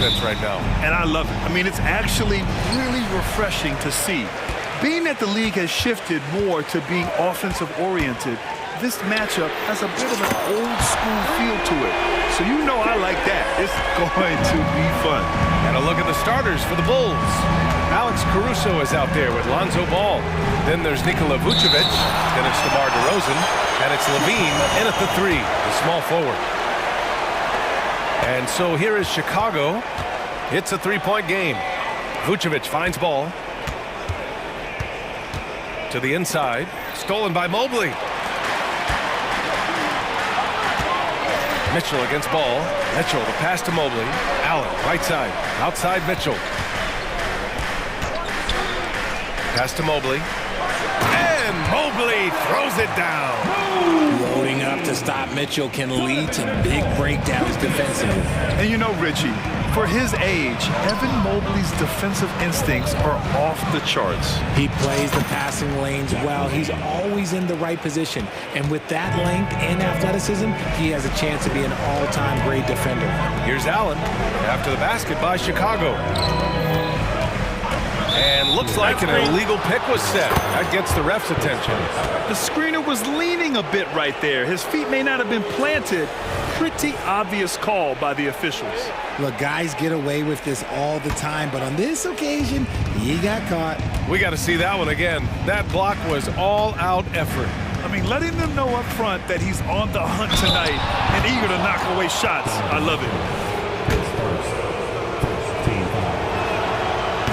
defense right now. And I love it. I mean, it's actually really refreshing to see. Being that the league has shifted more to being offensive-oriented, this matchup has a bit of an old-school feel to it. So you know I like that. It's going to be fun. And a look at the starters for the Bulls. Alex Caruso is out there with Lonzo Ball. Then there's Nikola Vucevic. Then it's DeMar DeRozan. And it's Levine in at the 3, the small forward. And so here is Chicago. It's a three-point game. Vucevic finds ball. To the inside. Stolen by Mobley. Mitchell against ball. Mitchell, the pass to Mobley. Allen, right side. Outside Mitchell. Pass to Mobley. And Mobley throws it down. Loading up to stop Mitchell can lead to big breakdowns defensively. And you know, Richie, for his age, Evan Mobley's defensive instincts are off the charts. He plays the passing lanes well. He's always in the right position. And with that length and athleticism, he has a chance to be an all-time great defender. Here's Allen after the basket by Chicago. And looks like an illegal pick was set. That gets the ref's attention. The screener was leaning a bit right there. His feet may not have been planted. Pretty obvious call by the officials. Look, guys get away with this all the time, but on this occasion, he got caught. We got to see that one again. That block was all-out effort. I mean, letting them know up front that he's on the hunt tonight and eager to knock away shots. I love it.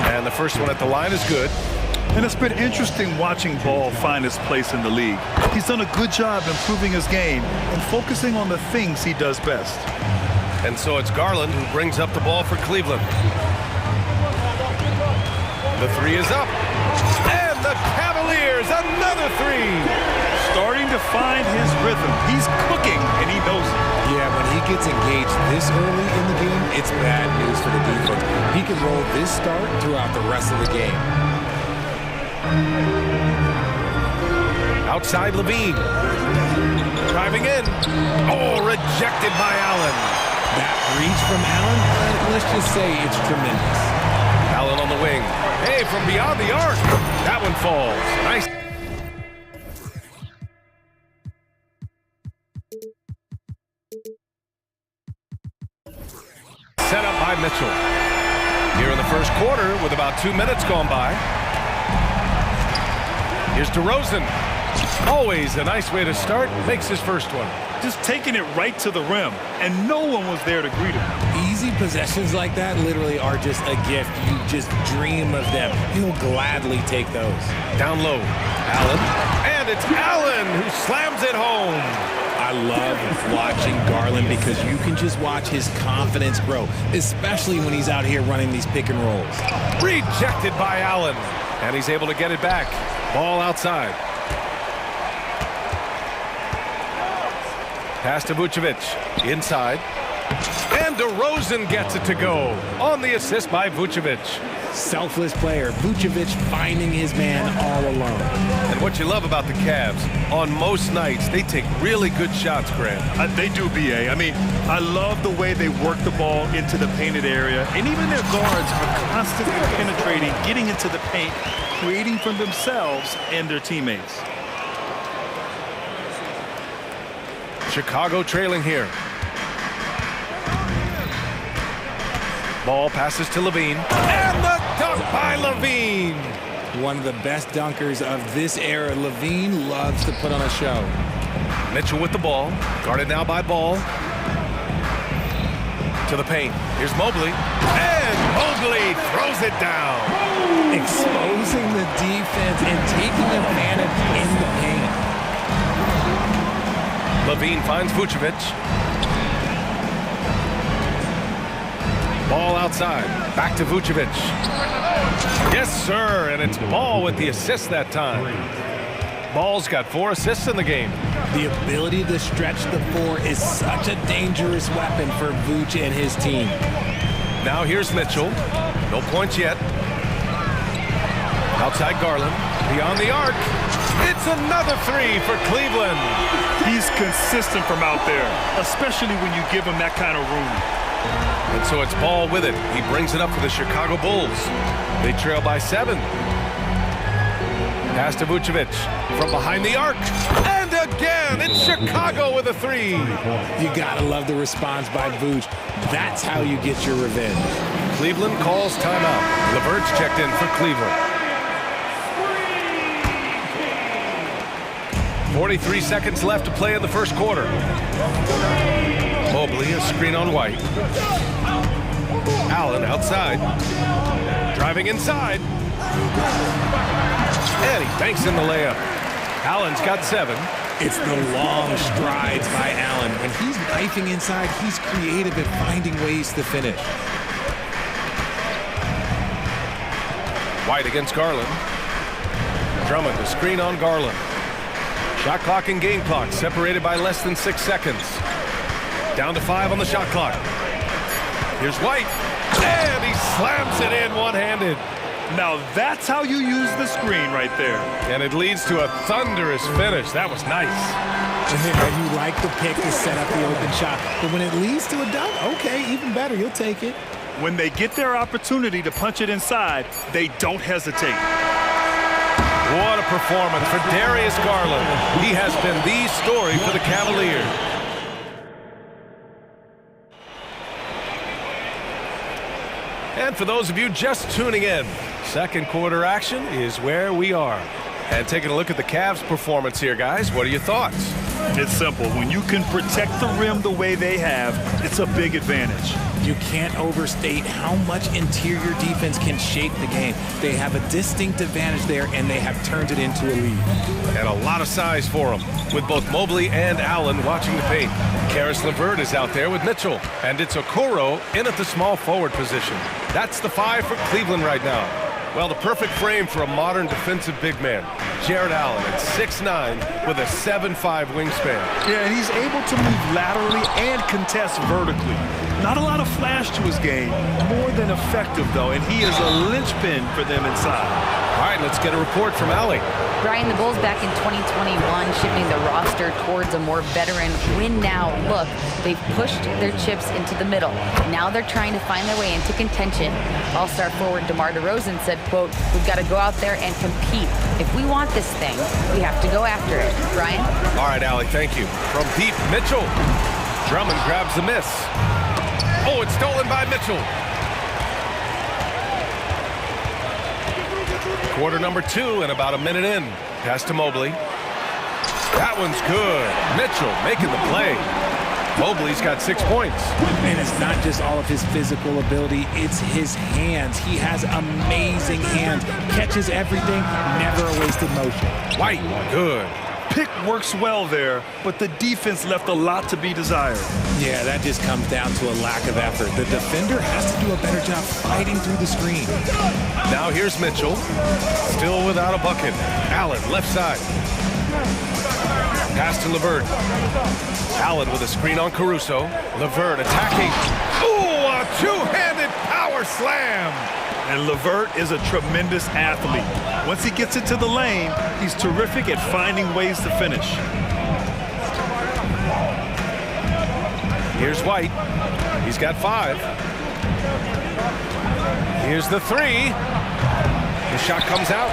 And the first one at the line is good. And it's been interesting watching Ball find his place in the league. He's done a good job improving his game and focusing on the things he does best. And so it's Garland who brings up the ball for Cleveland. The 3 is up. And the Cavaliers, another 3. Starting to find his rhythm. He's cooking, and he knows it. Yeah, when he gets engaged this early in the game, it's bad news for the defense. He can roll this start throughout the rest of the game. Outside Levine. Driving in. Oh, rejected by Allen. That reach from Allen, let's just say it's tremendous. Allen on the wing. Hey, from beyond the arc. That one falls. Nice. Set up by Mitchell. Here in the first quarter with about 2 minutes gone by. Here's DeRozan. Always a nice way to start. Makes his first one. Just taking it right to the rim, and no one was there to greet him. Easy possessions like that literally are just a gift. You just dream of them. He'll gladly take those. Down low. Allen. And it's Allen who slams it home. I love watching Garland because you can just watch his confidence grow, especially when he's out here running these pick and rolls. Rejected by Allen. And he's able to get it back. Ball outside. Pass to Vucevic. Inside. And DeRozan gets it to go. On the assist by Vucevic. Selfless player. Vucevic finding his man all alone. And what you love about the Cavs, on most nights, they take really good shots, Grant. They do, B.A. I mean, I love the way they work the ball into the painted area. And even their guards are constantly penetrating, getting into the paint, creating for themselves and their teammates. Chicago trailing here. Ball passes to Levine. And the dunk by Levine. One of the best dunkers of this era. Levine loves to put on a show. Mitchell with the ball. Guarded now by Ball. To the paint. Here's Mobley. And Mobley throws it down. Exposing the defense and taking advantage in the paint. Levine finds Vucevic. Ball outside. Back to Vucevic. Yes, sir. And it's Ball with the assist that time. Ball's got 4 assists in the game. The ability to stretch the 4 is such a dangerous weapon for Vuce and his team. Now here's Mitchell. No points yet. Outside Garland. Beyond the arc. It's another 3 for Cleveland. He's consistent from out there, especially when you give him that kind of room. And so it's Ball with it. He brings it up for the Chicago Bulls. They trail by 7. Pass to Vucevic from behind the arc. And again, it's Chicago with a 3. You gotta love the response by Vuce. That's how you get your revenge. Cleveland calls timeout. LeVert's checked in for Cleveland. 43 seconds left to play in the first quarter. Mobley, a screen on White. Allen outside. Driving inside. And he banks in the layup. Allen's got 7. It's the long strides by Allen. When he's knifing inside, he's creative at finding ways to finish. White against Garland. Drummond, a screen on Garland. Shot clock and game clock separated by less than 6 seconds. Down to 5 on the shot clock. Here's White. And he slams it in one-handed. Now that's how you use the screen right there. And it leads to a thunderous finish. That was nice. And you like the pick to set up the open shot. But when it leads to a dunk, okay, even better. You'll take it. When they get their opportunity to punch it inside, they don't hesitate. What a performance for Darius Garland. He has been the story for the Cavaliers. And for those of you just tuning in, second quarter action is where we are. And taking a look at the Cavs' performance here, guys. What are your thoughts? It's simple. When you can protect the rim the way they have, it's a big advantage. You can't overstate how much interior defense can shape the game. They have a distinct advantage there, and they have turned it into a lead. And a lot of size for them, with both Mobley and Allen watching the paint. Karis LeVert is out there with Mitchell, and it's Okoro in at the small forward position. That's the 5 for Cleveland right now. Well, the perfect frame for a modern defensive big man. Jared Allen at 6'9" with a 7'5" wingspan. Yeah, and he's able to move laterally and contest vertically. Not a lot of flash to his game, more than effective, though, and he is a linchpin for them inside. All right, let's get a report from Allie. Brian, the Bulls back in 2021 shifting the roster towards a more veteran win-now look. They've pushed their chips into the middle. Now they're trying to find their way into contention. All-star forward DeMar DeRozan said, quote, "We've got to go out there and compete. If we want this thing, we have to go after it." Brian? All right, Allie, thank you. From deep, Mitchell. Drummond grabs the miss. Oh, it's stolen by Mitchell. Quarter number 2 and about a minute in. Pass to Mobley. That one's good. Mitchell making the play. Mobley's got 6 points. And it's not just all of his physical ability, it's his hands. He has amazing hands. Catches everything, never a wasted motion. White, good. Pick works well there, but the defense left a lot to be desired. Yeah, that just comes down to a lack of effort. The defender has to do a better job fighting through the screen. Now here's Mitchell. Still without a bucket. Allen, left side. Pass to LeVert. Allen with a screen on Caruso. LeVert attacking. Ooh, a two-handed power slam. And LeVert is a tremendous athlete. Once he gets into the lane, he's terrific at finding ways to finish. Here's White. He's got 5. Here's the 3. The shot comes out.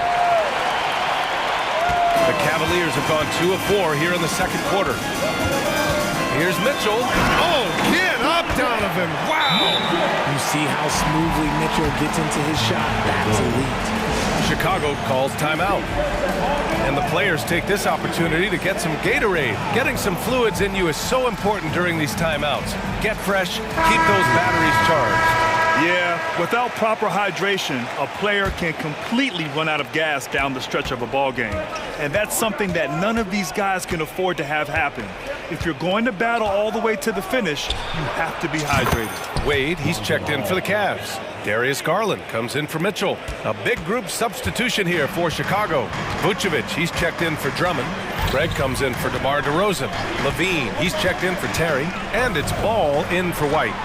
The Cavaliers have gone 2 of 4 here in the second quarter. Here's Mitchell. Oh, get up, Donovan. Wow. You see how smoothly Mitchell gets into his shot. That's elite. Chicago calls timeout. And the players take this opportunity to get some Gatorade. Getting some fluids in you is so important during these timeouts. Get fresh, keep those batteries charged. Yeah, without proper hydration, a player can completely run out of gas down the stretch of a ball game. And that's something that none of these guys can afford to have happen. If you're going to battle all the way to the finish, you have to be hydrated. Wade, he's checked in for the Cavs. Darius Garland comes in for Mitchell. A big group substitution here for Chicago. Vucevic, he's checked in for Drummond. Greg comes in for DeMar DeRozan. Levine, he's checked in for Terry. And it's Ball in for White.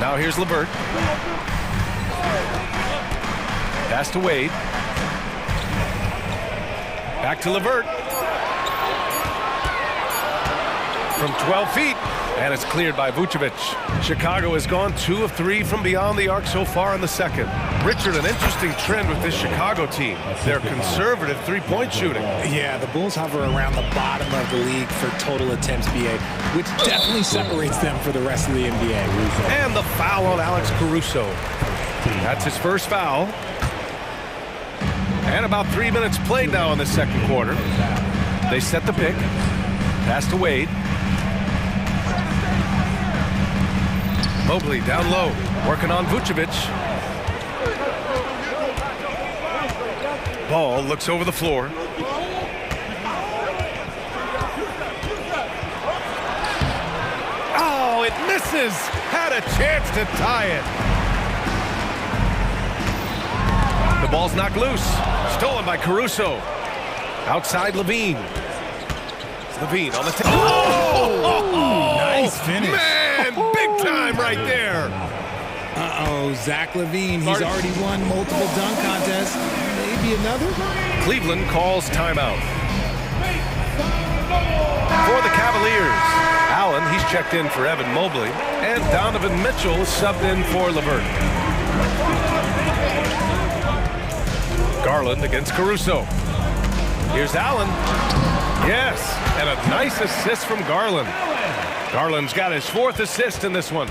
Now here's LeVert. Pass to Wade. Back to LeVert. From 12 feet. And it's cleared by Vucevic. Chicago has gone 2 of 3 from beyond the arc so far in the second. Richard, an interesting trend with this Chicago team. They're conservative three-point shooting. Yeah, the Bulls hover around the bottom of the league for total attempts, BA, which definitely separates them for the rest of the NBA. And the foul on Alex Caruso. That's his first foul. And about 3 minutes played now in the second quarter. They set the pick. Pass to Wade. Mobley down low, working on Vucevic. Ball looks over the floor. Oh, it misses! Had a chance to tie it. The ball's knocked loose. Stolen by Caruso. Outside Levine. Levine on the tip. Oh! Nice finish. Man, big time right there. Uh-oh, Zach Levine. He's already won multiple dunk contests. Maybe another? Cleveland calls timeout. For the Cavaliers, Allen, he's checked in for Evan Mobley. And Donovan Mitchell is subbed in for LeVert. Garland against Caruso. Here's Allen. Yes, and a nice assist from Garland. Garland's got his 4th assist in this one.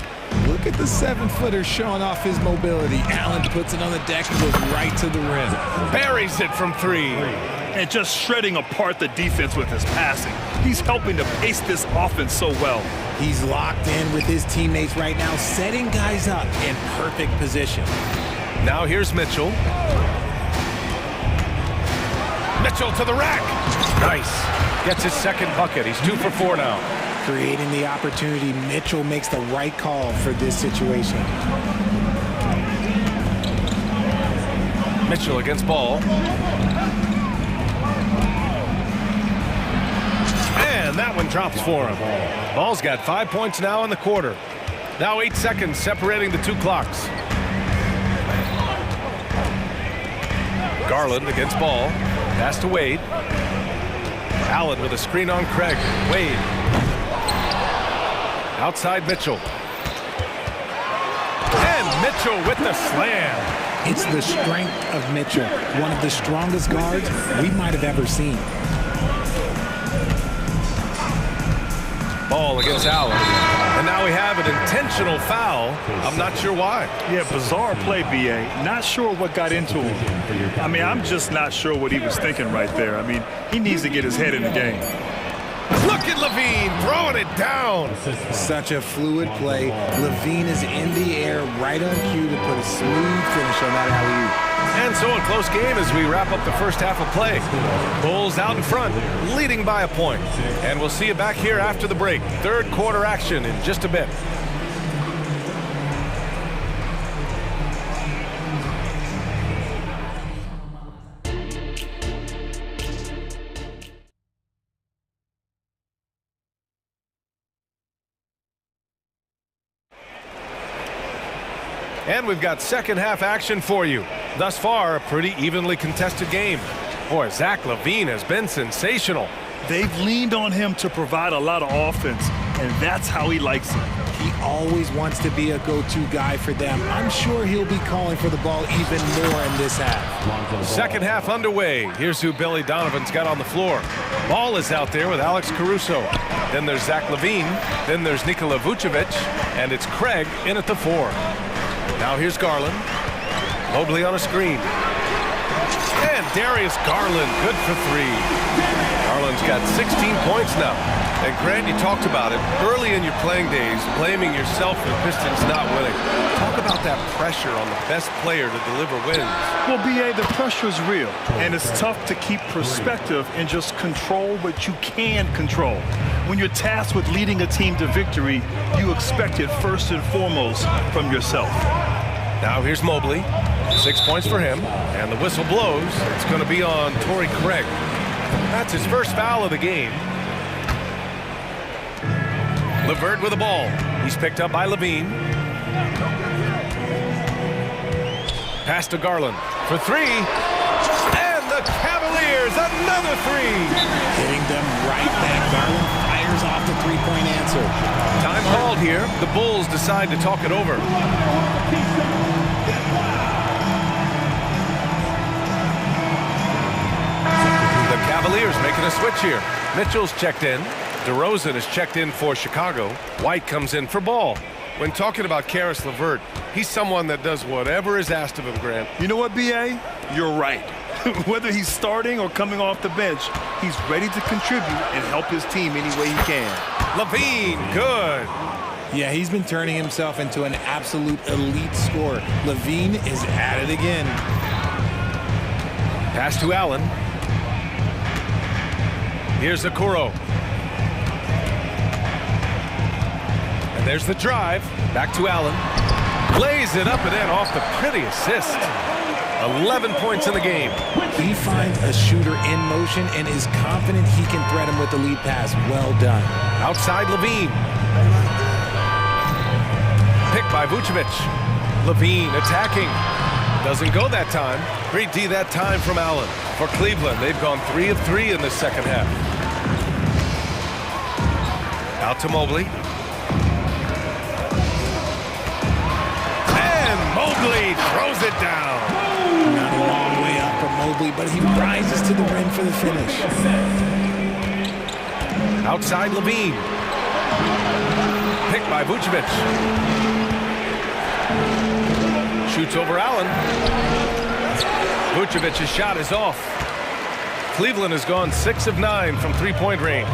Look at the 7-footer showing off his mobility. Allen puts it on the deck and goes right to the rim. Buries it from 3. And just shredding apart the defense with his passing. He's helping to pace this offense so well. He's locked in with his teammates right now, setting guys up in perfect position. Now here's Mitchell. Mitchell to the rack. Nice. Gets his second bucket. He's 2 for 4 now. Creating the opportunity, Mitchell makes the right call for this situation. Mitchell against Ball. And that one drops for him. Ball's got 5 points now in the quarter. Now 8 seconds separating the 2 clocks. Garland against Ball. Pass to Wade. Allen with a screen on Craig. Wade. Outside Mitchell. And Mitchell with the slam. It's the strength of Mitchell, one of the strongest guards we might have ever seen. Ball against Allen. And now we have an intentional foul. I'm not sure why. Yeah, bizarre play, B.A. Not sure what got into him. I mean, I'm just not sure what he was thinking right there. I mean, he needs to get his head in the game. Look at Levine throwing it down. Such a fluid play. Levine is in the air right on cue to put a smooth finish on that alley-oop. And so a close game as we wrap up the first half of play. Bulls out in front, leading by a point. And we'll see you back here after the break. Third quarter action in just a bit. And we've got second half action for you. Thus far, a pretty evenly contested game. Boy, Zach Levine has been sensational. They've leaned on him to provide a lot of offense, and that's how he likes it. He always wants to be a go-to guy for them. I'm sure he'll be calling for the ball even more in this half. Second half underway. Here's who Billy Donovan's got on the floor. Ball is out there with Alex Caruso. Then there's Zach Levine. Then there's Nikola Vucevic. And it's Craig in at the 4. Now here's Garland. Mobley on a screen. And Darius Garland, good for 3. Garland's got 16 points now. And Grant, you talked about it. Early in your playing days, blaming yourself for the Pistons not winning. Talk about that pressure on the best player to deliver wins. Well, B.A., the pressure is real. And it's tough to keep perspective and just control what you can control. When you're tasked with leading a team to victory, you expect it first and foremost from yourself. Now here's Mobley. 6 points for him. And the whistle blows. It's going to be on Torrey Craig. That's his first foul of the game. LeVert with the ball. He's picked up by Levine. Pass to Garland for 3. And the Cavaliers, another 3. Hitting them right back. Garland fires off the three-point answer. Time called here. The Bulls decide to talk it over. The Cavaliers making a switch here. Mitchell's checked in. DeRozan is checked in for Chicago. White comes in for Ball. When talking about Karis LeVert, he's someone that does whatever is asked of him, Grant. You know what, B.A.? You're right. Whether he's starting or coming off the bench, he's ready to contribute and help his team any way he can. LaVine, good. Yeah, he's been turning himself into an absolute elite scorer. LaVine is at it again. Pass to Allen. Here's Okoro. And there's the drive. Back to Allen. Lays it up and in off the pretty assist. 11 points in the game. He finds a shooter in motion and is confident he can threat him with the lead pass. Well done. Outside LaVine. Picked by Vucevic. LaVine attacking. Doesn't go that time. Great D that time from Allen. For Cleveland, they've gone 3 of 3 in the second half. Out to Mobley. And Mobley throws it down. Not a long way up for Mobley, but he rises to the rim for the finish. Outside LaVine. Picked by Vucevic. Shoots over Allen. Vucevic's shot is off. Cleveland has gone 6 of 9 from three-point range.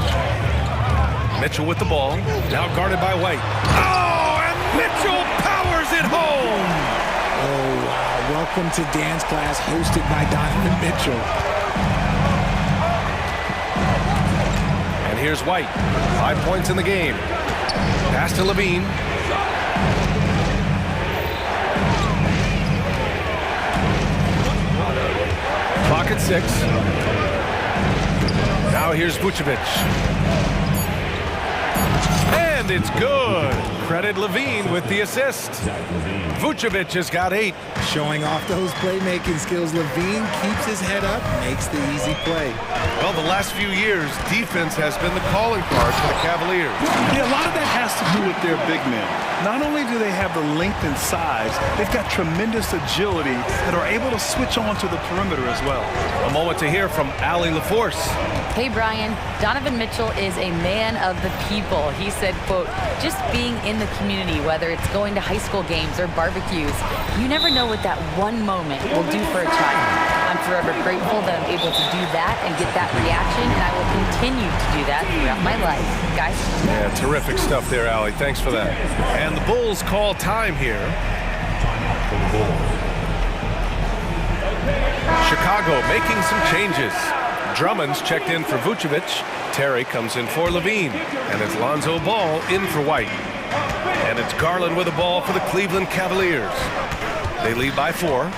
Mitchell with the ball. Now guarded by White. Oh, and Mitchell powers it home. Oh, wow. Welcome to dance class hosted by Donovan Mitchell. And here's White. 5 points in the game. Pass to LaVine. Clock at 6. Now here's Vucevic. And it's good. Credit LaVine with the assist. Vucevic has got 8. Showing off those playmaking skills, LaVine keeps his head up, makes the easy play. Well, the last few years, defense has been the calling card for the Cavaliers. Yeah, a lot of that has to do with their big men. Not only do they have the length and size, they've got tremendous agility that are able to switch on to the perimeter as well. A moment to hear from Allie LaForce. Hey, Brian, Donovan Mitchell is a man of the people. He said, quote, just being in the community, whether it's going to high school games or barbecues, you never know what that one moment will do for a child. I'm forever grateful that I'm able to do that and get that reaction, and I will continue to do that throughout my life. Guys? Yeah, terrific stuff there, Allie. Thanks for that. And the Bulls call time here. Chicago making some changes. Drummond's checked in for Vucevic. Terry comes in for LaVine. And it's Lonzo Ball in for White. And it's Garland with the ball for the Cleveland Cavaliers. They lead by 4.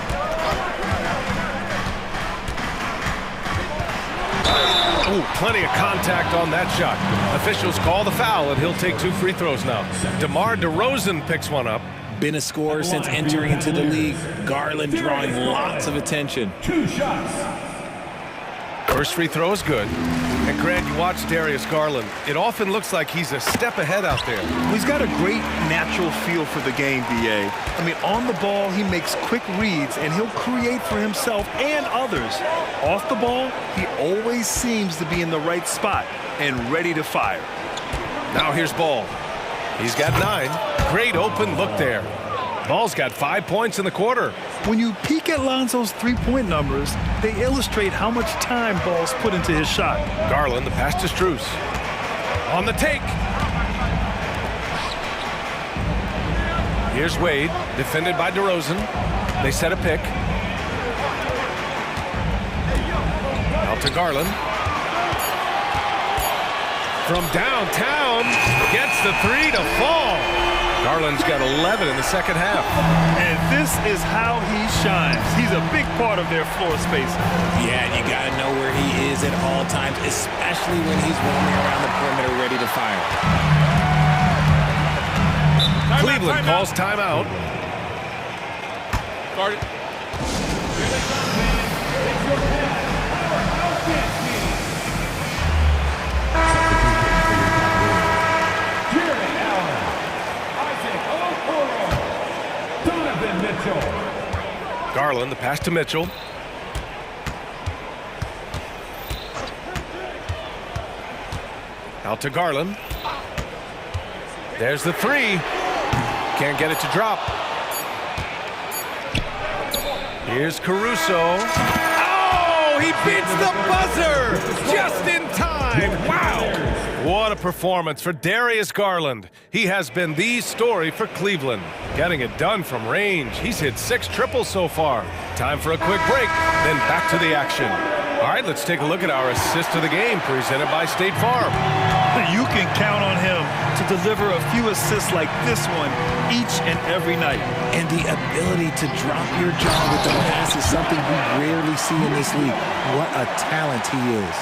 Ooh, plenty of contact on that shot. Officials call the foul, and he'll take 2 free throws now. DeMar DeRozan picks one up. Been a scorer since entering into the league. Garland drawing lots of attention. 2 shots. First free throw is good. And Grant, you watch Darius Garland. It often looks like he's a step ahead out there. He's got a great natural feel for the game, B.A. I mean, on the ball, he makes quick reads, and he'll create for himself and others. Off the ball, he always seems to be in the right spot and ready to fire. Now here's Ball. He's got 9. Great open look there. Ball's got 5 points in the quarter. When you peek at Lonzo's three-point numbers, they illustrate how much time Ball's put into his shot. Garland, the pass to Strus. On the take. Here's Wade, defended by DeRozan. They set a pick. Out to Garland. From downtown, gets the 3 to fall. Garland's got 11 in the second half. And this is how he shines. He's a big part of their floor space. Yeah, you got to know where he is at all times, especially when he's roaming around the perimeter ready to fire. Cleveland calls timeout. Guard it. Garland, the pass to Mitchell. Out to Garland. There's the three. Can't get it to drop. Here's Caruso. Oh, he beats the buzzer just in time. Wow. What a performance for Darius Garland. He has been the story for Cleveland. Getting it done from range. He's hit 6 triples so far. Time for a quick break, then back to the action. All right, let's take a look at our assist of the game presented by State Farm. You can count on him to deliver a few assists like this one each and every night. And the ability to drop your jaw with the pass is something we rarely see in this league. What a talent he is.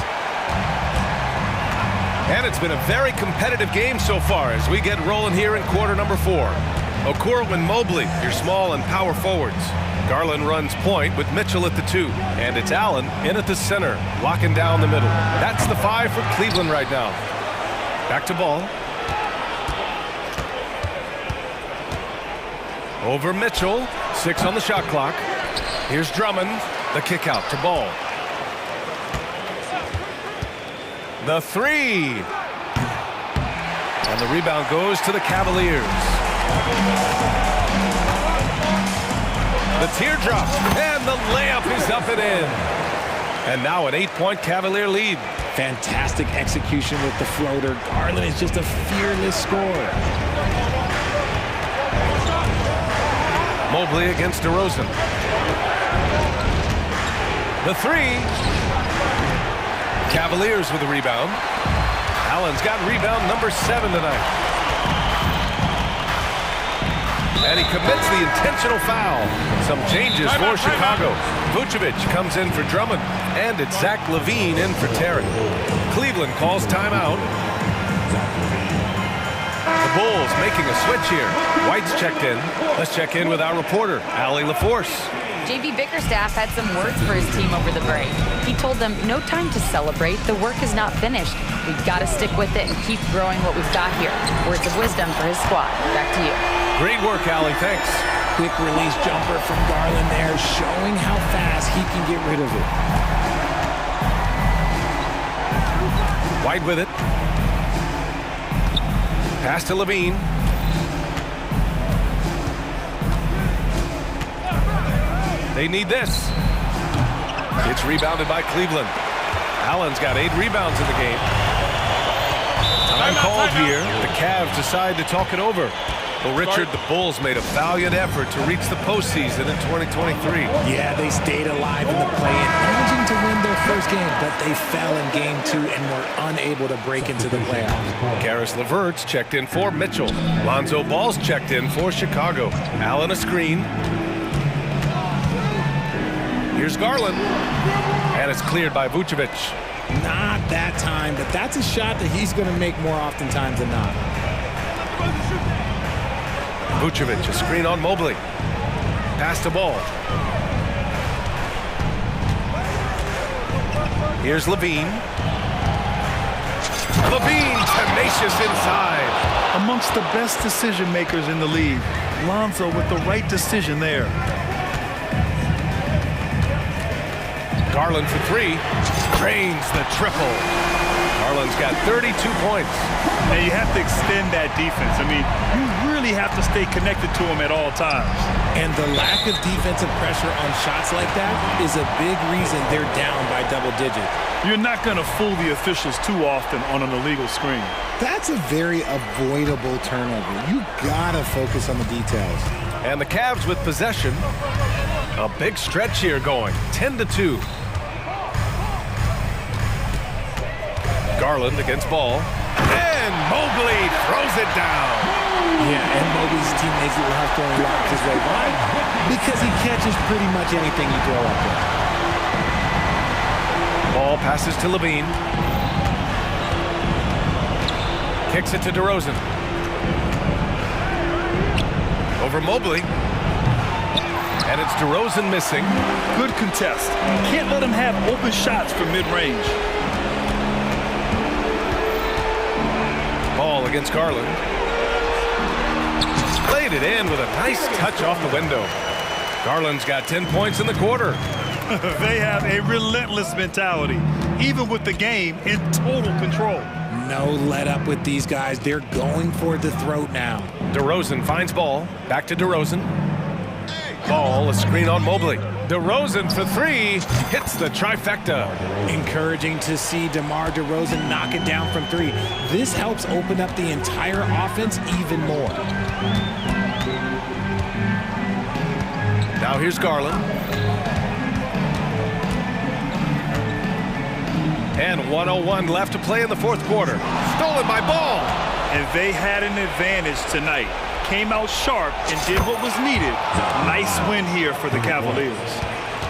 And it's been a very competitive game so far as we get rolling here in quarter number 4. Okoro and Mobley, your small and power forwards. Garland runs point with Mitchell at the 2. And it's Allen in at the center, locking down the middle. That's the 5 for Cleveland right now. Back to Ball. Over Mitchell, 6 on the shot clock. Here's Drummond, the kick out to Ball. The 3. And the rebound goes to the Cavaliers. The teardrop, and the layup is up and in. And now an 8-point Cavalier lead. Fantastic execution with the floater. Garland is just a fearless scorer. Mobley against DeRozan. The 3. Cavaliers with the rebound. Allen's got rebound number 7 tonight. And he commits the intentional foul. Some changes for Chicago. Vucevic comes in for Drummond. And it's Zach LaVine in for Terry. Cleveland calls timeout. The Bulls making a switch here. White's checked in. Let's check in with our reporter, Allie LaForce. JB Bickerstaff had some words for his team over the break. He told them, no time to celebrate. The work is not finished. We've got to stick with it and keep growing what we've got here. Words of wisdom for his squad. Back to you. Great work, Allie. Thanks. Quick release jumper from Garland there, showing how fast he can get rid of it. White with it. Pass to LaVine. They need this. It's rebounded by Cleveland. Allen's got 8 rebounds in the game. Time called here. The Cavs decide to talk it over. Well, Richard, the Bulls made a valiant effort to reach the postseason in 2023. Yeah, they stayed alive in the play-in, managing to win their first game, but they fell in game 2 and were unable to break into the playoffs. Karis LeVert's checked in for Mitchell. Lonzo Ball's checked in for Chicago. Allen a screen. Here's Garland. And it's cleared by Vucevic. Not that time, but that's a shot that he's going to make more oftentimes than not. Vucevic, a screen on Mobley. Pass to Ball. Here's LaVine. LaVine, tenacious inside. Amongst the best decision makers in the league. Lonzo with the right decision there. Garland for 3. Drains the triple. Garland's got 32 points. Now you have to extend that defense. I mean, you really have to stay connected to him at all times. And the lack of defensive pressure on shots like that is a big reason they're down by double digits. You're not going to fool the officials too often on an illegal screen. That's a very avoidable turnover. You gotta focus on the details. And the Cavs with possession. A big stretch here going. 10-2. Garland against Ball. And Mobley throws it down. Yeah, and Mobley's teammates will have throwing lobs his way. Why? Because he catches pretty much anything you throw up there. Ball passes to LaVine. Kicks it to DeRozan. Over Mobley. And it's DeRozan missing. Good contest. Can't let him have open shots from mid-range. Ball against Garland. Played it in with a nice touch off the window. Garland's got 10 points in the quarter. They have a relentless mentality, even with the game in total control. No let up with these guys. They're going for the throat now. DeRozan finds ball. Back to DeRozan. Ball, a screen on Mobley. DeRozan for three. Hits the trifecta. Encouraging to see DeMar DeRozan knock it down from three. This helps open up the entire offense even more. Now here's Garland. And 1:01 left to play in the fourth quarter. Stolen by Ball. And they had an advantage tonight. Came out sharp and did what was needed. Nice win here for the Cavaliers.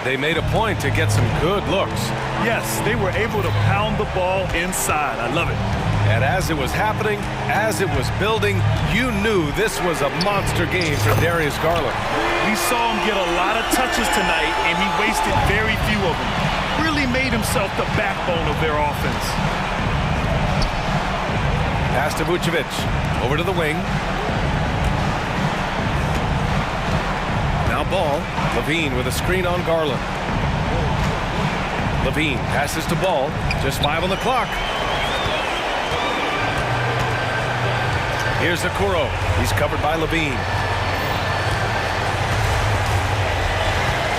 They made a point to get some good looks. Yes, they were able to pound the ball inside. I love it. And as it was happening, as it was building, you knew this was a monster game for Darius Garland. We saw him get a lot of touches tonight, and he wasted very few of them. Really made himself the backbone of their offense. Pass to Vucevic. Over to the wing. Now Ball. Levine with a screen on Garland. Levine passes to Ball. Just 5 on the clock. Here's Okoro. He's covered by Levine.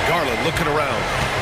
Garland looking around.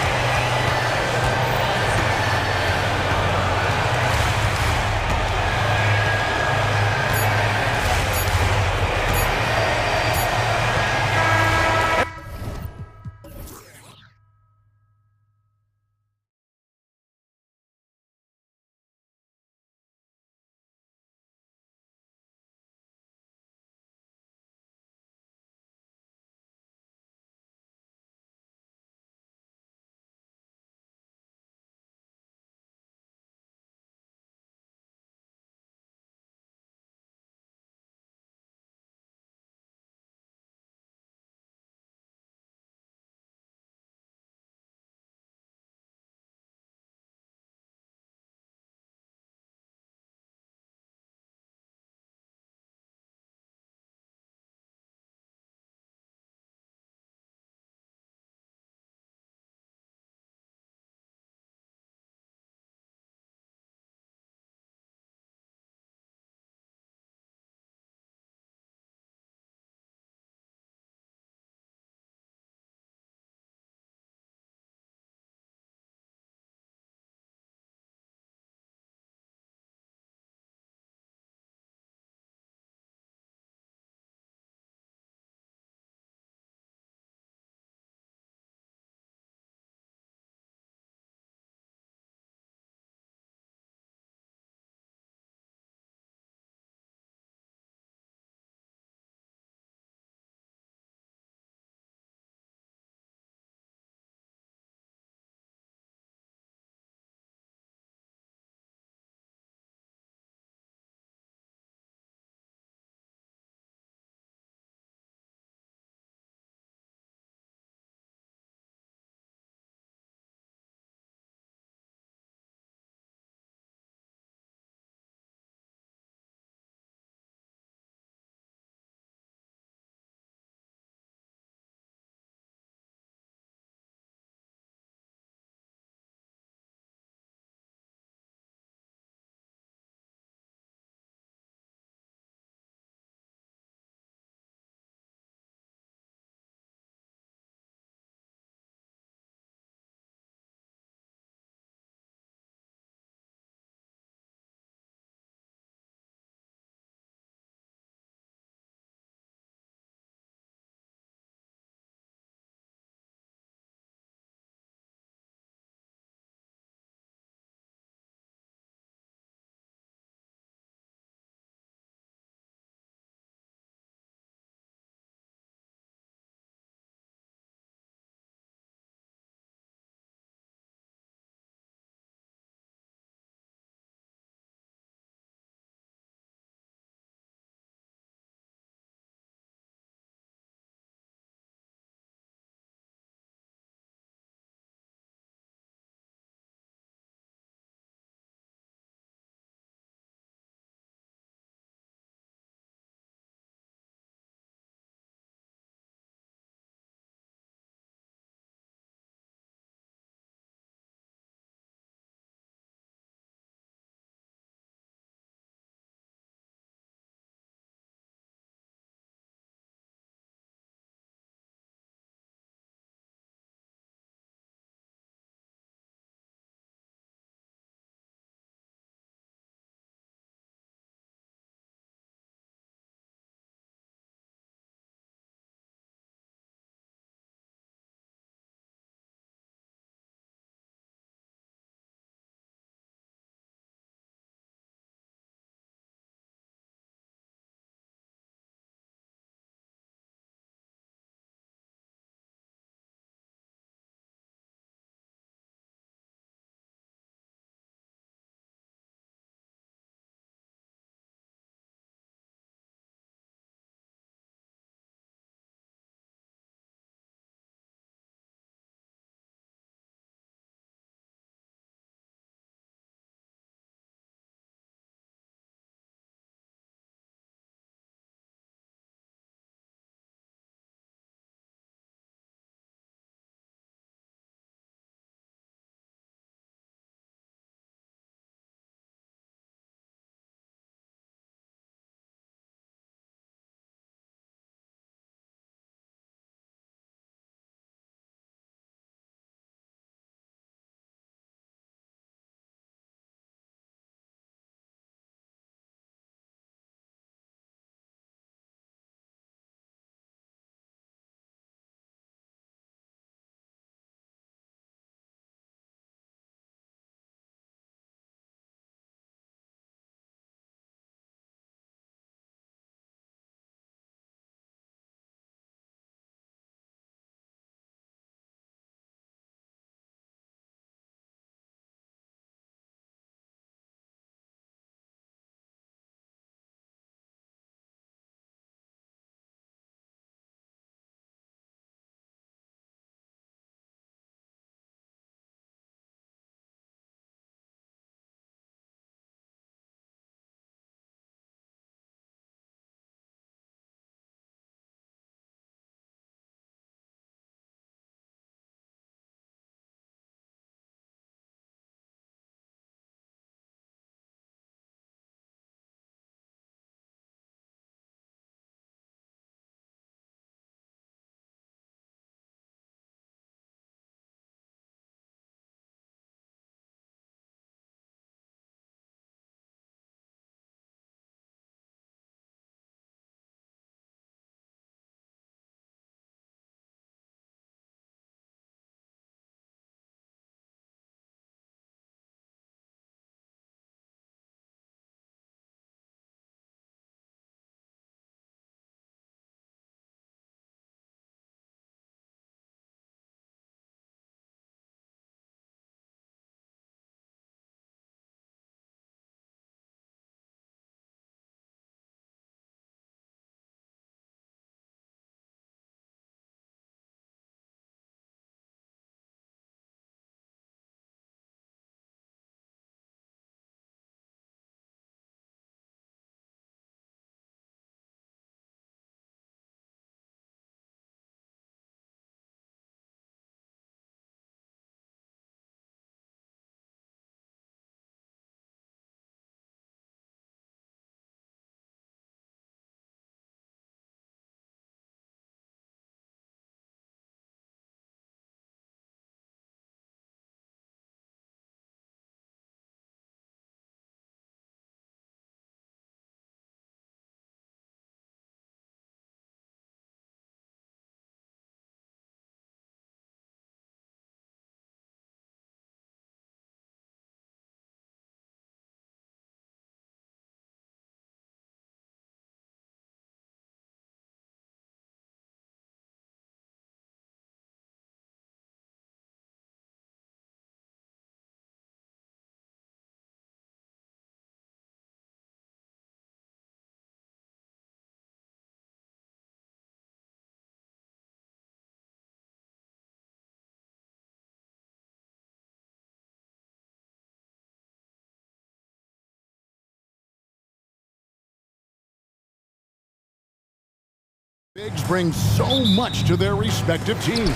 Bigs bring so much to their respective teams.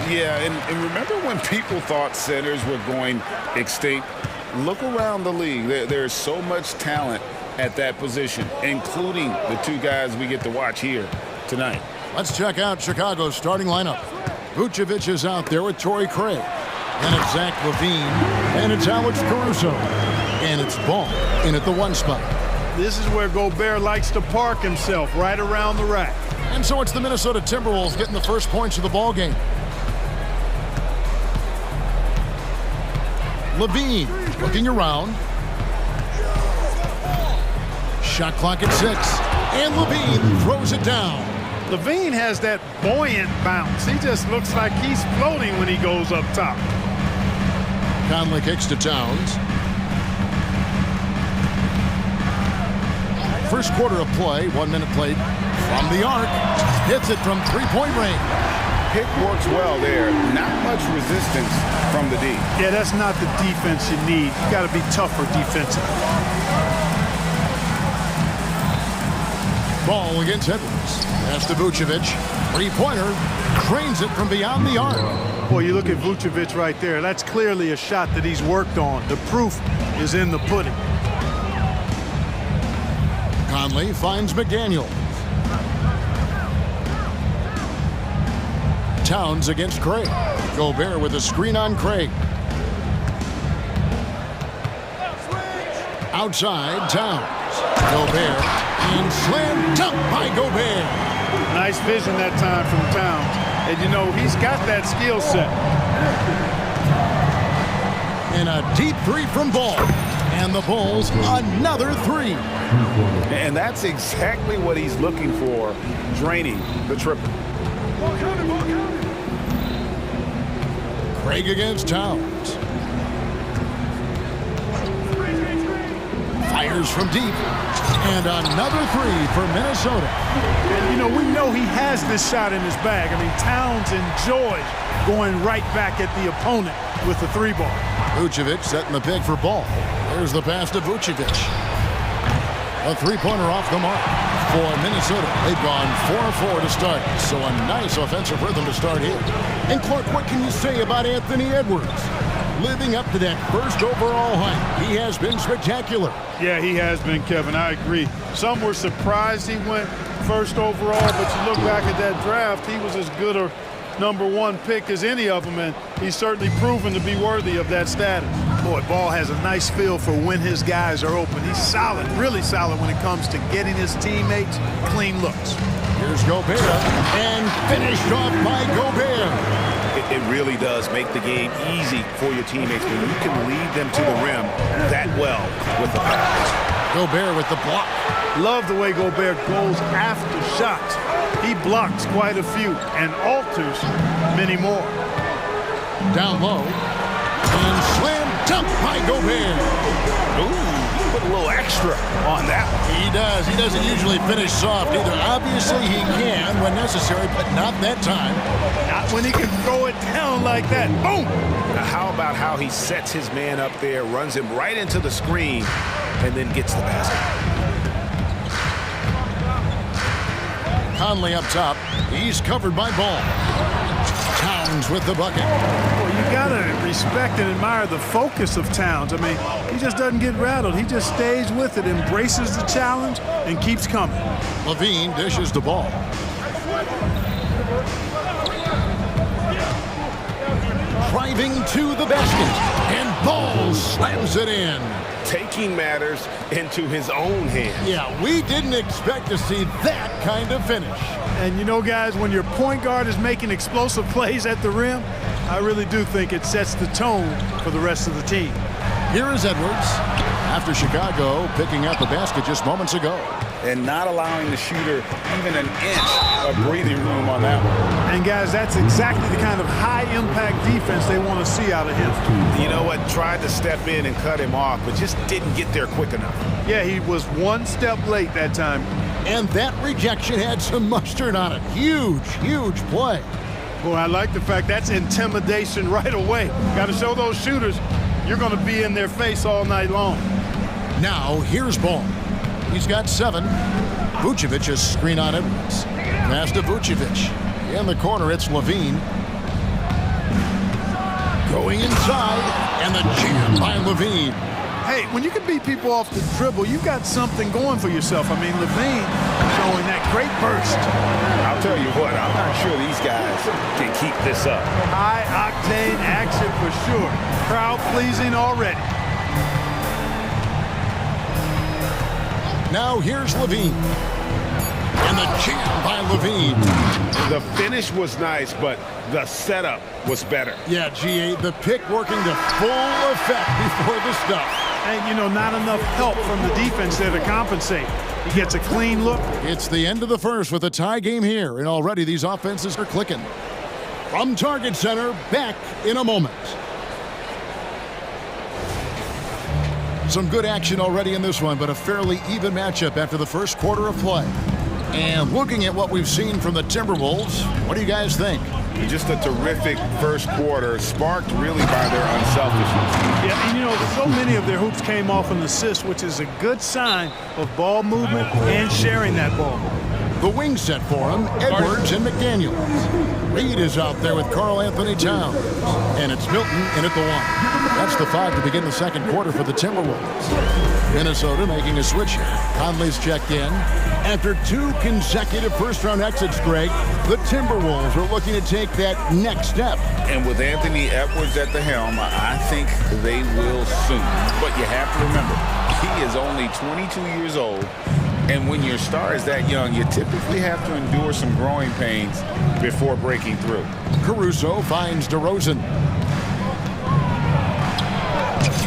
Yeah, and remember when people thought centers were going extinct? Look around the league. There's so much talent at that position, including the two guys we get to watch here tonight. Let's check out Chicago's starting lineup. Vucevic is out there with Torrey Craig. And it's Zach LaVine. And it's Alex Caruso. And it's Ball in at the 1 spot. This is where Gobert likes to park himself, right around the rack. And so it's the Minnesota Timberwolves getting the first points of the ball game. LaVine looking around. Shot clock at 6. And LaVine throws it down. LaVine has that buoyant bounce. He just looks like he's floating when he goes up top. Conley kicks to Towns. First quarter of play, 1 minute played. From the arc, hits it from three-point range. Pick works well there. Not much resistance from the D. Yeah, that's not the defense you need. You got to be tougher defensively. Ball against Edwards. Pass to Vucevic. Three-pointer. Drains it from beyond the arc. Boy, you look at Vucevic right there. That's clearly a shot that he's worked on. The proof is in the pudding. Conley finds McDaniel. Towns against Craig. Gobert with a screen on Craig. Outside, Towns. Gobert. And slam dunk by Gobert. Nice vision that time from Towns. And, you know, he's got that skill set. And a deep three from Ball. And the Bulls, another 3. And that's exactly what he's looking for, draining the triple. Craig against Towns. Fires from deep. And another 3 for Minnesota. And, you know, we know he has this shot in his bag. I mean, Towns enjoys going right back at the opponent with the 3-ball. Vucevic setting the pick for Ball. There's the pass to Vucevic. A 3-pointer off the mark for Minnesota. They've gone 4-4 to start, so a nice offensive rhythm to start here. And Clark, what can you say about Anthony Edwards? Living up to that first overall hype, he has been spectacular. Yeah, he has been, Kevin. I agree. Some were surprised he went first overall, but you look back at that draft, he was as good a #1 pick as any of them, and he's certainly proven to be worthy of that status. Boy, Ball has a nice feel for when his guys are open. He's solid, really solid when it comes to getting his teammates clean looks. Here's Gobert, and finished off by Gobert. It really does make the game easy for your teammates when you can lead them to the rim that well with the pass. Gobert with the block. Love the way Gobert goes after shots. He blocks quite a few and alters many more. Down low. And slam dunk by Gobert. Ooh, he put a little extra on that one. He does. He doesn't usually finish soft either. Obviously, he can when necessary, but not that time. Not when he can throw it down like that. Boom! Now, how about how he sets his man up there, runs him right into the screen, and then gets the basket. Conley up top. He's covered by Ball. Towns with the bucket. Well, you gotta respect and admire the focus of Towns. I mean, he just doesn't get rattled. He just stays with it, embraces the challenge, and keeps coming. LaVine dishes the ball. Driving to the basket, and Ball slams it in. Taking matters into his own hands. Yeah, we didn't expect to see that kind of finish. And you know, guys, when your point guard is making explosive plays at the rim, I really do think it sets the tone for the rest of the team. Here is Edwards, after Chicago picking up the basket just moments ago. And not allowing the shooter even an inch of breathing room on that one. And, guys, that's exactly the kind of high-impact defense they want to see out of him. You know what? Tried to step in and cut him off, but just didn't get there quick enough. Yeah, he was one step late that time. And that rejection had some mustard on it. Huge, huge play. Boy, I like the fact that's intimidation right away. Got to show those shooters you're going to be in their face all night long. Now, here's Ball. He's got 7. Vucevic is screen on Edwards. Pass to Vucevic. In the corner, it's Levine. Going inside, and the jam by Levine. Hey, when you can beat people off the dribble, you've got something going for yourself. I mean, Levine showing that great burst. I'll tell you what, I'm not sure these guys can keep this up. High-octane action for sure. Crowd-pleasing already. Now here's Levine. And the jam by Levine. The finish was nice, but the setup was better. Yeah, GA, the pick working to full effect before the stuff. And, you know, not enough help from the defense there to compensate. He gets a clean look. It's the end of the first with a tie game here, and already these offenses are clicking. From Target Center, back in a moment. Some good action already in this one, but a fairly even matchup after the first quarter of play. And looking at what we've seen from the Timberwolves, what do you guys think? Just a terrific first quarter, sparked really by their unselfishness. Yeah, and you know, so many of their hoops came off an assist, which is a good sign of ball movement and sharing that ball. The wing set for him, Edwards and McDaniels. Reed is out there with Karl Anthony Towns. And it's Milton in at the one. That's the 5 to begin the second quarter for the Timberwolves. Minnesota making a switch here. Conley's checked in. After 2 consecutive first-round exits, Greg, the Timberwolves are looking to take that next step. And with Anthony Edwards at the helm, I think they will soon. But you have to remember, he is only 22 years old. And when your star is that young, you typically have to endure some growing pains before breaking through. Caruso finds DeRozan.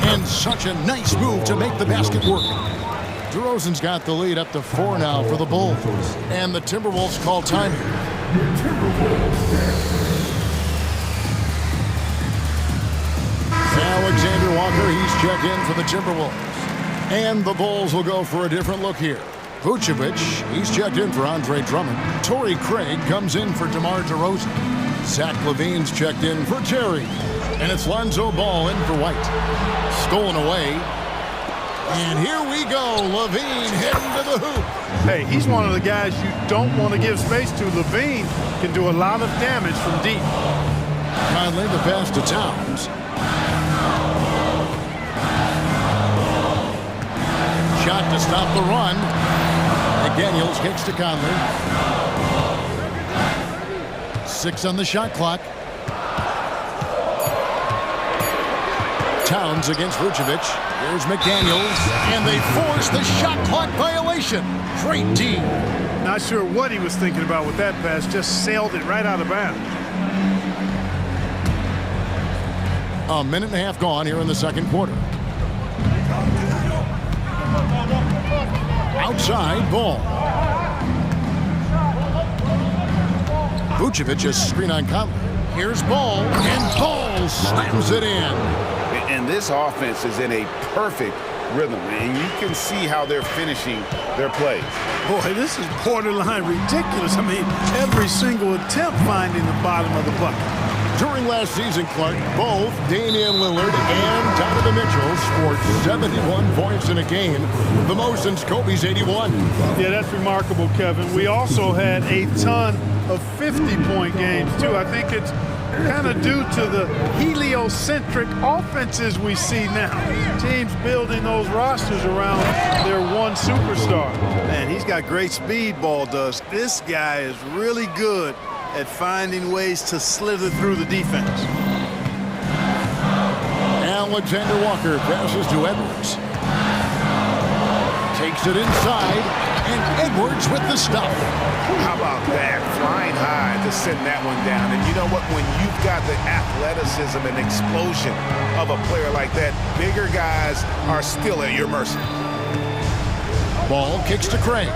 And such a nice move to make the basket work. DeRozan's got the lead up to 4 now for the Bulls. And the Timberwolves call time. Alexander Walker, he's checked in for the Timberwolves. And the Bulls will go for a different look here. Vucevic, he's checked in for Andre Drummond. Torrey Craig comes in for DeMar DeRozan. Zach LaVine's checked in for Terry. And it's Lonzo Ball in for White. Stolen away. And here we go. LaVine heading to the hoop. Hey, he's one of the guys you don't want to give space to. LaVine can do a lot of damage from deep. Conley, the pass to Towns. Shot to stop the run. McDaniels kicks to Conley. 6 on the shot clock. Towns against Vucevic. Here's McDaniels. And they force the shot clock violation. Great D. Not sure what he was thinking about with that pass. Just sailed it right out of bounds. A minute and a half gone here in the second quarter. Outside ball. Vucevic just screen on Conley. Here's Ball, and Ball slams it in. And this offense is in a perfect rhythm, and you can see how they're finishing their plays. Boy, this is borderline ridiculous. I mean, every single attempt finding the bottom of the bucket. During last season, Clark, both Damian Lillard and Donovan Mitchell scored 71 points in a game, the most since Kobe's 81. Yeah, that's remarkable, Kevin. We also had a ton of 50-point games, too. I think it's kind of due to the heliocentric offenses we see now. Teams building those rosters around their one superstar. Man, he's got great speed, Ball does. This guy is really good at finding ways to slither through the defense. Alexander Walker passes to Edwards. Takes it inside, and Edwards with the stop. How about that? Flying high to send that one down. And you know what? When you've got the athleticism and explosion of a player like that, bigger guys are still at your mercy. Ball kicks to Craig.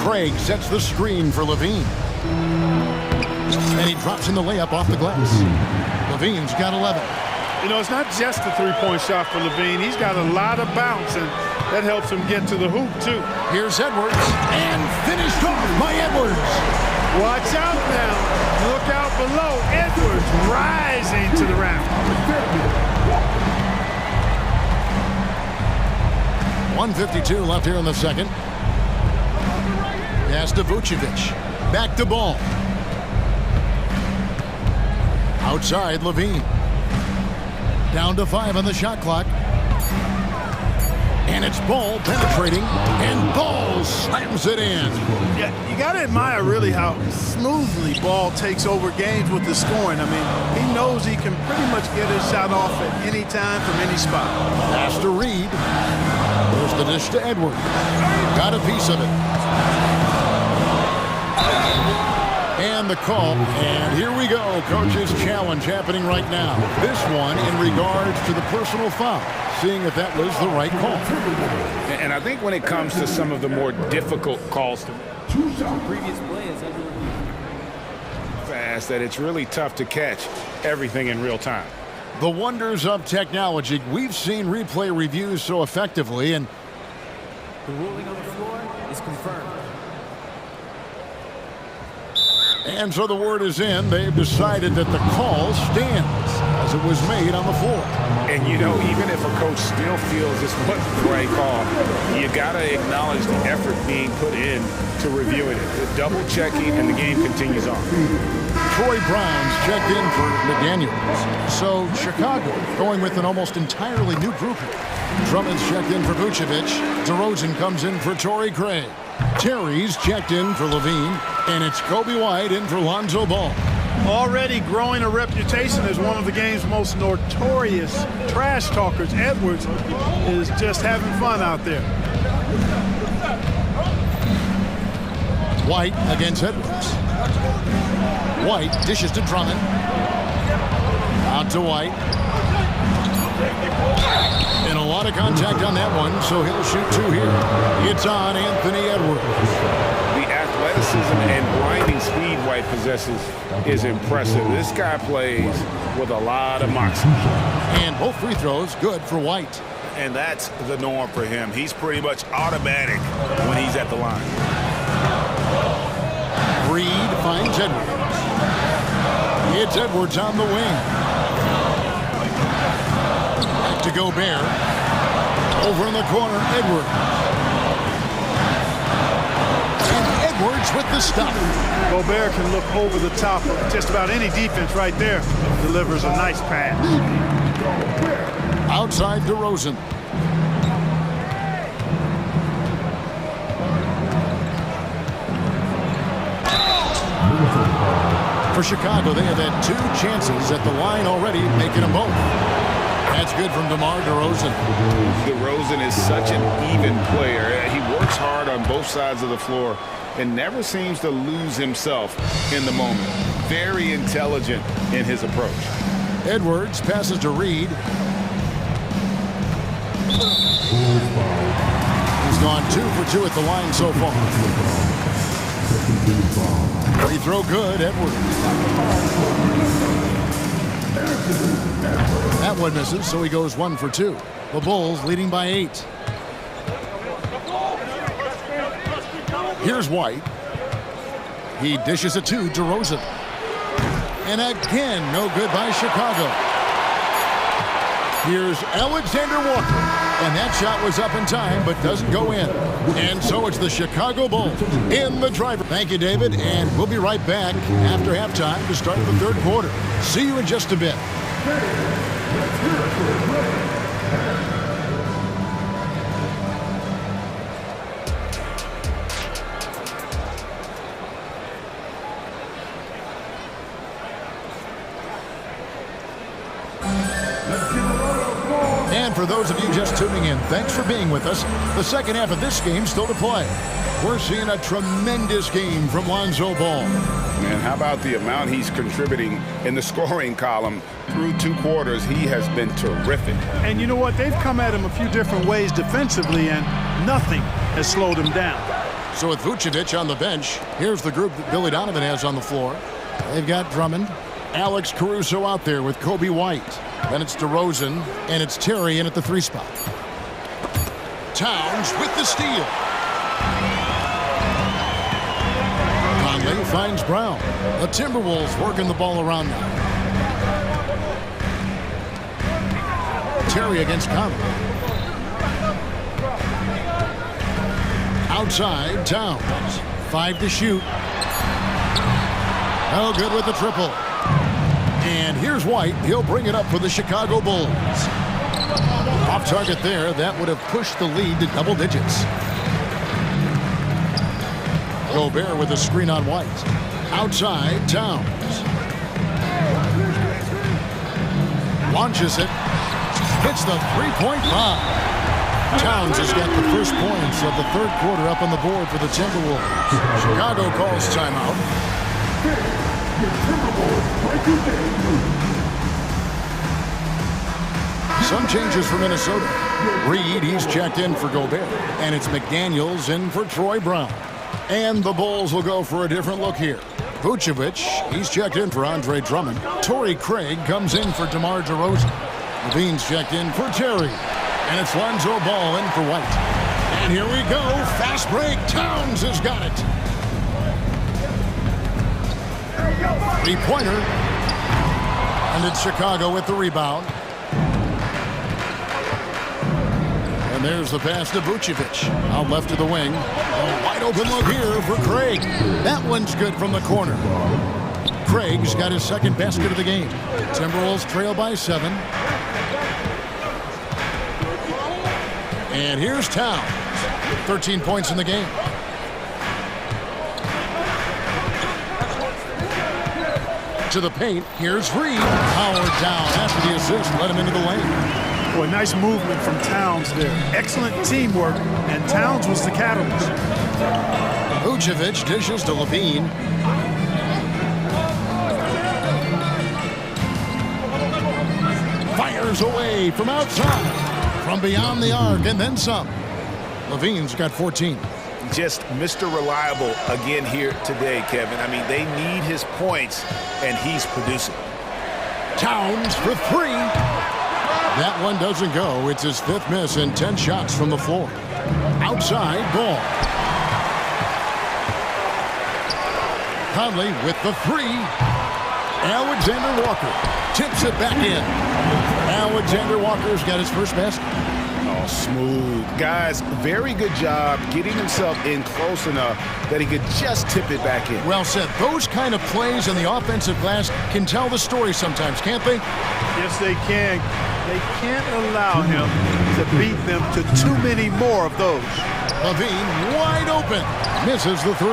Craig sets the screen for Levine. And he drops in the layup off the glass. Levine's got 11. You know, it's not just a three-point shot for Levine. He's got a lot of bounce, and that helps him get to the hoop, too. Here's Edwards, and finished off by Edwards. Watch out now. Look out below. Edwards rising to the rim. 1:52 left here in the second. Pass to Vucevic. Back to Ball. Outside, Levine. Down to 5 on the shot clock. And it's Ball penetrating, and Ball slams it in. Yeah, you got to admire really how smoothly Ball takes over games with the scoring. I mean, he knows he can pretty much get his shot off at any time from any spot. Pass to Reed. There's the dish to Edwards. Got a piece of it. And the call, and here we go. Coach's challenge happening right now. This one in regards to the personal foul, seeing if that was the right call. And I think when it comes to some of the more difficult calls to Previous play is under fast, that it's really tough to catch everything in real time. The wonders of technology. We've seen replay reviews so effectively, and the ruling on the floor is confirmed. And so the word is in. They've decided that the call stands as it was made on the floor. And, you know, even if a coach still feels this wasn't the right call, you got to acknowledge the effort being put in to reviewing it. The double checking, and the game continues on. Troy Brown's checked in for McDaniels. So Chicago going with an almost entirely new group here. Drummond's checked in for Vucevic. DeRozan comes in for Torrey Craig. Terry's checked in for Levine, and it's Kobe White in for Lonzo Ball. Already growing a reputation as one of the game's most notorious trash talkers, Edwards is just having fun out there. White against Edwards. White dishes to Drummond. Out to White. And a lot of contact on that one, so he'll shoot 2 here. It's on Anthony Edwards. The athleticism and grinding speed White possesses is impressive. This guy plays with a lot of moxie. And both free throws good for White. And that's the norm for him. He's pretty much automatic when he's at the line. Reed finds Edwards. It's Edwards on the wing. Back to Gobert. Over in the corner, Edwards. And Edwards with the stop. Gobert can look over the top of just about any defense right there. Delivers a nice pass. Outside DeRozan. For Chicago, they have had 2 chances at the line already, making them both. That's good from DeMar DeRozan. DeRozan is such an even player. He works hard on both sides of the floor and never seems to lose himself in the moment. Very intelligent in his approach. Edwards passes to Reed. He's gone 2 for 2 at the line so far. Free throw good, Edwards. That one misses, so he goes 1 for 2. The Bulls leading by 8. Here's White. He dishes it to DeRozan. And again, no good by Chicago. Here's Alexander Walker. And that shot was up in time, but doesn't go in. And so it's the Chicago Bulls in the driver. Thank you, David. And we'll be right back after halftime to start the 3rd quarter. See you in just a bit. And for those of you just tuning in, thanks for being with us. The second half of this game still to play. We're seeing a tremendous game from Lonzo Ball. Man, how about the amount he's contributing in the scoring column through 2 quarters? He has been terrific. And you know what? They've come at him a few different ways defensively, and nothing has slowed him down. So with Vucevic on the bench, here's the group that Billy Donovan has on the floor. They've got Drummond, Alex Caruso out there with Kobe White. Then it's DeRozan, and it's Terry in at the 3 spot. Towns with the steal. Conley finds Brown. The Timberwolves working the ball around now. Terry against Conley. Outside, Towns. 5 to shoot. No good with the triple. And here's White. He'll bring it up for the Chicago Bulls. Off target there. That would have pushed the lead to double digits. Gobert with a screen on White. Outside, Towns. Launches it. Hits the three-point line. Towns has got the first points of the third quarter up on the board for the Timberwolves. Chicago calls timeout. Some changes for Minnesota. Reed, he's checked in for Gobert. And it's McDaniels in for Troy Brown. And the Bulls will go for a different look here. Vucevic, he's checked in for Andre Drummond. Torrey Craig comes in for DeMar DeRozan. Levine's checked in for Terry. And it's Lonzo Ball in for White. And here we go. Fast break. Towns has got it. Three-pointer. And it's Chicago with the rebound. And there's the pass to Vucevic. Out left of the wing. A wide open look here for Craig. That one's good from the corner. Craig's got his second basket of the game. Timberwolves trail by 7. And here's Towns. 13 points in the game. To the paint. Here's Reed. Powered down after the assist. Let him into the lane. Boy, nice movement from Towns there. Excellent teamwork, and Towns was the catalyst. Vucevic dishes to Levine. Fires away from outside. From beyond the arc, and then some. Levine's got 14. Just Mr. Reliable again here today, Kevin. I mean, they need his points, and he's producing. Towns for 3. That one doesn't go. It's his 5th miss and 10 shots from the floor. Outside, Ball. Conley with the 3. Alexander Walker tips it back in. Alexander Walker's got his first basket. Oh, smooth. Guys, very good job getting himself in close enough that he could just tip it back in. Well said. Those kind of plays in the offensive glass can tell the story sometimes, can't they? Yes, they can. They can't allow him to beat them to too many more of those. Levine wide open. Misses the 3.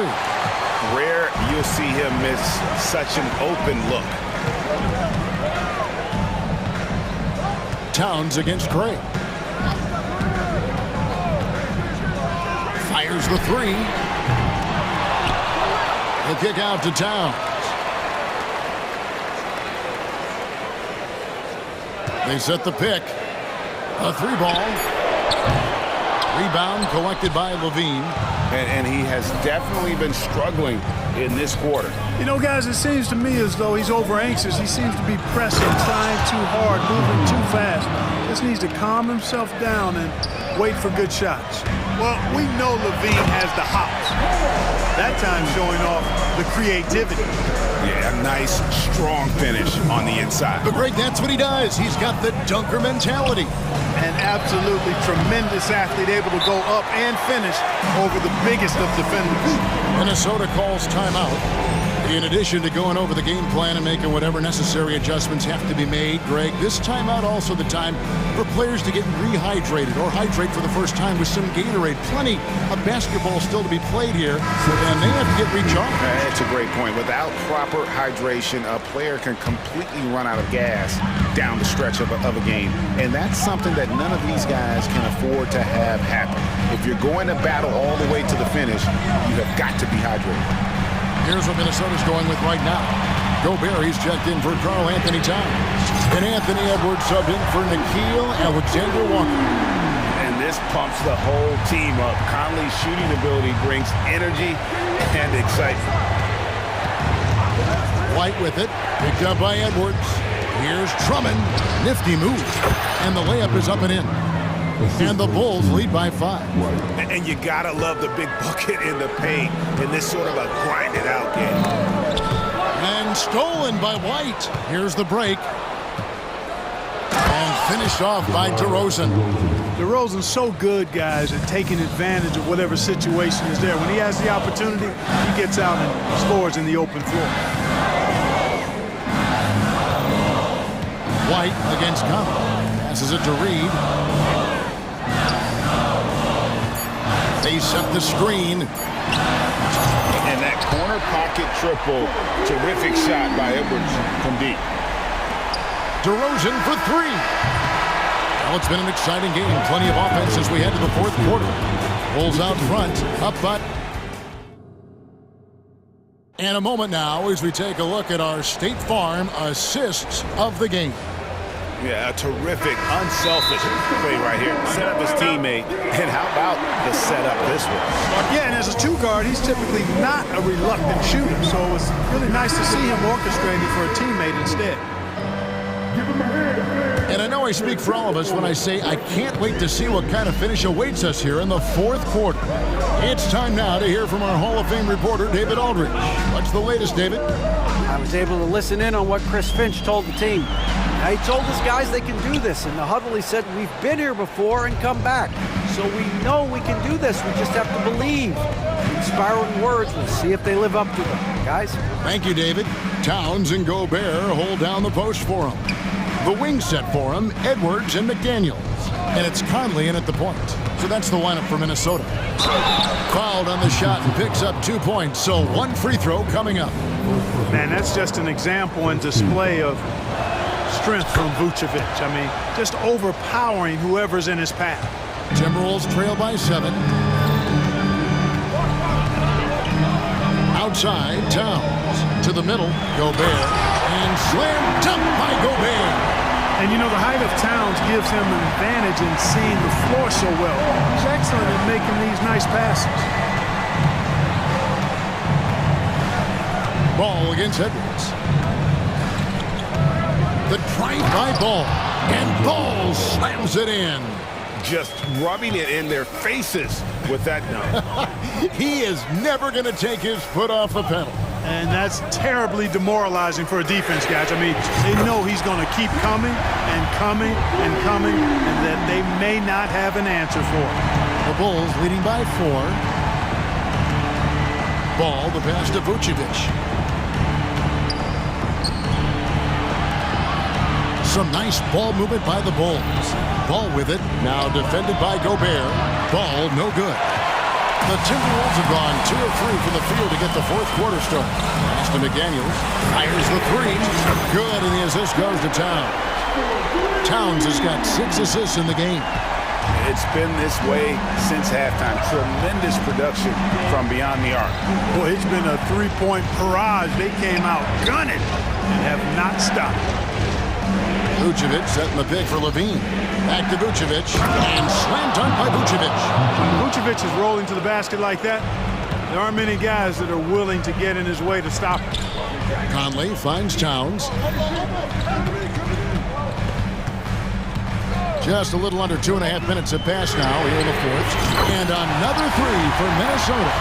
Rare you'll see him miss such an open look. Towns against Craig. Fires the 3. The kick out to Towns. They set the pick. A 3-ball. Rebound collected by Levine. And he has definitely been struggling in this quarter. You know, guys, it seems to me as though he's over-anxious. He seems to be pressing, trying too hard, moving too fast. Just needs to calm himself down and wait for good shots. Well, we know Levine has the hops. That time showing off the creativity. Yeah, a nice, strong finish on the inside. But Greg, that's what he does. He's got the dunker mentality. An absolutely tremendous athlete, able to go up and finish over the biggest of defenders. Minnesota calls timeout. In addition to going over the game plan and making whatever necessary adjustments have to be made, Greg, this timeout also the time for players to get rehydrated or hydrate for the first time with some Gatorade. Plenty of basketball still to be played here, and they have to get recharged. That's a great point. Without proper hydration, a player can completely run out of gas down the stretch of a game. And that's something that none of these guys can afford to have happen. If you're going to battle all the way to the finish, you have got to be hydrated. Here's what Minnesota's going with right now. Gobert, he's checked in for Karl Anthony Towns. And Anthony Edwards subbed in for Nickeil Alexander-Walker. And this pumps the whole team up. Conley's shooting ability brings energy and excitement. White with it. Picked up by Edwards. Here's Drummond. Nifty move. And the layup is up and in. And the Bulls lead by 5. And you gotta love the big bucket in the paint in this sort of a grinded out game. And stolen by White. Here's the break. And finished off by DeRozan. DeRozan's so good, guys, at taking advantage of whatever situation is there. When he has the opportunity, he gets out and scores in the open floor. White against Conley. Passes it to Reed. They set the screen. And that corner pocket triple. Terrific shot by Edwards from deep. DeRozan for three. Well, it's been an exciting game. Plenty of offense as we head to the fourth quarter. Bulls out front, up but. And a moment now as we take a look at our State Farm assists of the game. Yeah, a terrific, unselfish play right here. Set up his teammate, and how about the setup this one? Yeah, and as a two guard, he's typically not a reluctant shooter, so it's really nice to see him orchestrating for a teammate instead. And I know I speak for all of us when I say I can't wait to see what kind of finish awaits us here in the fourth quarter. It's time now to hear from our Hall of Fame reporter, David Aldridge. What's the latest, David? I was able to listen in on what Chris Finch told the team. Now, he told his guys they can do this. In the huddle, he said, we've been here before and come back. So we know we can do this. We just have to believe. Inspiring words. We'll see if they live up to them. Guys? Thank you, David. Towns and Gobert hold down the post for him. The wing set for him, Edwards and McDaniels. And it's Conley in at the point. So that's the lineup for Minnesota. Fouled on the shot and picks up 2 points. So one free throw coming up. Man, that's just an example and display of strength from Vucevic. I mean, just overpowering whoever's in his path. Timberwolves trail by 7. Outside, Towns. To the middle, Gobert. And slam dunk by Gobert. And you know, the height of Towns gives him an advantage in seeing the floor so well. He's excellent at making these nice passes. Ball against Edwards. The drive by Ball. And Ball slams it in. Just rubbing it in their faces with that dunk. He is never going to take his foot off the pedal. And that's terribly demoralizing for a defense, guys. I mean, they know he's going to keep coming and coming and coming, and that they may not have an answer for it. The Bulls leading by 4. Ball, the pass to Vucevic. Some nice ball movement by the Bulls. Ball with it, now defended by Gobert. Ball no good. The Timberwolves have gone 2 of 3 from the field to get the fourth quarter started. Pass to McDaniels. Fires the 3. Good, and the assist goes to Towns. Towns has got 6 assists in the game. It's been this way since halftime. Tremendous production from beyond the arc. Boy, it's been a three-point barrage. They came out gunning and have not stopped. Vucevic setting the pick for Levine. Back to Vucevic, and slam dunk by Vucevic. When Vucevic is rolling to the basket like that, there aren't many guys that are willing to get in his way to stop him. Conley finds Towns. Just a little under 2.5 minutes have passed now here in the fourth. And another 3 for Minnesota.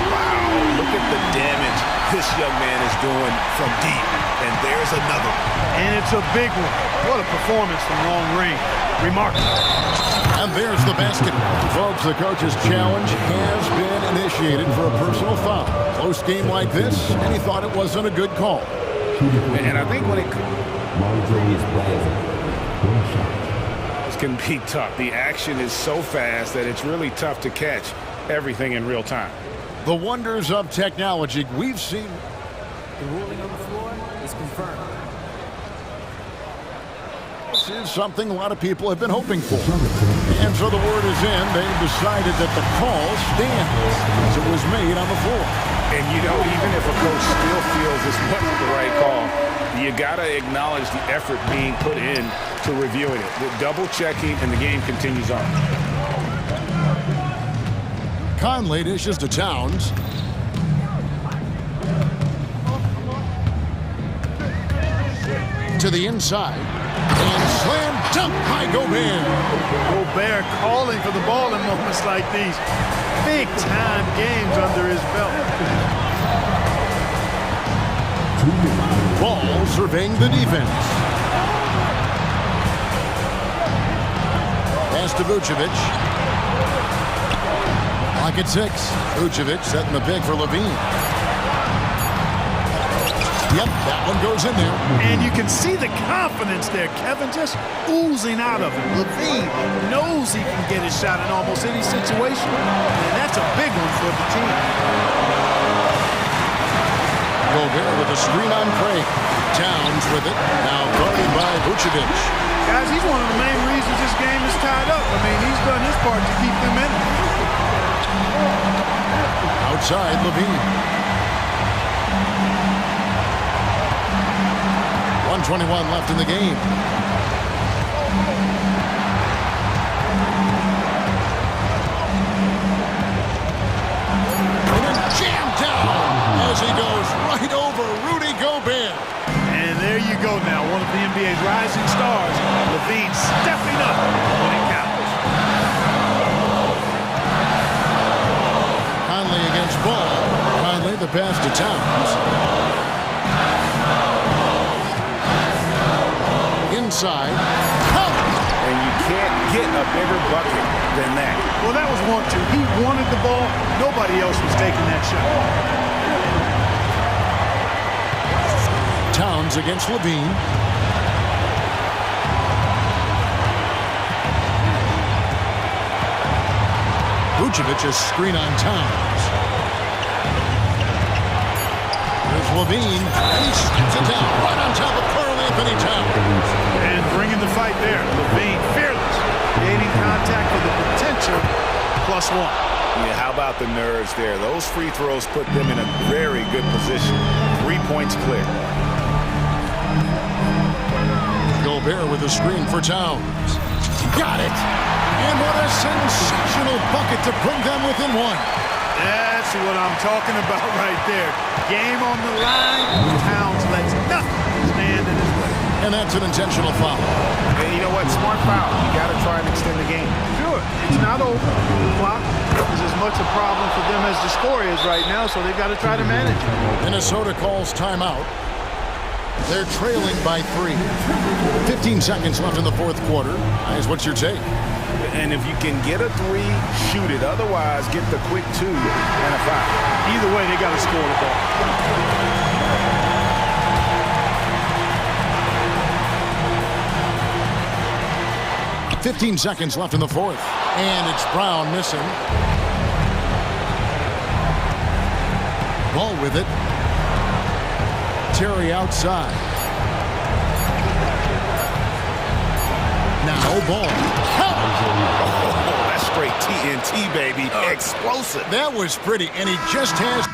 Wow, look at the damage this young man is doing from deep. And there's another one. And it's a big one. What a performance from long range. Remarkable. And there's the basket. Folks, the coach's challenge has been initiated for a personal foul. Close game like this, and he thought it wasn't a good call. And I think when it this can be tough. The action is so fast that it's really tough to catch everything in real time. The wonders of technology we've seen. The ruling on the floor is confirmed. This is something a lot of people have been hoping for. And so the word is in. They've decided that the call stands as it was made on the floor. And, you know, even if a coach still feels this wasn't the right call, you got to acknowledge the effort being put in to reviewing it. The double-checking, and the game continues on. Conley dishes to Towns. To the inside. And slam dunk by Gobert. Gobert calling for the ball in moments like these. Big-time games under his belt. Ball surveying the defense. pass to Vucevic. Lock at 6. Vucevic setting the pick for Levine. Yep, that one goes in there. And you can see the confidence there, Kevin, just oozing out of him. Levine knows he can get his shot in almost any situation, and that's a big one for the team. Gobert with a screen on Craig. Towns with it, now guarded by Vucevic. Guys, he's one of the main reasons this game is tied up. I mean, he's done his part to keep them in it. Outside, Levine. 1:21 left in the game. Jammed down as he goes right over Rudy Gobert. And there you go now, one of the NBA's rising stars. Levine stepping up when it counts. Conley against Ball. Conley the pass to Towns. Inside. And you can't get a bigger bucket than that. Well, that was 1-2. He wanted the ball. Nobody else was taking that shot. Towns against Levine. Vucevic a screen on Towns. There's Levine, and he steps it down right on top of Anthony Towns. And bringing the fight there. Levine fearless, creating contact for the potential +1. Yeah, how about the nerves there? Those free throws put them in a very good position. 3 points clear. Gobert with a screen for Towns. Got it. And what a sensational bucket to bring them within 1. That's what I'm talking about right there. Game on the line. Towns lets nothing stand in his way. And that's an intentional foul. And you know what? Smart foul. You got to try and extend the game. Sure. It's not over. The clock is as much a problem for them as the score is right now, so they've got to try to manage it. Minnesota calls timeout. They're trailing by 3. 15 seconds left in the fourth quarter. Guys, what's your take? And if you can get a 3, shoot it. Otherwise, get the quick 2 and a foul. Either way, they got to score the ball. 15 seconds left in the fourth. And it's Brown missing. Ball with it. Terry outside. Now Ball. Oh, that's straight TNT, baby. Explosive. That was pretty, and he just has...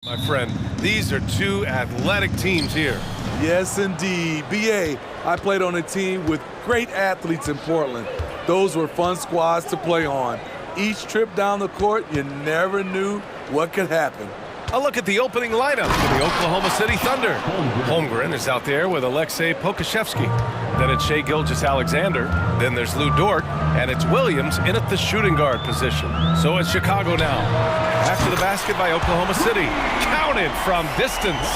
My friend, these are two athletic teams here. Yes, indeed. BA, I played on a team with great athletes in Portland. Those were fun squads to play on. Each trip down the court, you never knew what could happen. A look at the opening lineup for the Oklahoma City Thunder. Holmgren is out there with Alexei Pokashevsky. Then it's Shai Gilgeous-Alexander. Then there's Lou Dort. And it's Williams in at the shooting guard position. So it's Chicago now. After the basket by Oklahoma City. Counted from distance.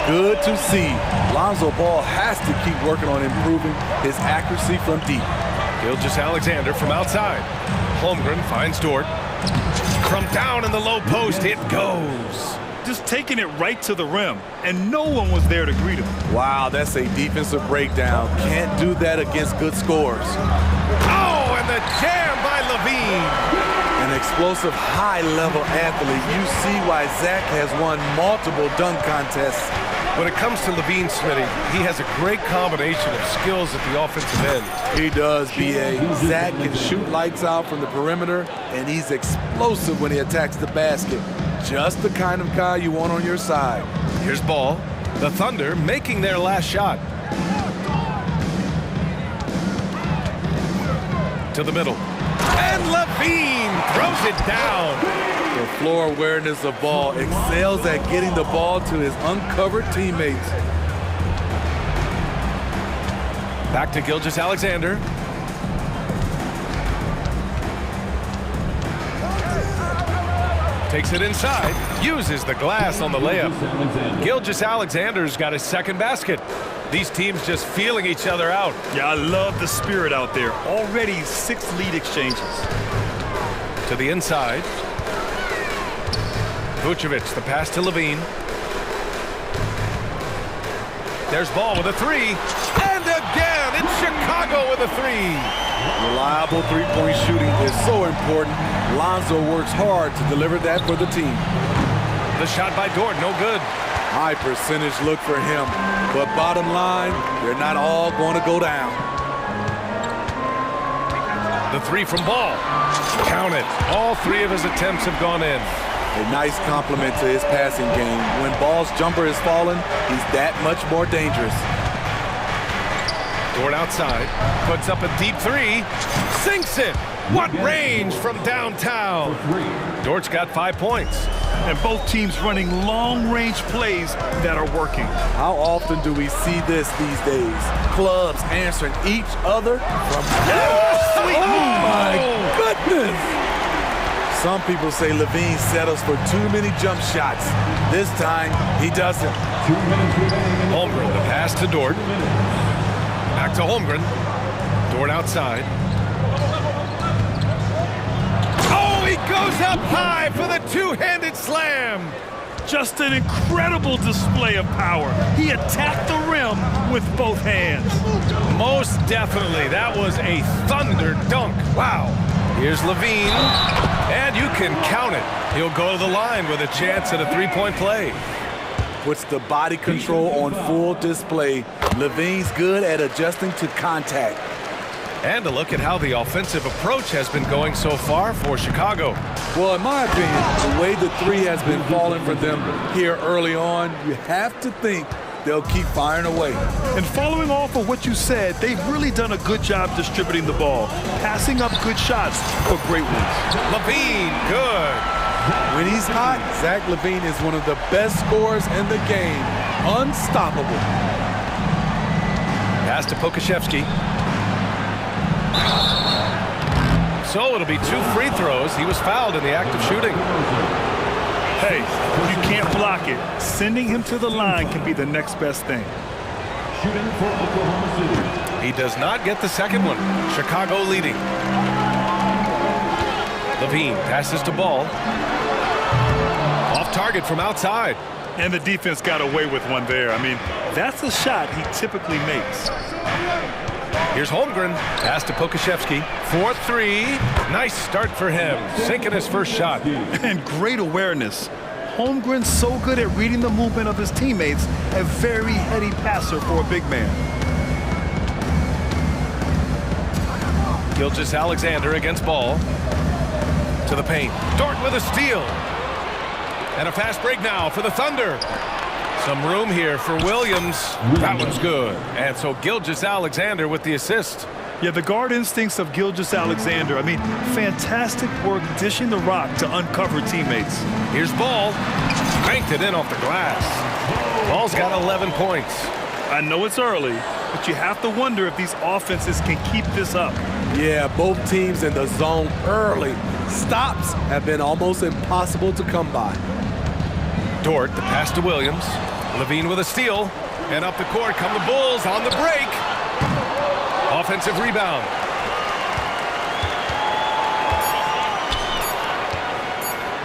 Good to see. Lonzo Ball has to keep working on improving his accuracy from deep. Gilgeous-Alexander from outside. Holmgren finds Dort. From down in the low post, it goes. Just taking it right to the rim, and no one was there to greet him. Wow, that's a defensive breakdown. Can't do that against good scores. Oh, and the jam by Levine. An explosive, high-level athlete. You see why Zach has won multiple dunk contests. When it comes to Levine, Smitty, he has a great combination of skills at the offensive end. He does, B.A. Zach can shoot lights out from the perimeter, and he's explosive when he attacks the basket. Just the kind of guy you want on your side. Here's Ball. The Thunder making their last shot. To the middle. And Levine throws it down. The floor awareness of Ball excels at getting the ball to his uncovered teammates. Back to Gilgeous-Alexander. Takes it inside, uses the glass on the layup. Gilgeous-Alexander's got his second basket. These teams just feeling each other out. Yeah, I love the spirit out there. Already 6 lead exchanges. To the inside. Vucevic, the pass to Levine. There's Ball with a three. And again, it's Chicago with a three. Reliable three-point shooting is so important. Lonzo works hard to deliver that for the team. The shot by Dort, no good. High percentage look for him. But bottom line, they're not all going to go down. The three from Ball. Count it. All 3 of his attempts have gone in. A nice compliment to his passing game. When Ball's jumper is falling, he's that much more dangerous. Dort outside, puts up a deep 3, sinks it. What range from downtown. Dort's got 5 points. And both teams running long-range plays that are working. How often do we see this these days? Clubs answering each other from... Oh my goodness! Some people say Levine settles for too many jump shots. This time, he doesn't. Holmgren, the pass to Dort. Back to Holmgren. Dort outside. Oh, he goes up high for the two-handed slam. Just an incredible display of power. He attacked the rim with both hands. Most definitely. That was a thunder dunk. Wow. Here's Levine. And you can count it. He'll go to the line with a chance at a three-point play. Puts the body control on full display. Levine's good at adjusting to contact. And a look at how the offensive approach has been going so far for Chicago. Well, in my opinion, the way the three has been falling for them here early on, you have to think they'll keep firing away. And following off of what you said, they've really done a good job distributing the ball, passing up good shots for great ones. Levine, good. When he's hot, Zach LaVine is one of the best scorers in the game. Unstoppable. Pass to Pokashevsky. So it'll be 2 free throws. He was fouled in the act of shooting. Hey, you can't block it. Sending him to the line can be the next best thing. Shooting for Oklahoma City. He does not get the second one. Chicago leading. Levine passes to Ball. Off target from outside. And the defense got away with one there. I mean, that's a shot he typically makes. Here's Holmgren. Pass to Pokashevsky. 4-3. Nice start for him. Sinking his first shot. And great awareness. Holmgren's so good at reading the movement of his teammates. A very heady passer for a big man. Gilgeous-Alexander against Ball. To the paint. Dort with a steal. And a fast break now for the Thunder. Some room here for Williams. That one's good. And so Gilgeous-Alexander with the assist. Yeah, the guard instincts of Gilgeous-Alexander. I mean, fantastic work dishing the rock to uncover teammates. Here's Ball. Cranked it in off the glass. Ball's got 11 points. I know it's early, but you have to wonder if these offenses can keep this up. Yeah, both teams in the zone early. Stops have been almost impossible to come by. Dort, the pass to Williams. Levine with a steal. And up the court come the Bulls on the break. Offensive rebound.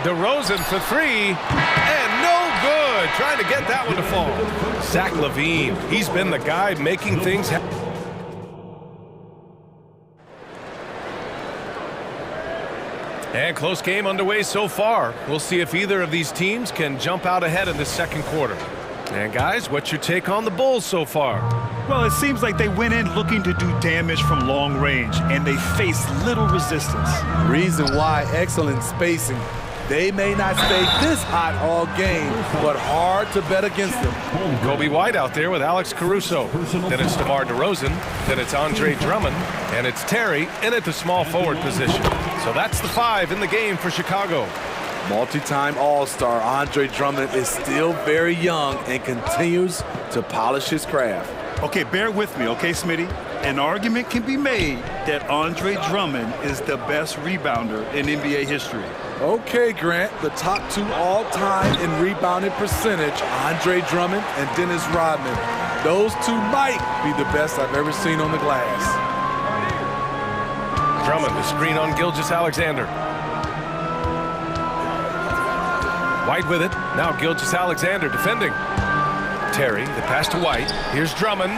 DeRozan for three. And no good. Trying to get that one to fall. Zach LaVine. He's been the guy making things happen. And close game underway so far. We'll see if either of these teams can jump out ahead in the second quarter. And guys, what's your take on the Bulls so far? Well, it seems like they went in looking to do damage from long range, and they faced little resistance. Reason why, excellent spacing. They may not stay this hot all game, but hard to bet against them. Kobe White out there with Alex Caruso. Then it's DeMar DeRozan. Then it's Andre Drummond. And it's Terry in at the small forward position. So that's the five in the game for Chicago. Multi-time All-Star Andre Drummond is still very young and continues to polish his craft. Okay, bear with me, okay, Smitty? An argument can be made that Andre Drummond is the best rebounder in NBA history. Okay, Grant, the top two all-time in rebounding percentage, Andre Drummond and Dennis Rodman. Those two might be the best I've ever seen on the glass. Drummond, the screen on Gilgeous-Alexander. White with it. Now Gilgeous-Alexander defending. Terry, the pass to White. Here's Drummond.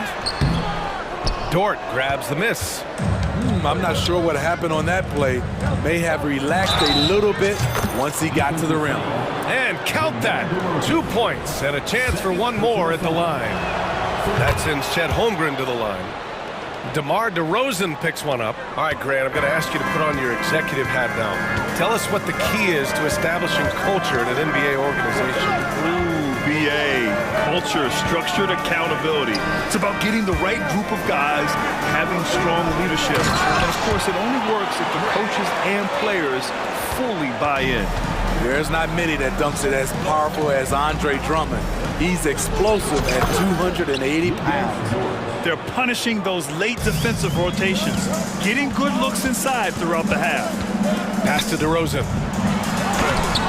Dort grabs the miss. I'm not sure what happened on that play. May have relaxed a little bit once he got to the rim. And count that. 2 points and a chance for one more at the line. That sends Chet Holmgren to the line. DeMar DeRozan picks one up. All right, Grant, I'm going to ask you to put on your executive hat now. Tell us what the key is to establishing culture in an NBA organization. Ooh, BA. Culture, structured accountability. It's about getting the right group of guys, having strong leadership. And of course, it only works if the coaches and players fully buy in. There's not many that dunks it as powerful as Andre Drummond. He's explosive at 280 pounds. They're punishing those late defensive rotations, getting good looks inside throughout the half. Pass to DeRozan.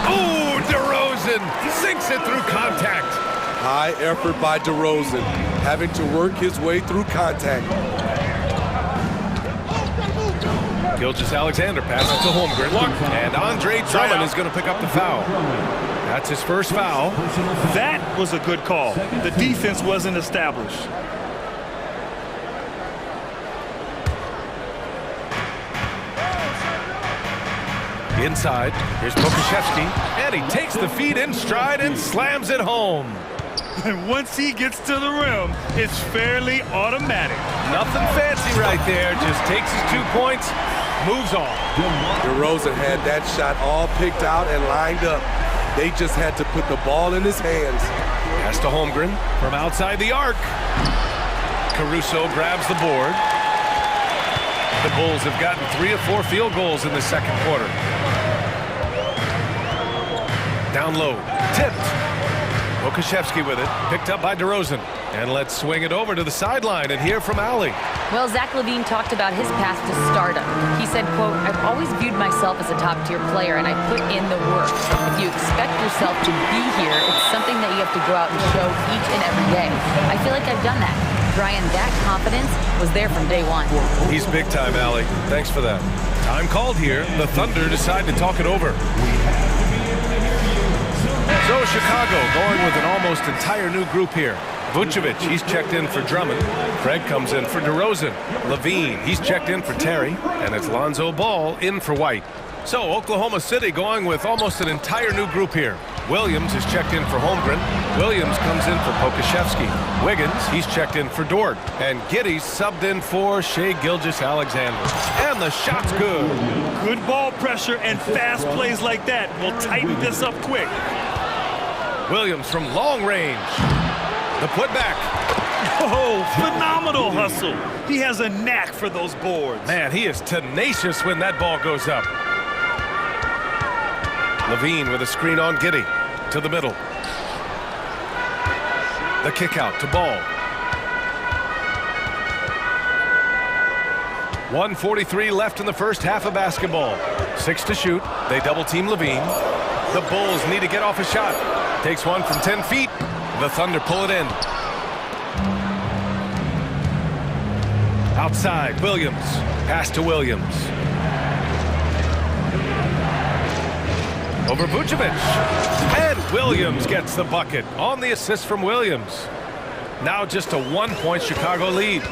Oh, DeRozan sinks it through contact. High effort by DeRozan, having to work his way through contact. Gilgeous-Alexander passes to Holmgren. And Andre Drummond is going to pick up the foul. That's his first foul. That was a good call. The defense wasn't established. Inside, here's Pokashevsky, and he takes the feed in stride and slams it home. And once he gets to the rim, it's fairly automatic. Nothing fancy right there, just takes his 2 points, moves on. DeRozan had that shot all picked out and lined up. They just had to put the ball in his hands. Pass to Holmgren from outside the arc. Caruso grabs the board. The Bulls have gotten 3 of 4 field goals in the second quarter. Down low, tipped. Pokashevsky with it, picked up by DeRozan. And let's swing it over to the sideline and hear from Allie. Well, Zach LaVine talked about his path to stardom. He said, quote, "I've always viewed myself as a top-tier player, and I put in the work. If you expect yourself to be here, it's something that you have to go out and show each and every day. I feel like I've done that. Brian, that confidence was there from day one." He's big time, Allie. Thanks for that. Time called here. The Thunder decide to talk it over. So Chicago going with an almost entire new group here. Vucevic, he's checked in for Drummond. Craig comes in for DeRozan. Levine, he's checked in for Terry. And it's Lonzo Ball in for White. So Oklahoma City going with almost an entire new group here. Williams is checked in for Holmgren. Williams comes in for Pokashevsky. Wiggins, he's checked in for Dort. And Giddey's subbed in for Shai Gilgeous-Alexander. And the shot's good. Good ball pressure and fast plays like that will tighten this up quick. Williams from long range. The putback. Oh, phenomenal hustle. He has a knack for those boards. Man, he is tenacious when that ball goes up. Levine with a screen on Giddey. To the middle. The kick out to Ball. 1:43 left in the first half of basketball. 6 to shoot. They double team Levine. The Bulls need to get off a shot. Takes one from 10 feet. The Thunder pull it in. Outside, Williams. Pass to Williams. Over Vucevic. And Williams gets the bucket on the assist from Williams. Now just a 1-point Chicago lead.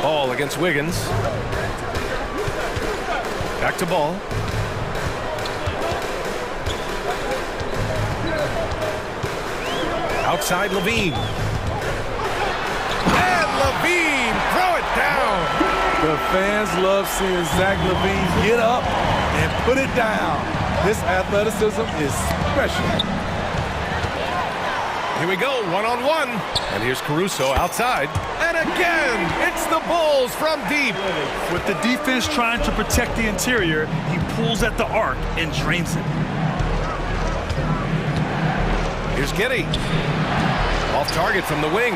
Ball against Wiggins. Back to Ball. Outside Levine. And Levine, throw it down. The fans love seeing Zach LaVine get up and put it down. This athleticism is special. Here we go, one-on-one. And here's Caruso outside. And again, it's the Bulls from deep. With the defense trying to protect the interior, he pulls at the arc and drains it. Here's Giddey. Off target from the wing.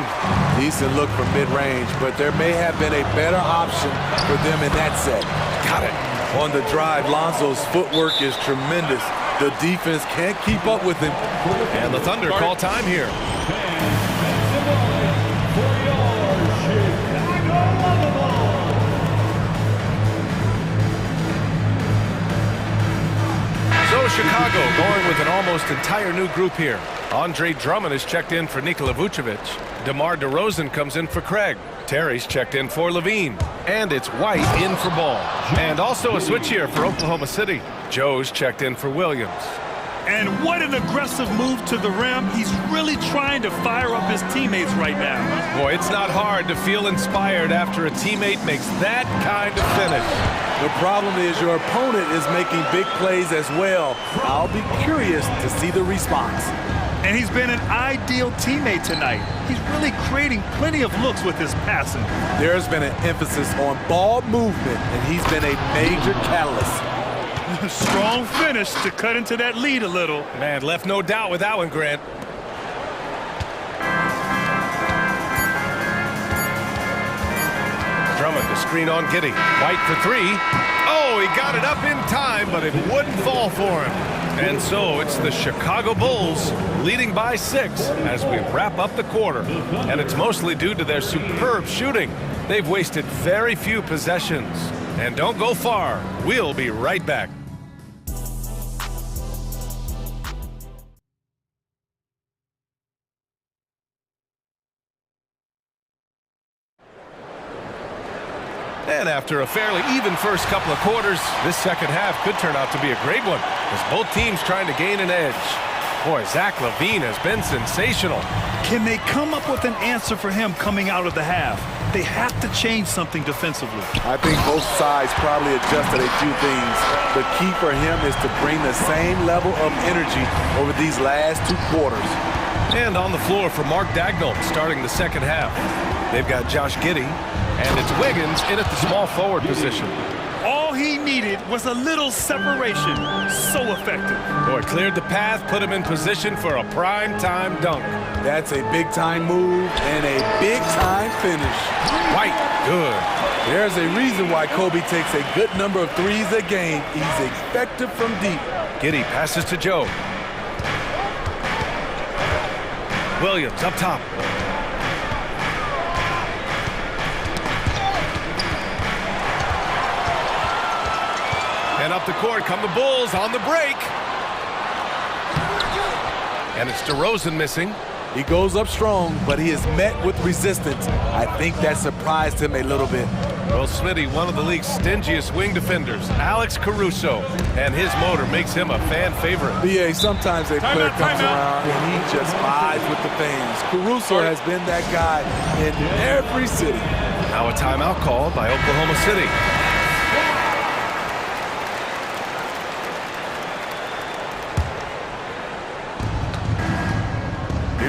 Decent look from mid-range, but there may have been a better option for them in that set. Got it. On the drive, Lonzo's footwork is tremendous. The defense can't keep up with him. And the Thunder call time here. So Chicago going with an almost entire new group here. Andre Drummond is checked in for Nikola Vucevic. DeMar DeRozan comes in for Craig. Terry's checked in for Levine. And it's White in for Ball. And also a switch here for Oklahoma City. Joe's checked in for Williams. And what an aggressive move to the rim. He's really trying to fire up his teammates right now. Boy, it's not hard to feel inspired after a teammate makes that kind of finish. The problem is your opponent is making big plays as well. I'll be curious to see the response. And he's been an ideal teammate tonight. He's really creating plenty of looks with his passing. There's been an emphasis on ball movement, and he's been a major catalyst. Strong finish to cut into that lead a little. Man, left no doubt with that one, Grant. Drummond, the screen on Giddey. White for three. Oh, he got it up in time, but it wouldn't fall for him. And so it's the Chicago Bulls leading by 6 as we wrap up the quarter. And it's mostly due to their superb shooting. They've wasted very few possessions. And don't go far. We'll be right back. And after a fairly even first couple of quarters, this second half could turn out to be a great one as both teams trying to gain an edge. Boy, Zach LaVine has been sensational. Can they come up with an answer for him coming out of the half? They have to change something defensively. I think both sides probably adjusted a few things. The key for him is to bring the same level of energy over these last 2 quarters. And on the floor for Mark Dagnall starting the second half. They've got Josh Giddey, and it's Wiggins in at the small forward position. All he needed was a little separation. So effective. Boy, cleared the path, put him in position for a prime-time dunk. That's a big-time move and a big-time finish. White, good. There's a reason why Kobe takes a good number of threes a game. He's effective from deep. Giddey passes to Joe. Williams up top. And up the court come the Bulls on the break. And it's DeRozan missing. He goes up strong, but he is met with resistance. I think that surprised him a little bit. Well, Smitty, one of the league's stingiest wing defenders, Alex Caruso, and his motor makes him a fan favorite. BA, sometimes a player comes around and he just vibes with the fans. Caruso has been that guy in every city. Now a timeout called by Oklahoma City.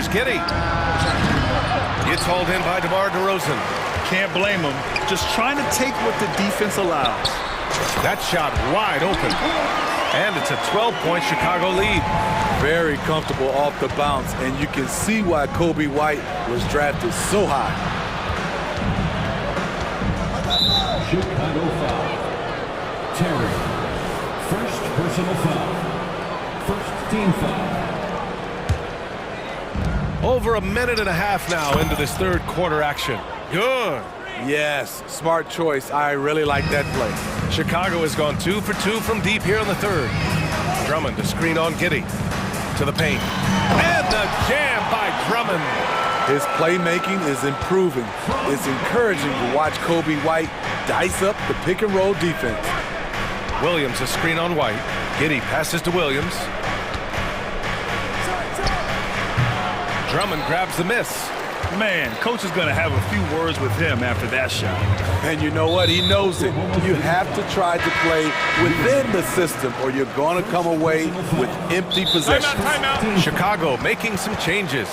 Here's Giddey. It's hauled in by DeMar DeRozan. Can't blame him. Just trying to take what the defense allows. That shot wide open. And it's a 12-point Chicago lead. Very comfortable off the bounce, and you can see why Kobe White was drafted so high. Chicago foul. Terry. First personal foul. First team foul. Over a minute and a half now into this third quarter action. Good. Yes, smart choice. I really like that play. Chicago has gone 2 for 2 from deep here in the third. Drummond to screen on Giddey. To the paint. And the jam by Drummond. His playmaking is improving. It's encouraging to watch Kobe White dice up the pick and roll defense. Williams a screen on White. Giddey passes to Williams. Drummond grabs the miss. Man, coach is going to have a few words with him after that shot. And you know what? He knows it. You have to try to play within the system or you're going to come away with empty possessions. Timeout. Chicago making some changes.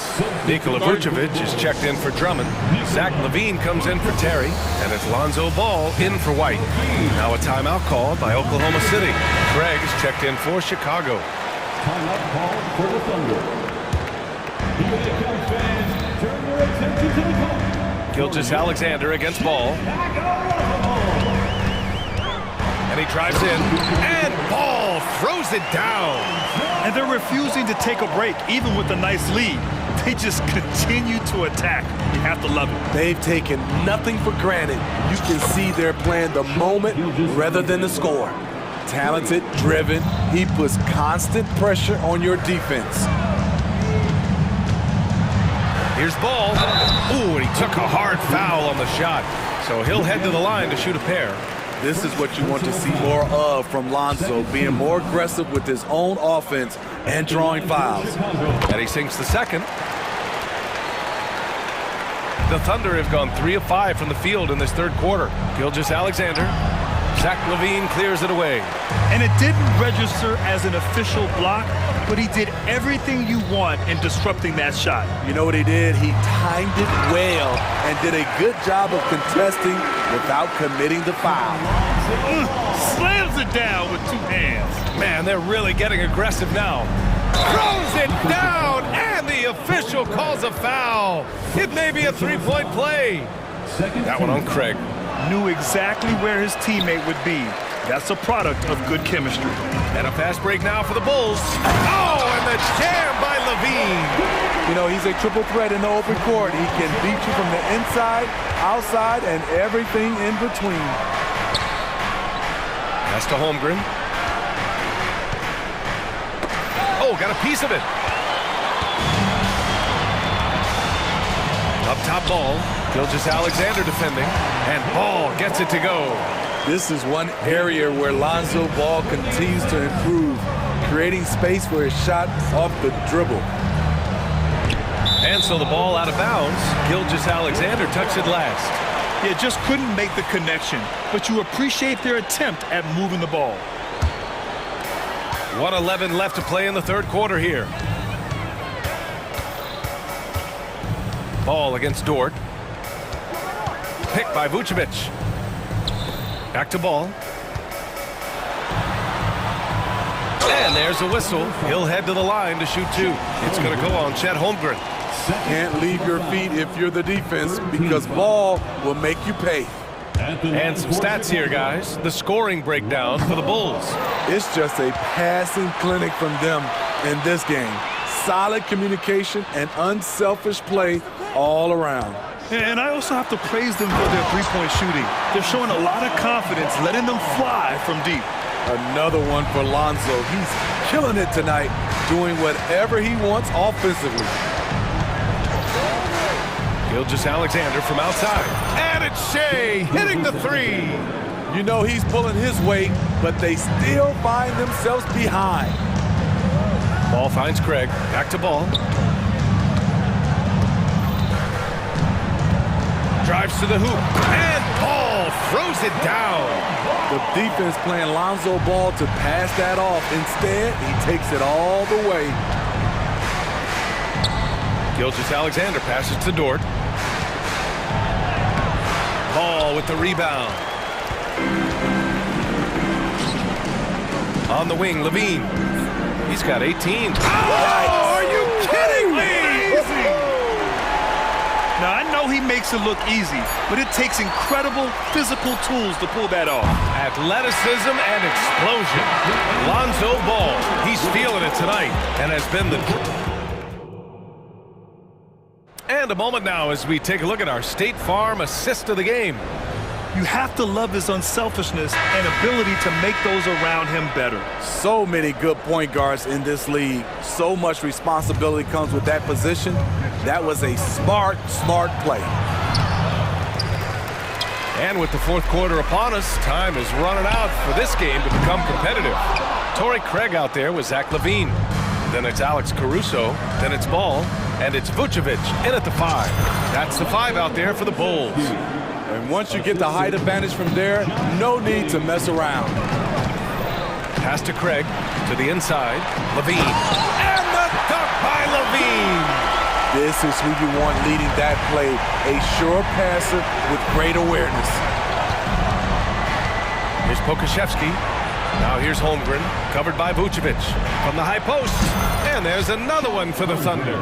Nikola Vucevic is checked in for Drummond. Zach LaVine comes in for Terry. And it's Lonzo Ball in for White. Now a timeout called by Oklahoma City. Craig is checked in for Chicago. Timeout called for the Thunder. Here they come, fans. Turn your attention to the call. Gilgeous-Alexander against Ball. And he drives in. And Ball throws it down. And they're refusing to take a break, even with a nice lead. They just continue to attack. You have to love it. They've taken nothing for granted. You can see they're playing the moment rather than the score. Talented, driven. He puts constant pressure on your defense. Here's Ball. Ooh, and he took a hard foul on the shot. So he'll head to the line to shoot a pair. This is what you want to see more of from Lonzo, being more aggressive with his own offense and drawing fouls. And he sinks the second. The Thunder have gone 3 of 5 from the field in this third quarter. Gilgeous-Alexander. Zach LaVine clears it away. And it didn't register as an official block, but he did everything you want in disrupting that shot. You know what he did? He timed it well and did a good job of contesting without committing the foul. Slams it down with 2 hands. Man, they're really getting aggressive now. Throws it down, and the official calls a foul. It may be a 3-point play. That one on Craig. Knew exactly where his teammate would be. That's a product of good chemistry. And a fast break now for the Bulls. Oh, and the jam by LaVine. You know, he's a triple threat in the open court. He can beat you from the inside, outside, and everything in between. Pass to Holmgren. Oh, got a piece of it. Up top Ball. Gilgeous-Alexander defending. And Ball gets it to go. This is one area where Lonzo Ball continues to improve, creating space for his shot off the dribble. And so the ball out of bounds. Gilgeous-Alexander tucks it last. Yeah, just couldn't make the connection, but you appreciate their attempt at moving the ball. 1:11 left to play in the third quarter here. Ball against Dort. Picked by Vucevic. Back to Ball. And there's a whistle. He'll head to the line to shoot 2. It's going to go on Chet Holmgren. Can't leave your feet if you're the defense because Ball will make you pay. And some stats here, guys. The scoring breakdown for the Bulls. It's just a passing clinic from them in this game. Solid communication and unselfish play all around. And I also have to praise them for their three-point shooting. They're showing a lot of confidence, letting them fly from deep. Another one for Lonzo. He's killing it tonight, doing whatever he wants offensively. Gilgeous-Alexander from outside. And it's Shea hitting the 3. You know he's pulling his weight, but they still find themselves behind. Ball finds Craig. Back to Ball. Drives to the hoop. And Ball throws it down. The defense playing Lonzo Ball to pass that off. Instead, he takes it all the way. Gilgeous-Alexander passes to Dort. Ball with the rebound. On the wing, Levine. He's got 18. Oh, are you kidding me? Now, I know he makes it look easy, but it takes incredible physical tools to pull that off. Athleticism and explosion. Lonzo Ball, he's feeling it tonight and has been the... And a moment now as we take a look at our State Farm assist of the game. You have to love his unselfishness and ability to make those around him better. So many good point guards in this league. So much responsibility comes with that position. That was a smart play. And with the fourth quarter upon us, time is running out for this game to become competitive. Torrey Craig out there with Zach LaVine. Then it's Alex Caruso. Then it's Ball. And it's Vucevic in at the 5. That's the 5 out there for the Bulls. And once you get the height advantage from there, no need to mess around. Pass to Craig, to the inside, Levine. And the dunk by Levine! This is who you want leading that play. A sure passer with great awareness. Here's Pokashevsky. Now here's Holmgren, covered by Vucevic. From the high post, and there's another one for the Thunder.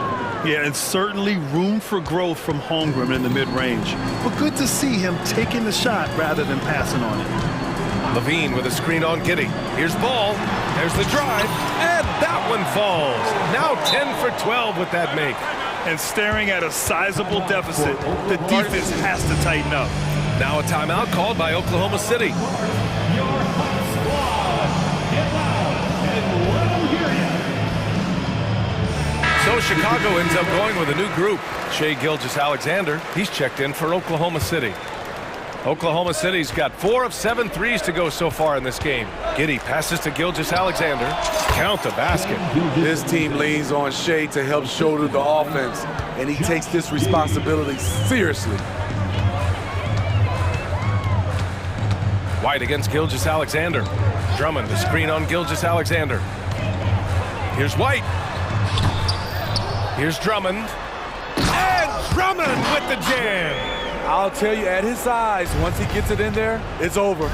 Yeah, and certainly room for growth from Holmgren in the mid-range. But good to see him taking the shot rather than passing on it. Levine with a screen on Giddey. Here's Ball. There's the drive. And that one falls. Now 10 for 12 with that make. And staring at a sizable deficit, the defense has to tighten up. Now a timeout called by Oklahoma City. So Chicago ends up going with a new group. Shai Gilgeous-Alexander, he's checked in for Oklahoma City. Oklahoma City's got 4 of 7 threes to go so far in this game. Giddey passes to Gilgeous-Alexander. Count the basket. This team leans on Shai to help shoulder the offense, and he takes this responsibility seriously. White against Gilgeous-Alexander. Drummond, the screen on Gilgeous-Alexander. Here's White. Here's Drummond. And Drummond with the jam. I'll tell you, at his size, once he gets it in there, it's over.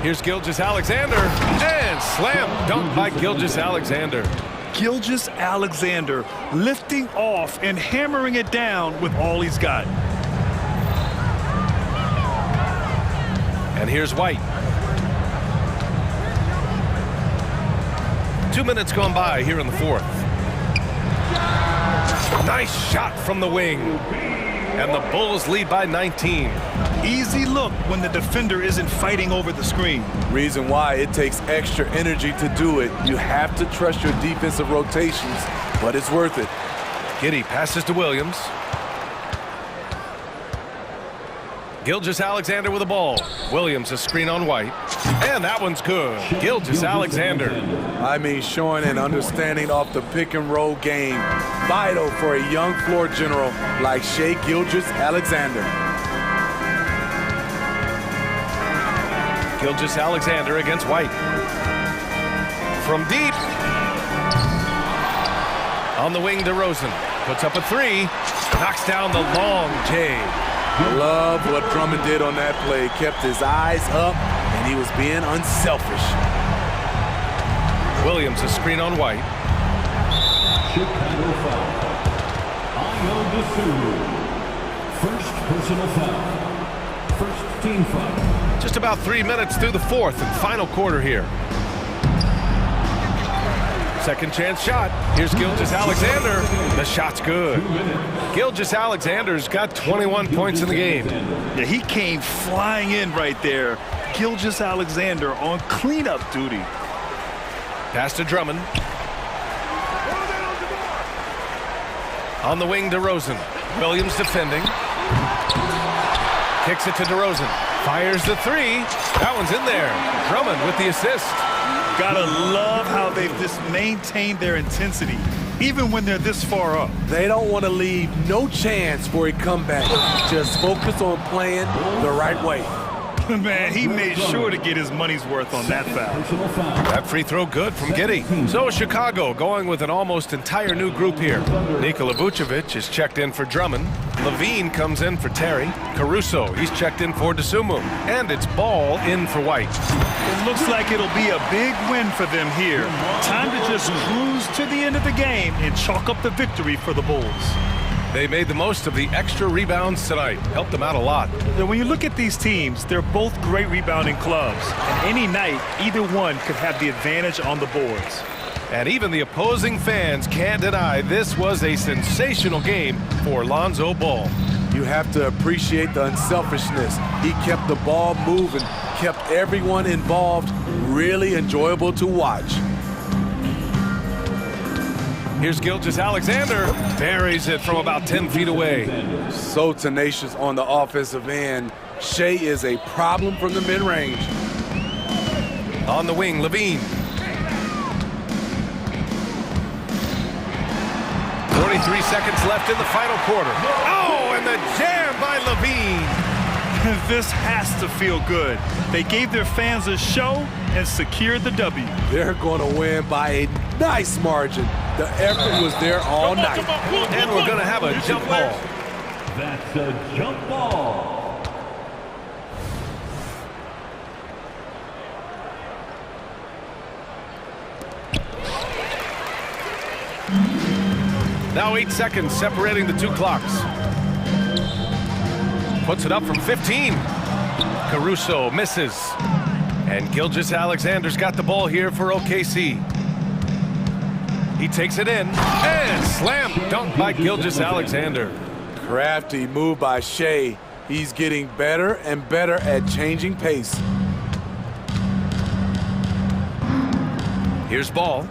Here's Gilgeous-Alexander. And slam dunk by Gilgeous-Alexander. Gilgeous-Alexander lifting off and hammering it down with all he's got. And here's White. 2 minutes gone by here in the fourth. Nice shot from the wing. And the Bulls lead by 19. Easy look when the defender isn't fighting over the screen. Reason why it takes extra energy to do it. You have to trust your defensive rotations, but it's worth it. Giddey passes to Williams. Gilgeous-Alexander with the ball. Williams a screen on White. And that one's good. Gilgeous-Alexander. I mean, showing an understanding off the pick and roll game. Vital for a young floor general like Shai Gilgeous-Alexander. Gilgeous-Alexander against White. From deep. On the wing, DeRozan. Puts up a 3. Knocks down the long J. Love what Drummond did on that play. Kept his eyes up, and he was being unselfish. Williams a screen on White. Chicago foul. On the first personal foul. First team foul. Just about 3 minutes through the fourth and final quarter here. Second chance shot. Here's Gilgeous-Alexander. The shot's good. Gilgeous-Alexander's got 21 points in the game. Yeah, he came flying in right there. Gilgeous-Alexander on cleanup duty. Pass to Drummond. On the wing, DeRozan. Williams defending. Kicks it to DeRozan. Fires the 3. That one's in there. Drummond with the assist. Gotta love how they've just maintained their intensity, even when they're this far up. They don't want to leave no chance for a comeback. Just focus on playing the right way. Man, he made sure to get his money's worth on that foul. Personal foul. That free throw good from Giddey. So Chicago going with an almost entire new group here. Nikola Vucevic is checked in for Drummond. Levine comes in for Terry. Caruso, he's checked in for DeSumo. And it's Ball in for White. It looks like it'll be a big win for them here. Time to just cruise to the end of the game and chalk up the victory for the Bulls. They made the most of the extra rebounds tonight. Helped them out a lot. Now, when you look at these teams, they're both great rebounding clubs. And any night, either one could have the advantage on the boards. And even the opposing fans can't deny this was a sensational game for Lonzo Ball. You have to appreciate the unselfishness. He kept the ball moving, kept everyone involved really enjoyable to watch. Here's Gilgeous-Alexander. Buries it from about 10 feet away. So tenacious on the offensive end. Shea is a problem from the mid-range. On the wing, Levine. 43 seconds left in the final quarter. Oh, and the jam by Levine. This has to feel good. They gave their fans a show and secured the W. They're going to win by a nice margin. The effort was there all night. And we're going to have a jump ball. That's a jump ball. Now 8 seconds separating the two clocks. Puts it up from 15. Caruso misses. And Gilgeous-Alexander's got the ball here for OKC. He takes it in. And slam dunk by Gilgeous-Alexander. Crafty move by Shea. He's getting better and better at changing pace. Here's Ball.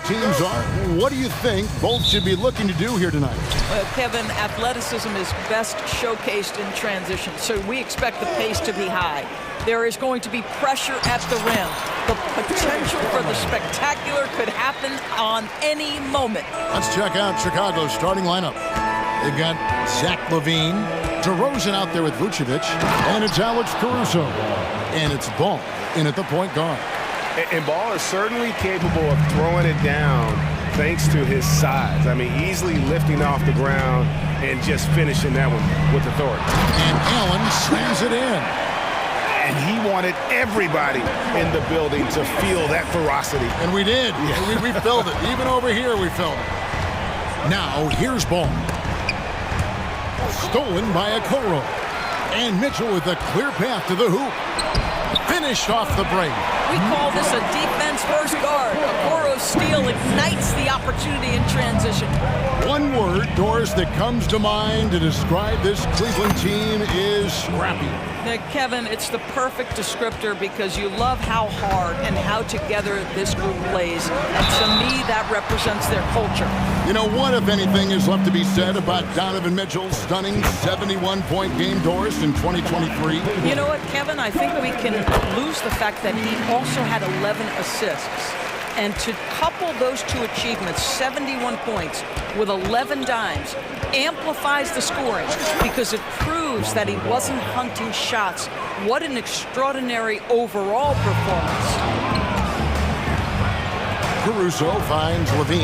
teams are. What do you think both should be looking to do here tonight? Well, Kevin, athleticism is best showcased in transition, so we expect the pace to be high. There is going to be pressure at the rim. The potential for the spectacular could happen on any moment. Let's check out Chicago's starting lineup. They've got Zach LaVine, DeRozan out there with Vucevic, and it's Alex Caruso. And it's Ball in at the point guard. And Ball is certainly capable of throwing it down thanks to his size. I mean, easily lifting off the ground and just finishing that one with authority. And Allen slams it in. And he wanted everybody in the building to feel that ferocity. And we did. Yeah. We felt it. Even over here, we felt it. Now, here's Ball. Stolen by Okoro. And Mitchell with a clear path to the hoop. Finished off the break. We call this a defense first guard. Okoro's steal ignites the opportunity in transition. One word, Doris, that comes to mind to describe this Cleveland team is scrappy. Kevin, it's the perfect descriptor because you love how hard and how together this group plays. And to me, that represents their culture. You know, what, if anything, is left to be said about Donovan Mitchell's stunning 71-point game, Doris, in 2023? You know what, Kevin? I think we can lose the fact that he also had 11 assists. And to couple those two achievements, 71 points with 11 dimes, amplifies the scoring because it proves that he wasn't hunting shots. What an extraordinary overall performance. Caruso finds LaVine,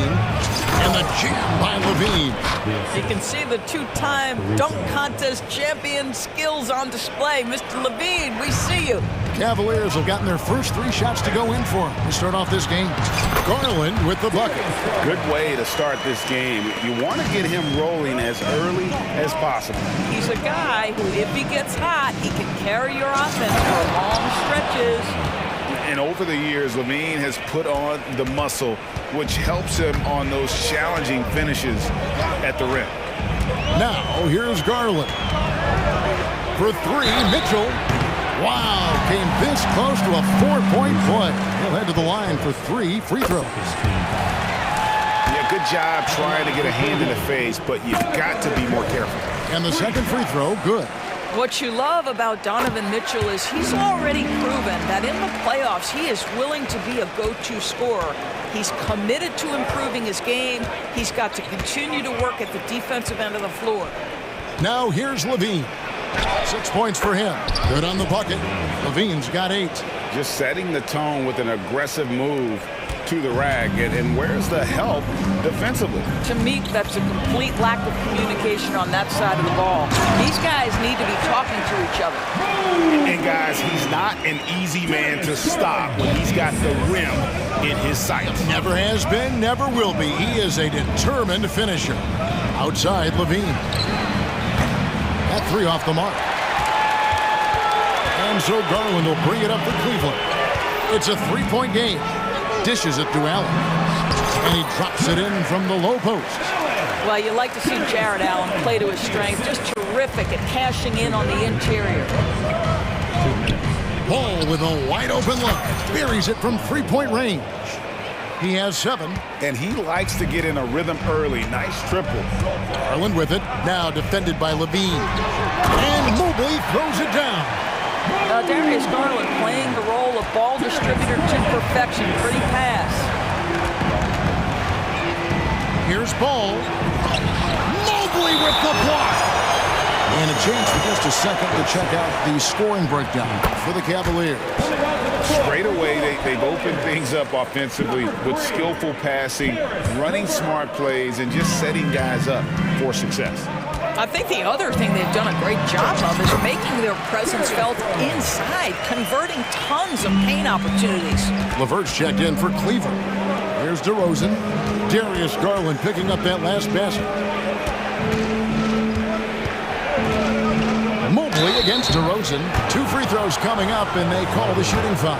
and the jam by LaVine. You can see the two-time dunk contest champion skills on display. Mr. LaVine, we see you. Cavaliers have gotten their first 3 shots to go in for him to start off this game. Garland with the bucket. Good way to start this game. You want to get him rolling as early as possible. He's a guy who, if he gets hot, he can carry your offense for long stretches. And over the years, LaVine has put on the muscle, which helps him on those challenging finishes at the rim. Now, here's Garland. For 3, Mitchell. Wow, came this close to a 4-point play. He'll head to the line for 3 free throws. Yeah, good job trying to get a hand in the face, but you've got to be more careful. And the second free throw, good. What you love about Donovan Mitchell is he's already proven that in the playoffs he is willing to be a go-to scorer. He's committed to improving his game. He's got to continue to work at the defensive end of the floor. Now here's LaVine. 6 points for him. Good on the bucket. LaVine's got 8. Just setting the tone with an aggressive move to the rack. And where's the help defensively? To me, that's a complete lack of communication on that side of the ball. These guys need to be talking to each other. And guys, he's not an easy man to stop when he's got the rim in his sights. Never has been, never will be. He is a determined finisher. Outside, LaVine. That 3 off the mark. And so Garland will bring it up for Cleveland. It's a 3-point game. Dishes it to Allen. And he drops it in from the low post. Well, you like to see Jared Allen play to his strength. Just terrific at cashing in on the interior. Ball with a wide open look. Buries it from 3-point range. He has 7. And he likes to get in a rhythm early. Nice triple. Garland with it. Now defended by LaVine. And Mobley throws it down. Darius Garland playing the role of ball distributor to perfection. Pretty pass. Here's Ball. Mobley with the block. And a chance for just a second to check out the scoring breakdown for the Cavaliers. Straight away, they've opened things up offensively with skillful passing, running smart plays, and just setting guys up for success. I think the other thing they've done a great job of is making their presence felt inside, converting tons of paint opportunities. LeVert's checked in for Cleveland. Here's DeRozan. Darius Garland picking up that last basket. Mobley against DeRozan. 2 free throws coming up, and they call the shooting foul.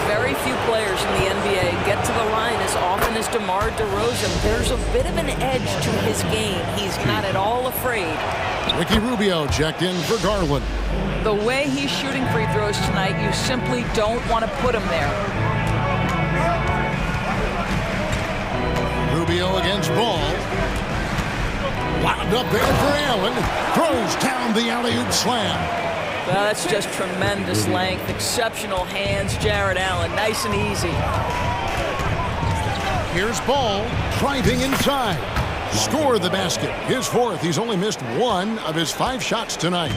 Very few players in the NBA get to the line as often as DeMar DeRozan. There's a bit of an edge to his game. He's not at all afraid. Ricky Rubio checked in for Garland. The way he's shooting free throws tonight, you simply don't want to put him there. Rubio against Ball. Wound up there for Allen. Throws down the alley-oop slam. Well, that's just tremendous length, exceptional hands, Jared Allen, nice and easy. Here's Ball, driving inside. Score the basket. His fourth. He's only missed one of his 5 shots tonight.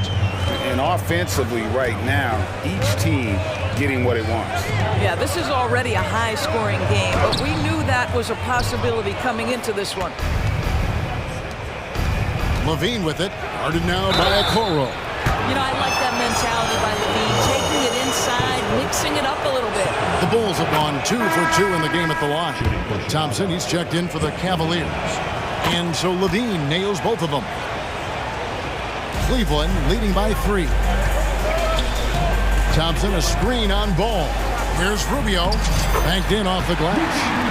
And offensively right now, each team getting what it wants. Yeah, this is already a high-scoring game, but we knew that was a possibility coming into this one. Levine with it, guarded now by Okoro. You know, I like that mentality by Levine, taking it inside, mixing it up a little bit. The Bulls have gone 2 for 2 in the game at the line. Thompson, he's checked in for the Cavaliers. And so Levine nails both of them. Cleveland leading by 3. Thompson, a screen on Ball. Here's Rubio, banked in off the glass.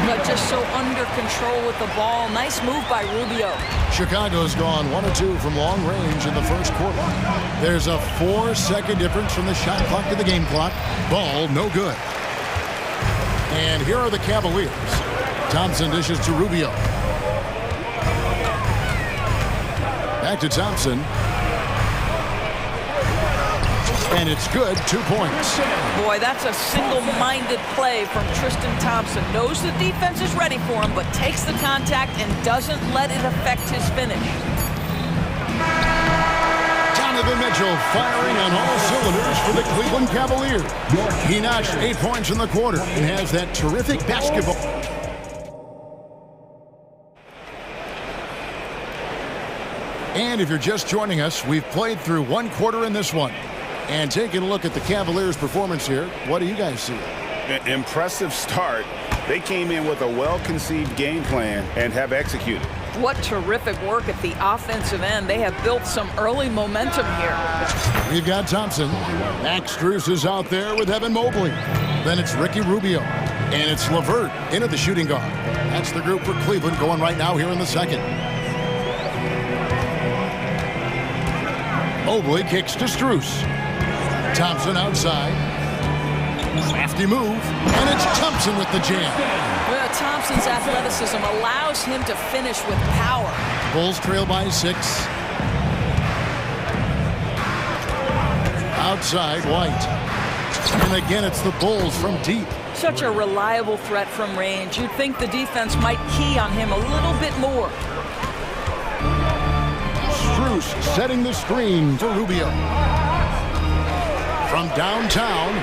But just so under control with the ball. Nice move by Rubio. Chicago's gone 1 of 2 from long range in the first quarter. There's a 4-second difference from the shot clock to the game clock. Ball, no good. And here are the Cavaliers. Thompson dishes to Rubio. Back to Thompson. And it's good, 2 points. Boy, that's a single-minded play from Tristan Thompson. Knows the defense is ready for him, but takes the contact and doesn't let it affect his finish. Donovan Mitchell firing on all cylinders for the Cleveland Cavaliers. He notched 8 points in the quarter and has that terrific basketball. And if you're just joining us, we've played through 1 quarter in this one. And taking a look at the Cavaliers' performance here, what do you guys see? Impressive start. They came in with a well-conceived game plan and have executed. What terrific work at the offensive end. They have built some early momentum here. We've got Thompson. Max Strus is out there with Evan Mobley. Then it's Ricky Rubio. And it's LeVert into the shooting guard. That's the group for Cleveland going right now here in the second. Mobley kicks to Strus. Thompson outside. Crafty move. And it's Thompson with the jam. Well, Thompson's athleticism allows him to finish with power. Bulls trail by 6. Outside, White. And again, it's the Bulls from deep. Such a reliable threat from range. You'd think the defense might key on him a little bit more. Strus setting the screen for Rubio. From downtown,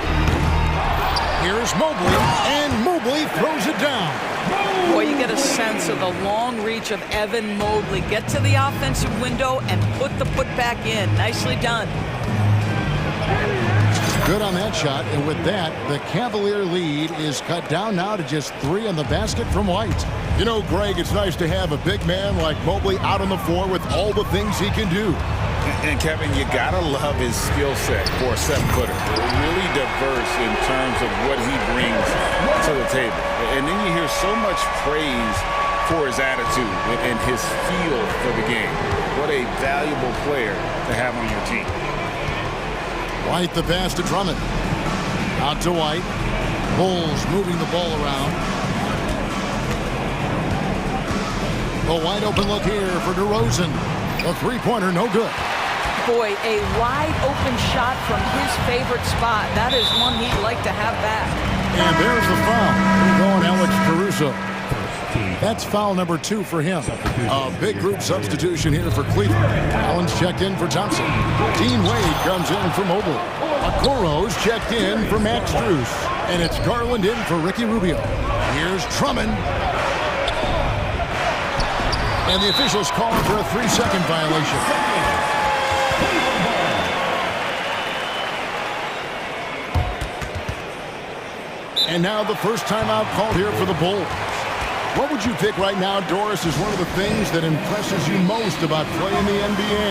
here's Mobley, and Mobley throws it down. Boy, you get a sense of the long reach of Evan Mobley. Get to the offensive window and put the putback in. Nicely done. Good on that shot, and with that, the Cavalier lead is cut down now to just 3 on the basket from White. You know, Greg, it's nice to have a big man like Mobley out on the floor with all the things he can do. And Kevin, you gotta love his skill set for a 7-footer. Really diverse in terms of what he brings to the table. And then you hear so much praise for his attitude and his feel for the game. What a valuable player to have on your team. White the pass to Drummond. Out to White. Bulls moving the ball around. A wide open look here for DeRozan. A 3-pointer, no good. Boy, a wide open shot from his favorite spot. That is one he'd like to have back. And there's the foul. We're going Alex Caruso. That's foul number 2 for him. A big group substitution here for Cleveland. Allen's checked in for Thompson. Dean Wade comes in for Mobley. Okoro's checked in for Max Strus. And it's Garland in for Ricky Rubio. Here's Drummond. And the officials calling for a 3-second violation. And now the first timeout called here for the Bulls. What would you pick right now, Doris, is one of the things that impresses you most about playing the NBA?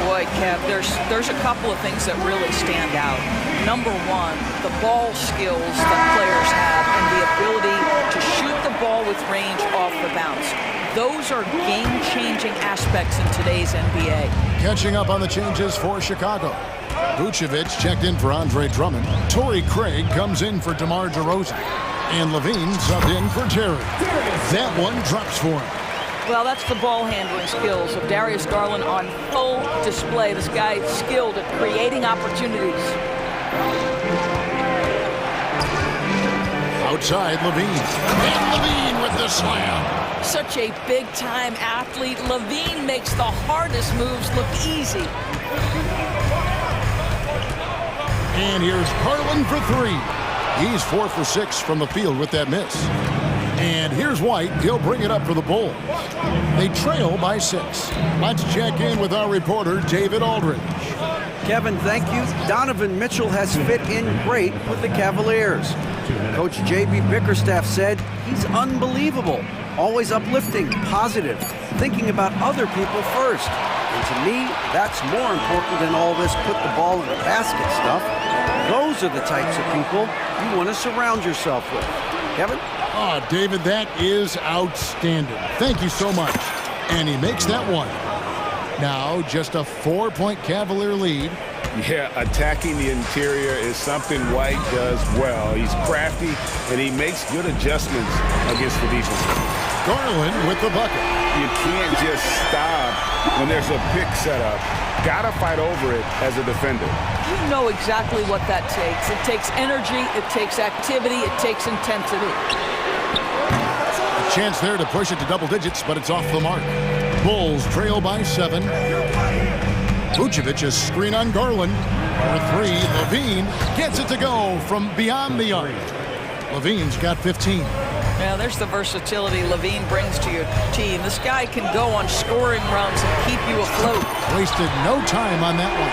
Boy, Kev, there's a couple of things that really stand out. Number one, the ball skills that players have and the ability to shoot the ball with range off the bounce. Those are game-changing aspects in today's NBA. Catching up on the changes for Chicago. Vucevic checked in for Andre Drummond. Torrey Craig comes in for DeMar DeRozan. And Levine subbed in for Terry. That one drops for him. Well, that's the ball handling skills of Darius Garland on full display. This guy is skilled at creating opportunities. Outside, Levine. And Levine with the slam. Such a big-time athlete. Levine makes the hardest moves look easy. And here's Garland for three. He's 4 for 6 from the field with that miss. And here's White. He'll bring it up for the Bulls. They trail by 6. Let's check in with our reporter, David Aldridge. Kevin, thank you. Donovan Mitchell has fit in great with the Cavaliers. Coach J.B. Bickerstaff said he's unbelievable, always uplifting, positive, thinking about other people first. And to me, that's more important than all this put the ball in the basket stuff. Those are the types of people you want to surround yourself with. Kevin? Oh, David, that is outstanding. Thank you so much. And he makes that one. Now, just a 4-point Cavalier lead. Yeah, attacking the interior is something White does well. He's crafty, and he makes good adjustments against the defense. Garland with the bucket. You can't just stop when there's a pick set up. Gotta fight over it as a defender. You know exactly what that takes. It takes energy, it takes activity, it takes intensity. A chance there to push it to double digits, but it's off the mark. Bulls trail by 7. Vucevic's screen on Garland. For 3, Levine gets it to go from beyond the arc. Levine's got 15. Yeah, there's the versatility Levine brings to your team. This guy can go on scoring runs and keep you afloat. Wasted no time on that one.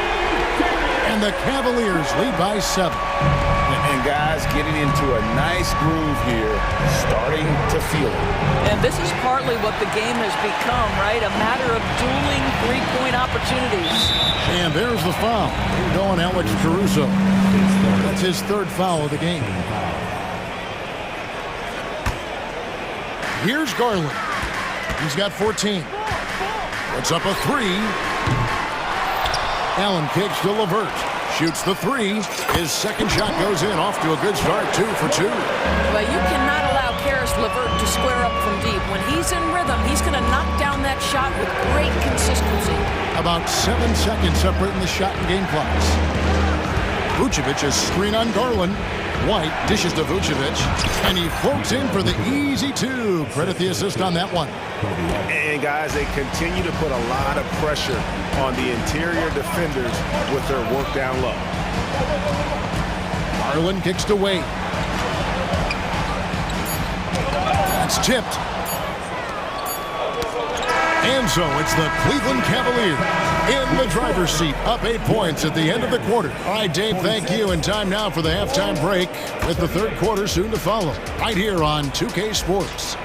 And the Cavaliers lead by 7. And guys getting into a nice groove here, starting to feel it. And this is partly what the game has become, right? A matter of dueling three-point opportunities. And there's the foul. Here going Alex Caruso. That's his 3rd foul of the game. Here's Garland. He's got 14. Puts up a 3. Allen kicks to LeVert. Shoots the 3. His second shot goes in. Off to a good start. 2 for 2. Well, you cannot allow Karis LeVert to square up from deep. When he's in rhythm, he's going to knock down that shot with great consistency. About 7 seconds separating the shot and game clocks. Vucevic's screen on Garland. White dishes to Vucevic, and he floats in for the easy 2. Credit the assist on that one. And guys, they continue to put a lot of pressure on the interior defenders with their work down low. Garland kicks to Wade. That's tipped. And so it's the Cleveland Cavaliers in the driver's seat, up 8 points at the end of the quarter. All right, Dave, thank you. And time now for the halftime break with the 3rd quarter soon to follow. Right here on 2K Sports.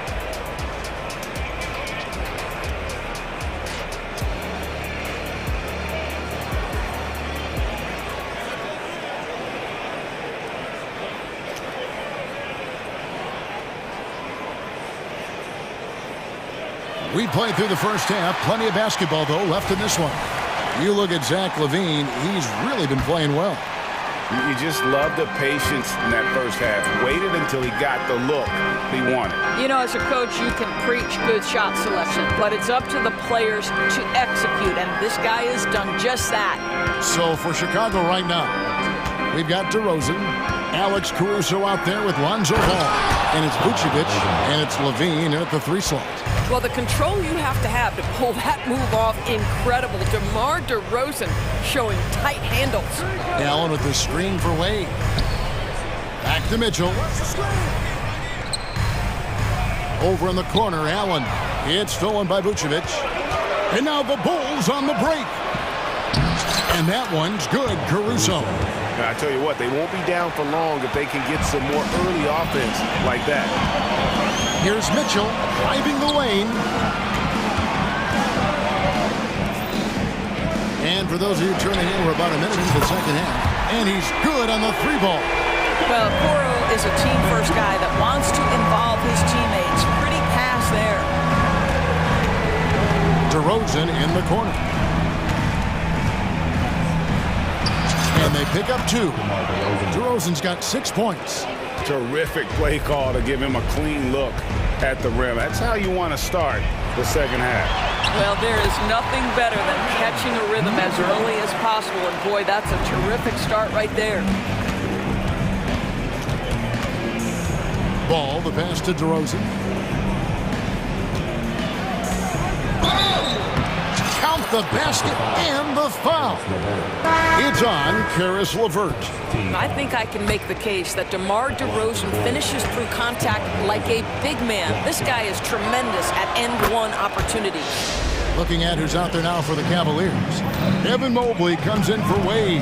We played through the first half. Plenty of basketball, though, left in this one. You look at Zach LaVine. He's really been playing well. You just love the patience in that first half. Waited until he got the look he wanted. You know, as a coach, you can preach good shot selection, but it's up to the players to execute, and this guy has done just that. So for Chicago right now, we've got DeRozan, Alex Caruso out there with Lonzo Ball, and it's Vucevic, and it's Levine at the 3 slot. Well, the control you have to pull that move off, incredible. DeMar DeRozan showing tight handles. Allen with the screen for Wade. Back to Mitchell. Over in the corner, Allen. It's stolen by Vucevic. And now the Bulls on the break. And that one's good, Caruso. I tell you what, they won't be down for long if they can get some more early offense like that. Here's Mitchell driving the lane. And for those of you turning in, we're about a minute into the second half. And he's good on the 3 ball. Well, Coro is a team-first guy that wants to involve his teammates. Pretty pass there. DeRozan in the corner. And they pick up 2. DeRozan's got 6 points. Terrific play call to give him a clean look at the rim. That's how you want to start the second half. Well, there is nothing better than catching a rhythm as early as possible, and boy, that's a terrific start right there. Ball, the pass to DeRozan. Count the basket and the foul. It's on Caris LeVert. I think I can make the case that DeMar DeRozan finishes through contact like a big man. This guy is tremendous at end-one opportunities. Looking at who's out there now for the Cavaliers. Evan Mobley comes in for Wade.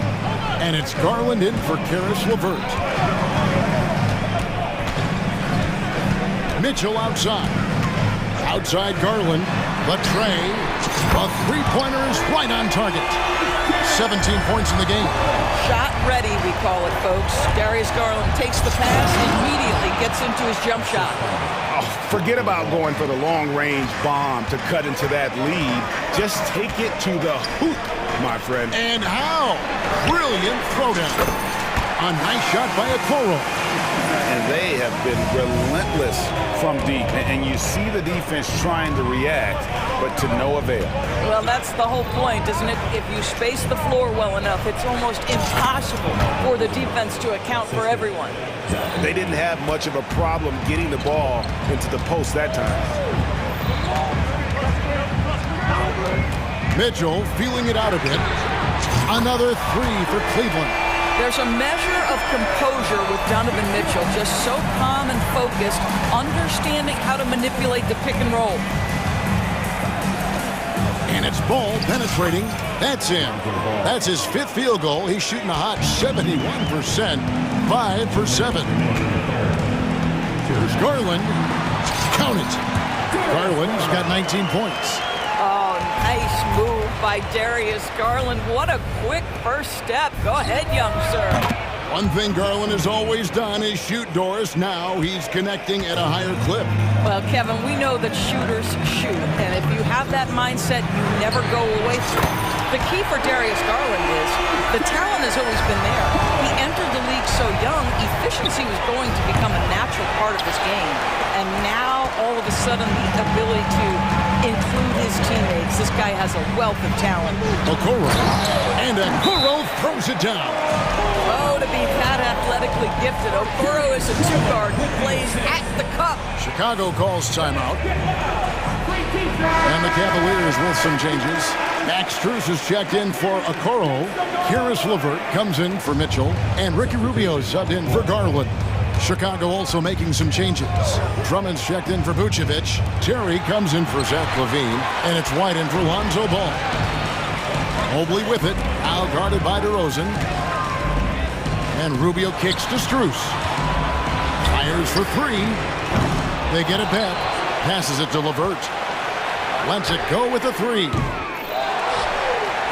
And it's Garland in for Caris LeVert. Mitchell outside. Outside Garland. Latrey. A three-pointer is right on target. 17 points in the game. Shot ready, we call it, folks. Darius Garland takes the pass, immediately gets into his jump shot. Oh, forget about going for the long-range bomb to cut into that lead. Just take it to the hoop, my friend. And how? Brilliant throwdown. A nice shot by Okoro. And they have been relentless from deep. And you see the defense trying to react, but to no avail. Well, that's the whole point, isn't it? If you space the floor well enough, it's almost impossible for the defense to account for everyone. They didn't have much of a problem getting the ball into the post that time. Mitchell feeling it out a bit. Another 3 for Cleveland. There's a measure of composure with Donovan Mitchell, just so calm and focused, understanding how to manipulate the pick and roll. And it's Ball penetrating. That's in. That's his 5th field goal. He's shooting a hot 71%. 5 for 7. Here's Garland. Count it. Garland's got 19 points. Oh, nice move by Darius Garland. What a quick first step. Go ahead, young sir. One thing Garland has always done is shoot, Doris. Now he's connecting at a higher clip. Well, Kevin, we know that shooters shoot, and if you have that mindset, you never go away from it. The key for Darius Garland is the talent has always been there. He entered the league so young, efficiency was going to become a natural part of his game. And now, all of a sudden, the ability to include his teammates. This guy has a wealth of talent. Okoro. And Okoro throws it down. Oh, to be that athletically gifted. Okoro is a 2-guard who plays at the cup. Chicago calls timeout. And the Cavaliers with some changes. Max Strus is checked in for Okoro. Caris LeVert comes in for Mitchell. And Ricky Rubio subbed in for Garland. Chicago also making some changes. Drummond's checked in for Vucevic. Terry comes in for Zach LaVine. And it's White in for Lonzo Ball. Mobley with it. Now guarded by DeRozan. And Rubio kicks to Strus. Fires for 3. They get it back. Passes it to LeVert. Lets it go with the 3.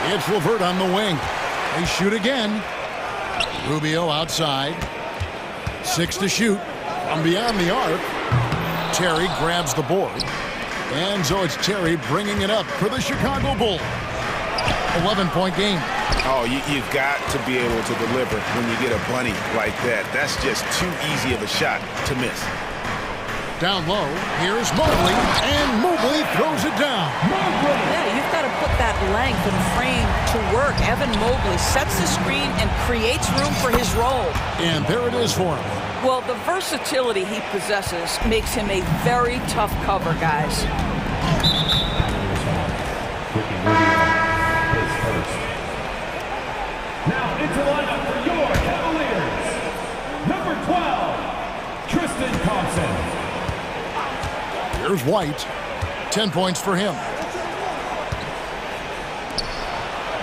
It's LeVert on the wing. They shoot again. Rubio outside. 6 to shoot from beyond the arc. Terry grabs the board. And so it's Terry bringing it up for the Chicago Bulls. 11-point game. Oh, you've got to be able to deliver when you get a bunny like that. That's just too easy of a shot to miss. Down low, here's Mobley, and Mobley throws it down. Yeah, you've got to put that length and frame to work. Evan Mobley sets the screen and creates room for his role. And there it is for him. Well, the versatility he possesses makes him a very tough cover, guys. Now into the lineup for your Cavaliers. Number 12, Tristan Thompson. Here's White. 10 points for him.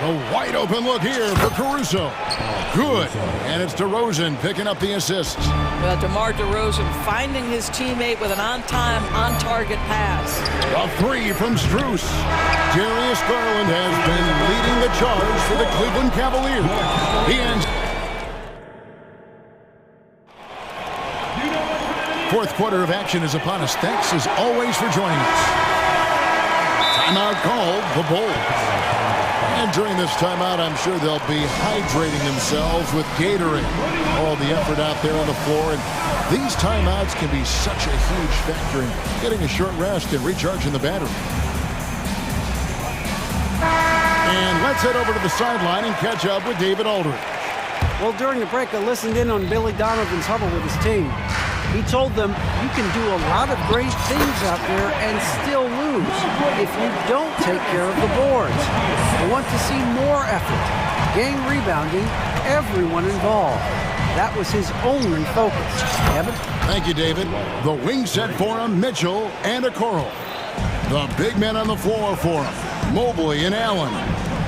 A wide open look here for Caruso. Good. And it's DeRozan picking up the assist. Well, DeMar DeRozan finding his teammate with an on-time, on-target pass. A 3 from Strus. Darius Garland has been leading the charge for the Cleveland Cavaliers. He ends. Fourth quarter of action is upon us. Thanks as always for joining us. Timeout called the Bulls. And during this timeout, I'm sure they'll be hydrating themselves with Gatorade. All the effort out there on the floor. And these timeouts can be such a huge factor in getting a short rest and recharging the battery. And let's head over to the sideline and catch up with David Aldridge. Well, during the break, I listened in on Billy Donovan's huddle with his team. He told them, you can do a lot of great things out there and still lose if you don't take care of the boards. I want to see more effort, game rebounding, everyone involved. That was his only focus. Evan? Thank you, David. The wing set for him, Mitchell and Okoro. The big men on the floor for him, Mobley and Allen.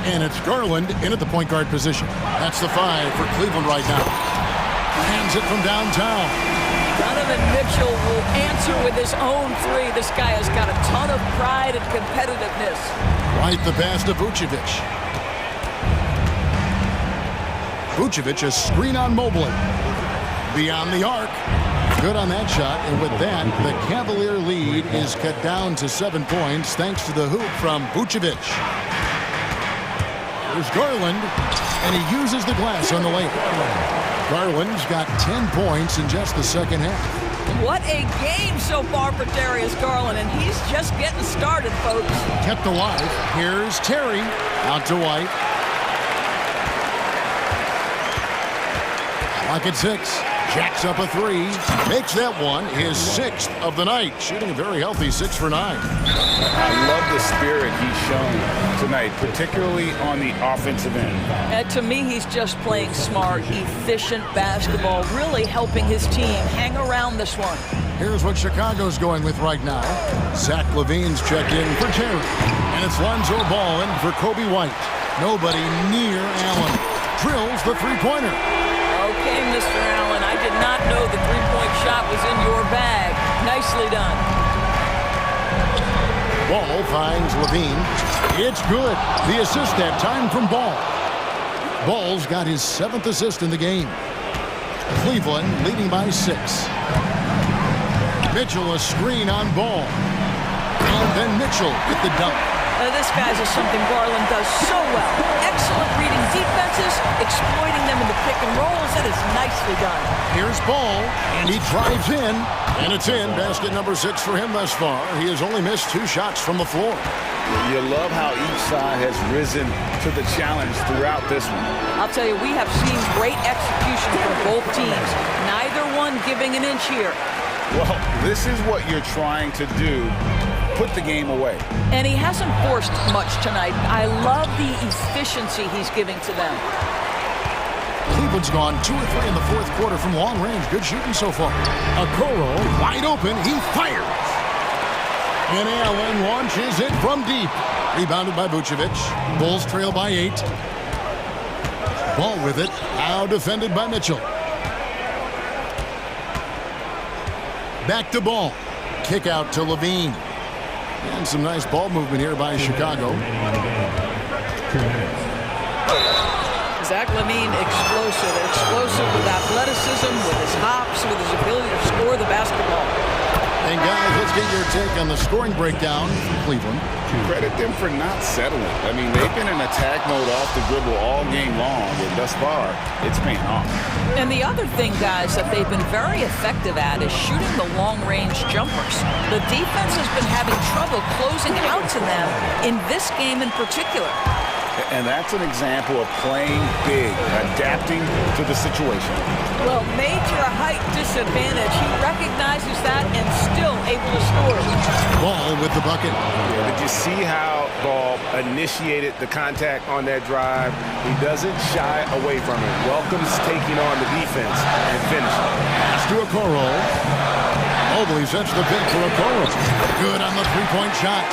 And it's Garland in at the point guard position. That's the 5 for Cleveland right now. Hands it from downtown. Donovan Mitchell will answer with his own 3. This guy has got a ton of pride and competitiveness. Right the pass to Vucevic. Vucevic, a screen on Mobley. Beyond the arc. Good on that shot. And with that, the Cavalier lead is cut down to 7 points thanks to the hoop from Vucevic. There's Garland, and he uses the glass on the layup. Garland's got 10 points in just the second half. What a game so far for Darius Garland, and he's just getting started, folks. Kept alive. Here's Terry. Out to White. Clock at 6. Jacks up a 3. Makes that one his 6th of the night. Shooting a very healthy 6 for 9. I love the spirit he's shown tonight, particularly on the offensive end. To me, he's just playing smart, efficient basketball, really helping his team hang around this one. Here's what Chicago's going with right now. Zach LaVine's checked in for Terry. And it's Lonzo Ball in for Kobe White. Nobody near Allen. Drills the three-pointer. Okay, Mr. Allen, I did not know the three-point shot was in your bag. Nicely done. Ball finds Levine. It's good. The assist that time from Ball. Ball's got his 7th assist in the game. Cleveland leading by 6. Mitchell a screen on Ball. And then Mitchell with the dunk. This guy's is something Garland does so well. Excellent reading defenses, exploiting them in the pick and rolls. That is nicely done. Here's Ball, and he drives in, and it's in. Basket number 6 for him thus far. He has only missed 2 shots from the floor. You love how each side has risen to the challenge throughout this one. I'll tell you, we have seen great execution from both teams. Neither one giving an inch here. Well, this is what you're trying to do. Put the game away. And he hasn't forced much tonight. I love the efficiency he's giving to them. Cleveland's gone 2 or 3 in the 4th quarter from long range. Good shooting so far. Okoro wide open. He fires. And Allen launches it from deep. Rebounded by Vucevic. Bulls trail by 8. Ball with it. Now defended by Mitchell. Back to Ball. Kick out to Levine. And some nice ball movement here by Chicago. Zach LaVine, explosive with athleticism, with his hops, with his ability to score the basketball. And guys, let's get your take on the scoring breakdown from Cleveland. Credit them for not settling. I mean, they've been in attack mode off the dribble all game long, and thus far, it's paying off. And the other thing, guys, that they've been very effective at is shooting the long-range jumpers. The defense has been having trouble closing out to them in this game in particular. And that's an example of playing big, adapting to the situation. Well, major height disadvantage. He recognizes that and still able to score. Ball with the bucket. Yeah, did you see how Ball initiated the contact on that drive? He doesn't shy away from it. Welcomes taking on the defense and finishing. Pass to Okoro. Mobley sets the pick for Okoro. Good on the three-point shot.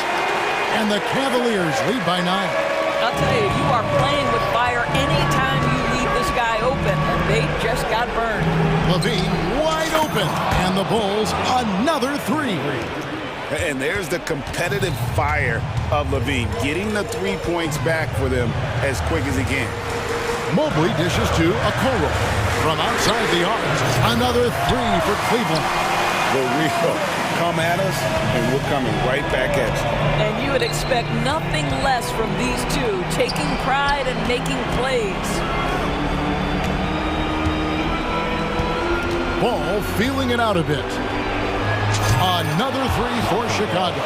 And the Cavaliers lead by 9. I'll tell you, you are playing with fire anytime you leave this guy open, and they just got burned. LaVine wide open, and the Bulls another 3. And there's the competitive fire of LaVine, getting the 3 points back for them as quick as he can. Mobley dishes to Okoro from outside the arc. Another 3 for Cleveland. The real Come at us, and we're coming right back at you. And you would expect nothing less from these two, taking pride and making plays. Ball feeling it out a bit. Another three for Chicago.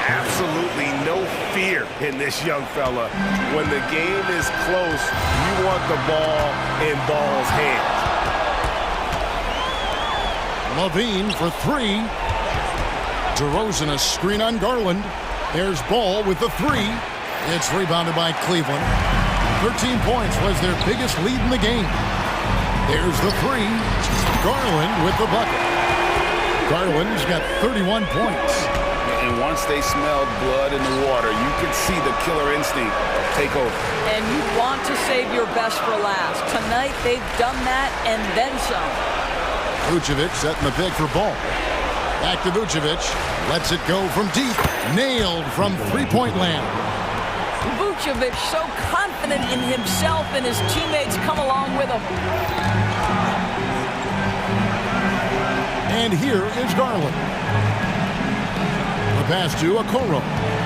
Absolutely no fear in this young fella. When the game is close, you want the ball in Ball's hands. Levine for three. DeRozan a screen on Garland. There's Ball with the three. It's rebounded by Cleveland. 13 points was their biggest lead in the game. There's the three. Garland with the bucket. Garland's got 31 points. And once they smelled blood in the water, you could see the killer instinct take over. And you want to save your best for last. Tonight, they've done that and then some. Vucevic setting the pick for Ball. Back to Vucevic. Lets it go from deep. Nailed from three-point land. Vucevic so confident in himself, and his teammates come along with him. And here is Garland. The pass to Okoro.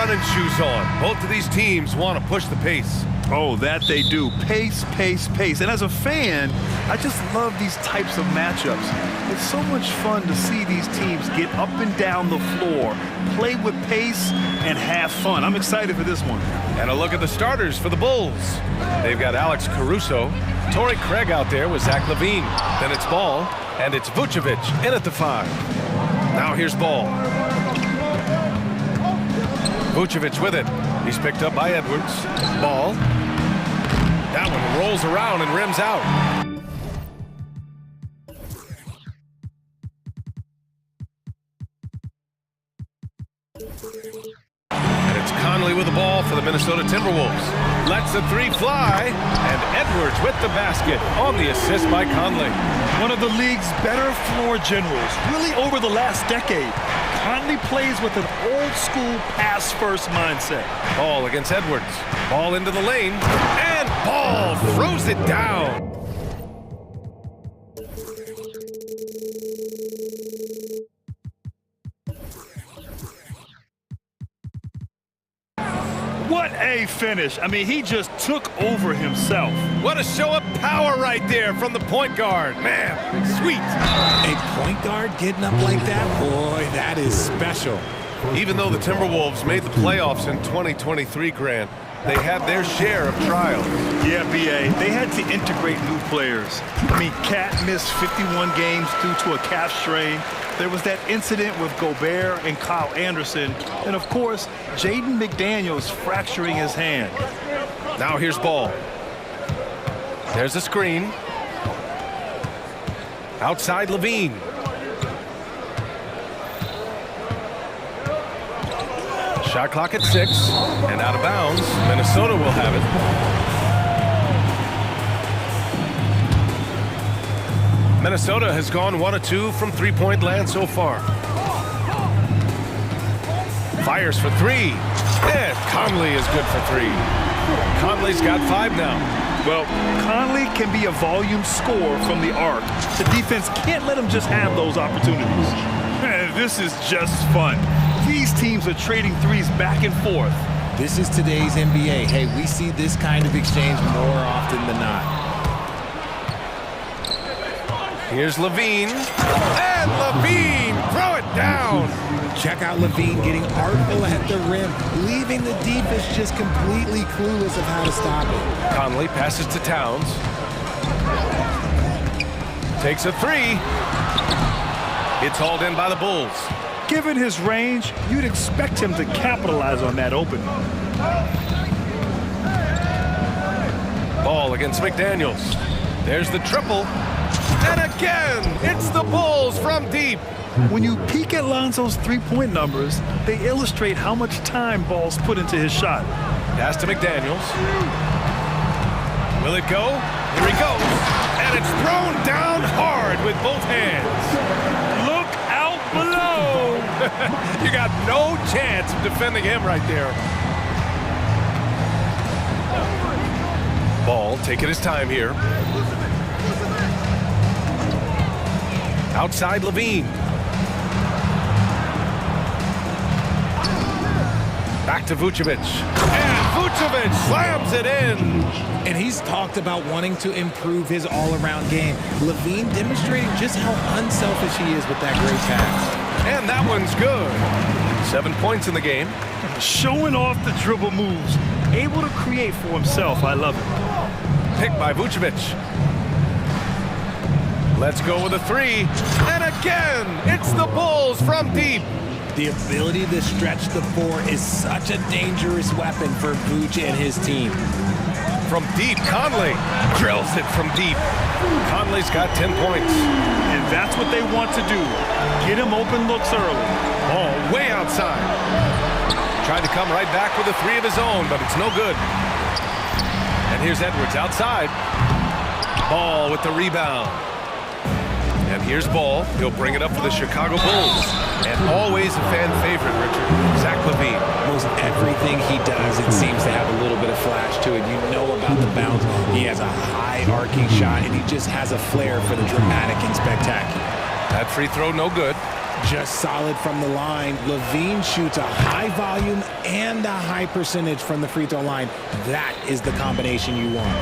running shoes on. Both of these teams want to push the pace. Oh, that they do. Pace, pace, pace. And as a fan, I just love these types of matchups. It's so much fun to see these teams get up and down the floor, play with pace, and have fun. I'm excited for this one. And a look at the starters for the Bulls. They've got Alex Caruso, Torrey Craig out there with Zach LaVine. Then it's Ball, and it's Vucevic in at the 5. Now here's Ball. Vucevic with it. He's picked up by Edwards. Ball. That one rolls around and rims out. And it's Conley with the ball for the Minnesota Timberwolves. Lets the 3 fly, and Edwards with the basket on the assist by Conley. One of the league's better floor generals, really over the last decade. Conley plays with an old-school pass-first mindset. Ball against Edwards. Ball into the lane, and Ball throws it down. What a finish. I mean, he just took over himself. What a show of power right there from the point guard. Man, sweet. A point guard getting up like that? Boy, that is special. Even though the Timberwolves made the playoffs in 2023, Grant, they had their share of trials. Yeah, B.A., they had to integrate new players. I mean, Cat missed 51 games due to a calf strain. There was that incident with Gobert and Kyle Anderson. And, of course, Jaden McDaniels fracturing his hand. Now here's Ball. There's a screen. Outside LaVine. Shot clock at 6, and out of bounds. Minnesota will have it. Minnesota has gone 1 of 2 from three-point land so far. Fires for 3, and Conley is good for 3. Conley's got 5 now. Well, Conley can be a volume scorer from the arc. The defense can't let him just have those opportunities. Man, this is just fun. These teams are trading threes back and forth. This is today's NBA. Hey, we see this kind of exchange more often than not. Here's LaVine, and LaVine, throw it down. Check out LaVine getting artful at the rim, leaving the defense just completely clueless of how to stop it. Conley passes to Towns. Takes a 3. It's hauled in by the Bulls. Given his range, you'd expect him to capitalize on that opening. Ball against McDaniels. There's the triple. And again, it's the Bulls from deep. When you peek at Lonzo's three-point numbers, they illustrate how much time Ball's put into his shot. Pass to McDaniels. Will it go? Here he goes. And it's thrown down hard with both hands. Look out below. You got no chance of defending him right there. Ball taking his time here. Outside LaVine. Back to Vucevic. And Vucevic slams it in. And he's talked about wanting to improve his all-around game. LaVine demonstrating just how unselfish he is with that great pass. And that one's good. 7 points in the game. Showing off the dribble moves. Able to create for himself. I love it. Picked by Vucevic. Let's go with a 3. And again, it's the Bulls from deep. The ability to stretch the 4 is such a dangerous weapon for Vooch and his team. From deep, Conley drills it from deep. Conley's got 10 points. And that's what they want to do. Get him open looks early. Ball way outside. Tried to come right back with a 3 of his own, but it's no good. And here's Edwards outside. Ball with the rebound. And here's Ball. He'll bring it up for the Chicago Bulls. And always a fan favorite, Richard, Zach LaVine. Most everything he does, it seems to have a little bit of flash to it. You know about the bounce. He has a high arcing shot, and he just has a flair for the dramatic and spectacular. That free throw, no good. Just solid from the line. Levine shoots a high volume and a high percentage from the free throw line. That is the combination you want.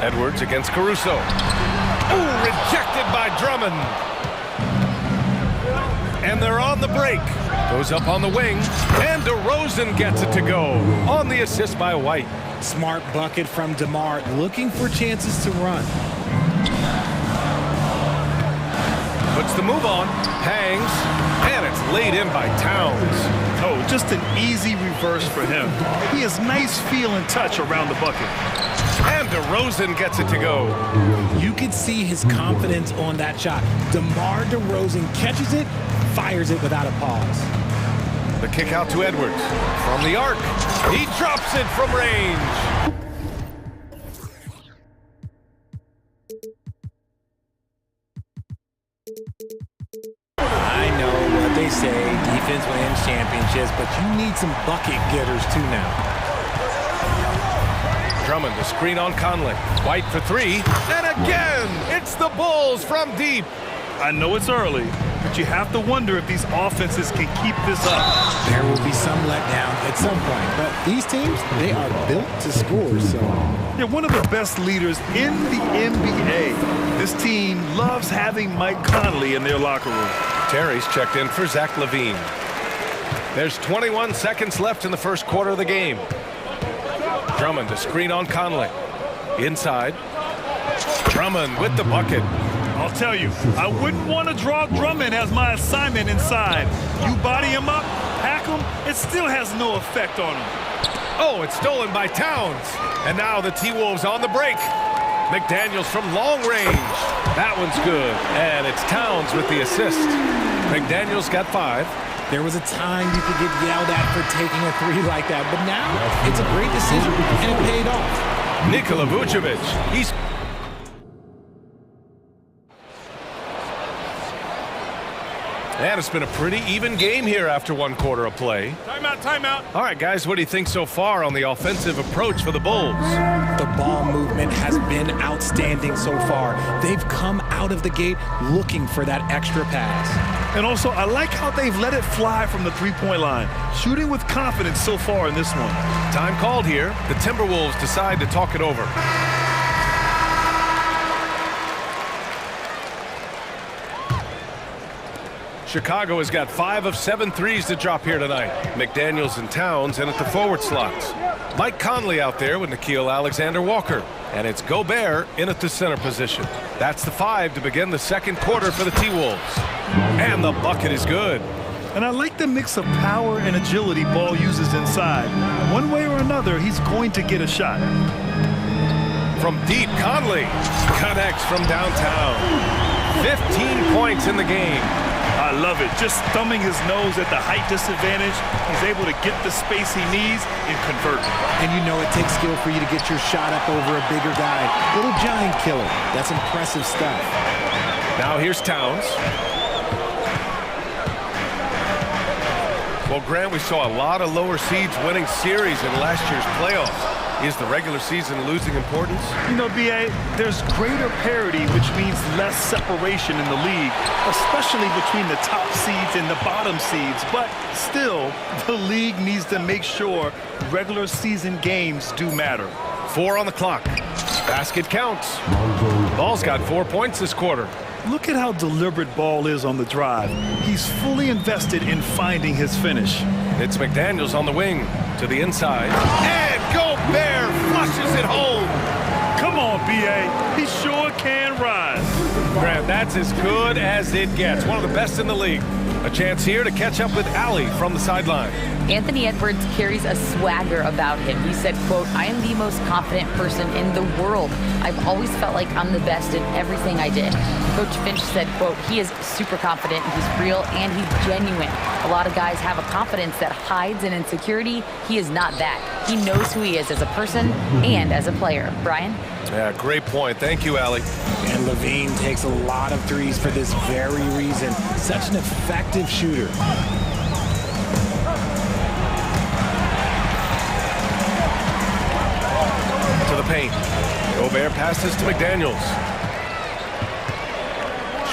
Edwards against Caruso. Ooh, rejected by Drummond. And they're on the break. Goes up on the wing, and DeRozan gets it to go on the assist by White. Smart bucket from DeMar, looking for chances to run. Puts the move on, hangs, and it's laid in by Towns. Oh, just an easy reverse for him. He has nice feel and touch around the bucket. And DeRozan gets it to go. You could see his confidence on that shot. DeMar DeRozan catches it, fires it without a pause. The kick out to Edwards. From the arc, he drops it from range. I know what they say, defense wins championships, but you need some bucket getters too now. Drummond, the screen on Conley. White for three, and again, it's the Bulls from deep. I know it's early, but you have to wonder if these offenses can keep this up. There will be some letdown at some point, but these teams, they are built to score, so... They're one of the best leaders in the NBA. This team loves having Mike Conley in their locker room. Terry's checked in for Zach LaVine. There's 21 seconds left in the first quarter of the game. Drummond, the screen on Conley. Inside. Drummond with the bucket. I'll tell you, I wouldn't want to draw Drummond as my assignment inside. You body him up, pack him, it still has no effect on him. Oh, it's stolen by Towns. And now the T-Wolves on the break. McDaniels from long range. That one's good. And it's Towns with the assist. McDaniels got 5. There was a time you could get yelled at for taking a three like that, but now it's a great decision, and it paid off. Nikola Vucevic, he's... And it's been a pretty even game here after one quarter of play. Timeout, timeout. All right, guys, what do you think so far on the offensive approach for the Bulls? The ball movement has been outstanding so far. They've come out of the gate looking for that extra pass. And also, I like how they've let it fly from the three-point line. Shooting with confidence so far in this one. Time called here. The Timberwolves decide to talk it over. Chicago has got 5 of 7 threes to drop here tonight. McDaniels and Towns in at the forward slots. Mike Conley out there with Nickeil Alexander-Walker. And it's Gobert in at the center position. That's the 5 to begin the second quarter for the T-Wolves. And the bucket is good. And I like the mix of power and agility Ball uses inside. One way or another, he's going to get a shot. From deep, Conley connects from downtown. 15 points in the game. I love it. Just thumbing his nose at the height disadvantage, he's able to get the space he needs and convert. And you know it takes skill for you to get your shot up over a bigger guy. Little giant killer. That's impressive stuff. Now here's Towns. Well, Grant, we saw a lot of lower seeds winning series in last year's playoffs. Is the regular season losing importance? You know, B.A., there's greater parity, which means less separation in the league, especially between the top seeds and the bottom seeds. But still, the league needs to make sure regular season games do matter. 4 on the clock. Basket counts. Ball's got 4 points this quarter. Look at how deliberate Ball is on the drive. He's fully invested in finding his finish. It's McDaniels on the wing to the inside. And Gobert flushes it home. Come on, B.A. He sure can rise. Grant, that's as good as it gets. One of the best in the league. A chance here to catch up with Allie from the sideline. Anthony Edwards carries a swagger about him. He said, quote, "I am the most confident person in the world. I've always felt like I'm the best in everything I did." Coach Finch said, quote, "He is super confident, he's real, and he's genuine. A lot of guys have a confidence that hides an insecurity. He is not that. He knows who he is as a person and as a player." Brian? Yeah, great point. Thank you, Allie. And Levine takes a lot of threes for this very reason. Such an effective shooter. To the paint. Gobert passes to McDaniels.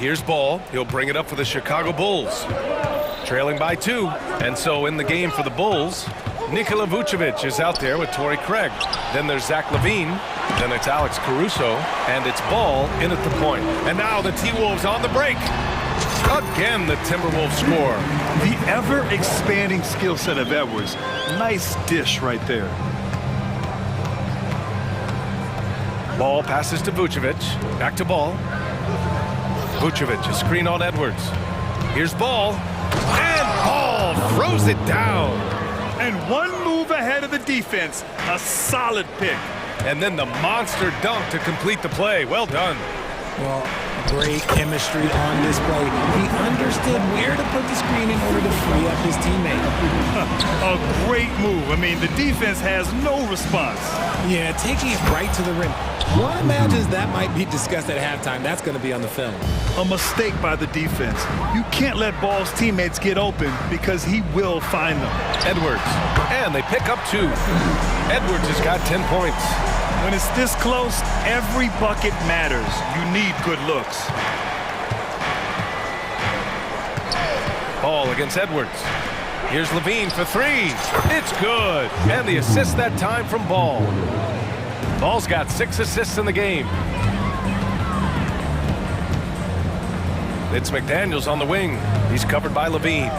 here's ball. He'll bring it up for the Chicago Bulls. Trailing by 2. And so in the game for the Bulls, Nikola Vucevic is out there with Torrey Craig. Then there's Zach LaVine. Then it's Alex Caruso. And it's ball in at the point. And now the T-Wolves on the break. Again, the Timberwolves score. The ever-expanding skill set of Edwards. Nice dish right there. Ball passes to Vucevic. Back to ball. Vucevic, a screen on Edwards. Here's ball. And ball throws it down. And one move ahead of the defense. A solid pick. And then the monster dunk to complete the play. Well done. Well, great chemistry on display. He understood where to put the screen in order to free up his teammate. A great move. I mean, the defense has no response. Yeah, taking it right to the rim. One imagines that might be discussed at halftime. That's going to be on the film. A mistake by the defense. You can't let Ball's teammates get open because he will find them. Edwards. And they pick up 2. Edwards has got 10 points. When it's this close, every bucket matters. You need good looks. Ball against Edwards. Here's LaVine for 3. It's good. And the assist that time from Ball. Ball's got 6 assists in the game. It's McDaniels on the wing. He's covered by LaVine.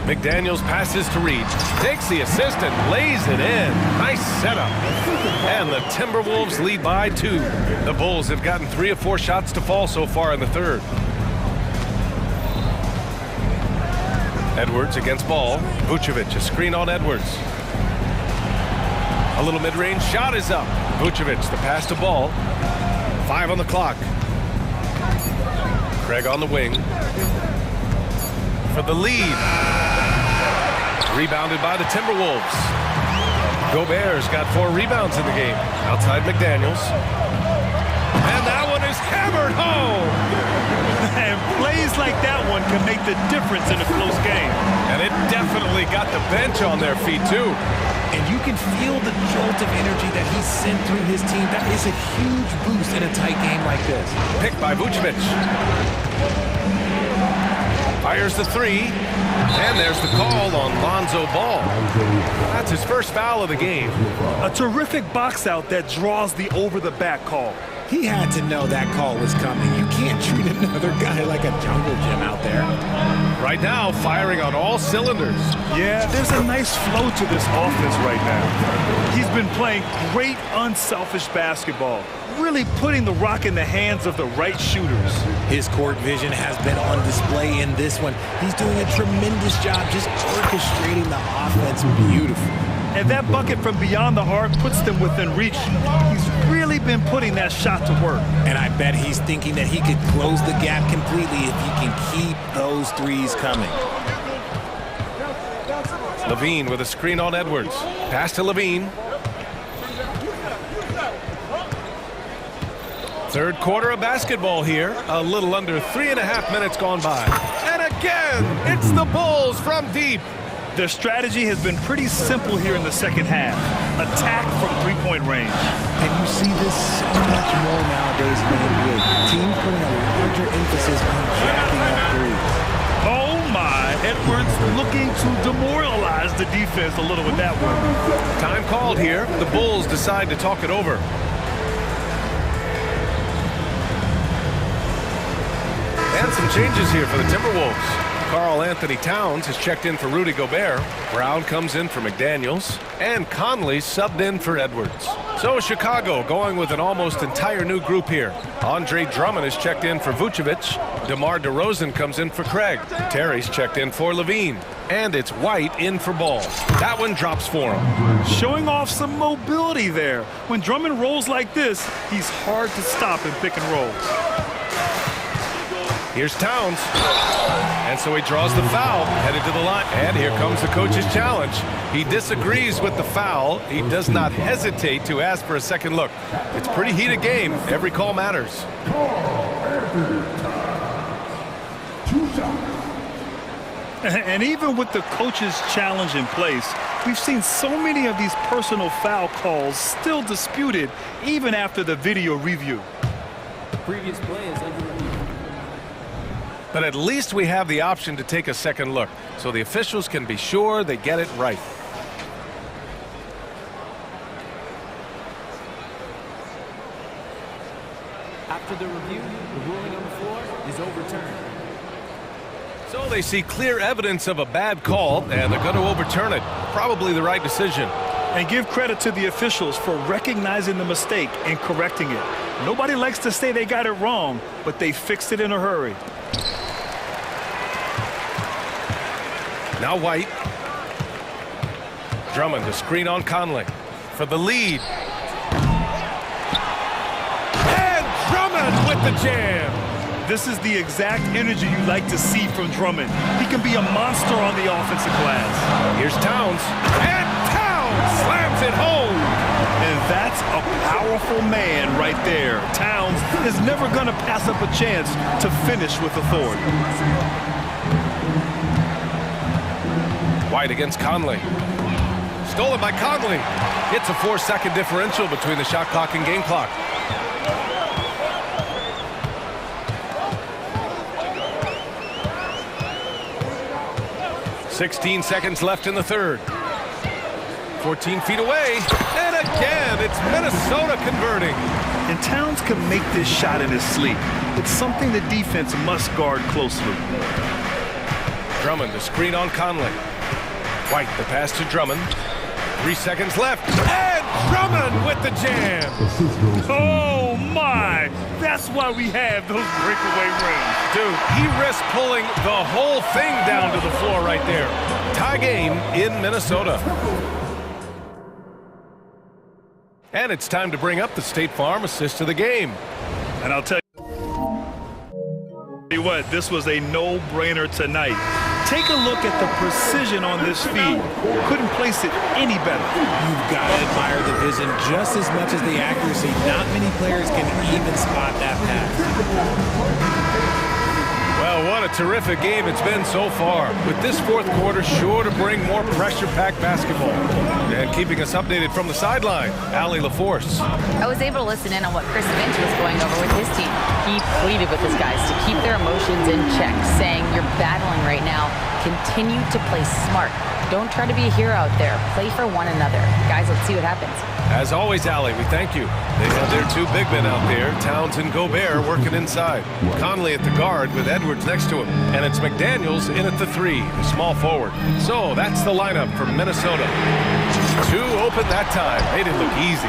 McDaniels passes to Reed. Takes the assist and lays it in. Nice setup. And the Timberwolves lead by 2. The Bulls have gotten 3 of 4 shots to fall so far in the third. Edwards against Ball. Vucevic, a screen on Edwards. A little mid-range shot is up. Vucevic, the pass to Ball. 5 on the clock. Craig on the wing. For the lead. Rebounded by the Timberwolves. Gobert's got 4 rebounds in the game. Outside McDaniels. And that one is hammered home. And plays like that one can make the difference in a close game. And it definitely got the bench on their feet, too. And you can feel the jolt of energy that he sent through his team. That is a huge boost in a tight game like this. Picked by Vucevic. Fires the 3. And there's the call on Lonzo Ball. That's his first foul of the game. A terrific box out that draws the over-the-back call. He had to know that call was coming. You can't treat another guy like a jungle gym out there. Right now, firing on all cylinders. Yeah, there's a nice flow to this offense right now. He's been playing great, unselfish basketball, really putting the rock in the hands of the right shooters. His court vision has been on display in this one. He's doing a tremendous job just orchestrating the offense beautifully. And that bucket from beyond the arc puts them within reach. He's really been putting that shot to work. And I bet he's thinking that he could close the gap completely if he can keep those threes coming. LaVine with a screen on Edwards. Pass to LaVine. Third quarter of basketball here. A little under 3.5 minutes gone by. And again, it's the Bulls from deep. Their strategy has been pretty simple here in the second half. Attack from three-point range. And you see this so much more nowadays in the NBA. Teams putting a larger emphasis on jacking up threes. Oh my, Edwards looking to demoralize the defense a little with that one. Time called here. The Bulls decide to talk it over. And some changes here for the Timberwolves. Karl Anthony Towns has checked in for Rudy Gobert. Brown comes in for McDaniels. And Conley subbed in for Edwards. So Chicago going with an almost entire new group here. Andre Drummond is checked in for Vucevic. DeMar DeRozan comes in for Craig. Terry's checked in for LaVine. And it's White in for Ball. That one drops for him. Showing off some mobility there. When Drummond rolls like this, he's hard to stop in pick and rolls. Here's Towns. And so he draws the foul, headed to the line. And here comes the coach's challenge. He disagrees with the foul. He does not hesitate to ask for a second look. It's a pretty heated game. Every call matters. And even with the coach's challenge in place, we've seen so many of these personal foul calls still disputed even after the video review. Previous play is under But at least we have the option to take a second look, so the officials can be sure they get it right. After the review, the ruling on the floor is overturned. So they see clear evidence of a bad call, and they're going to overturn it. Probably the right decision. And give credit to the officials for recognizing the mistake and correcting it. Nobody likes to say they got it wrong, but they fixed it in a hurry. Now White. Drummond to screen on Conley for the lead. And Drummond with the jam. This is the exact energy you like to see from Drummond. He can be a monster on the offensive glass. Here's Towns. And Towns slams it home. And that's a powerful man right there. Towns is never going to pass up a chance to finish with authority. White against Conley. Stolen by Conley. It's a 4-second differential between the shot clock and game clock. "16 seconds left in the third. 14 feet away. And again, it's Minnesota converting. And Towns can make this shot in his sleep. It's something the defense must guard closely. Drummond to screen on Conley. White, the pass to Drummond. 3 seconds left. And Drummond with the jam. Oh, my. That's why we have those breakaway rims. Dude, he risked pulling the whole thing down to the floor right there. Tie game in Minnesota. And it's time to bring up the State Farm assist of the game. And I'll tell you what, this was a no-brainer tonight. Take a look at the precision on this feed. Couldn't place it any better. You've got to admire the vision just as much as the accuracy. Not many players can even spot that pass. Well, what a terrific game it's been so far. With this fourth quarter sure to bring more pressure-packed basketball. And keeping us updated from the sideline, Allie LaForce. I was able to listen in on what Chris Finch was going over with his team. He pleaded with his guys to keep their emotions in check, saying, "You're battling right now. Continue to play smart. Don't try to be a hero out there. Play for one another." Guys, let's see what happens. As always, Allie, we thank you. They have their two big men out there, Towns and Gobert, working inside. Conley at the guard with Edwards next to him. And it's McDaniels in at the 3, the small forward. So that's the lineup for Minnesota. 2 open that time. Made it look easy.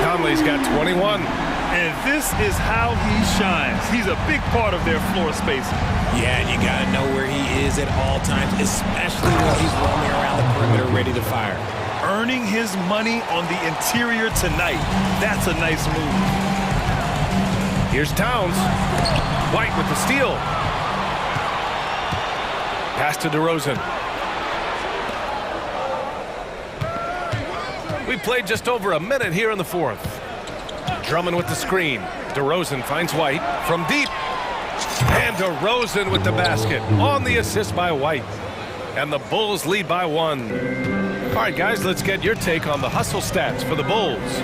Conley's got 21. And this is how he shines. He's a big part of their floor spacing. Yeah, and you got to know where he is at all times, especially when he's roaming around the perimeter ready to fire. Earning his money on the interior tonight. That's a nice move. Here's Towns. White with the steal. Pass to DeRozan. We played just over a minute here in the fourth. Drummond with the screen. DeRozan finds White from deep. And DeRozan with the basket on the assist by White. And the Bulls lead by 1. All right, guys, let's get your take on the hustle stats for the Bulls.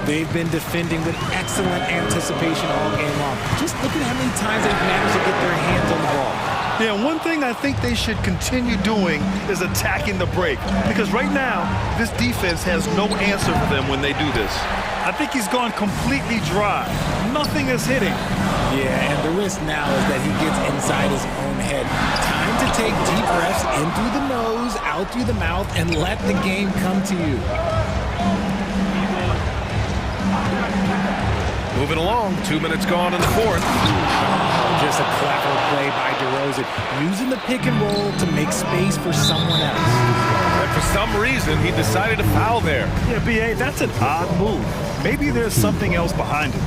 They've been defending with excellent anticipation all game long. Just look at how many times they've managed to get their hands on the ball. Yeah, one thing I think they should continue doing is attacking the break. Because right now, this defense has no answer for them when they do this. I think he's gone completely dry. Nothing is hitting. Yeah, and the risk now is that he gets inside his own head. Time to take deep breaths in through the nose, out through the mouth, and let the game come to you. Moving along, 2 minutes gone in the fourth. Just a clever play by DeRozan, using the pick and roll to make space for someone else. And for some reason, he decided to foul there. Yeah, B.A., that's an odd move. Maybe there's something else behind it.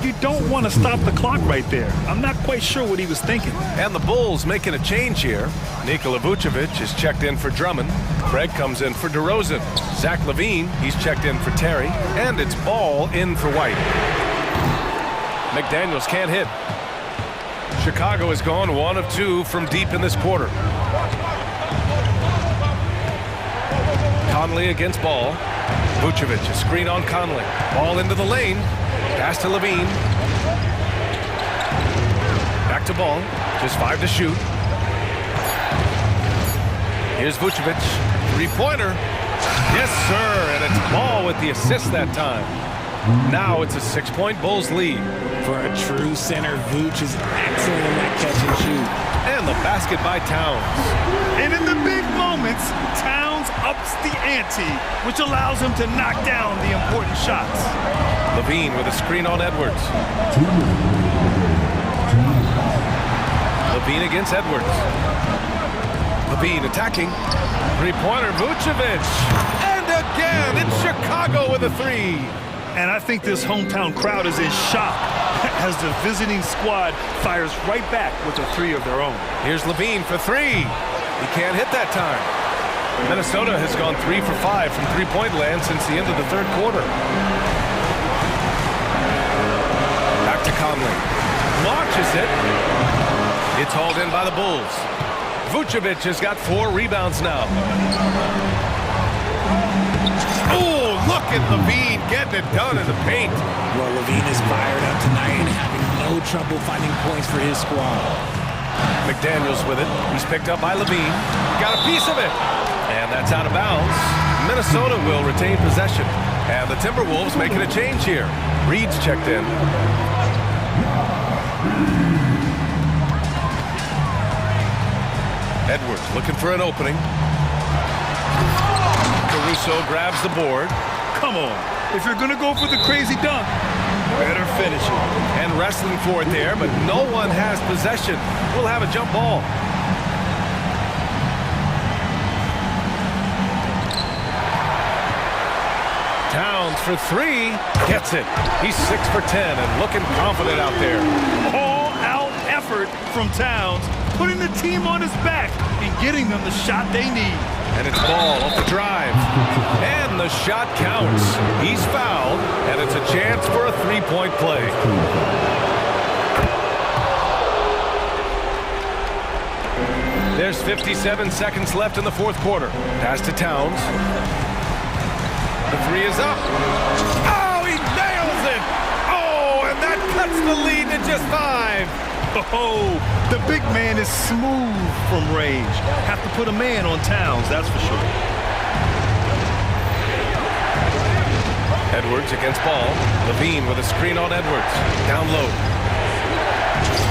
You don't want to stop the clock right there. I'm not quite sure what he was thinking. And the Bulls making a change here. Nikola Vucevic is checked in for Drummond. Craig comes in for DeRozan. Zach LaVine, he's checked in for Terry. And it's Ball in for White. McDaniels can't hit. Chicago has gone 1 of 2 from deep in this quarter. Conley against Ball. Vucevic, a screen on Conley. Ball into the lane. Pass to LaVine. Back to ball. Just 5 to shoot. Here's Vucevic. Three-pointer. Yes, sir. And it's Ball with the assist that time. Now it's a 6-point Bulls lead. For a true center, Vooch is excellent in that catch and shoot. And the basket by Towns. And in the big moments, Towns ups the ante, which allows him to knock down the important shots. Levine with a screen on Edwards. Levine against Edwards. Levine attacking. Three-pointer, Vucevic. And again, it's Chicago with a three. And I think this hometown crowd is in shock as the visiting squad fires right back with a three of their own. Here's Levine for three. He can't hit that time. Minnesota has gone 3 for 5 from three-point land since the end of the third quarter. Back to Conley. Launches it. It's hauled in by the Bulls. Vucevic has got 4 rebounds now. Oh, look at Levine getting it done in the paint. Well, Levine is fired up tonight and having no trouble finding points for his squad. McDaniels with it. He's picked up by Levine. Got a piece of it. And that's out of bounds. Minnesota will retain possession. And the Timberwolves making a change here. Reed's checked in. Edwards looking for an opening. Caruso grabs the board. Come on. If you're going to go for the crazy dunk, better finish it. And wrestling for it there, but no one has possession. We'll have a jump ball. Towns for three. Gets it. He's 6 for 10 and looking confident out there. All-out effort from Towns, putting the team on his back and getting them the shot they need. And it's Ball off the drive. And the shot counts. He's fouled, and it's a chance for a three-point play. There's 57 seconds left in the fourth quarter. Pass to Towns. The three is up. Oh, he nails it! Oh, and that cuts the lead to just 5. Oh, the big man is smooth from range. Have to put a man on Towns, that's for sure. Edwards against Ball. Levine with a screen on Edwards. Down low.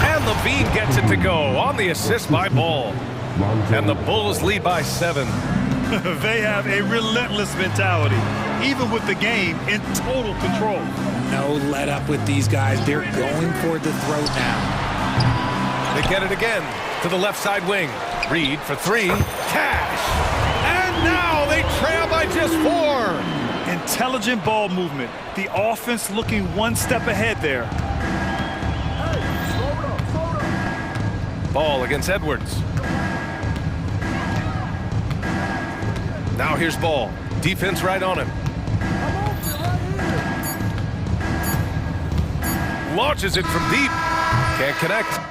And Levine gets it to go on the assist by Ball. And the Bulls lead by 7. They have a relentless mentality, even with the game in total control. No let up with these guys. They're going for the throat now. They get it again to the left side wing. Reed for three. Cash. And now they trail by just 4. Intelligent ball movement. The offense looking one step ahead there. Ball against Edwards. Now here's Ball. Defense right on him. Launches it from deep. Can't connect.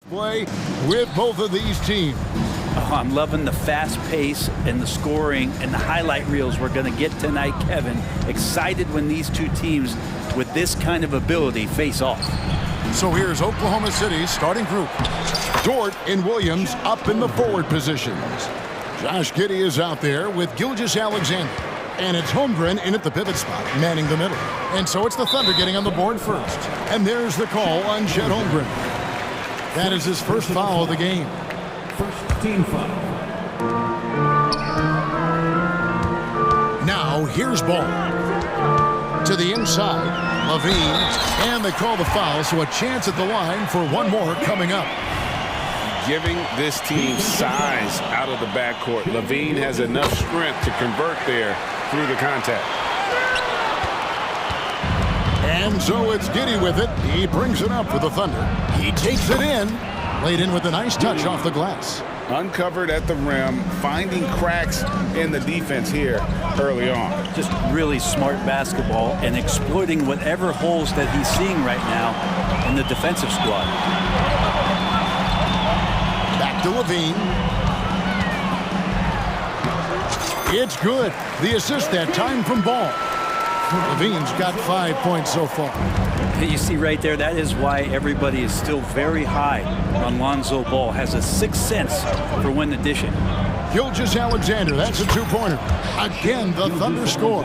Play with both of these teams. Oh, I'm loving the fast pace and the scoring and the highlight reels we're going to get tonight, Kevin. Excited when these two teams with this kind of ability face off. So here's Oklahoma City's starting group. Dort and Williams up in the forward positions. Josh Giddey is out there with Gilgeous-Alexander. And it's Holmgren in at the pivot spot, manning the middle. And so it's the Thunder getting on the board first. And there's the call on Chet Holmgren. That is his first foul of the game. First team foul. Now here's ball. To the inside, Levine. And they call the foul, so a chance at the line for one more coming up. Giving this team size out of the backcourt. Levine has enough strength to convert there through the contact. And so it's Giddey with it. He brings it up for the Thunder. He takes it in. Laid in with a nice touch off the glass. Uncovered at the rim, finding cracks in the defense here early on. Just really smart basketball and exploiting whatever holes that he's seeing right now in the defensive squad. Back to Levine. It's good. The assist that time from Ball. Levine's got 5 points so far. You see right there, that is why everybody is still very high on Lonzo Ball. Has a sixth sense for when to dish it. Gilgeous-Alexander, that's a two-pointer. Again, the Thunder score.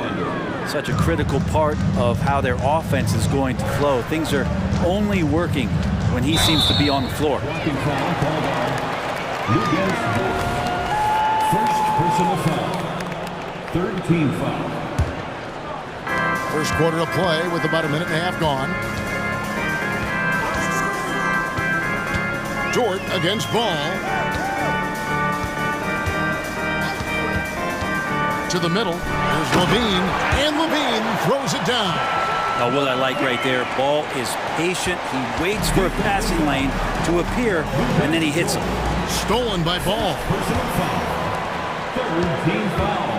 Such a critical part of how their offense is going to flow. Things are only working when he seems to be on the floor. First personal foul. Third team foul. First quarter of play with about a minute and a half gone. Dort against Ball. To the middle. Here's Levine. And Levine throws it down. Now what I like right there, Ball is patient. He waits for a passing lane to appear, and then he hits him. Stolen by Ball. Personal foul. Third team foul.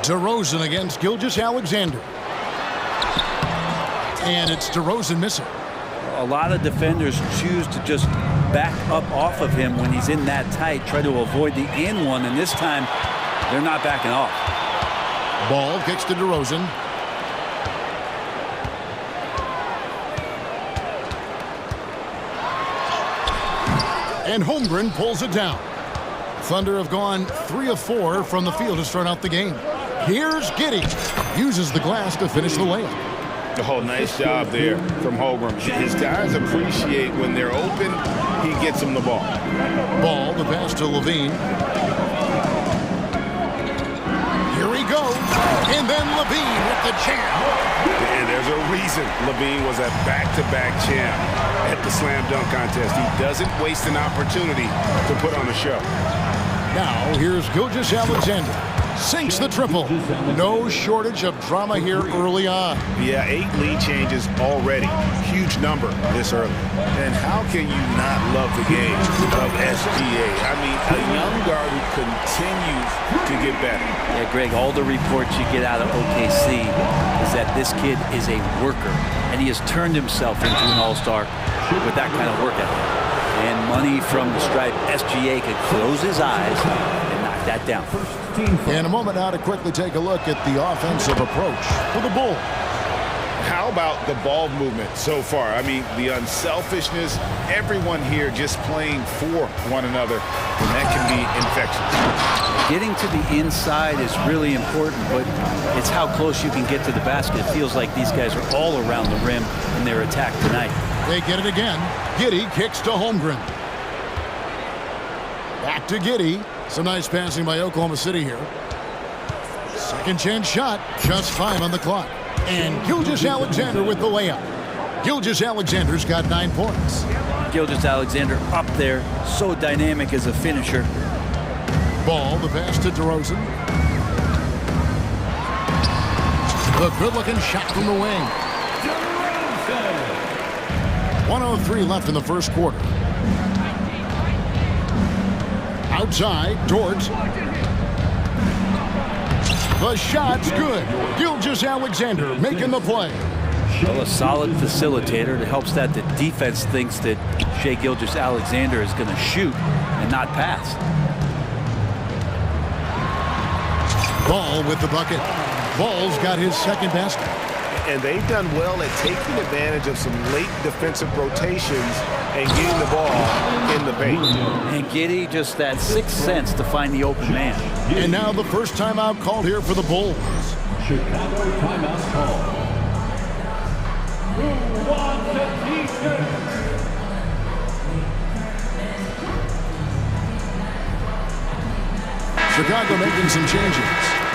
DeRozan against Gilgeous-Alexander. And it's DeRozan missing. A lot of defenders choose to just back up off of him when he's in that tight, try to avoid the in one, and this time they're not backing off. Ball kicks to DeRozan. And Holmgren pulls it down. Thunder have gone 3 of 4 from the field to start out the game. Here's Giddey. Uses the glass to finish the layup. Oh, nice job there from Holmgren. His guys appreciate when they're open, he gets them the ball. Ball, the pass to Levine. Here he goes. And then Levine with the champ. And there's a reason Levine was a back-to-back champ at the slam dunk contest. He doesn't waste an opportunity to put on a show. Now, here's Gilgeous-Alexander. Sinks the triple. No shortage of drama here early on. Yeah, 8 lead changes already. Huge number this early. And how can you not love the game of SGA? I mean, a young guard who continues to get better. Yeah, Greg, all the reports you get out of OKC is that this kid is a worker, and he has turned himself into an all-star with that kind of work ethic. And money from the stripe, SGA could close his eyes and knock that down. In a moment now to quickly take a look at the offensive approach for the Bulls. How about the ball movement so far? I mean, the unselfishness, everyone here just playing for one another, and that can be infectious. Getting to the inside is really important, but it's how close you can get to the basket. It feels like these guys are all around the rim in their attack tonight. They get it again. Giddey kicks to Holmgren. Back to Giddey. Some nice passing by Oklahoma City here. Second chance shot. Just 5 on the clock. And Gilgeous-Alexander with the layup. Gilgeous-Alexander's got 9 points. Gilgeous-Alexander up there, so dynamic as a finisher. Ball, the pass to DeRozan. The good-looking shot from the wing. 1:03 left in the first quarter. Outside, Dort. The shot's good. Gilgeous-Alexander making the play. Well, a solid facilitator that helps that the defense thinks that Shai Gilgeous-Alexander is going to shoot and not pass. Ball with the bucket. Ball's got his second basket. And they've done well at taking advantage of some late defensive rotations and getting the ball in the paint. And Giddey, just that sixth sense to find the open man. And now the first timeout called here for the Bulls. Chicago timeout call. Who wants a t-shirt? Chicago making some changes.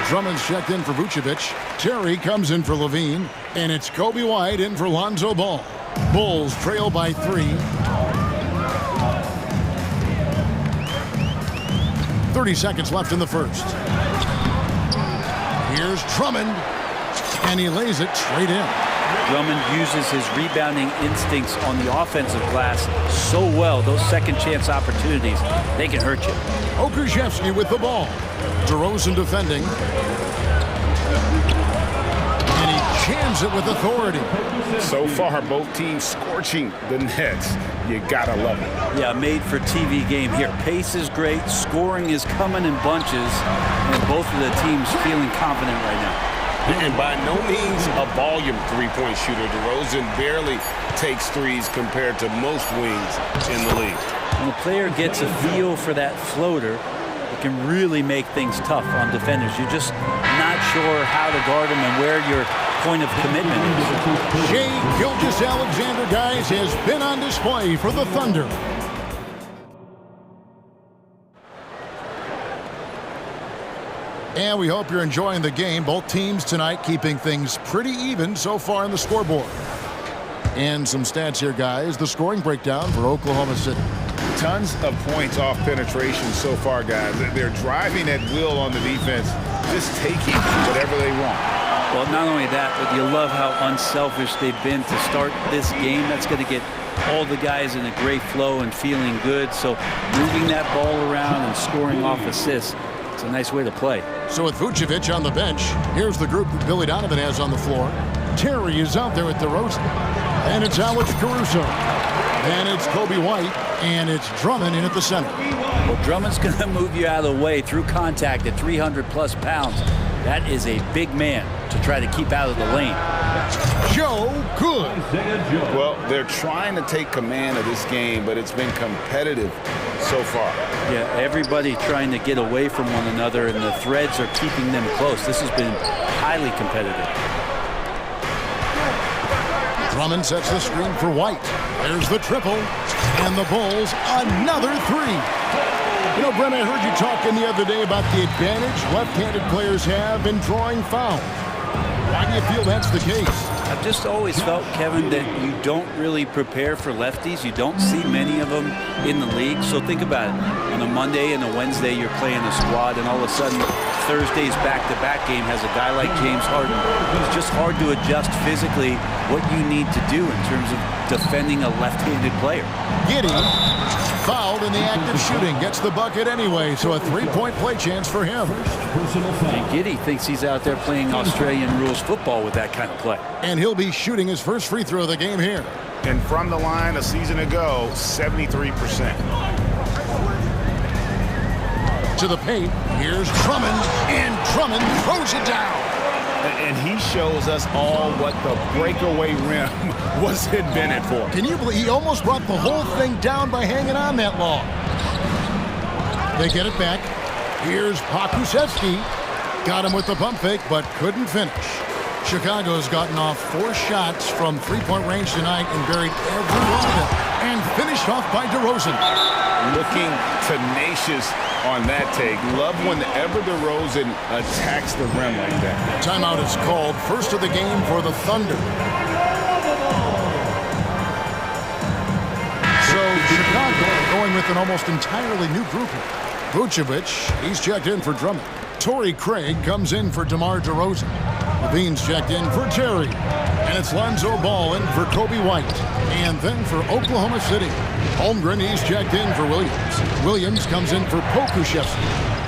Drummond's checked in for Vucevic. Terry comes in for Levine. And it's Kobe White in for Lonzo Ball. Bulls trail by 3. 30 seconds left in the first. Here's Drummond. And he lays it straight in. Drummond uses his rebounding instincts on the offensive glass so well. Those second chance opportunities, they can hurt you. Okushevsky with the ball. DeRozan defending. And he jams it with authority. So far, both teams scorching the Nets. You gotta love it. Yeah, made for TV game here. Pace is great. Scoring is coming in bunches. And both of the teams feeling confident right now. And by no means a volume three-point shooter. DeRozan barely takes threes compared to most wings in the league. When a player gets a feel for that floater, it can really make things tough on defenders. You're just not sure how to guard them and where your point of commitment is. Shai Gilgeous-Alexander, guys, has been on display for the Thunder. And we hope you're enjoying the game. Both teams tonight keeping things pretty even so far in the scoreboard. And some stats here, guys. The scoring breakdown for Oklahoma City. Tons of points off penetration so far, guys. They're driving at will on the defense, just taking whatever they want. Well, not only that, but you love how unselfish they've been to start this game. That's going to get all the guys in a great flow and feeling good. So moving that ball around and scoring off assists, it's a nice way to play. So with Vucevic on the bench, here's the group that Billy Donovan has on the floor. Terry is out there with DeRozan. And it's Alex Caruso. And it's Kobe White. And it's Drummond in at the center. Well, Drummond's going to move you out of the way through contact at 300-plus pounds. That is a big man to try to keep out of the lane. Joe Good. Well, they're trying to take command of this game, but it's been competitive so far. Yeah, everybody trying to get away from one another, and the threads are keeping them close. This has been highly competitive. Drummond sets the screen for White. There's the triple. And the Bulls, another 3. You know, Brent, I heard you talking the other day about the advantage left-handed players have in drawing fouls. Why do you feel that's the case? I've just always felt, Kevin, that you don't really prepare for lefties. You don't see many of them in the league. So think about it. On a Monday and a Wednesday, you're playing a squad, and all of a sudden, Thursday's back-to-back game has a guy like James Harden. It's just hard to adjust physically what you need to do in terms of defending a left-handed player. Giddey, fouled in the act of shooting, gets the bucket anyway, so a 3-point play chance for him. And Giddey thinks he's out there playing Australian rules football with that kind of play. And he'll be shooting his first free throw of the game here. And from the line a season ago, 73%. To the paint, here's Drummond, and Drummond throws it down. And he shows us all what the breakaway rim was invented for. Can you believe he almost brought the whole thing down by hanging on that long? They get it back. Here's Pokusevski. Got him with the pump fake, but couldn't finish. Chicago's gotten off 4 shots from 3-point range tonight and buried every one of them. And finished off by DeRozan. Looking tenacious on that take. Love whenever DeRozan attacks the rim like that. Timeout is called. First of the game for the Thunder. So Chicago going with an almost entirely new group. Vucevic, he's checked in for Drummond. Torrey Craig comes in for DeMar DeRozan. Levine's checked in for Terry. And it's Lonzo Ball in for Kobe White. And then for Oklahoma City, Holmgren, he's checked in for Williams. Williams comes in for Pokusevski.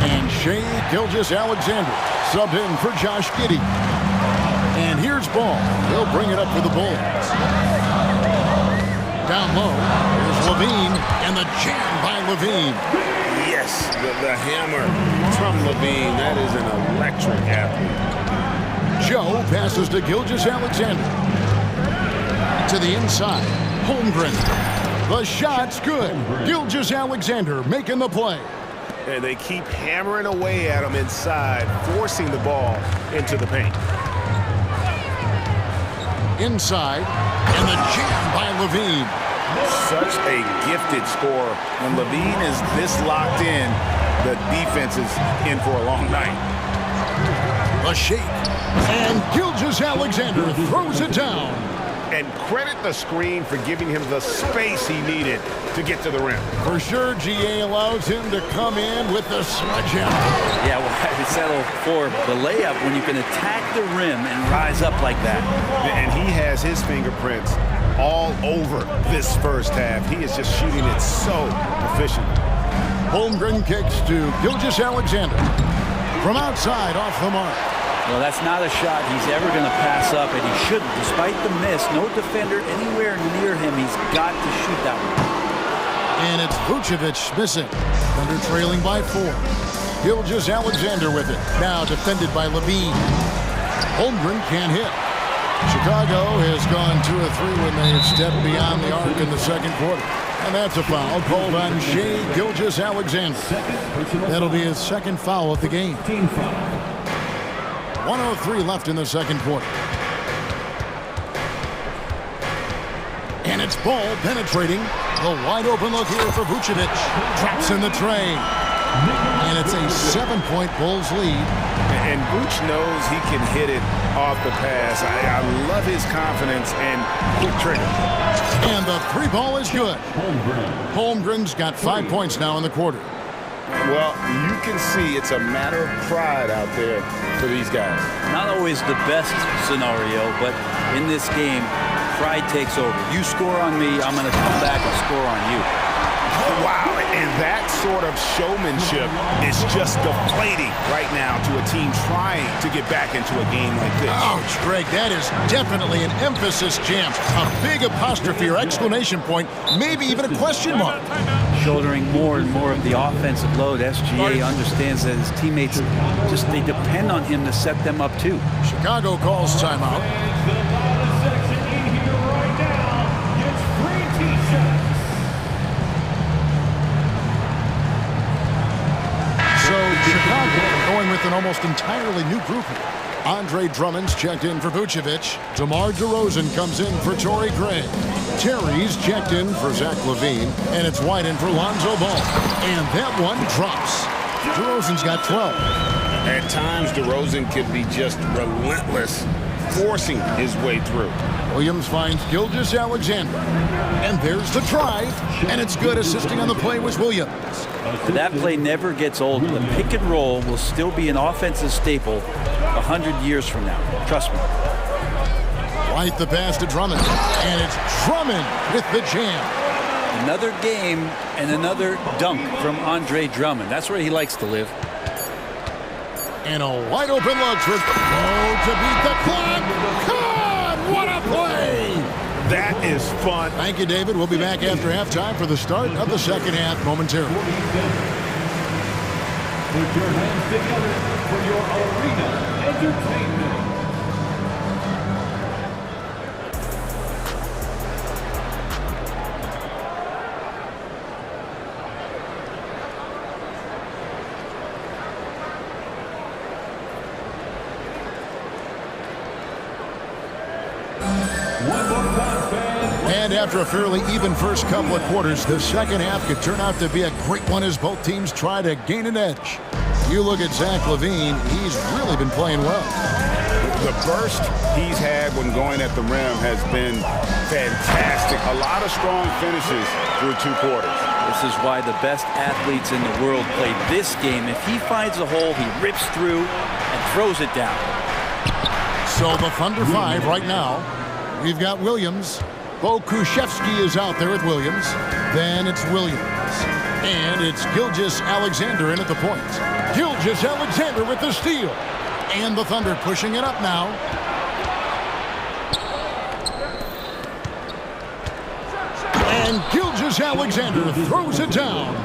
And Shai Gilgeous-Alexander subbed in for Josh Giddey. And here's ball. He'll bring it up for the Bulls. Down low, here's Levine, and the jam by Levine. Yes, the hammer from Levine. That is an electric athlete. Joe passes to Gilgeous-Alexander. To the inside, Holmgren. The shot's good. Gilgeous-Alexander making the play. And they keep hammering away at him inside, forcing the ball into the paint. Inside, and the jam by Levine. Such a gifted scorer. When Levine is this locked in, the defense is in for a long night. A shake, and Gilgeous-Alexander throws it down. And credit the screen for giving him the space he needed to get to the rim. For sure, GA allows him to come in with the sledgehammer. Yeah, well, I settle for the layup when you can attack the rim and rise up like that. And he has his fingerprints all over this first half. He is just shooting it so efficient. Holmgren kicks to Gilgeous-Alexander. From outside, off the mark. Well, that's not a shot he's ever going to pass up, and he shouldn't. Despite the miss, no defender anywhere near him. He's got to shoot that one. And it's Vucevic missing. Thunder trailing by 4. Gilgeous-Alexander with it. Now defended by Levine. Holmgren can't hit. Chicago has gone 2 of 3 when they've stepped beyond the arc in the second quarter. And that's a foul called on Shai Gilgeous-Alexander. That'll be his second foul of the game. 1:03 left in the second quarter. And it's ball penetrating. The wide open look here for Vucevic. Traps in the tray. And it's a 7-point Bulls lead. And Vooch knows he can hit it off the pass. I love his confidence and quick trigger. And the 3 ball is good. Holmgren's got 5 points now in the quarter. Well, you can see it's a matter of pride out there for these guys. Not always the best scenario, but in this game, pride takes over. You score on me, I'm going to come back and score on you. Wow, and that sort of showmanship is just deflating right now to a team trying to get back into a game like this. Ouch, Greg, that is definitely an emphasis jam. A big apostrophe or exclamation point, maybe even a question mark. Shouldering more and more of the offensive load. SGA understands that his teammates they depend on him to set them up too. Chicago calls timeout. Chicago going with an almost entirely new group here. Andre Drummond's checked in for Vucevic. DeMar DeRozan comes in for Torrey Craig. Terry's checked in for Zach LaVine. And it's White in for Lonzo Ball. And that one drops. DeRozan's got 12. At times, DeRozan could be just relentless, forcing his way through. Williams finds Gilgeous-Alexander. And there's the drive. And it's good. Assisting on the play was Williams. That play never gets old. The pick and roll will still be an offensive staple 100 years from now. Trust me. White the pass to Drummond. And it's Drummond with the jam. Another game and another dunk from Andre Drummond. That's where he likes to live. And a wide open look for to beat the clock. God, what a play! That is fun. Thank you, David. We'll be back after halftime for the start of the second half momentarily. Put your hands together for your arena entertainment. And after a fairly even first couple of quarters, the second half could turn out to be a great one as both teams try to gain an edge. You look at Zach LaVine, he's really been playing well. The burst he's had when going at the rim has been fantastic. A lot of strong finishes through 2 quarters. This is why the best athletes in the world play this game. If he finds a hole, he rips through and throws it down. So the Thunder 5 right now. We've got Williams. Bo Krzyzewski is out there with Williams. Then it's Williams. And it's Gilgeous-Alexander in at the point. Gilgeous-Alexander with the steal. And the Thunder pushing it up now. And Gilgeous-Alexander throws it down.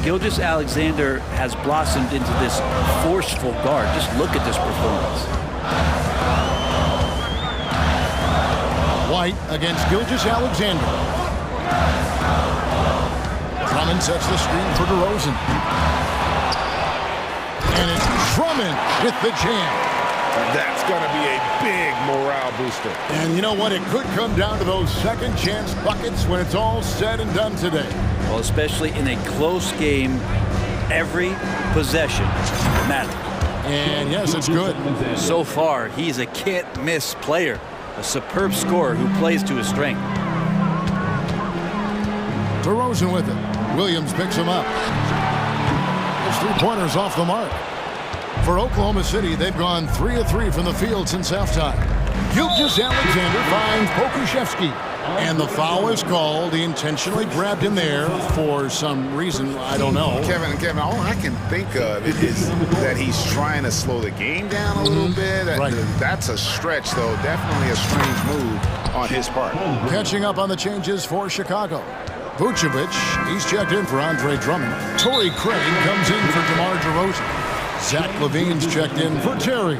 Gilgeous-Alexander has blossomed into this forceful guard. Just look at this performance. White against Gilgeous-Alexander. Drummond sets the screen for DeRozan. And it's Drummond with the jam. That's going to be a big morale booster. And you know what? It could come down to those second chance buckets when it's all said and done today. Well, especially in a close game, every possession matters. And yes, it's good. So far, he's a can't-miss player, a superb scorer who plays to his strength. DeRozan with it. Williams picks him up. His three-pointers off the mark. For Oklahoma City, they've gone 3 of 3 from the field since halftime. Gilgeous-Alexander finds Pokusevski. And the foul is called. He intentionally grabbed him there for some reason. I don't know. Kevin, all I can think of is that he's trying to slow the game down a little bit. Right. That's a stretch, though. Definitely a strange move on his part. Catching up on the changes for Chicago. Vucevic, he's checked in for Andre Drummond. Torrey Craig comes in for DeMar DeRozan. Zach LaVine's checked in for Terry.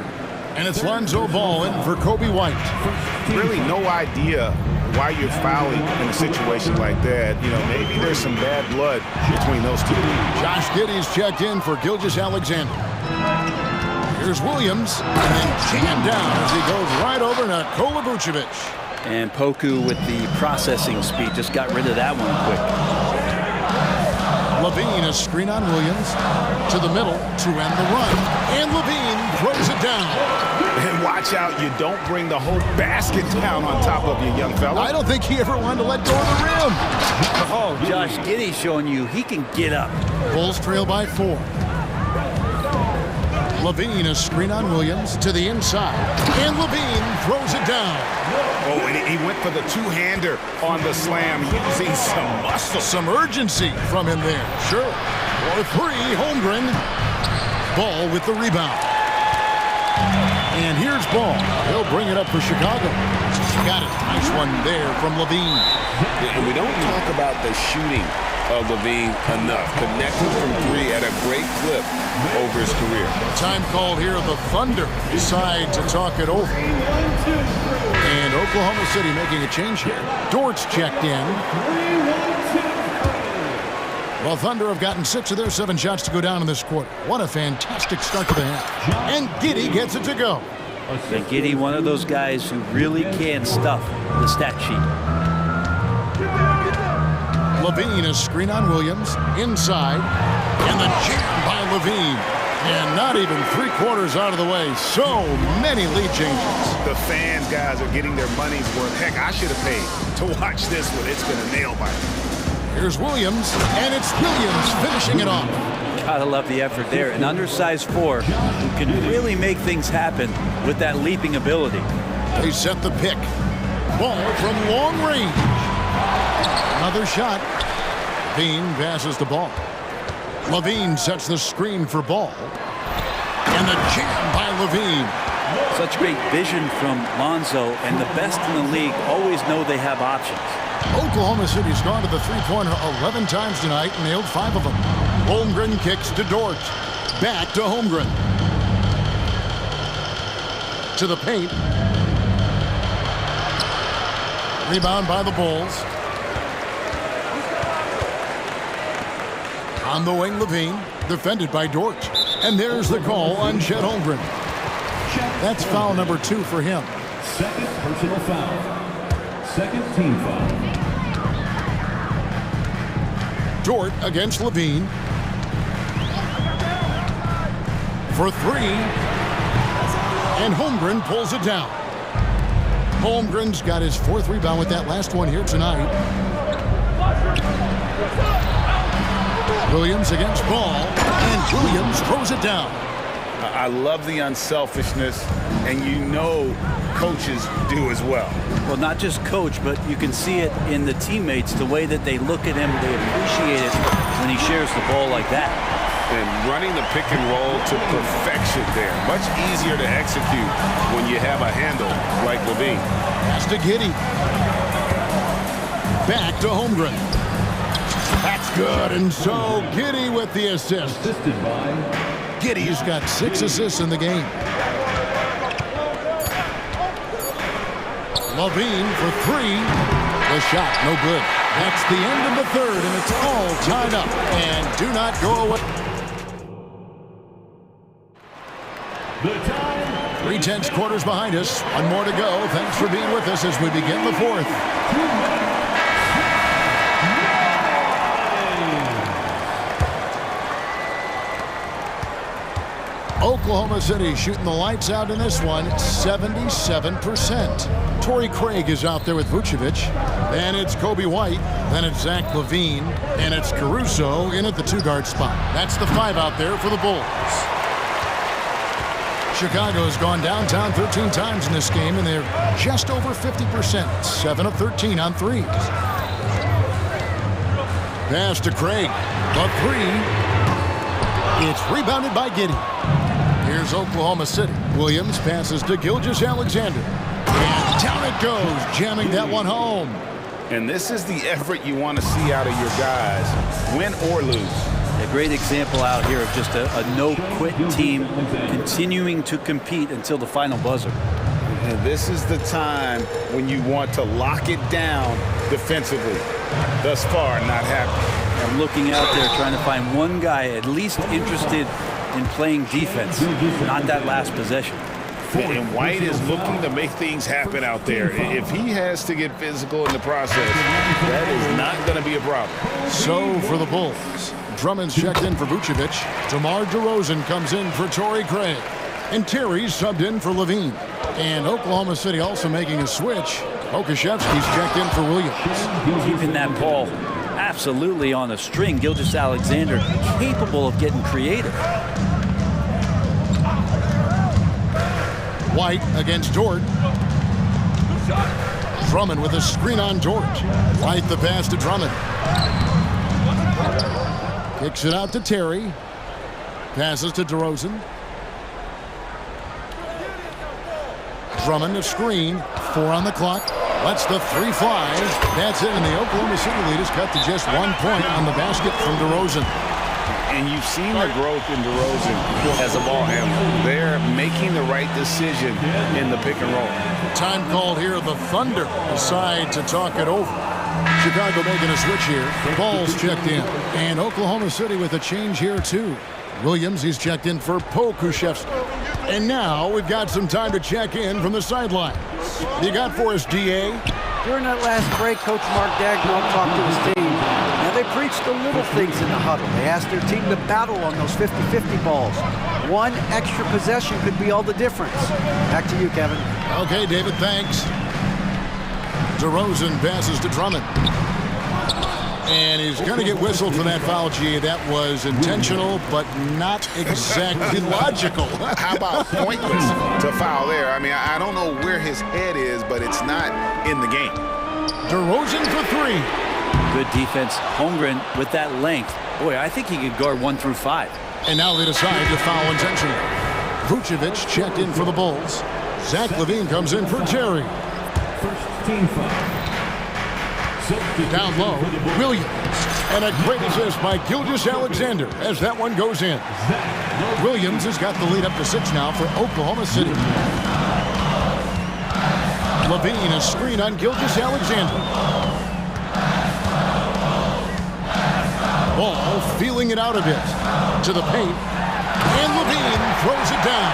And it's Lonzo Ball in for Kobe White. Really no idea why you're fouling in a situation like that. You know, maybe there's some bad blood between those two. Josh Giddey's checked in for Gilgeous-Alexander. Here's Williams, and then jammed down as he goes right over Nikola Vucevic. And Poku with the processing speed just got rid of that one quick. LaVine, a screen on Williams. To the middle to end the run. And LaVine throws it down. And watch out, you don't bring the whole basket down on top of you, young fella. I don't think he ever wanted to let go of the rim. Oh, Josh Giddey showing you he can get up. Bulls trail by 4. LaVine, a screen on Williams to the inside. And LaVine throws it down. Oh, and he went for the two-hander on the slam, using some muscle. Some urgency from him there. Sure. For 3, Holmgren. Ball with the rebound. And here's Ball. He'll bring it up for Chicago. Got it. Nice one there from LaVine. And we don't talk about the shooting of LaVine enough. Connecting from 3 at a great clip over his career. Time called here. The Thunder decide to talk it over. And Oklahoma City making a change here. Dort's checked in. Well, Thunder have gotten 6 of their 7 shots to go down in this quarter. What a fantastic start to the half. And Giddey gets it to go. And Giddey, one of those guys who really can stuff the stat sheet. LaVine, a screen on Williams. Inside. And the jam by LaVine. And not even 3/4 out of the way. So many lead changes. The fans, guys, are getting their money's worth. Heck, I should have paid to watch this one. It's been a nail biter. Here's Williams, and it's Williams finishing it off. Gotta love the effort there. An undersized 4 who can really make things happen with that leaping ability. They set the pick. Ball from long range. Another shot. LaVine passes the ball. LaVine sets the screen for Ball. And the jam by LaVine. Such great vision from Lonzo, and the best in the league always know they have options. Oklahoma City's gone to the three-pointer 11 times tonight and nailed 5 of them. Holmgren kicks to Dort. Back to Holmgren. To the paint. Rebound by the Bulls. On the wing, LaVine, defended by Dort. And there's the call on Chet Holmgren. That's foul number 2 for him. Second personal foul. Second team foul. Dort against LaVine. For 3. And Holmgren pulls it down. Holmgren's got his 4th rebound with that last one here tonight. Williams against Ball. And Williams throws it down. I love the unselfishness, and you know coaches do as well. Well, not just coach, but you can see it in the teammates, the way that they look at him, they appreciate it when he shares the ball like that. And running the pick and roll to perfection there. Much easier to execute when you have a handle like LaVine. Pass to Giddey. back to Holmgren. That's good, and so Giddy with the assist. Assisted by Giddy's got 6 assists in the game. Levine for 3. The shot, no good. That's the end of the third, and it's all tied up. And do not go away. the time. 3/10 quarters behind us. One more to go. Thanks for being with us as we begin the fourth. Oklahoma City shooting the lights out in this one, 77%. Torrey Craig is out there with Vucevic. Then it's Kobe White. Then it's Zach Levine. And it's Caruso in at the 2-guard spot. That's the 5 out there for the Bulls. Chicago has gone downtown 13 times in this game, and they're just over 50%. 7 of 13 on threes. Pass to Craig. The 3. It's rebounded by Giddy. Here's Oklahoma City. Williams passes to Gilgeous-Alexander. And down it goes, jamming that one home. And this is the effort you want to see out of your guys, win or lose. A great example out here of just a no-quit team continuing to compete until the final buzzer. And this is the time when you want to lock it down defensively. Thus far, not happening. I'm looking out there trying to find one guy at least interested in playing defense, not that last possession. And White is looking to make things happen out there. If he has to get physical in the process, that is not going to be a problem. So for the Bulls, Drummond's checked in for Vucevic. DeMar DeRozan comes in for Torrey Craig. And Terry's subbed in for Levine. And Oklahoma City also making a switch. Okashevsky's checked in for Williams. Keeping that ball absolutely on a string. Gilgeous-Alexander capable of getting creative. White against Dort. Drummond with a screen on Dort. White the pass to Drummond. Kicks it out to Terry. Passes to DeRozan. Drummond a screen. 4 on the clock. Lets the 3 fly. That's it, and the Oklahoma City lead is cut to just 1 point on the basket from DeRozan. And you've seen the growth in DeRozan as a ball handler. They're making the right decision in the pick and roll. Time called here. The Thunder decide to talk it over. Chicago making a switch here. Ball's checked in. And Oklahoma City with a change here, too. Williams, he's checked in for Pokushevsky. And now we've got some time to check in from the sidelines. You got for us, D.A.? During that last break, Coach Mark Dagnall talked to his team. Now, they preached the little things in the huddle. They asked their team to battle on those 50-50 balls. One extra possession could be all the difference. Back to you, Kevin. Okay, David, thanks. DeRozan passes to Drummond. And he's going to get whistled for that foul, G. That was intentional, but not exactly logical. How about pointless to foul there? I mean, I don't know where his head is, but it's not in the game. DeRozan for 3. Good defense. Holmgren with that length. Boy, I think he could guard 1 through 5. And now they decide to foul intentionally. Vucevic checked in for the Bulls. Zach Levine comes in for Terry. First team foul. Down low, Williams. And a great assist by Gilgeous-Alexander as that one goes in. Williams has got the lead up to 6 now for Oklahoma City. Levine, a screen on Gilgeous-Alexander. Ball feeling it out a bit. To the paint. And Levine throws it down.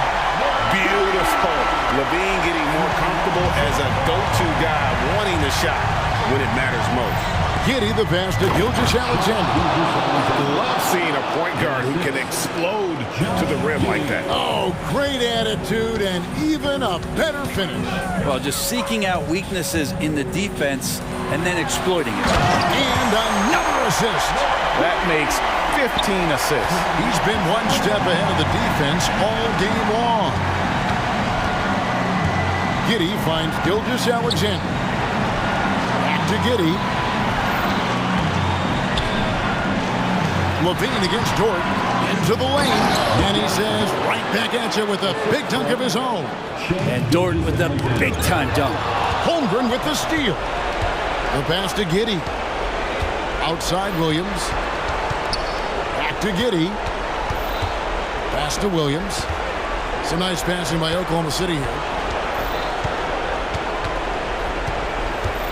Beautiful. Levine getting more comfortable as a go-to guy, wanting the shot when it matters most. Giddy the pass to Gilgeous-Alexander. Love seeing a point guard who can explode to the rim like that. Oh, great attitude and even a better finish. Well, just seeking out weaknesses in the defense and then exploiting it. And another assist. That makes 15 assists. He's been one step ahead of the defense all game long. Giddy finds Gilgeous-Alexander. To Giddy. Levine against Dort. Into the lane. And he says, right back at you with a big dunk of his own. And Dort with the big-time dunk. Holmgren with the steal. The pass to Giddey. Outside Williams. Back to Giddey. Pass to Williams. Some nice passing by Oklahoma City here.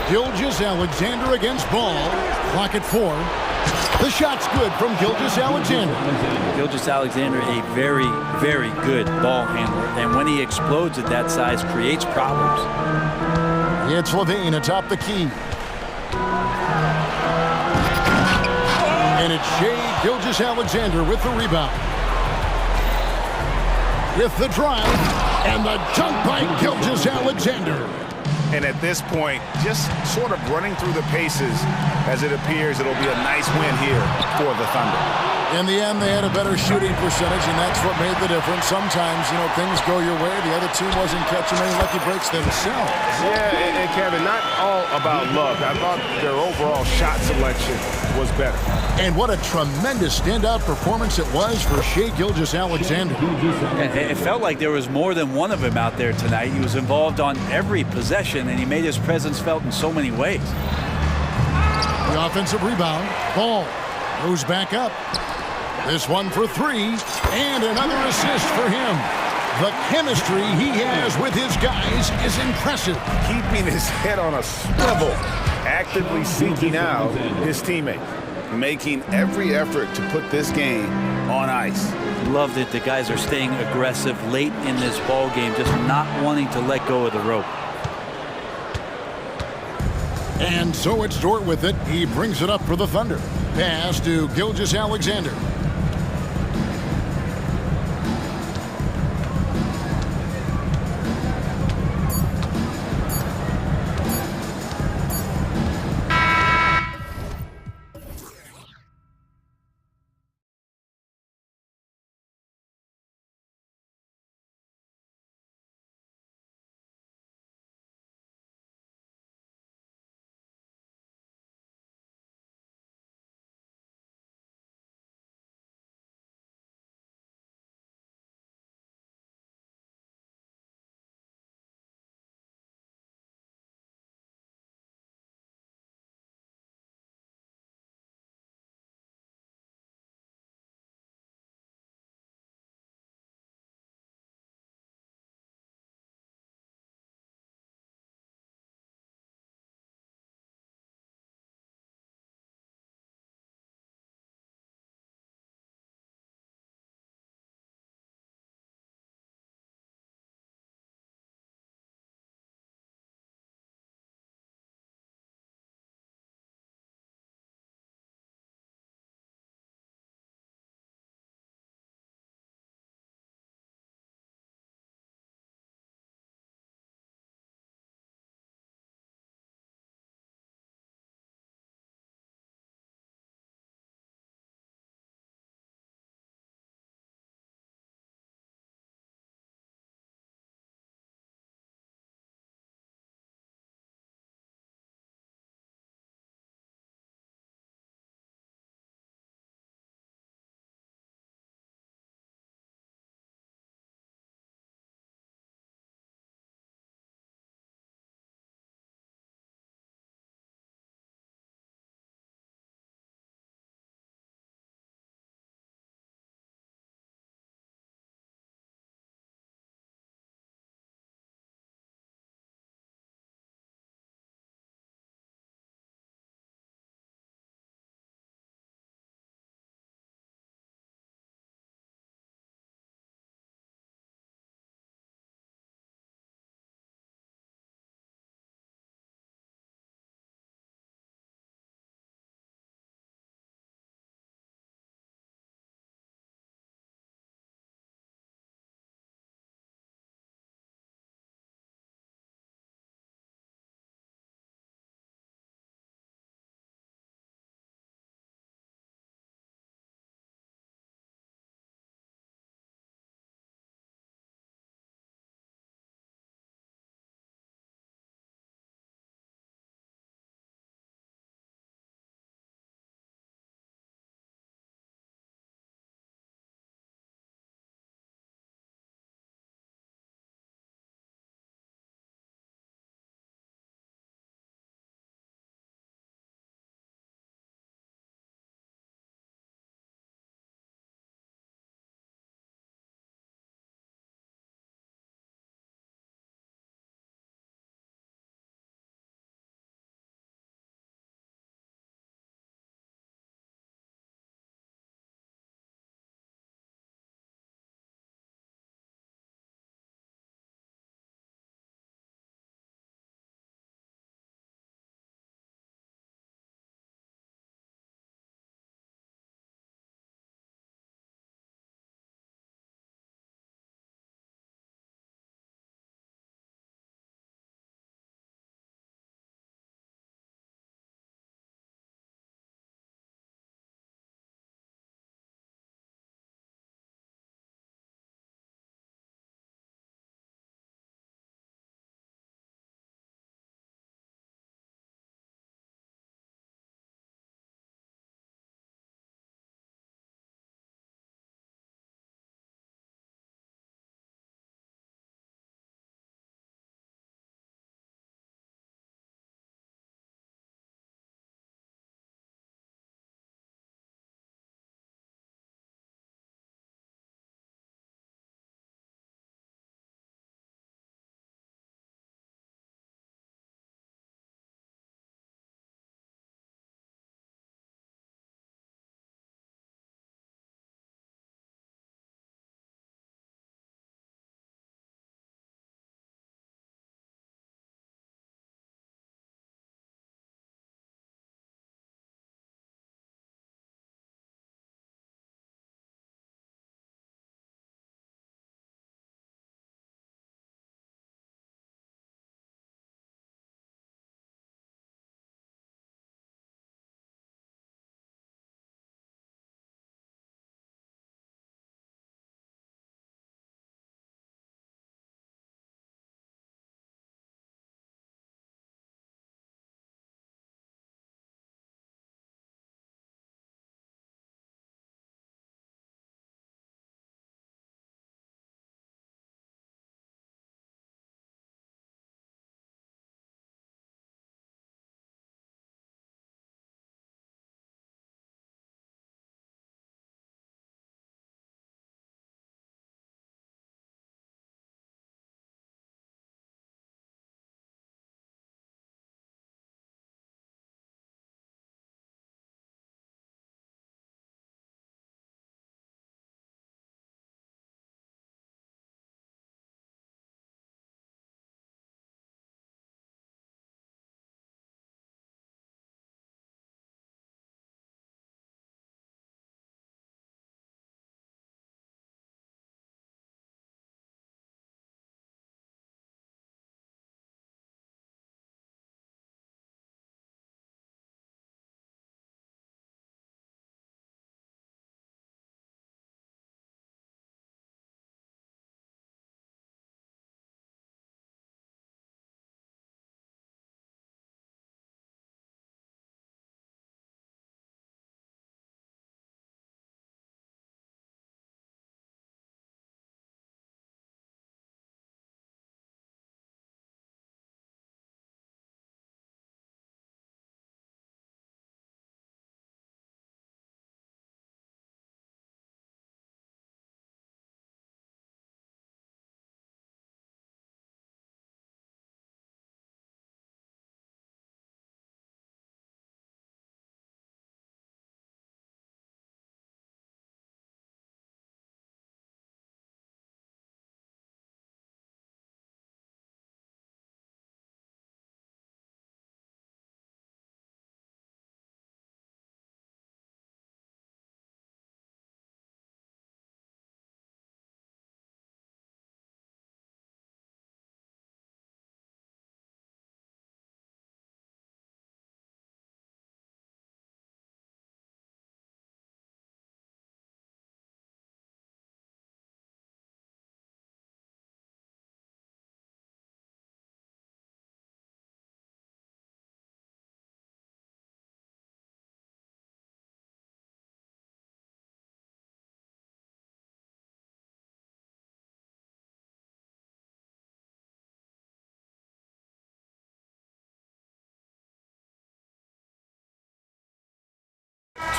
Gilgeous-Alexander against Ball. Clock at 4. The shot's good from Gilgeous-Alexander. Gilgeous-Alexander, a very, very good ball handler. And when he explodes at that size, creates problems. It's Levine atop the key. And it's Shea Gilgeous-Alexander with the rebound. With the drive, and the dunk by Gilgeous-Alexander. And at this point, just sort of running through the paces, as it appears it'll be a nice win here for the Thunder. In the end, they had a better shooting percentage, and that's what made the difference. Sometimes, things go your way. The other team wasn't catching any lucky breaks themselves. Yeah, and Kevin, not all about luck. I thought their overall shot selection was better. And what a tremendous standout performance it was for Shea Gilgeous-Alexander. It felt like there was more than one of him out there tonight. He was involved on every possession, and he made his presence felt in so many ways. The offensive rebound. Ball goes back up. This one for 3, and another assist for him. The chemistry he has with his guys is impressive. Keeping his head on a swivel, actively seeking out his teammate. Making every effort to put this game on ice. Love that the guys are staying aggressive late in this ball game, just not wanting to let go of the rope. And so it's Dort with it. He brings it up for the Thunder. Pass to Gilgeous-Alexander.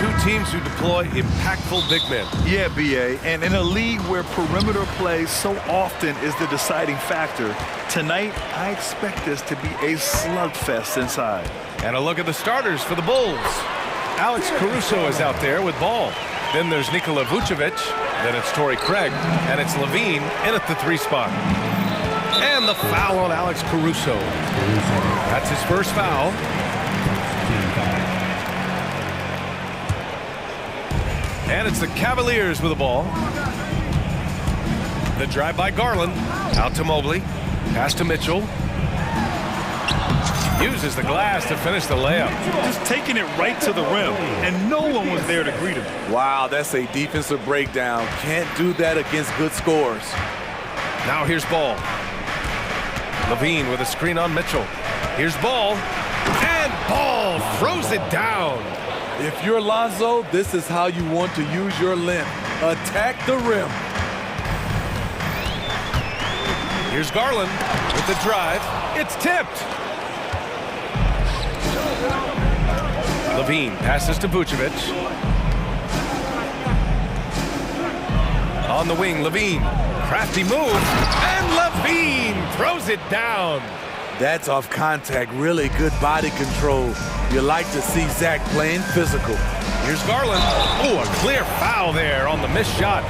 two teams who deploy impactful big men. Yeah, B.A., and in a league where perimeter play so often is the deciding factor, tonight I expect this to be a slugfest inside. And a look at the starters for the Bulls. Alex Caruso is out there with ball. Then there's Nikola Vucevic. Then it's Torrey Craig. And it's Levine in at the 3 spot. And the foul on Alex Caruso. That's his first foul. And it's the Cavaliers with the ball. The drive by Garland. Out to Mobley. Pass to Mitchell. Uses the glass to finish the layup. Just taking it right to the rim, and no one was there to greet him. Wow, that's a defensive breakdown. Can't do that against good scores. Now here's Ball. Levine with a screen on Mitchell. Here's Ball. And Ball throws it down. If you're Lonzo, this is how you want to use your length. Attack the rim. Here's Garland with the drive. It's tipped. Levine passes to Vucevic. On the wing, Levine. Crafty move. And Levine throws it down. That's off contact. Really good body control. You like to see Zach playing physical. Here's Garland. Oh, a clear foul there on the missed shot.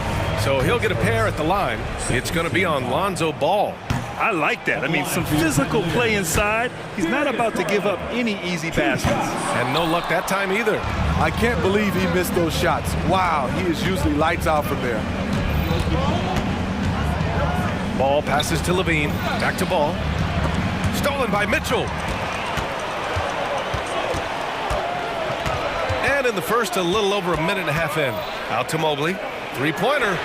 So he'll get a pair at the line. It's going to be on Lonzo Ball. I like that. I mean, some physical play inside. He's not about to give up any easy baskets. And no luck that time either. I can't believe he missed those shots. Wow, he is usually lights out from there. Ball passes to Levine. Back to Ball. Stolen by Mitchell. And in the first, a little over a minute and a half in. Out to Mobley. Three-pointer.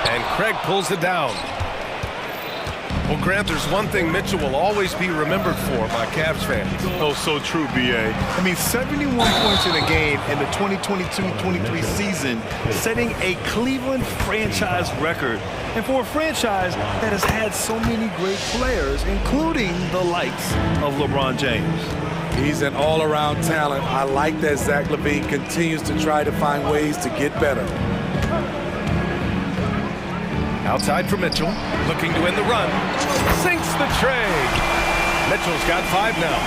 And Craig pulls it down. Well, Grant, there's one thing Mitchell will always be remembered for by Cavs fans. Oh, so true, B.A. I mean, 71 points in a game in the 2022-23 season, setting a Cleveland franchise record. And for a franchise that has had so many great players, including the likes of LeBron James. He's an all-around talent. I like that Zach LaVine continues to try to find ways to get better. Outside for Mitchell, looking to end the run. Sinks the tray. Mitchell's got 5 now.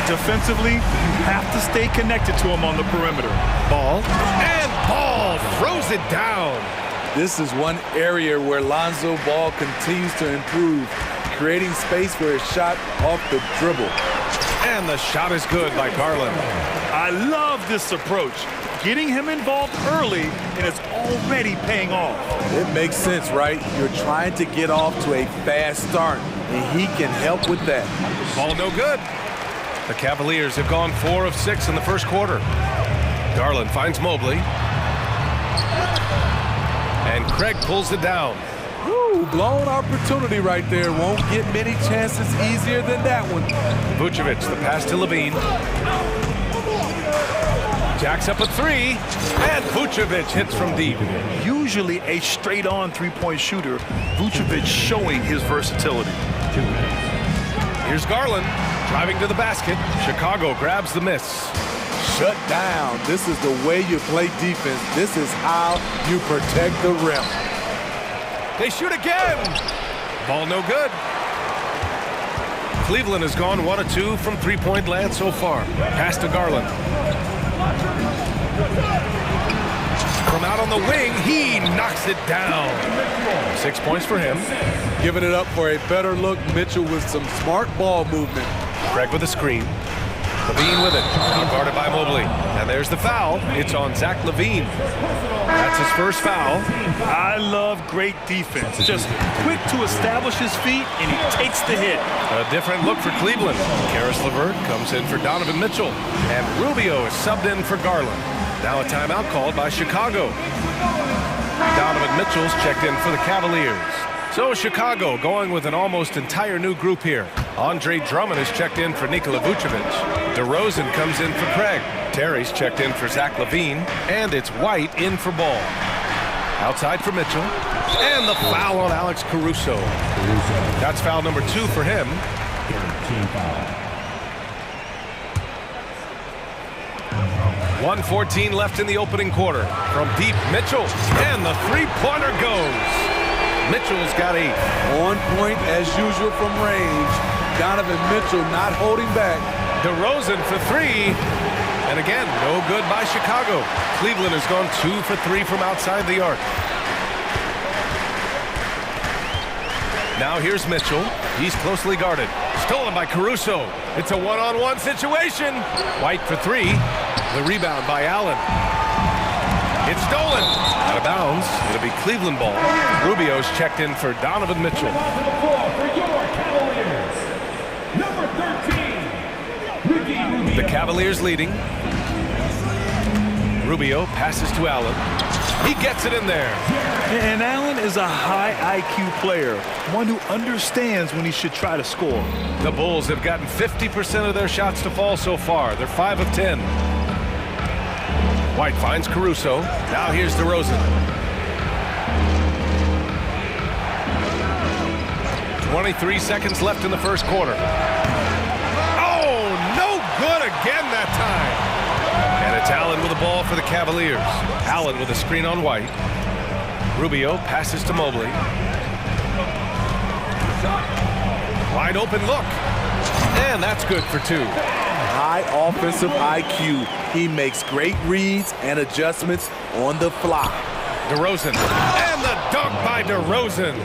Defensively, you have to stay connected to him on the perimeter. Ball. And Ball throws it down. This is one area where Lonzo Ball continues to improve, creating space for his shot off the dribble. And the shot is good by Garland. I love this approach. Getting him involved early, and it's already paying off. It makes sense, right? You're trying to get off to a fast start, and he can help with that. Ball no good. The Cavaliers have gone 4 of 6 in the first quarter. Garland finds Mobley. And Craig pulls it down. Woo, blown opportunity right there. Won't get many chances easier than that one. Vucevic, the pass to Levine. Jacks up a 3, and Vucevic hits from deep. Usually a straight-on three-point shooter, Vucevic showing his versatility. Here's Garland, driving to the basket. Chicago grabs the miss. Shut down. This is the way you play defense. This is how you protect the rim. They shoot again. Ball no good. Cleveland has gone 1 of 2 from three-point land so far. Pass to Garland. From out on the wing, he knocks it down. 6 points for him. Giving it up for a better look. Mitchell with some smart ball movement. Craig with a screen. Levine with it. Guarded by Mobley. And there's the foul. It's on Zach LaVine. That's his first foul. I love great defense. Just quick to establish his feet, and he takes the hit. A different look for Cleveland. Karis LeVert comes in for Donovan Mitchell. And Rubio is subbed in for Garland. Now a timeout called by Chicago. Donovan Mitchell's checked in for the Cavaliers. So Chicago going with an almost entire new group here. Andre Drummond is checked in for Nikola Vucevic. DeRozan comes in for Craig. Terry's checked in for Zach LaVine. And it's White in for Ball. Outside for Mitchell. And the foul on Alex Caruso. That's foul number 2 for him. 1:14 left in the opening quarter. From deep, Mitchell, and the three-pointer goes. Mitchell's got 8. On point as usual from range. Donovan Mitchell not holding back. DeRozan for 3. And again, no good by Chicago. Cleveland has gone 2 for 3 from outside the arc. Now here's Mitchell. He's closely guarded. Stolen by Caruso. It's a one-on-one situation. White for 3. The rebound by Allen. It's stolen. Out of bounds. It'll be Cleveland ball. Rubio's checked in for Donovan Mitchell. The Cavaliers leading. Rubio passes to Allen. He gets it in there. And Allen is a high IQ player, one who understands when he should try to score. The Bulls have gotten 50% of their shots to fall so far. They're 5 of 10. White finds Caruso. Now here's DeRozan. 23 seconds left in the first quarter. Oh, no good again that time. And it's Allen with the ball for the Cavaliers. Allen with a screen on White. Rubio passes to Mobley. Wide open look. And that's good for 2. High offensive IQ. He makes great reads and adjustments on the fly. DeRozan. And the dunk by DeRozan.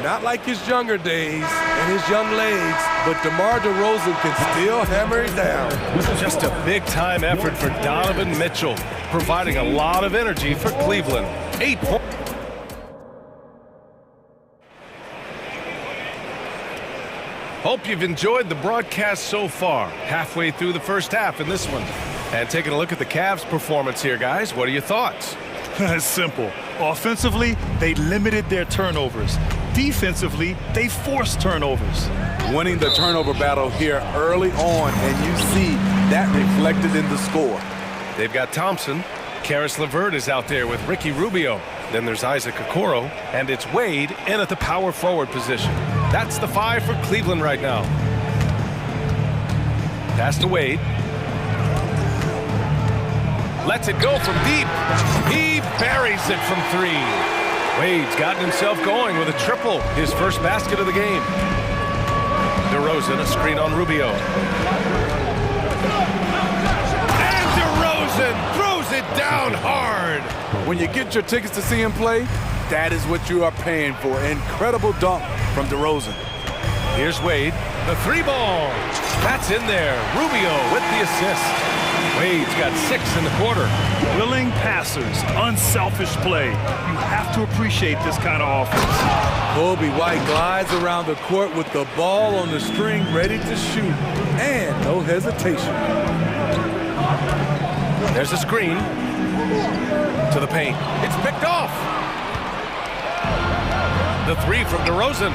Not like his younger days and his young legs, but DeMar DeRozan can still hammer it down. Just a big-time effort for Donovan Mitchell, providing a lot of energy for Cleveland. 8 points. Hope you've enjoyed the broadcast so far. Halfway through the first half in this one. And taking a look at the Cavs' performance here, guys. What are your thoughts? It's simple. Offensively, they limited their turnovers. Defensively, they forced turnovers. Winning the turnover battle here early on, and you see that reflected in the score. They've got Thompson. Karis LeVert is out there with Ricky Rubio. Then there's Isaac Okoro, and it's Wade in at the power forward position. That's the 5 for Cleveland right now. Pass to Wade. Lets it go from deep. He buries it from 3. Wade's gotten himself going with a triple, his first basket of the game. DeRozan, a screen on Rubio. And DeRozan throws it down hard. When you get your tickets to see him play, that is what you are paying for. Incredible dunk from DeRozan. Here's Wade, the 3-ball. That's in there. Rubio with the assist. Wade's got 6 in the quarter. Willing passers, unselfish play. You have to appreciate this kind of offense. Kobe White glides around the court with the ball on the string ready to shoot. And no hesitation. There's a screen to the paint. It's picked off. The 3 from DeRozan.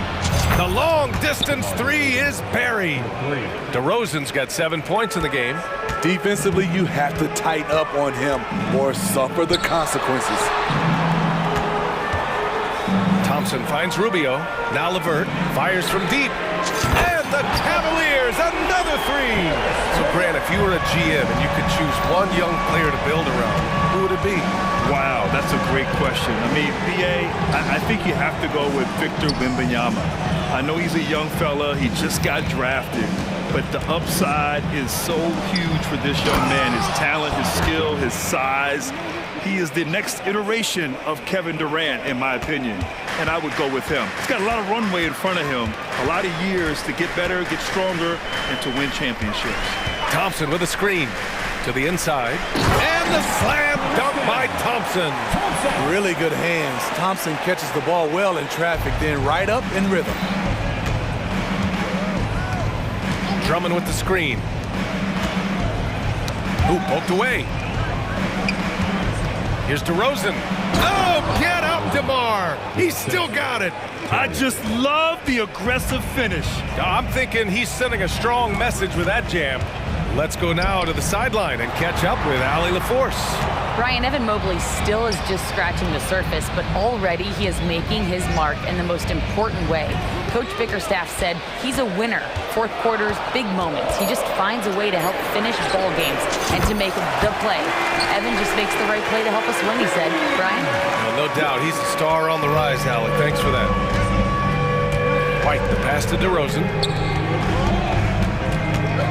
The long-distance 3 is buried. DeRozan's got 7 points in the game. Defensively, you have to tighten up on him or suffer the consequences. Thompson finds Rubio. Now LeVert fires from deep. And the Cavaliers, another 3. So, Grant, if you were a GM and you could choose one young player to build around, who would it be? Wow, that's a great question. I mean, BA, I think you have to go with Victor Wembanyama. I know he's a young fella. He just got drafted. But the upside is so huge for this young man. His talent, his skill, his size. He is the next iteration of Kevin Durant, in my opinion. And I would go with him. He's got a lot of runway in front of him. A lot of years to get better, get stronger, and to win championships. Thompson with a screen to the inside. And the slam dunk by Thompson. Really good hands. Thompson catches the ball well in traffic, then right up in rhythm. Drummond with the screen. Ooh, poked away. Here's DeRozan. Oh, get up, DeMar. He's still got it. I just love the aggressive finish. I'm thinking he's sending a strong message with that jam. Let's go now to the sideline and catch up with Allie LaForce. Brian, Evan Mobley still is just scratching the surface, but already he is making his mark in the most important way. Coach Bickerstaff said he's a winner. Fourth quarters, big moments. He just finds a way to help finish ball games and to make the play. Evan just makes the right play to help us win, he said. Brian? Well, no doubt. He's a star on the rise, Alec. Thanks for that. White, the pass to DeRozan.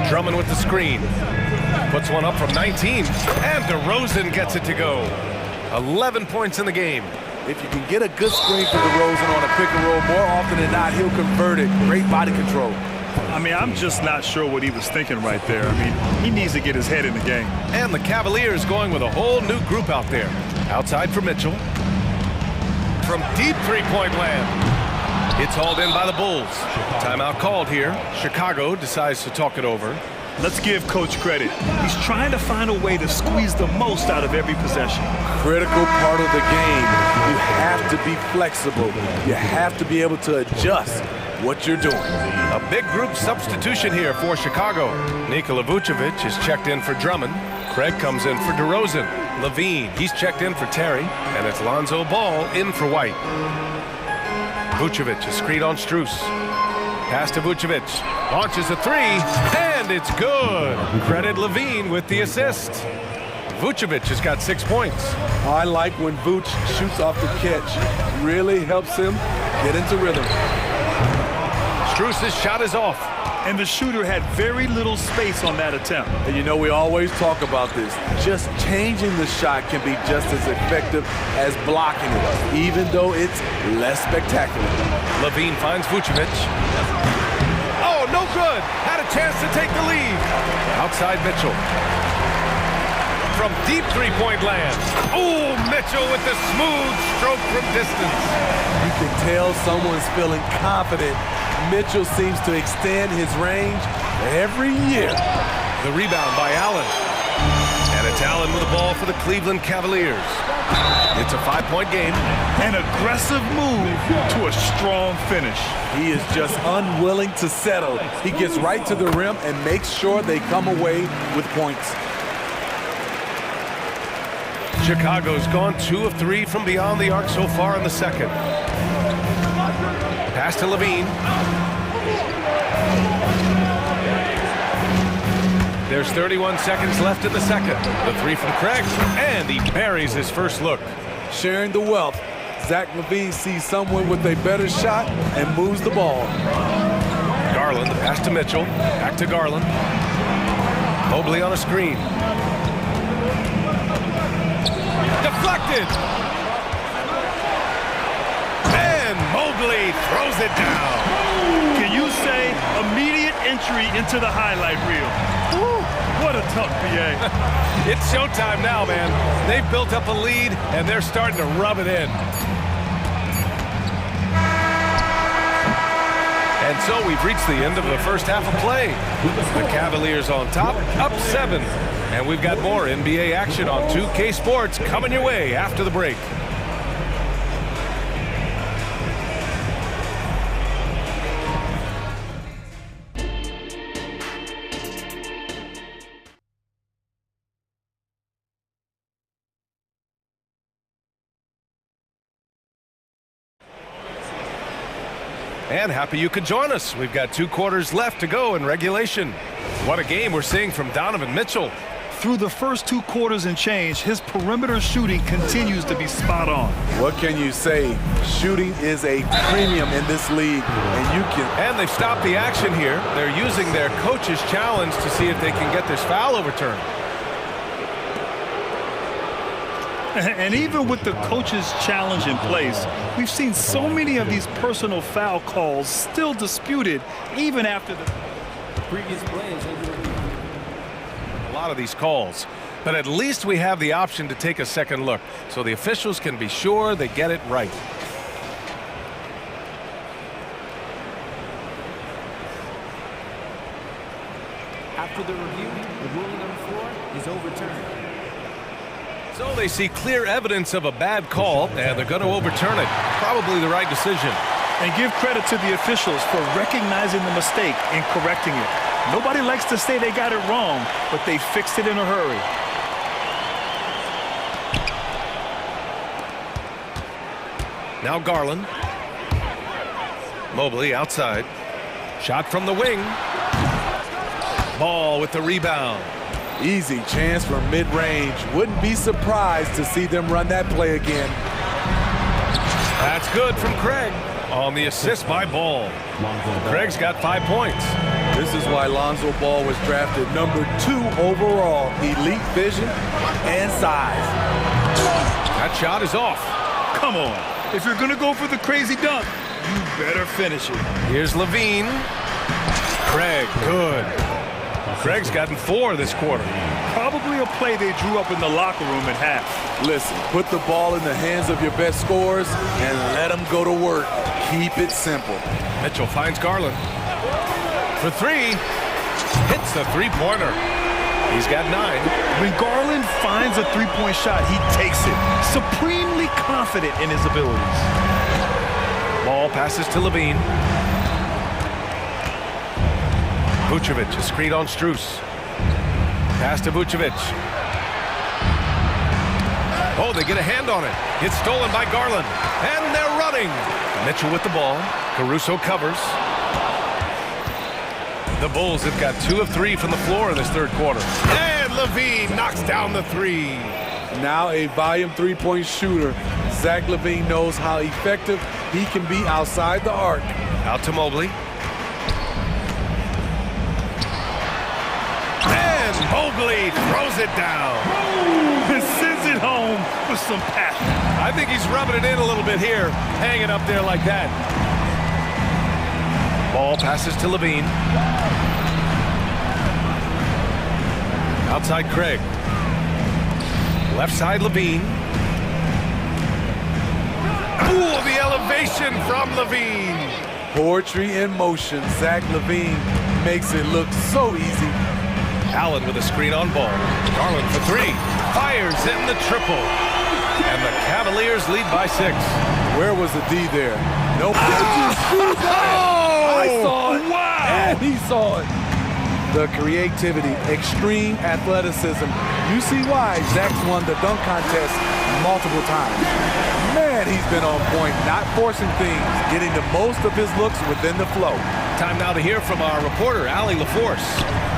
Drummond with the screen. Puts one up from 19, and DeRozan gets it to go. 11 points in the game. If you can get a good screen for DeRozan on a pick and roll, more often than not, he'll convert it. Great body control. I mean, I'm just not sure what he was thinking right there. I mean, he needs to get his head in the game. And the Cavaliers going with a whole new group out there. Outside for Mitchell. From deep three-point land. It's hauled in by the Bulls. Timeout called here. Chicago decides to talk it over. Let's give Coach credit. He's trying to find a way to squeeze the most out of every possession. Critical part of the game. You have to be flexible. You have to be able to adjust what you're doing. A big group substitution here for Chicago. Nikola Vucevic is checked in for Drummond. Craig comes in for DeRozan. Levine, he's checked in for Terry. And it's Lonzo Ball in for White. Vucevic, a screen on Strus. Pass to Vucevic. Launches a three, and it's good. Credit Levine with the assist. Vucevic has got 6 points. I like when Vuce shoots off the catch. Really helps him get into rhythm. Strus's shot is off. And the shooter had very little space on that attempt. And you know, we always talk about this. Just changing the shot can be just as effective as blocking it, even though it's less spectacular. Levine finds Vucevic. Oh, no good. Had a chance to take the lead. Outside Mitchell. From deep three-point land. Oh, Mitchell with the smooth stroke from distance. You can tell someone's feeling confident. Mitchell seems to extend his range every year. The rebound by Allen. And it's Allen with the ball for the Cleveland Cavaliers. It's a 5-point game. An aggressive move to a strong finish. He is just unwilling to settle. He gets right to the rim and makes sure they come away with points. Chicago's gone 2 of 3 from beyond the arc so far in the second. Pass to Levine. There's 31 seconds left in the second. The three from Craig, and he buries his first look. Sharing the wealth. Zach LaVine sees someone with a better shot and moves the ball. Garland, the pass to Mitchell. Back to Garland. Mobley on a screen. Deflected! And Mobley throws it down. Can you say immediate entry into the highlight reel? Woo, what a tough BA. It's showtime now, man. They've built up a lead, and they're starting to rub it in. And so we've reached the end of the first half of play. The Cavaliers on top, up 7. And we've got more NBA action on 2K Sports coming your way after the break. And happy you could join us. We've got 2 quarters left to go in regulation. What a game we're seeing from Donovan Mitchell. Through the first 2 quarters and change, his perimeter shooting continues to be spot on. What can you say? Shooting is a premium in this league, and you can... And they've stopped the action here. They're using their coach's challenge to see if they can get this foul overturned. And even with the coach's challenge in place, we've seen so many of these personal foul calls still disputed even after the previous plays. A lot of these calls, but at least we have the option to take a second look so the officials can be sure they get it right. After the review, the ruling on the floor is overturned. So they see clear evidence of a bad call, and they're going to overturn it. Probably the right decision. And give credit to the officials for recognizing the mistake and correcting it. Nobody likes to say they got it wrong, but they fixed it in a hurry. Now Garland. Mobley outside. Shot from the wing. Ball with the rebound. Easy chance from mid-range. Wouldn't be surprised to see them run that play again. That's good from Craig on the assist by Ball. Craig's got 5 points. This is why Lonzo Ball was drafted number 2 overall. Elite vision and size. That shot is off. Come on. If you're going to go for the crazy dunk, you better finish it. Here's Levine. Craig, good. Craig's gotten 4 this quarter. Probably a play they drew up in the locker room at half. Listen, put the ball in the hands of your best scorers and let them go to work. Keep it simple. Mitchell finds Garland. For 3. Hits the three-pointer. He's got 9. When Garland finds a three-point shot, he takes it. Supremely confident in his abilities. Ball passes to Levine. Vucevic, a screen on Strus. Pass to Vucevic. Oh, they get a hand on it. It's stolen by Garland. And they're running. Mitchell with the ball. Caruso covers. The Bulls have got 2 of 3 from the floor in this third quarter. And Levine knocks down the 3. Now a volume three-point shooter. Zach LaVine knows how effective he can be outside the arc. Out to Mobley. And Mobley throws it down. And sends it home with some passion. I think he's rubbing it in a little bit here, hanging up there like that. Ball passes to Levine. Outside Craig. Left side Levine. Ooh, the elevation from Levine. Poetry in motion. Zach LaVine makes it look so easy. Allen with a screen on Ball. Garland for 3. Fires in the triple. And the Cavaliers lead by 6. Where was the D there? Nope. I saw it. Wow. And he saw it. The creativity, extreme athleticism. You see why Zach's won the dunk contest multiple times. Man, he's been on point, not forcing things, getting the most of his looks within the flow. Time now to hear from our reporter, Allie LaForce.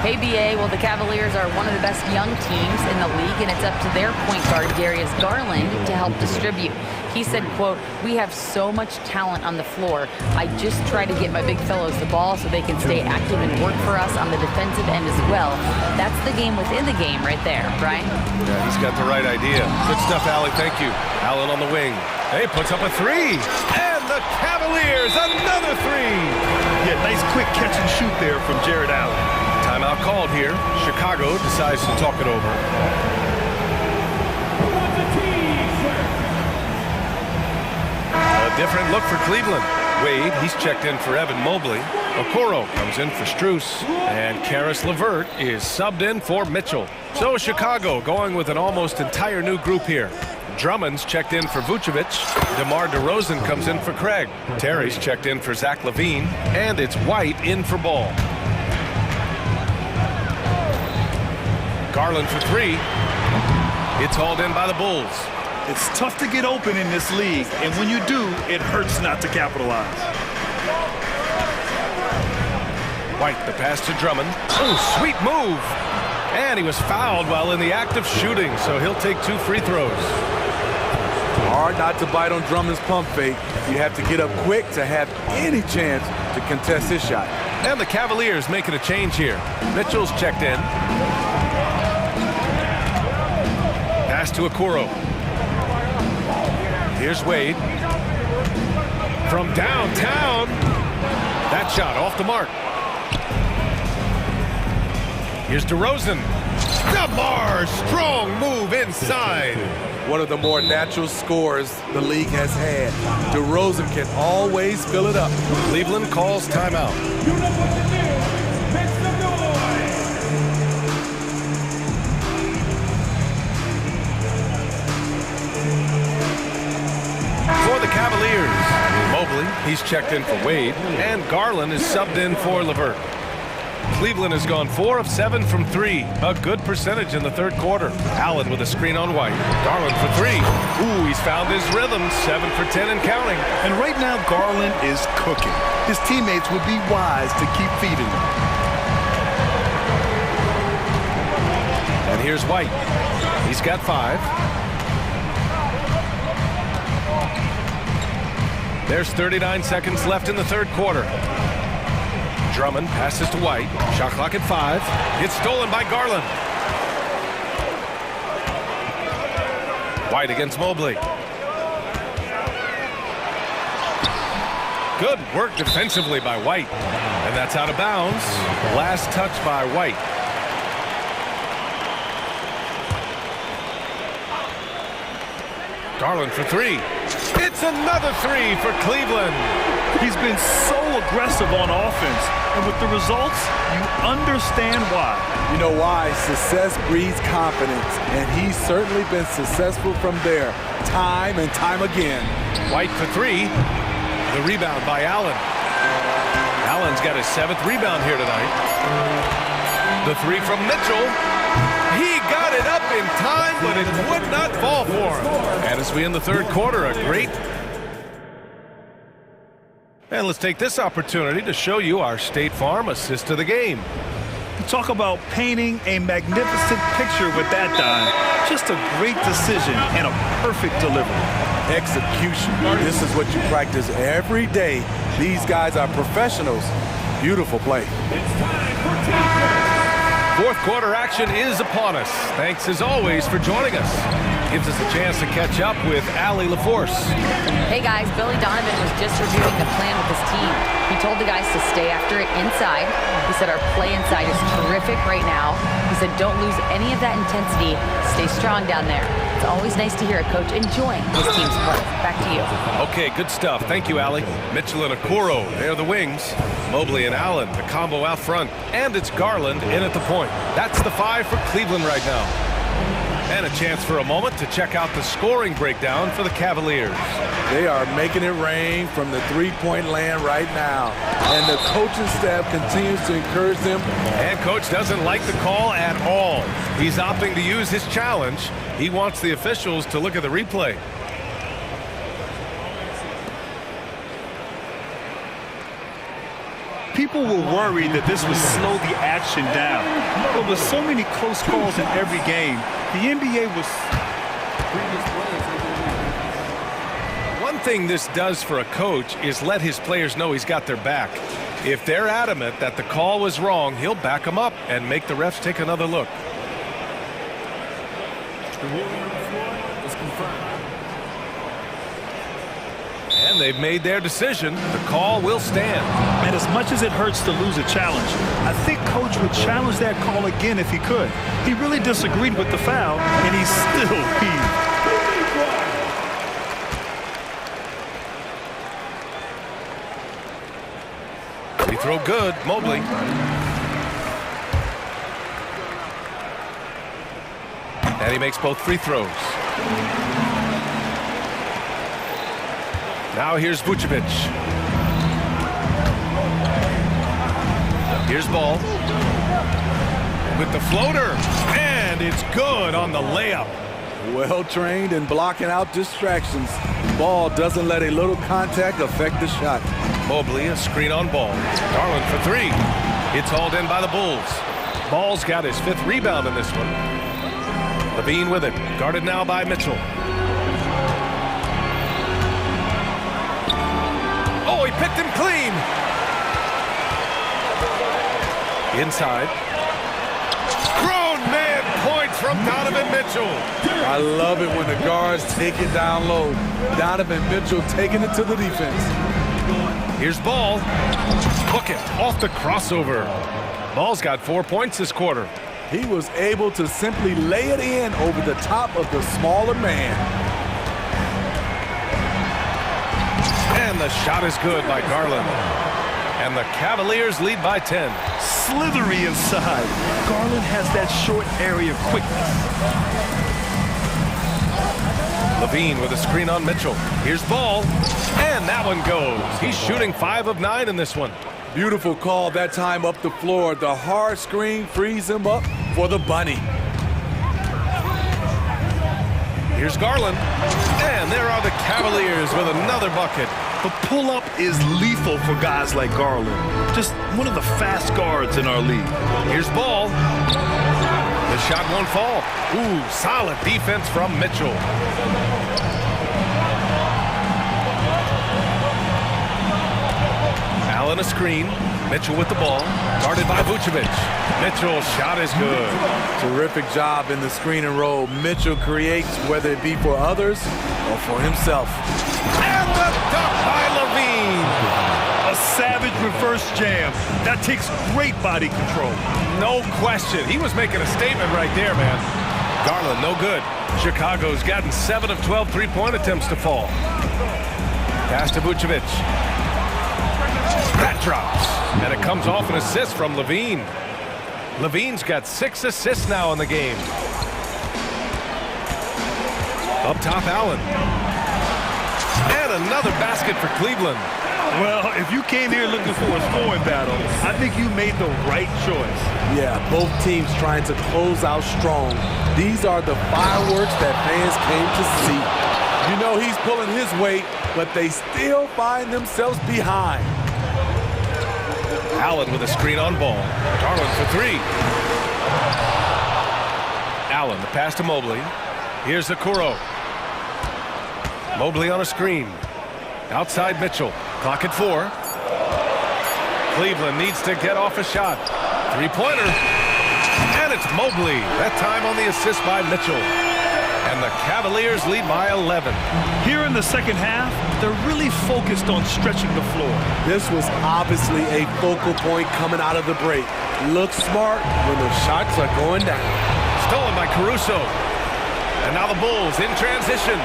Hey, BA, well, the Cavaliers are one of the best young teams in the league, and it's up to their point guard, Darius Garland, to help distribute. He said, quote, "We have so much talent on the floor. I just try to get my big fellows the ball so they can stay active and work for us on the defensive end as well." That's the game within the game right there, Brian. Yeah, he's got the right idea. Good stuff, Allie. Thank you. Allen on the wing. Hey, puts up a 3. And the Cavaliers, another 3. Yeah, nice quick catch and shoot there from Jared Allen. Timeout called here. Chicago decides to talk it over. A different look for Cleveland. Wade, he's checked in for Evan Mobley. Okoro comes in for Strus. And Karis LeVert is subbed in for Mitchell. So Chicago going with an almost entire new group here. Drummond's checked in for Vucevic. DeMar DeRozan comes in for Craig. Terry's checked in for Zach LaVine. And it's White in for Ball. Garland for 3. It's hauled in by the Bulls. It's tough to get open in this league, and when you do, it hurts not to capitalize. White, the pass to Drummond. Oh, sweet move. And he was fouled while in the act of shooting, so he'll take 2 free throws. Hard not to bite on Drummond's pump fake. You have to get up quick to have any chance to contest his shot. And the Cavaliers making a change here. Mitchell's checked in. Pass to Okoro. Here's Wade. From downtown. That shot off the mark. Here's DeRozan. DeMar, strong move inside. One of the more natural scorers the league has had. DeRozan can always fill it up. Cleveland calls timeout. For the Cavaliers, Mobley, he's checked in for Wade, and Garland is subbed in for LeVert. Cleveland has gone 4 of 7 from 3. A good percentage in the third quarter. Allen with a screen on White. Garland for 3. Ooh, he's found his rhythm. 7 for 10 and counting. And right now, Garland is cooking. His teammates would be wise to keep feeding him. And here's White. He's got 5. There's 39 seconds left in the third quarter. Drummond passes to White. Shot clock at 5. It's stolen by Garland. White against Mobley. Good work defensively by White. And that's out of bounds. Last touch by White. Garland for 3. It's another 3 for Cleveland. He's been so aggressive on offense, and with the results, you understand why. You know why? Success breeds confidence, and he's certainly been successful from there, time and time again. White for 3. The rebound by Allen. Allen's got his 7th rebound here tonight. The 3 from Mitchell. He got it up in time, but it would not fall for him. And as we end the third quarter, a great... And let's take this opportunity to show you our State Farm assist to the game. Talk about painting a magnificent picture with that dime. Just a great decision and a perfect delivery. Execution. This is what you practice every day. These guys are professionals. Beautiful play. Fourth quarter action is upon us. Thanks as always for joining us. Gives us a chance to catch up with Allie LaForce. Hey guys, Billy Donovan was just reviewing the plan with his team. He told the guys to stay after it inside. He said our play inside is terrific right now. He said don't lose any of that intensity. Stay strong down there. It's always nice to hear a coach enjoying his team's play. Back to you. Okay, good stuff. Thank you, Allie. Mitchell and Okoro, they're the wings. Mobley and Allen, the combo out front. And it's Garland in at the point. That's the 5 for Cleveland right now. And a chance for a moment to check out the scoring breakdown for the Cavaliers. They are making it rain from the three-point land right now. And the coaching staff continues to encourage them. And coach doesn't like the call at all. He's opting to use his challenge. He wants the officials to look at the replay. People were worried that this would slow the action down. But with so many close calls in every game, the NBA was... One thing this does for a coach is let his players know he's got their back. If they're adamant that the call was wrong, he'll back them up and make the refs take another look. The ruling on the floor is confirmed. And they've made their decision. The call will stand. And as much as it hurts to lose a challenge, I think coach would challenge that call again if he could. He really disagreed with the foul, and he still heaved. Free throw good, Mobley. And he makes both free throws. Now here's Vucevic. Here's Ball. With the floater. And it's good on the layup. Well trained in blocking out distractions. Ball doesn't let a little contact affect the shot. Mobley, a screen on Ball. Garland for 3. It's hauled in by the Bulls. Ball's got his 5th rebound in this one. Levine with it. Guarded now by Mitchell. Oh, he picked him clean. Inside. Grown man point from Donovan Mitchell. I love it when the guards take it down low. Donovan Mitchell taking it to the defense. Here's Ball. Hook it off the crossover. Ball's got 4 points this quarter. He was able to simply lay it in over the top of the smaller man. And the shot is good by Garland. And the Cavaliers lead by 10. Slithery inside. Garland has that short area quickness. Levine with a screen on Mitchell. Here's Ball. And that one goes. He's shooting 5 of 9 in this one. Beautiful call that time up the floor. The hard screen frees him up for the bunny. Here's Garland. And there are the Cavaliers with another bucket. The pull-up is lethal for guys like Garland. Just one of the fast guards in our league. Here's Ball. The shot won't fall. Ooh, solid defense from Mitchell. Allen a screen. Mitchell with the ball. Guarded by Vucevic. Mitchell's shot is good. Terrific job in the screen and roll. Mitchell creates, whether it be for others or for himself. And the dunk by Levine. A savage reverse jam. That takes great body control. No question. He was making a statement right there, man. Garland, no good. Chicago's gotten 7 of 12 three-point attempts to fall. Pass to Vucevic. That drops. And it comes off an assist from Levine. Levine's got 6 assists now in the game. Up top, Allen. And another basket for Cleveland. Well, if you came here looking for a scoring battle, I think you made the right choice. Yeah, both teams trying to close out strong. These are the fireworks that fans came to see. You know he's pulling his weight, but they still find themselves behind. Allen with a screen on ball. Garland for 3. Allen, the pass to Mobley. Here's the Okoro. Mobley on a screen. Outside Mitchell. Clock at 4. Cleveland needs to get off a shot. Three-pointer. And it's Mobley. That time on the assist by Mitchell. And the Cavaliers lead by 11. Here in the second half, they're really focused on stretching the floor. This was obviously a focal point coming out of the break. Look smart when the shots are going down. Stolen by Caruso. And now the Bulls in transition.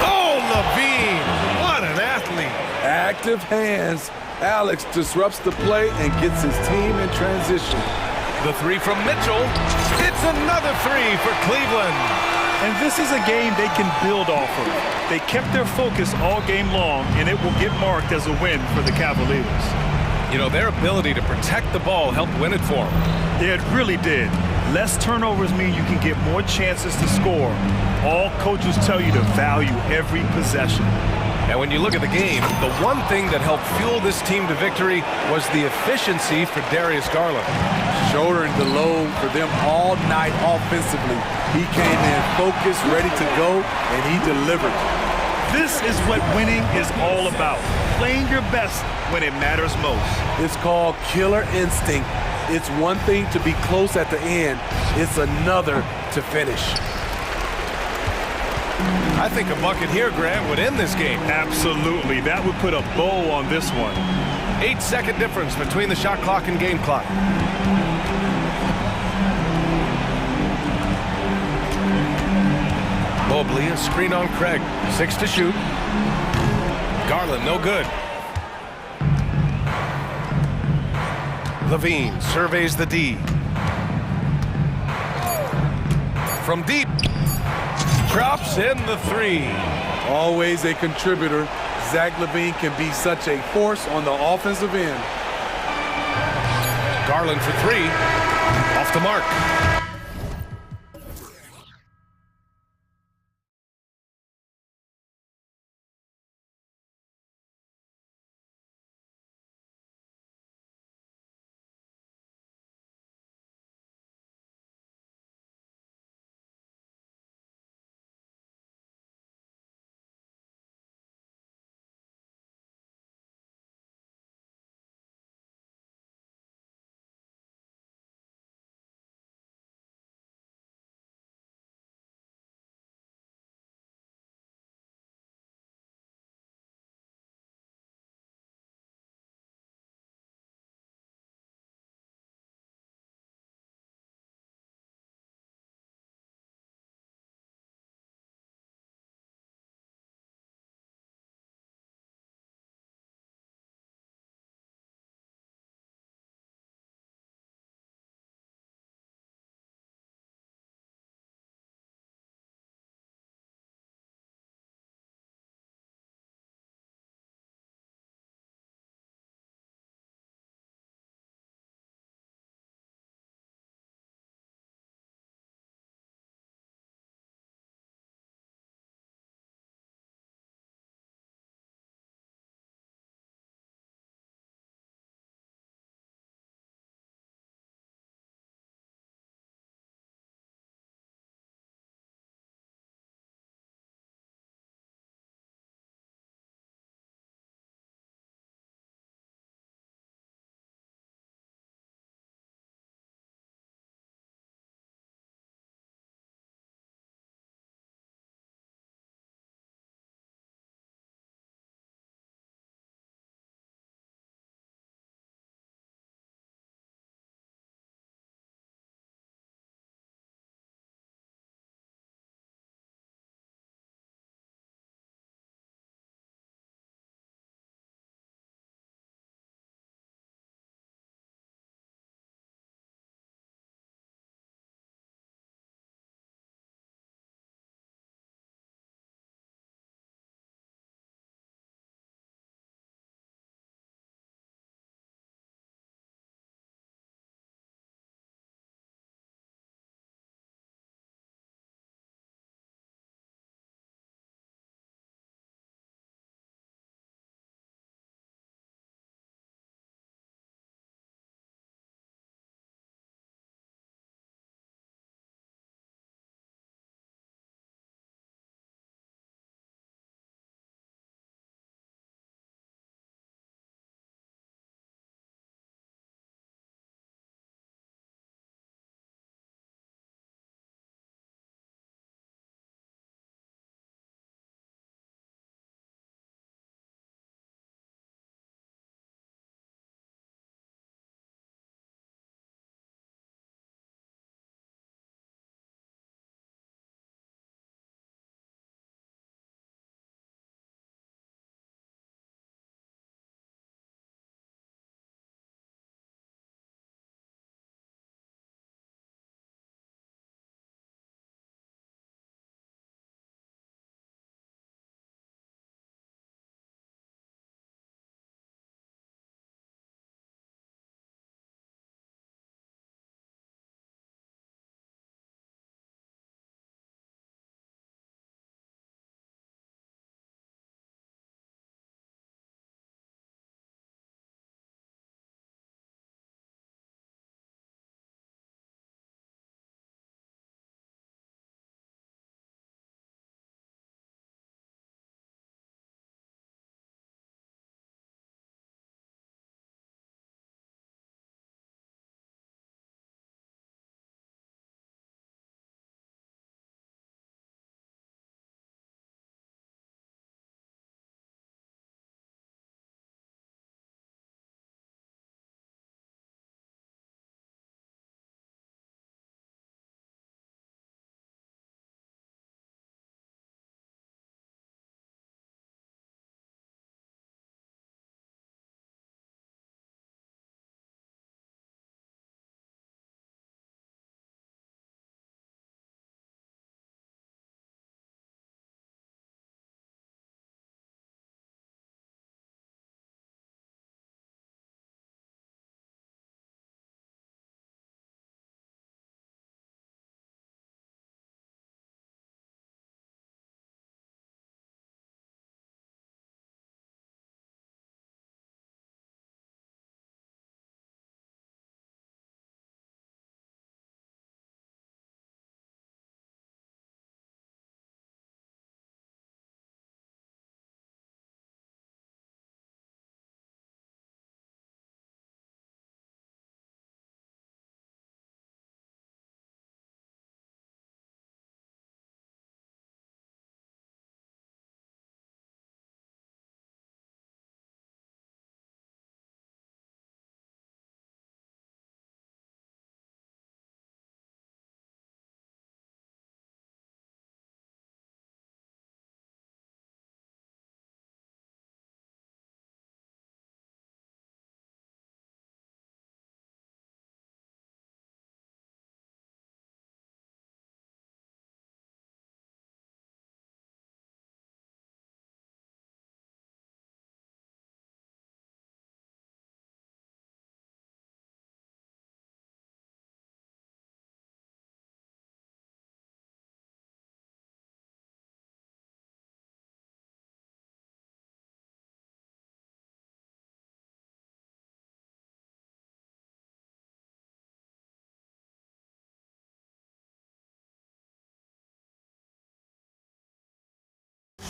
Oh, Levine! What an athlete! Active hands. Alex disrupts the play and gets his team in transition. The 3 from Mitchell. It's another 3 for Cleveland. And this is a game they can build off of. They kept their focus all game long, and it will get marked as a win for the Cavaliers. You know, their ability to protect the ball helped win it for them. Yeah, it really did. Less turnovers mean you can get more chances to score. All coaches tell you to value every possession. And when you look at the game, the one thing that helped fuel this team to victory was the efficiency for Darius Garland. Shouldering the load for them all night offensively. He came in focused, ready to go, and he delivered. This is what winning is all about. Playing your best when it matters most. It's called killer instinct. It's one thing to be close at the end. It's another to finish. I think a bucket here, Grant, would end this game. Absolutely. That would put a bow on this one. 8-second difference between the shot clock and game clock. Mobley, a screen on Craig. 6 to shoot. Garland, no good. Levine surveys the D. From deep. Drops in the 3. Always a contributor. Zach LaVine can be such a force on the offensive end. Garland for 3. Off the mark.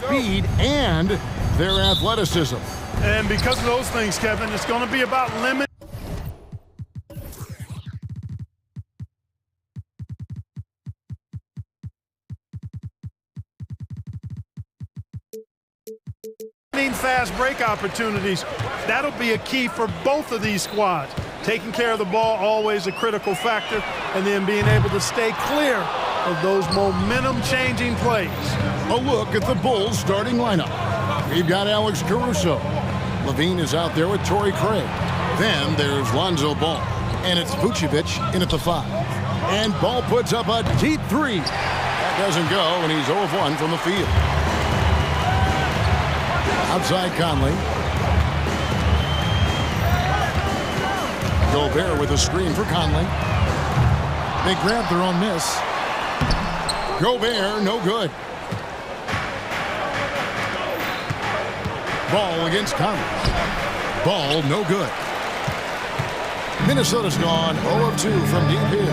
speed and their athleticism. And because of those things, Kevin, it's going to be about limiting fast break opportunities. That'll be a key for both of these squads. Taking care of the ball, always a critical factor, and then being able to stay clear of those momentum-changing plays. A look at the Bulls starting lineup. We've got Alex Caruso. Levine is out there with Torrey Craig. Then there's Lonzo Ball. And it's Vucevic in at the 5. And Ball puts up a deep 3. That doesn't go, and he's 0 of 1 from the field. Outside Conley. Gobert with a screen for Conley. They grab their own miss. Gobert, no good. Ball against Conley. Ball, no good. Minnesota's gone 0 of 2 from deep here.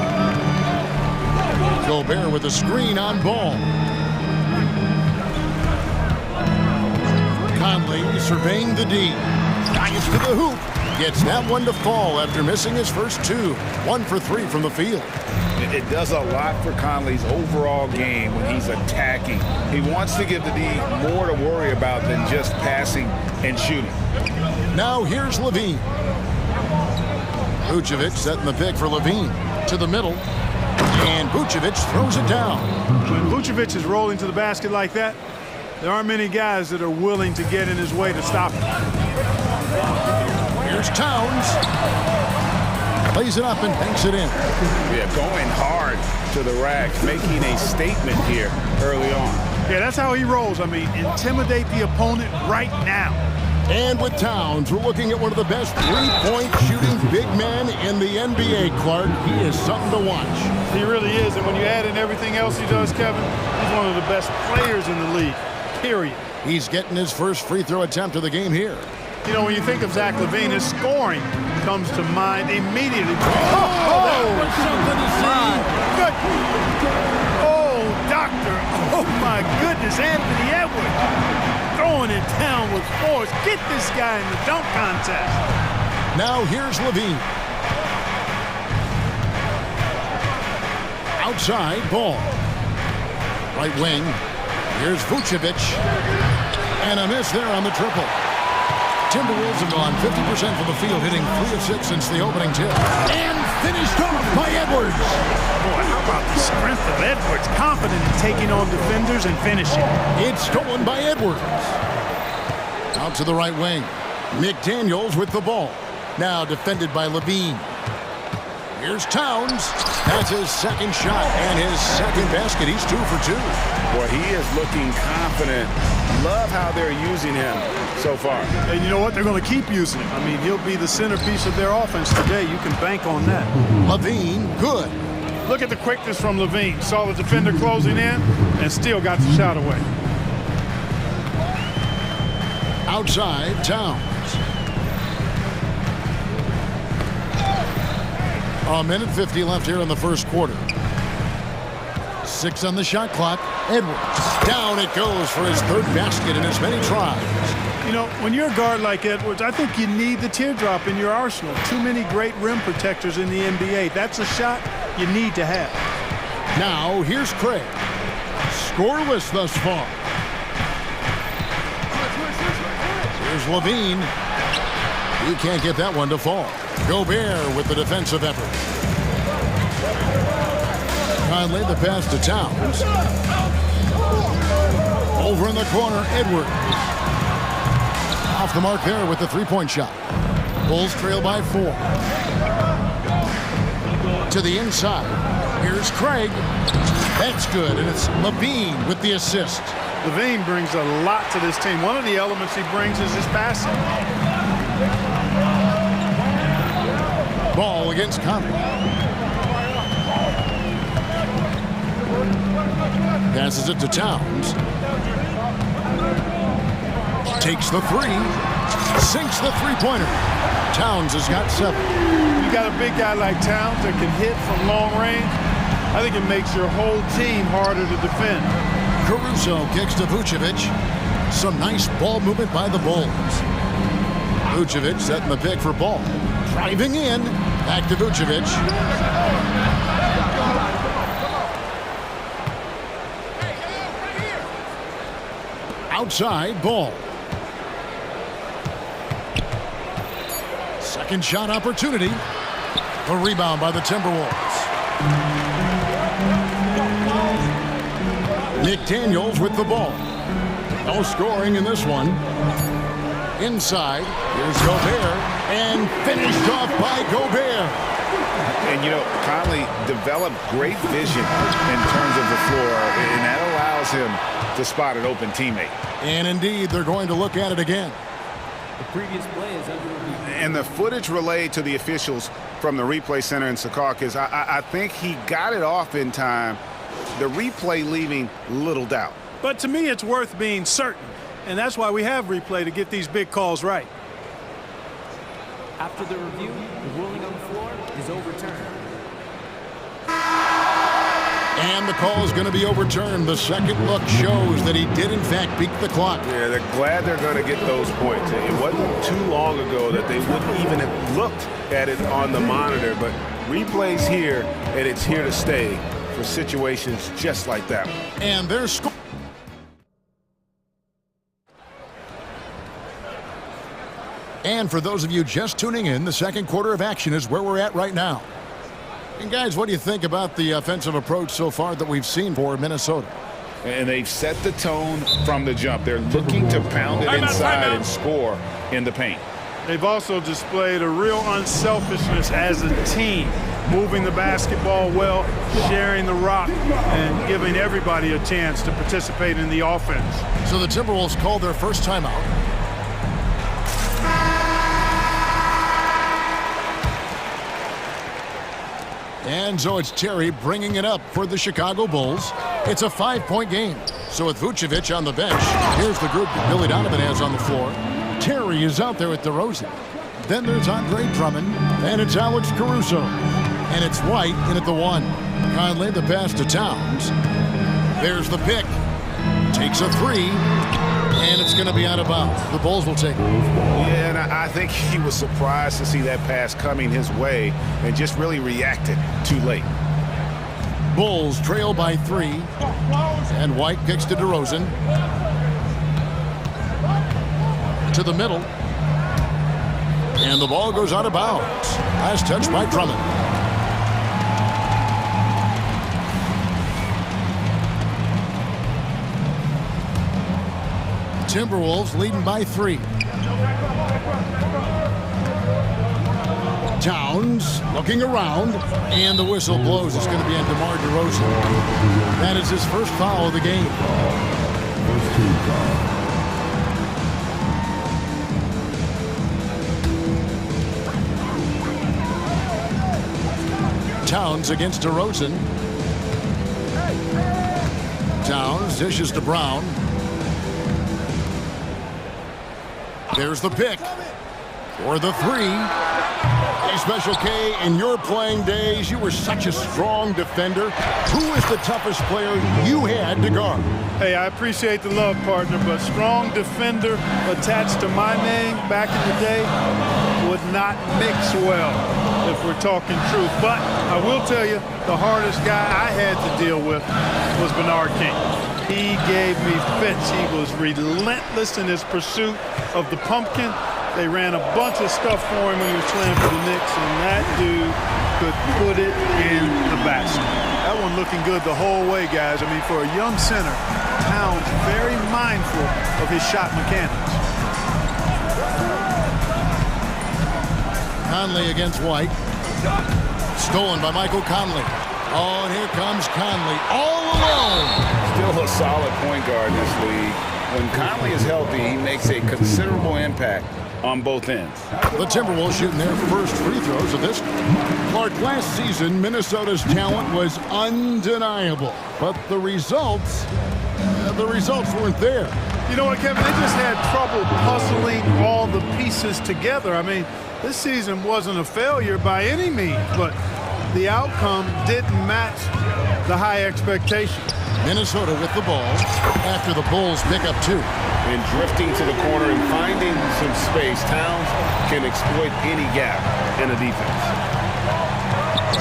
Gobert with a screen on Ball. Conley surveying the D. Dives to the hoop. Gets that one to fall after missing his first 2. 1 for 3 from the field. It does a lot for Conley's overall game when he's attacking. He wants to give the D more to worry about than just passing and shooting. Now here's Levine. Vucevic setting the pick for Levine. To the middle. And Vucevic throws it down. When Vucevic is rolling to the basket like that, there aren't many guys that are willing to get in his way to stop him. Here's Towns. Plays it up and banks it in. Yeah, going hard to the rack, making a statement here early on. Yeah, that's how he rolls. I mean, intimidate the opponent right now. And with Towns, we're looking at one of the best three-point shooting big men in the NBA, Clark. He is something to watch. He really is, and when you add in everything else he does, Kevin, he's one of the best players in the league, period. He's getting his first free throw attempt of the game here. You know, when you think of Zach LaVine, his scoring comes to mind immediately. That was something to see. Good. Oh, doctor. Oh, my goodness, Anthony Edwards. Throwing it down with force. Get this guy in the dunk contest. Now here's Levine. Outside, Ball. Right wing. Here's Vucevic. And a miss there on the triple. Timberwolves have gone 50% from the field, hitting 3 of 6 since the opening tip. And finished off by Edwards. Boy, how about the strength of Edwards? Confident in taking on defenders and finishing. It's stolen by Edwards. Out to the right wing. McDaniels with the ball. Now defended by Levine. Here's Towns. That's his second shot and his second basket. He's 2 for 2. Boy, he is looking confident. Love how they're using him so far. And you know what? They're going to keep using him. I mean, he'll be the centerpiece of their offense today. You can bank on that. Levine, good. Look at the quickness from Levine. Saw the defender closing in and still got the shot away. Outside, Towns. A minute 50 left here in the first quarter. 6 on the shot clock. Edwards. Down it goes for his third basket in as many tries. You know, when you're a guard like Edwards, I think you need the teardrop in your arsenal. Too many great rim protectors in the NBA. That's a shot you need to have. Now, here's Craig. Scoreless thus far. Here's Levine. He can't get that one to fall. Gobert with the defensive effort. Conley the pass to Towns. Over in the corner, Edwards. Off the mark there with the three-point shot. Bulls trail by 4. To the inside. Here's Craig. That's good, and it's Levine with the assist. Levine brings a lot to this team. One of the elements he brings is his passing. Ball against Conley. Passes it to Towns. Takes the 3. Sinks the three-pointer. Towns has got 7. You got a big guy like Towns that can hit from long range. I think it makes your whole team harder to defend. Caruso kicks to Vucevic. Some nice ball movement by the Bulls. Vucevic setting the pick for Ball. Driving in. Back to Vucevic. Outside, Ball. Second shot opportunity. A rebound by the Timberwolves. McDaniels with the ball. No scoring in this one. Inside, here's Gobert, and finished off by Gobert. And, you know, Conley developed great vision in terms of the floor, and that allows him to spot an open teammate. And indeed, they're going to look at it again. The previous play is under review. And the footage relayed to the officials from the replay center in Secaucus, I think he got it off in time. The replay leaving little doubt. But to me, it's worth being certain. And that's why we have replay, to get these big calls right. After the review, the ruling on the floor is overturned. And the call is going to be overturned. The second look shows that he did, in fact, beat the clock. Yeah, they're glad they're going to get those points. It wasn't too long ago that they wouldn't even have looked at it on the monitor, but replay's here, and it's here to stay for situations just like that one. And their score. And for those of you just tuning in, the second quarter of action is where we're at right now. And guys, what do you think about the offensive approach so far that we've seen for Minnesota? And they've set the tone from the jump. They're looking to pound it inside and score in the paint. They've also displayed a real unselfishness as a team, moving the basketball well, sharing the rock, and giving everybody a chance to participate in the offense. So the Timberwolves called their first timeout. And so it's Terry bringing it up for the Chicago Bulls. It's a 5-point game. So with Vucevic on the bench, here's the group that Billy Donovan has on the floor. Terry is out there with DeRozan. Then there's Andre Drummond, and it's Alex Caruso. And it's White in at the 1. Conley the pass to Towns. There's the pick. Takes a 3. And it's going to be out of bounds. The Bulls will take it. Yeah, and I think he was surprised to see that pass coming his way and just really reacted too late. Bulls trail by 3. And White kicks to DeRozan. To the middle. And the ball goes out of bounds. Last touch by Drummond. Timberwolves leading by 3. Towns looking around, and the whistle blows. It's going to be on DeMar DeRozan. That is his first foul of the game. Towns against DeRozan. Towns dishes to Brown. There's the pick for the 3. Hey, Special K, in your playing days, you were such a strong defender. Who is the toughest player you had to guard? Hey, I appreciate the love, partner, but strong defender attached to my name back in the day would not mix well, if we're talking truth. But I will tell you, the hardest guy I had to deal with was Bernard King. He gave me fits. He was relentless in his pursuit of the pumpkin. They ran a bunch of stuff for him when he was playing for the Knicks, and that dude could put it in the basket. That one looking good the whole way, guys. I mean, for a young center, Towns very mindful of his shot mechanics. Conley against White. Stolen by Michael Conley. Oh, and here comes Conley all alone. Still a solid point guard in this league. When Conley is healthy, he makes a considerable impact on both ends. The Timberwolves shooting their first free throws of this. Clark, last season, Minnesota's talent was undeniable, but the results weren't there. You know what, Kevin? They just had trouble puzzling all the pieces together. I mean, this season wasn't a failure by any means, but the outcome didn't match the high expectations. Minnesota with the ball after the Bulls pick up 2. And drifting to the corner and finding some space, Towns can exploit any gap in the defense.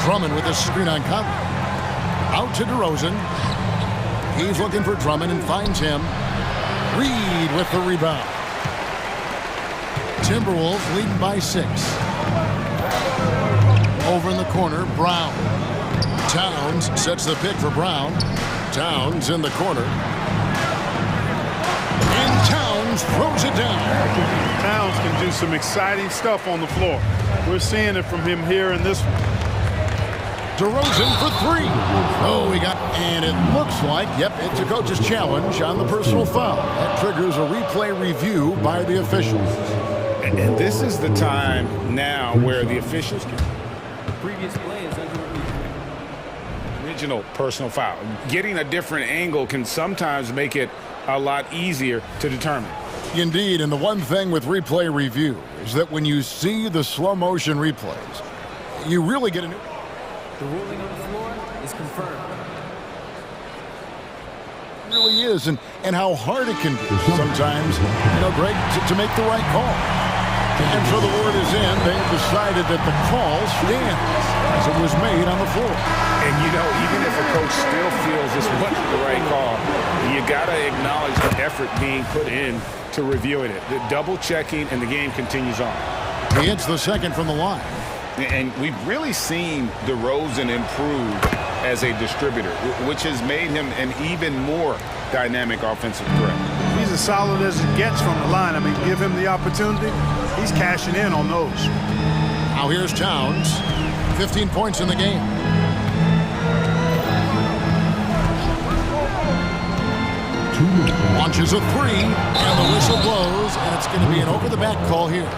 Drummond with a screen on Conley. Out to DeRozan. He's looking for Drummond and finds him. Reed with the rebound. Timberwolves leading by 6. Over in the corner, Brown. Towns sets the pick for Brown. Towns in the corner. And Towns throws it down. Towns can do some exciting stuff on the floor. We're seeing it from him here in this one. DeRozan for 3. Oh, he got, and it looks like, yep, it's a coach's challenge on the personal foul. That triggers a replay review by the officials. And this is the time now where the officials can. The previous play is under review. Original personal foul. Getting a different angle can sometimes make it a lot easier to determine. Indeed, and the one thing with replay review is that when you see the slow motion replays, you really get a new. The ruling on the floor is confirmed. It really is, and how hard it can be sometimes, Greg, to make the right call. And so the word is in. They've decided that the call stands as it was made on the floor. And, even if a coach still feels this wasn't the right call, you got to acknowledge the effort being put in to reviewing it. The double checking, and the game continues on. He hits the second from the line. And we've really seen DeRozan improve as a distributor, which has made him an even more dynamic offensive threat. He's as solid as it gets from the line. I mean, give him the opportunity. He's cashing in on those. Now here's Towns. 15 points in the game. Launches a 3, and the whistle blows, and it's going to be an over-the-back call here.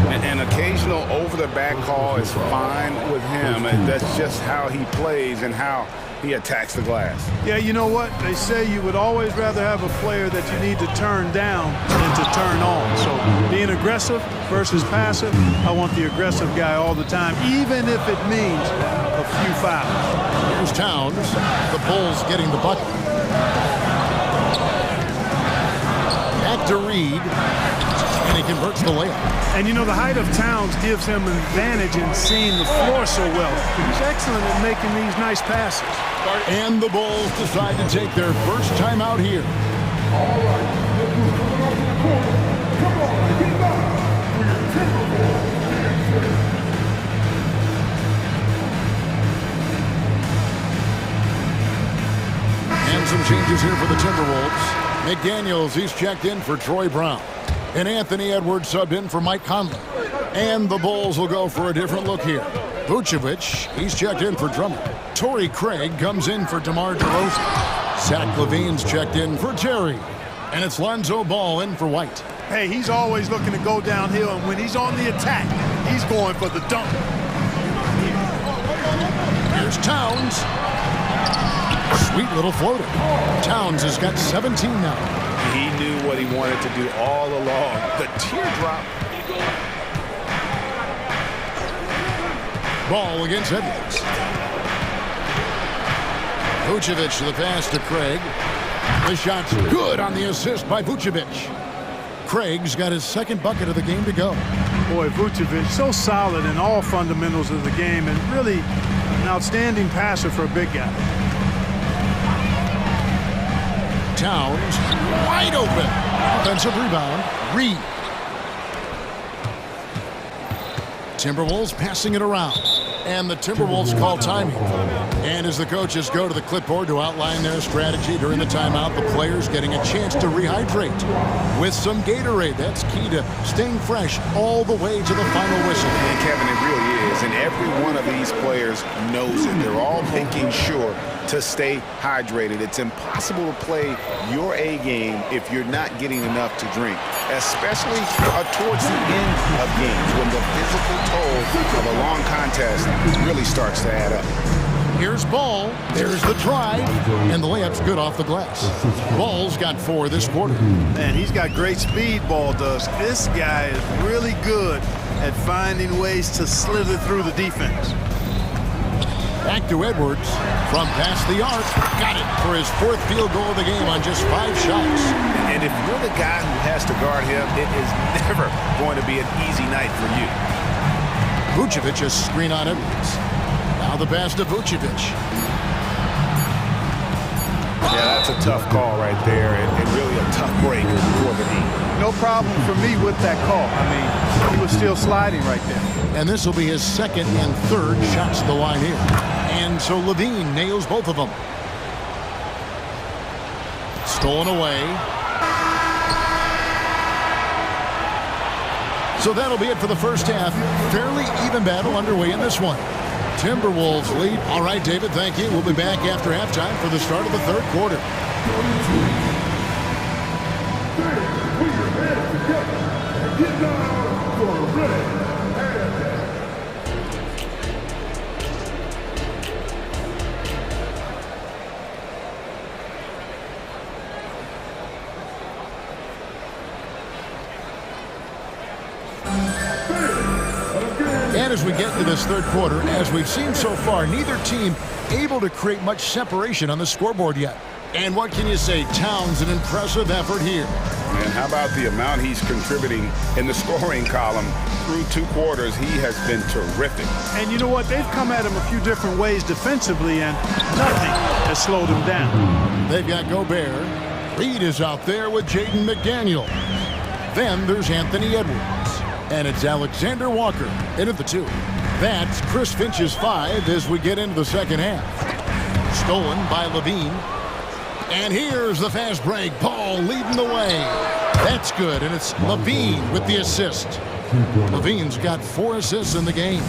An occasional over-the-back call is fine with him, and that's just how he plays and how he attacks the glass. Yeah, you know what? They say you would always rather have a player that you need to turn down than to turn on. So being aggressive versus passive, I want the aggressive guy all the time, even if it means a few fouls. Here's Towns. The Bulls getting the bucket. Back to Reed, and he converts the layup. And the height of Towns gives him an advantage in seeing the floor so well. He's excellent at making these nice passes. And the Bulls decide to take their first time out here. And some changes here for the Timberwolves. McDaniels, he's checked in for Troy Brown. And Anthony Edwards subbed in for Mike Conley. And the Bulls will go for a different look here. Vucevic, he's checked in for Drummond. Torrey Craig comes in for DeMar DeRozan. Zach LaVine's checked in for Terry. And it's Lonzo Ball in for White. Hey, he's always looking to go downhill, and when he's on the attack, he's going for the dunk. Here's Towns. Sweet little floater. Towns has got 17 now. He knew what he wanted to do all along. The teardrop. Ball against Edwards. Vucevic the pass to Craig. The shot's good on the assist by Vucevic. Craig's got his second bucket of the game to go. Boy, Vucevic, so solid in all fundamentals of the game, and really an outstanding passer for a big guy. Towns, wide open. Offensive rebound, Reed. Timberwolves passing it around. And the Timberwolves call timing. And as the coaches go to the clipboard to outline their strategy during the timeout, the players getting a chance to rehydrate with some Gatorade. That's key to staying fresh all the way to the final whistle. And Kevin, it really is. And every one of these players knows it. They're all making sure to stay hydrated. It's impossible to play your A game if you're not getting enough to drink, especially towards the end of games when the physical toll of a long contest really starts to add up. Here's Ball. There's the drive. And the layup's good off the glass. Ball's got 4 this quarter. Man, he's got great speed, Ball does. This guy is really good at finding ways to slither through the defense. Back to Edwards from past the arc. Got it for his 4th field goal of the game on just 5 shots. And if you're the guy who has to guard him, it is never going to be an easy night for you. Vucevic a screen on Edwards. Now the pass to Vucevic. Yeah, that's a tough call right there, and really a tough break for the team. No problem for me with that call. I mean, he was still sliding right there. And this will be his 2nd and 3rd shots to the line here. And so Levine nails both of them. Stolen away. So that'll be it for the first half. Fairly even battle underway in this one. Timberwolves lead. All right, David, thank you. We'll be back after halftime for the start of the 3rd quarter. Get down for a red. And as we get into this 3rd quarter, as we've seen so far, neither team able to create much separation on the scoreboard yet. And what can you say? Towns, an impressive effort here. And how about the amount he's contributing in the scoring column? Through 2 quarters, he has been terrific. And you know what? They've come at him a few different ways defensively, and nothing has slowed him down. They've got Gobert. Reed is out there with Jaden McDaniel. Then there's Anthony Edwards. And it's Alexander Walker in at the 2. That's Chris Finch's 5 as we get into the 2nd half. Stolen by Levine. And here's the fast break. Ball leading the way. That's good, and it's Levine with the assist. Levine's got 4 assists in the game.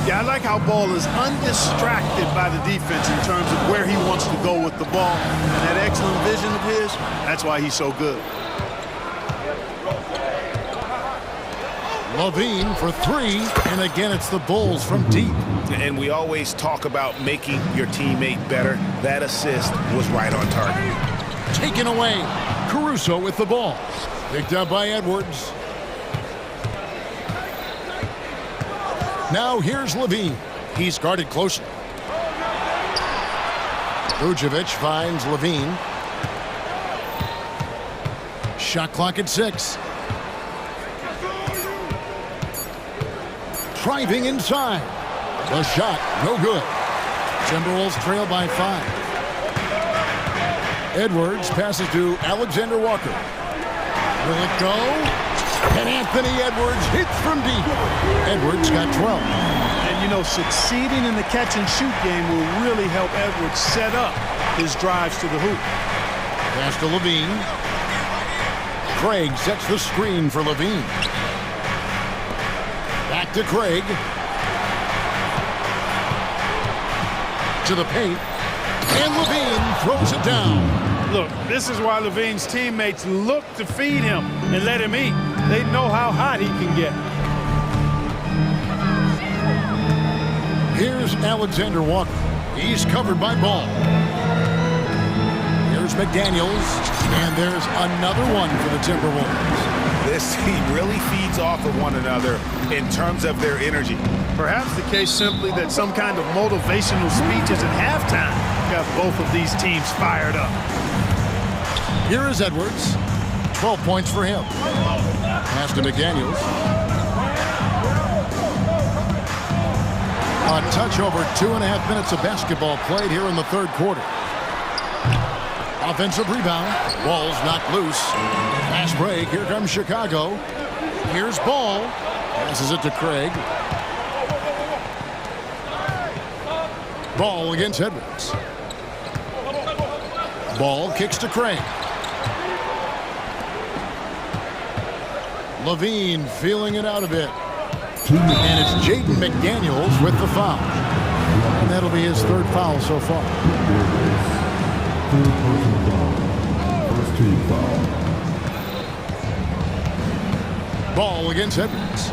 Yeah, I like how Ball is undistracted by the defense in terms of where he wants to go with the ball. And that excellent vision of his, that's why he's so good. Levine for 3, and again it's the Bulls from deep. And we always talk about making your teammate better. That assist was right on target. Taken away. Caruso with the ball. Picked up by Edwards. Now here's Levine. He's guarded closely. Vucevic finds Levine. Shot clock at 6. Driving inside. The shot, no good. Timberwolves trail by 5. Edwards passes to Alexander Walker. Will it go? And Anthony Edwards hits from deep. Edwards got 12. And, you know, succeeding in the catch-and-shoot game will really help Edwards set up his drives to the hoop. Pass to Levine. Craig sets the screen for Levine. Back to Craig. To the paint. And Levine throws it down. Look, this is why Levine's teammates look to feed him and let him eat. They know how hot he can get. Here's Alexander Walker. He's covered by Ball. Here's McDaniels. And there's another one for the Timberwolves. This team really feeds off of one another in terms of their energy. Perhaps the case simply that some kind of motivational speeches at halftime got both of these teams fired up. Here is Edwards. 12 points for him. Pass to McDaniels. A touch over 2.5 minutes of basketball played here in the 3rd quarter. Offensive rebound. Ball's knocked loose. Fast break. Here comes Chicago. Here's Ball. Passes it to Craig. Ball against Edwards. Ball kicks to Craig. Levine feeling it out a bit. And it's Jaden McDaniels with the foul. And that'll be his 3rd foul so far. First team foul. Ball against Edwards.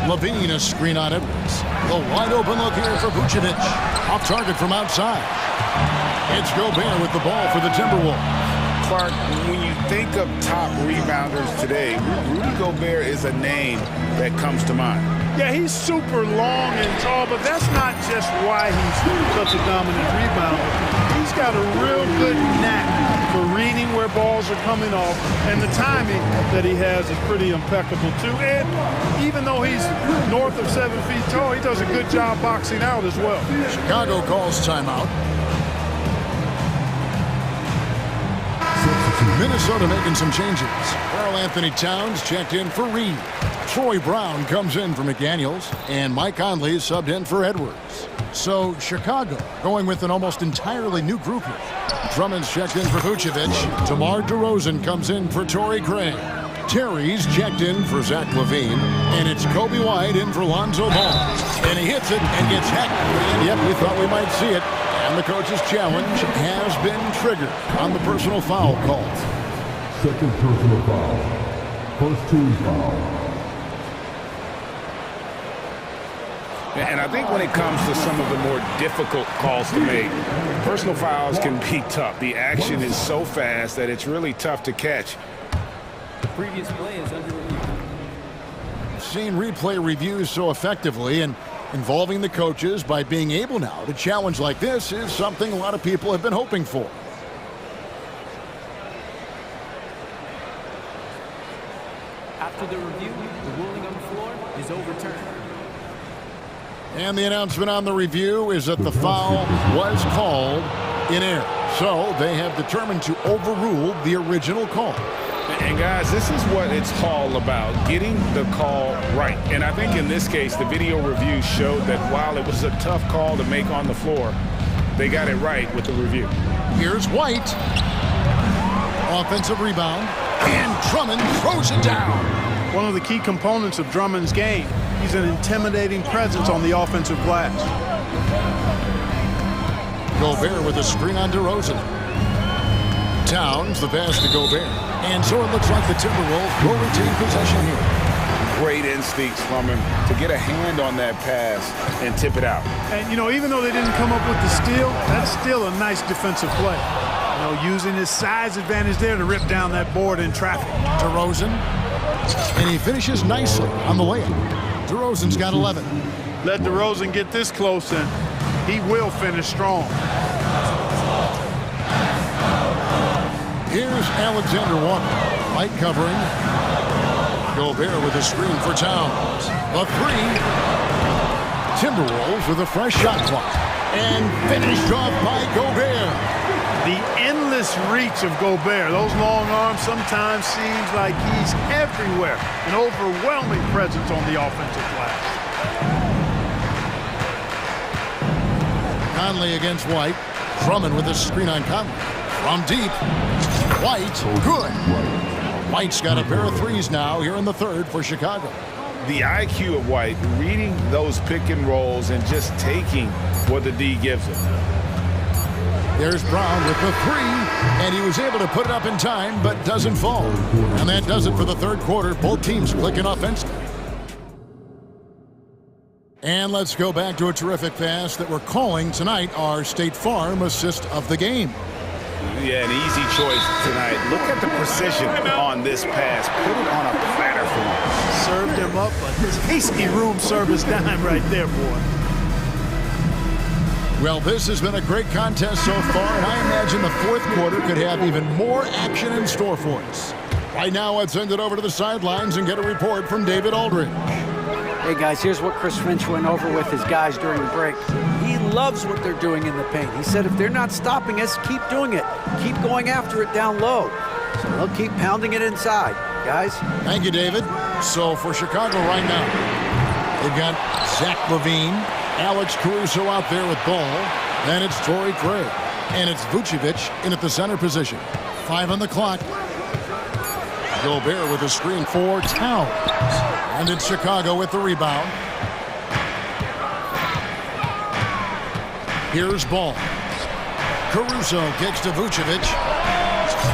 Levine a screen on Edwards. The wide open look here for Vucevic. Off target from outside. It's Gobert with the ball for the Timberwolves. Clark, when you think of top rebounders today, Rudy Gobert is a name that comes to mind. Yeah, he's super long and tall, but that's not just why he's such a dominant rebounder. He's got a real good knack for reading where balls are coming off, and the timing that he has is pretty impeccable too. And even though he's north of 7 feet tall, he does a good job boxing out as well. Chicago calls timeout. Minnesota making some changes. Karl Anthony Towns checked in for Reed. Troy Brown comes in for McDaniels, and Mike Conley is subbed in for Edwards. So Chicago going with an almost entirely new group here. Drummond's checked in for Vucevic. DeMar DeRozan comes in for Torrey Craig. Terry's checked in for Zach LaVine, and it's Kobe White in for Lonzo Ball. And he hits it and gets hacked. And yet we thought we might see it. And the coach's challenge has been triggered on the personal foul call. Second personal foul. First team foul. And I think when it comes to some of the more difficult calls to make, personal fouls can be tough. The action is so fast that it's really tough to catch. The previous play is under review. Seen replay reviews so effectively, and involving the coaches by being able now to challenge like this is something a lot of people have been hoping for. After the review, the ruling on the floor is overturned. And the announcement on the review is that the foul was called in error. So they have determined to overrule the original call. And guys, this is what it's all about, getting the call right. And I think in this case, the video review showed that while it was a tough call to make on the floor, they got it right with the review. Here's White. Offensive rebound. And Drummond throws it down. One of the key components of Drummond's game, he's an intimidating presence on the offensive glass. Gobert with a screen on DeRozan. Towns, the pass to Gobert. And so it looks like the Timberwolves will retain possession here. Great instincts from him to get a hand on that pass and tip it out. And, you know, even though they didn't come up with the steal, that's still a nice defensive play. You know, using his size advantage there to rip down that board in traffic. DeRozan. And he finishes nicely on the layup. DeRozan's got 11. Let DeRozan get this close, and he will finish strong. Here's Alexander Walker. White covering. Gobert with a screen for Towns. A three. Timberwolves with a fresh shot clock. And finished off by Gobert. The endless reach of Gobert. Those long arms sometimes seems like he's everywhere. An overwhelming presence on the offensive glass. Conley against White. Drummond with a screen on Conley. From deep. White, good. White's got a pair of threes now here in the third for Chicago. The IQ of White, reading those pick and rolls and just taking what the D gives him. There's Brown with the three, and he was able to put it up in time, but doesn't fall. And that does it for the third quarter. Both teams clicking offensively. And let's go back to a terrific pass that we're calling tonight our State Farm assist of the game. Yeah, an easy choice tonight. Look at the precision on this pass. Put it on a platter for him. Served him up a tasty room service dime right there, boy. Well, this has been a great contest so far, and I imagine the fourth quarter could have even more action in store for us. Right now, let's send it over to the sidelines and get a report from David Aldridge. Hey, guys, here's what Chris Finch went over with his guys during the break. He loves what they're doing in the paint. He said if they're not stopping us, keep doing it. Keep going after it down low. So they'll keep pounding it inside, guys. Thank you, David. So for Chicago right now, they've got Zach LaVine, Alex Caruso out there with ball. Then it's Torrey Craig. And it's Vucevic in at the center position. 5 on the clock. Gobert with a screen for Towns. And it's Chicago with the rebound. Here's Ball. Caruso kicks to Vucevic.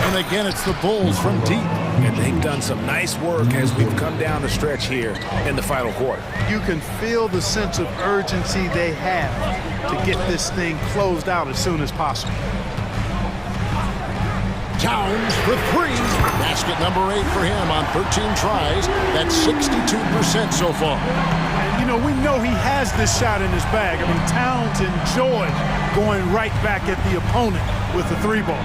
And again, it's the Bulls from deep. And they've done some nice work as we've come down the stretch here in the final quarter. You can feel the sense of urgency they have to get this thing closed out as soon as possible. Towns for three. Basket number 8 for him on 13 tries. That's 62% so far. And, You know, we know he has this shot in his bag. I mean, Towns enjoyed going right back at the opponent with the three ball.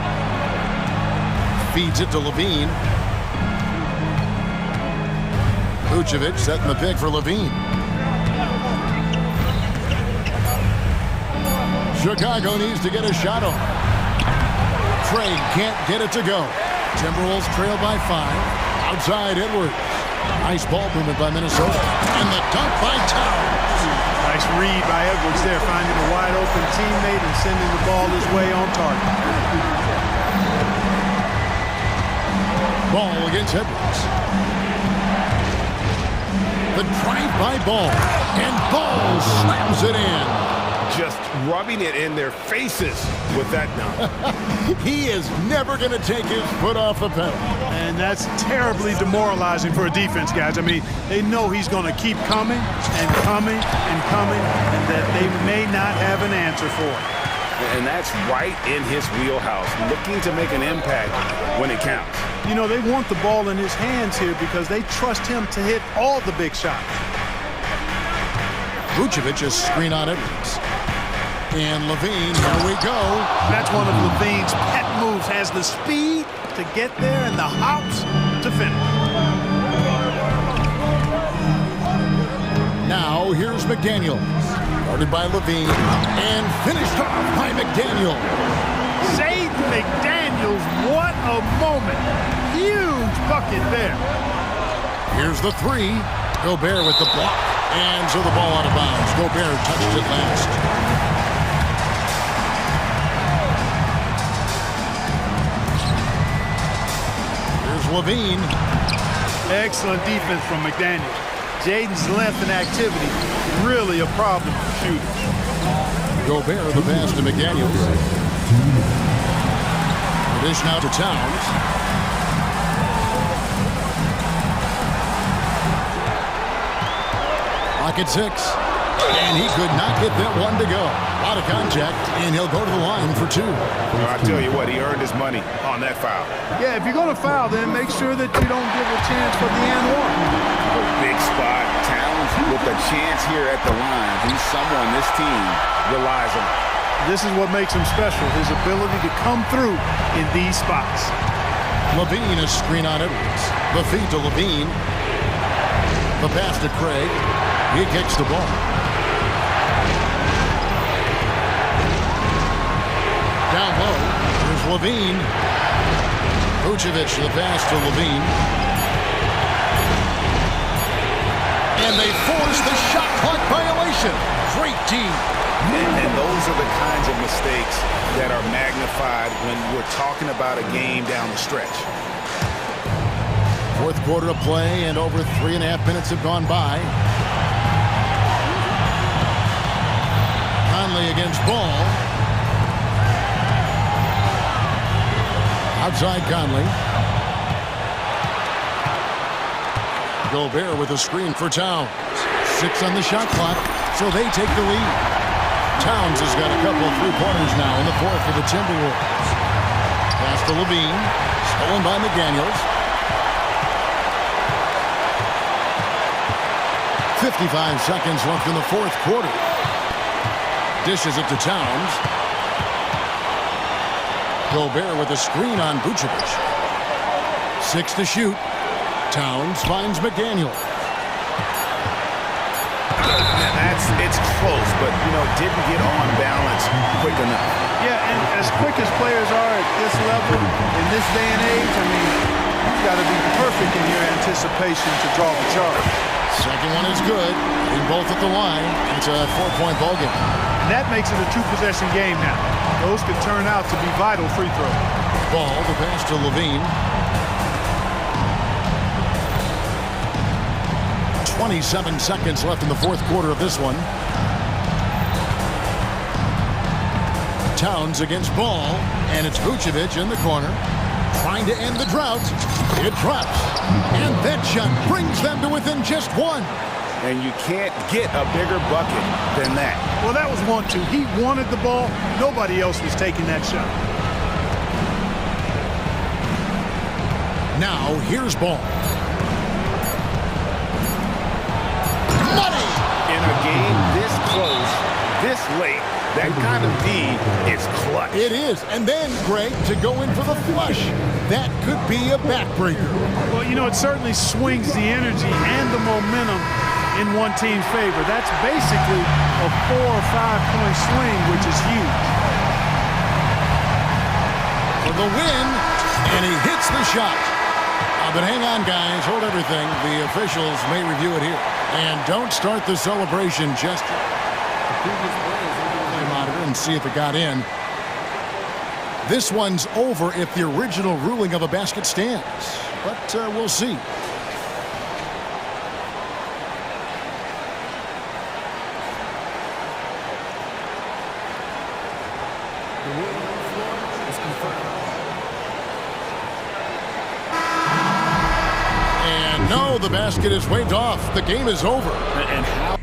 Feeds it to Levine. Vucevic setting the pick for Levine. Chicago needs to get a shot on. Trey can't get it to go. Timberwolves trail by 5. Outside Edwards. Nice ball movement by Minnesota. And the dunk by Towns. Nice read by Edwards there, finding a wide open teammate and sending the ball his way on target. Ball against Edwards. The drive by Ball. And Ball slams it in. Just rubbing it in their faces with that dunk. He is never going to take his foot off the pedal. And that's terribly demoralizing for a defense, guys. I mean, they know he's going to keep coming and coming and coming, and that they may not have an answer for it. And that's right in his wheelhouse, looking to make an impact when it counts. You know, they want the ball in his hands here because they trust him to hit all the big shots. Vucevic is screen on Edwards. And Levine, here we go. That's one of Levine's pet moves. Has the speed to get there and the hops to finish. Now here's McDaniels. Guarded by Levine and finished off by McDaniels. Jaden McDaniels, what a moment. Huge bucket there. Here's the three. Gobert with the block. And so the ball out of bounds. Gobert touched it last. Levine. Excellent defense from McDaniels. Jaden's length and activity really a problem for shooting. Gobert the pass to McDaniels. Dish now to Towns. Lock at 6. And he could not get that one to go. A lot of contact, and he'll go to the line for 2. I tell you what, he earned his money on that foul. Yeah, if you're going to foul, then make sure that you don't give a chance for the and one. Big spot. Towns with a chance here at the line. He's someone this team relies on. This is what makes him special, his ability to come through in these spots. Levine is screen on Edwards. The feed to Levine. The pass to Craig. He kicks the ball. Down low, here's Levine. Vucevic, the pass to Levine. And they force the shot clock violation. Great team. And those are the kinds of mistakes that are magnified when we're talking about a game down the stretch. Fourth quarter of play, and over 3.5 minutes have gone by. Conley against Ball. Outside Conley. Gobert with a screen for Towns. 6 on the shot clock, so they take the lead. Towns has got a couple of three-pointers now in the fourth for the Timberwolves. Pass to Levine. Stolen by McDaniels. 55 seconds left in the fourth quarter. Dishes it to Towns. Gobert with a screen on Vucevic. 6 to shoot. Towns finds McDaniel. It's close, but, you know, didn't get on balance quick enough. Yeah, and as quick as players are at this level, in this day and age, I mean, you've got to be perfect in your anticipation to draw the charge. Second one is good. They both at the line. It's a 4-point ball game. And that makes it a 2-possession game now. Those could turn out to be vital free throws. Ball, the pass to Levine. 27 seconds left in the fourth quarter of this one. Towns against Ball, and it's Vucevic in the corner, trying to end the drought. It drops, and that shot brings them to within just 1. And you can't get a bigger bucket than that. Well, that was 1-2. He wanted the ball. Nobody else was taking that shot. Now, here's Ball. Money! kind of D is clutch. It is. And then, Greg, to go in for the flush. That could be a backbreaker. Well, you know, it certainly swings the energy and the momentum in one team's favor. That's basically a 4 or 5 point swing, which is huge. For the win, and he hits the shot. But hang on, guys. Hold everything. The officials may review it here. And don't start the celebration just yet. Monitor and see if it got in. This one's over if the original ruling of a basket stands. But we'll see. And no, the basket is waved off. The game is over. And how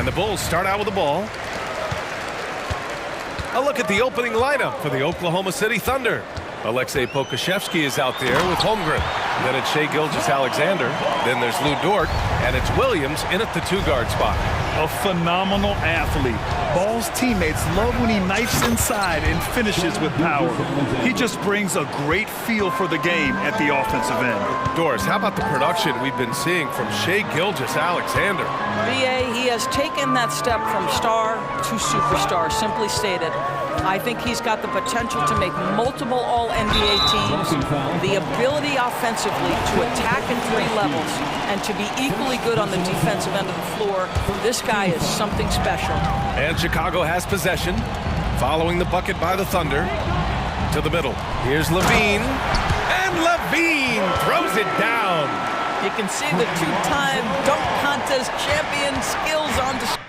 And the Bulls start out with the ball. A look at the opening lineup for the Oklahoma City Thunder. Alexei Pokusevski is out there with Holmgren. Then it's Shai Gilgeous-Alexander. Then there's Lou Dort. And it's Williams in at the two-guard spot. A phenomenal athlete. Ball's teammates love when he knifes inside and finishes with power. He just brings a great feel for the game at the offensive end. Doris, how about the production we've been seeing from Shai Gilgeous-Alexander? BA, he has taken that step from star to superstar, simply stated. I think he's got the potential to make multiple All-NBA teams, the ability offensively to attack in 3 levels, and to be equally good on the defensive end of the floor. This guy is something special. And Chicago has possession, following the bucket by the Thunder. To the middle. Here's Levine. And Levine throws it down. You can see the 2-time dunk contest champion skills on display.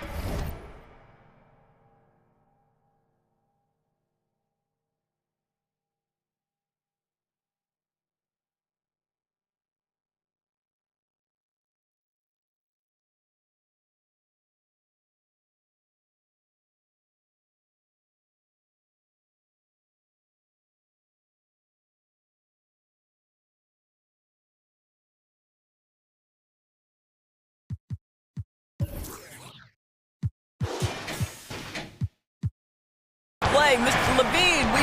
Play, Mr. Levine, we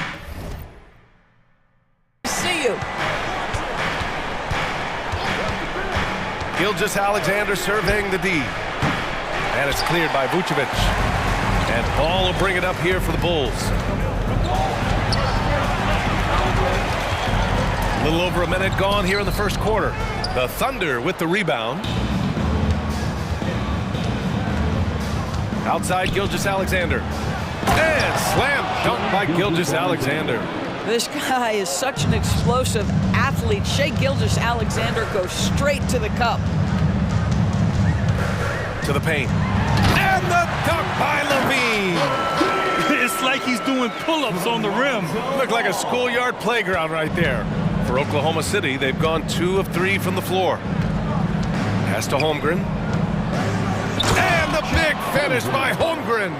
see you. Gilgeous-Alexander surveying the D. And it's cleared by Vucevic. And Ball will bring it up here for the Bulls. A little over a minute gone here in the first quarter. The Thunder with the rebound. Outside Gilgeous-Alexander. And slam dunk by Gilgeous-Alexander. This guy is such an explosive athlete. Shai Gilgeous-Alexander goes straight to the cup. To the paint. And the dunk by Levine. It's like he's doing pull-ups on the rim. Looked like a schoolyard playground right there. For Oklahoma City, they've gone 2 of 3 from the floor. Pass to Holmgren. And the big finish by Holmgren.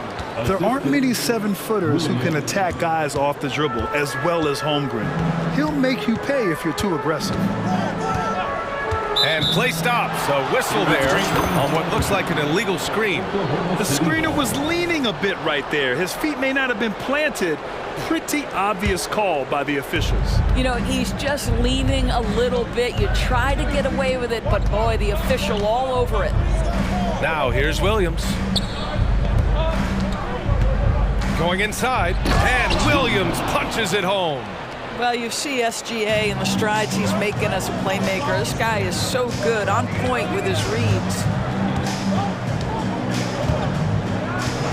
There aren't many 7-footers who can attack guys off the dribble as well as Holmgren. He'll make you pay if you're too aggressive. And play stops. A whistle there on what looks like an illegal screen. The screener was leaning a bit right there. His feet may not have been planted. Pretty obvious call by the officials. You know, he's just leaning a little bit. You try to get away with it, but boy, the official all over it. Now here's Williams. Going inside, and Williams punches it home. Well, you see SGA and the strides he's making as a playmaker. This guy is so good, on point with his reads.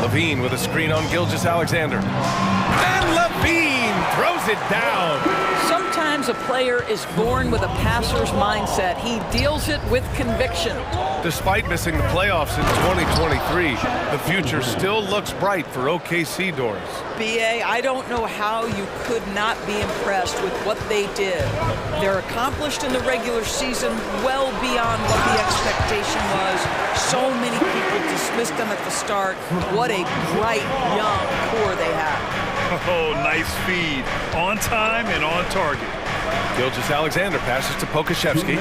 Levine with a screen on Gilgeous-Alexander. And Levine throws it down. Sometimes a player is born with a passer's mindset. He deals it with conviction. Despite missing the playoffs in 2023, the future still looks bright for OKC, Doris. BA, I don't know how you could not be impressed with what they did. They're accomplished in the regular season well beyond what the expectation was. So many people dismissed them at the start. What a bright, young core they have. Oh, nice feed. On time and on target. Gilgeous-Alexander passes to Pokusevski.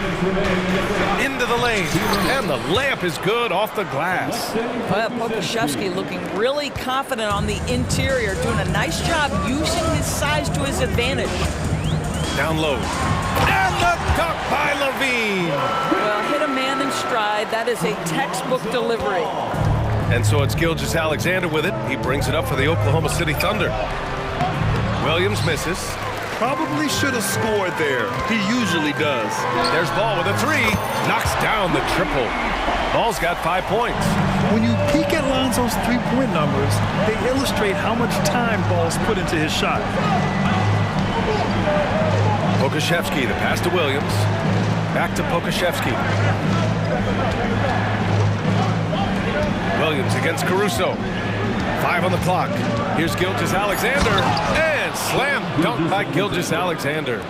Into the lane. And the layup is good off the glass. Well, Pokusevski looking really confident on the interior, doing a nice job using his size to his advantage. Down low. And the dunk by Levine. Well, hit a man in stride. That is a textbook delivery. And so it's Gilgeous-Alexander with it. He brings it up for the Oklahoma City Thunder. Williams misses. Probably should have scored there. He usually does. There's Ball with a 3. Knocks down the triple. Ball's got 5 points. When you peek at Lonzo's three-point numbers, they illustrate how much time Ball's put into his shot. Pokusevski, the pass to Williams. Back to Pokusevski. Williams against Caruso. 5 on the clock. Here's Gilgeous-Alexander. And slam dunk by Gilgeous-Alexander.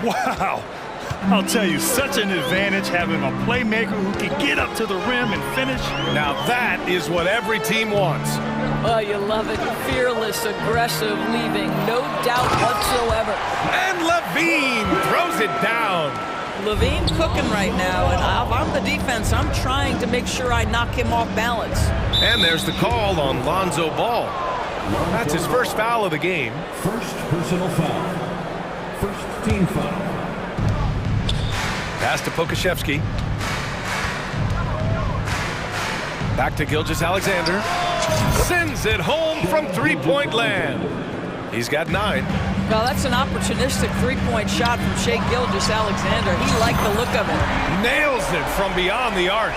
Wow. I'll tell you, such an advantage having a playmaker who can get up to the rim and finish. Now that is what every team wants. Oh, you love it. Fearless, aggressive, leaving no doubt whatsoever. And Levine throws it down. Levine cooking right now, and if I'm the defense, I'm trying to make sure I knock him off balance. And there's the call on Lonzo Ball. That's his first foul of the game. First personal foul. First team foul. Pass to Pokashevsky. Back to Gilgeous-Alexander. Sends it home from three-point land. He's got 9. Well, that's an opportunistic three-point shot from Shai Gilgeous-Alexander. He liked the look of it. Nails it from beyond the arc.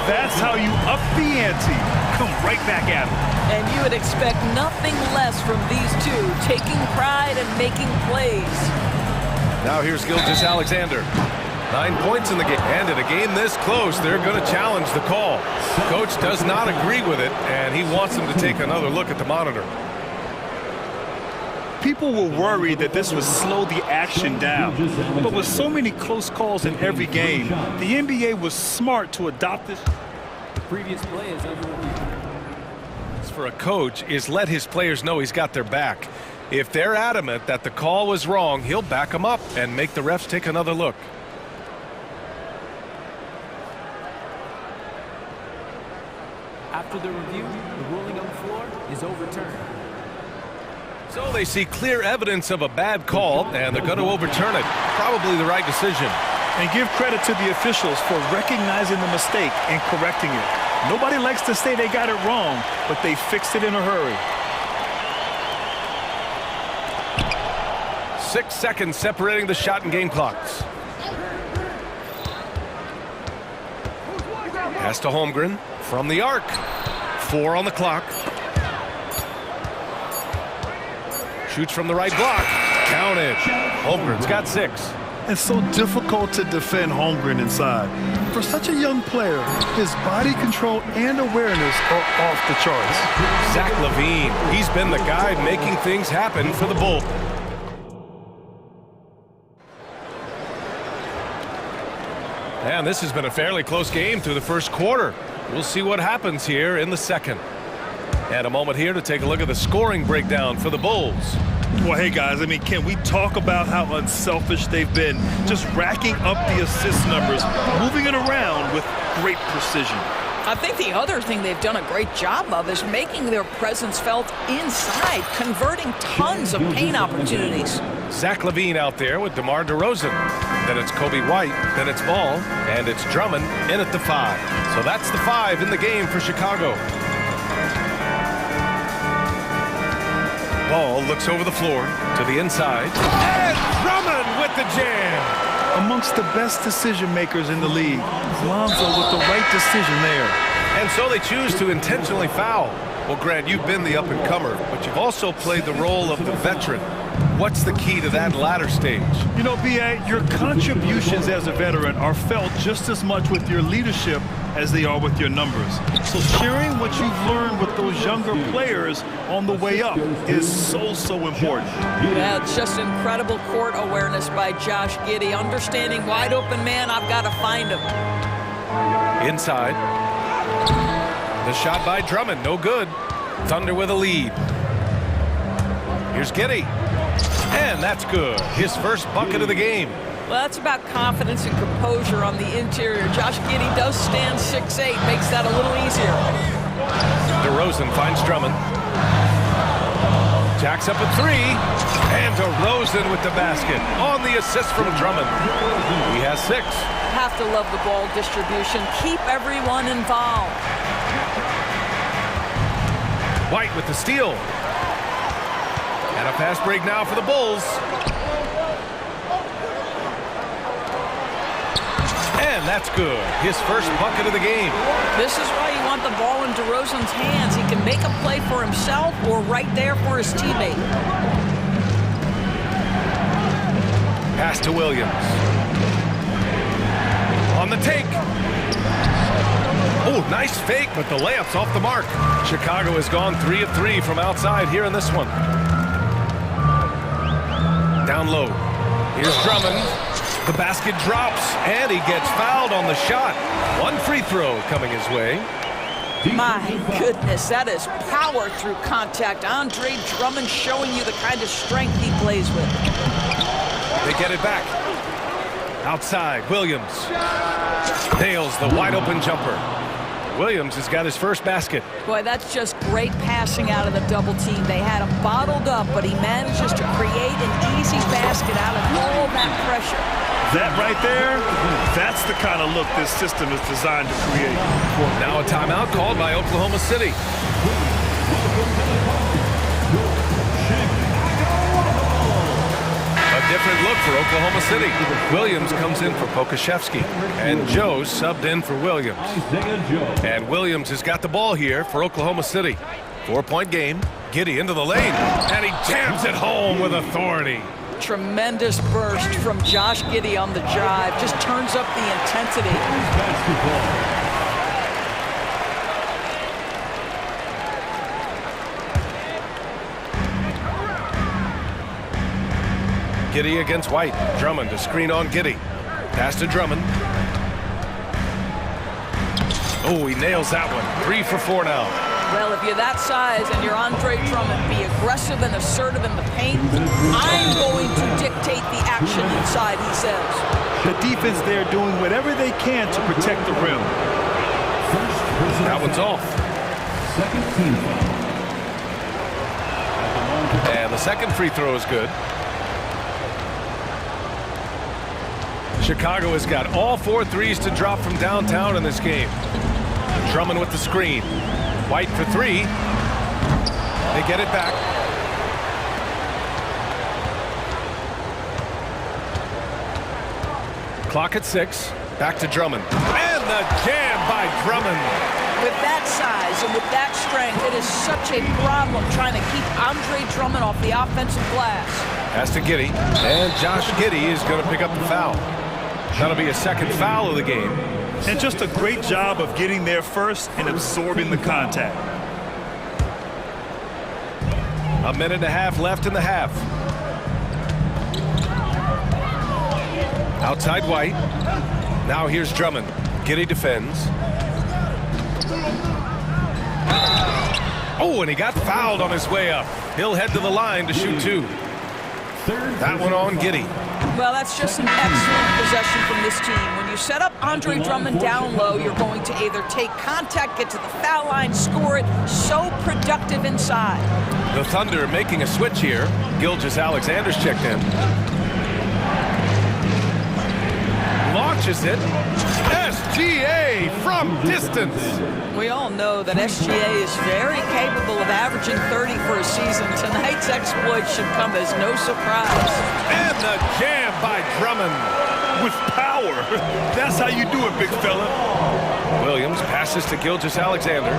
That's how you up the ante. Come right back at him. And you would expect nothing less from these two, taking pride and making plays. Now here's Gilgeous-Alexander. 9 points in the game. And in a game this close, they're going to challenge the call. Coach does not agree with it, and he wants them to take another look at the monitor. People were worried that this would slow the action down. But with so many close calls in every game, the NBA was smart to adopt this. The previous play is under review. For a coach is let his players know he's got their back. If they're adamant that the call was wrong, he'll back them up and make the refs take another look. After the review, the ruling on the floor is overturned. So they see clear evidence of a bad call, and they're going to overturn it. Probably the right decision. And give credit to the officials for recognizing the mistake and correcting it. Nobody likes to say they got it wrong, but they fixed it in a hurry. 6 seconds separating the shot and game clocks. Pass to Holmgren from the arc. 4 on the clock. Shoots from the right block. Counted. Holmgren's got 6. It's so difficult to defend Holmgren inside. For such a young player, his body control and awareness are off the charts. Zach LaVine, he's been the guy making things happen for the Bulls. And this has been a fairly close game through the first quarter. We'll see what happens here in the second. And a moment here to take a look at the scoring breakdown for the Bulls. Well, hey, guys, I mean, can we talk about how unselfish they've been? Just racking up the assist numbers, moving it around with great precision. I think the other thing they've done a great job of is making their presence felt inside, converting tons of paint opportunities. Zach LaVine out there with DeMar DeRozan. Then it's Kobe White, then it's Ball, and it's Drummond in at the 5. So that's the 5 in the game for Chicago. Ball looks over the floor to the inside. And Drummond with the jam. Amongst the best decision makers in the league, Lonzo with the right decision there. And so they choose to intentionally foul. Well, Grant, you've been the up-and-comer, but you've also played the role of the veteran. What's the key to that latter stage? You know, B.A., your contributions as a veteran are felt just as much with your leadership as they are with your numbers. So sharing what you've learned with those younger players on the way up is so important. Yeah, it's just incredible court awareness by Josh Giddey. Understanding wide open man, I've got to find him. Inside. The shot by Drummond, no good. Thunder with a lead. Here's Giddey. And that's good. His first bucket of the game. Well, that's about confidence and composure on the interior. Josh Giddey does stand 6'8", makes that a little easier. DeRozan finds Drummond. Jacks up a 3. And DeRozan with the basket on the assist from Drummond. He has 6. Have to love the ball distribution. Keep everyone involved. White with the steal. And a fast break now for the Bulls. And that's good. His first bucket of the game. This is why you want the ball in DeRozan's hands. He can make a play for himself or right there for his teammate. Pass to Williams. On the take. Oh, nice fake, but the layup's off the mark. Chicago has gone 3 of 3 from outside here in this one. Down low. Here's Drummond. The basket drops, and he gets fouled on the shot. One free throw coming his way. My goodness, that is power through contact. Andre Drummond showing you the kind of strength he plays with. They get it back. Outside, Williams nails the wide-open jumper. Williams has got his first basket. Boy, that's just great passing out of the double team. They had him bottled up, but he manages to create an easy basket out of all that pressure. That right there, that's the kind of look this system is designed to create. Now a timeout called by Oklahoma City. A different look for Oklahoma City. Williams comes in for Pokashevsky, and Joe subbed in for Williams. And Williams has got the ball here for Oklahoma City. 4-point game. Giddey into the lane, and he jams it home with authority. Tremendous burst from Josh Giddey on the drive. Just turns up the intensity. Giddey against White. Drummond to screen on Giddey. Pass to Drummond. Oh, he nails that one. 3 for 4 now. Well, if you're that size and you're Andre Drummond, be aggressive and assertive in the paint. I'm going to dictate the action inside, he says. The defense there doing whatever they can to protect the rim. That one's off. And the second free throw is good. Chicago has got all 4 threes to drop from downtown in this game. Drummond with the screen. White for 3. They get it back. Clock at 6. Back to Drummond. And the jam by Drummond. With that size and with that strength, it is such a problem trying to keep Andre Drummond off the offensive glass. Pass to Giddey. And Josh Giddey is going to pick up the foul. That'll be a second foul of the game. And just a great job of getting there first and absorbing the contact. A minute and a half left in the half. Outside White. Now here's Drummond. Giddey defends. Oh, and he got fouled on his way up. He'll head to the line to shoot 2. That one on Giddey. Well, that's just an excellent possession from this team. When you set up Andre Drummond down low, you're going to either take contact, get to the foul line, score it. So productive inside. The Thunder making a switch here. Gilgeous-Alexander's checked in. Launches it. SGA from distance. We all know that SGA is very capable of averaging 30 for a season. Tonight's exploit should come as no surprise. And the jam by Drummond. With power. That's how you do it, big fella. Williams passes to Gilgeous-Alexander.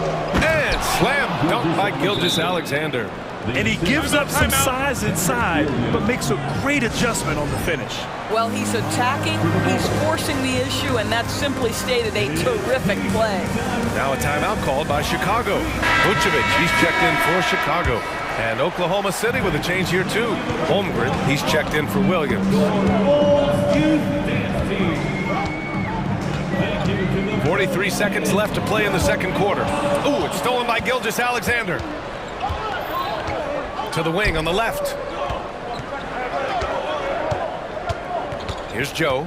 And slam dunk by Gilgeous-Alexander. And he gives up some size inside, but makes a great adjustment on the finish. Well, he's attacking, he's forcing the issue, and that's simply stated a terrific play. Now a timeout called by Chicago. Vucevic, he's checked in for Chicago. And Oklahoma City with a change here too. Holmgren, he's checked in for Williams. 43 seconds left to play in the second quarter. Ooh, it's stolen by Gilgeous-Alexander. To the wing on the left. Here's Joe.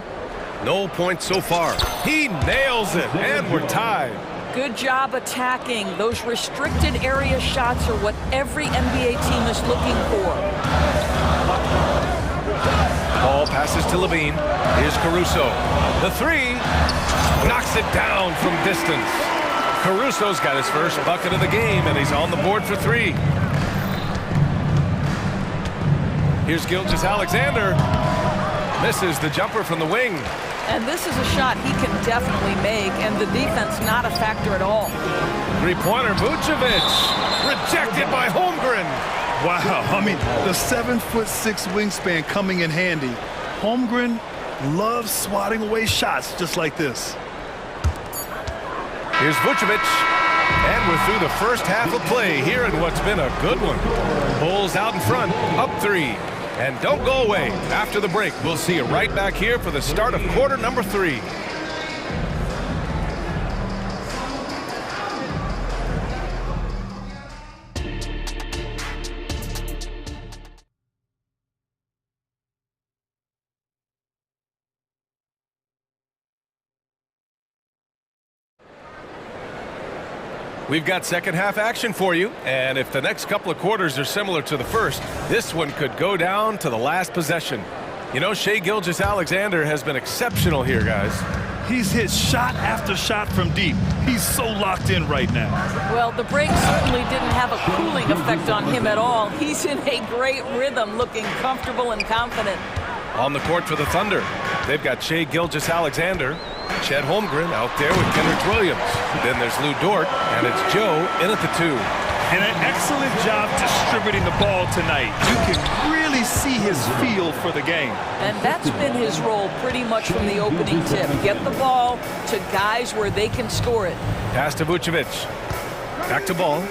No points so far. He nails it, and we're tied. Good job attacking. Those restricted area shots are what every NBA team is looking for. Ball passes to Levine. Here's Caruso. The 3 knocks it down from distance. Caruso's got his first bucket of the game, and he's on the board for 3. Here's Gilgeous-Alexander. Misses the jumper from the wing. And this is a shot he can definitely make, and the defense not a factor at all. Three-pointer, Vucevic. Rejected by Holmgren. Wow, I mean, the 7'6" wingspan coming in handy. Holmgren loves swatting away shots just like this. Here's Vucevic. And we're through the first half of play here in what's been a good one. Bulls out in front, up 3. And don't go away. After the break, we'll see you right back here for the start of quarter number 3. We've got second half action for you, and if the next couple of quarters are similar to the first, this one could go down to the last possession. You know, Shai Gilgeous-Alexander has been exceptional here, guys. He's hit shot after shot from deep. He's so locked in right now. Well, the break certainly didn't have a cooling effect on him at all. He's in a great rhythm, looking comfortable and confident. On the court for the Thunder, they've got Shai Gilgeous-Alexander, Chet Holmgren out there with Kenrich Williams. Then there's Lou Dort, and it's Joe in at the 2. And an excellent job distributing the ball tonight. You can really see his feel for the game. And that's been his role pretty much from the opening tip. Get the ball to guys where they can score it. Pass to Vucevic. Back to ball.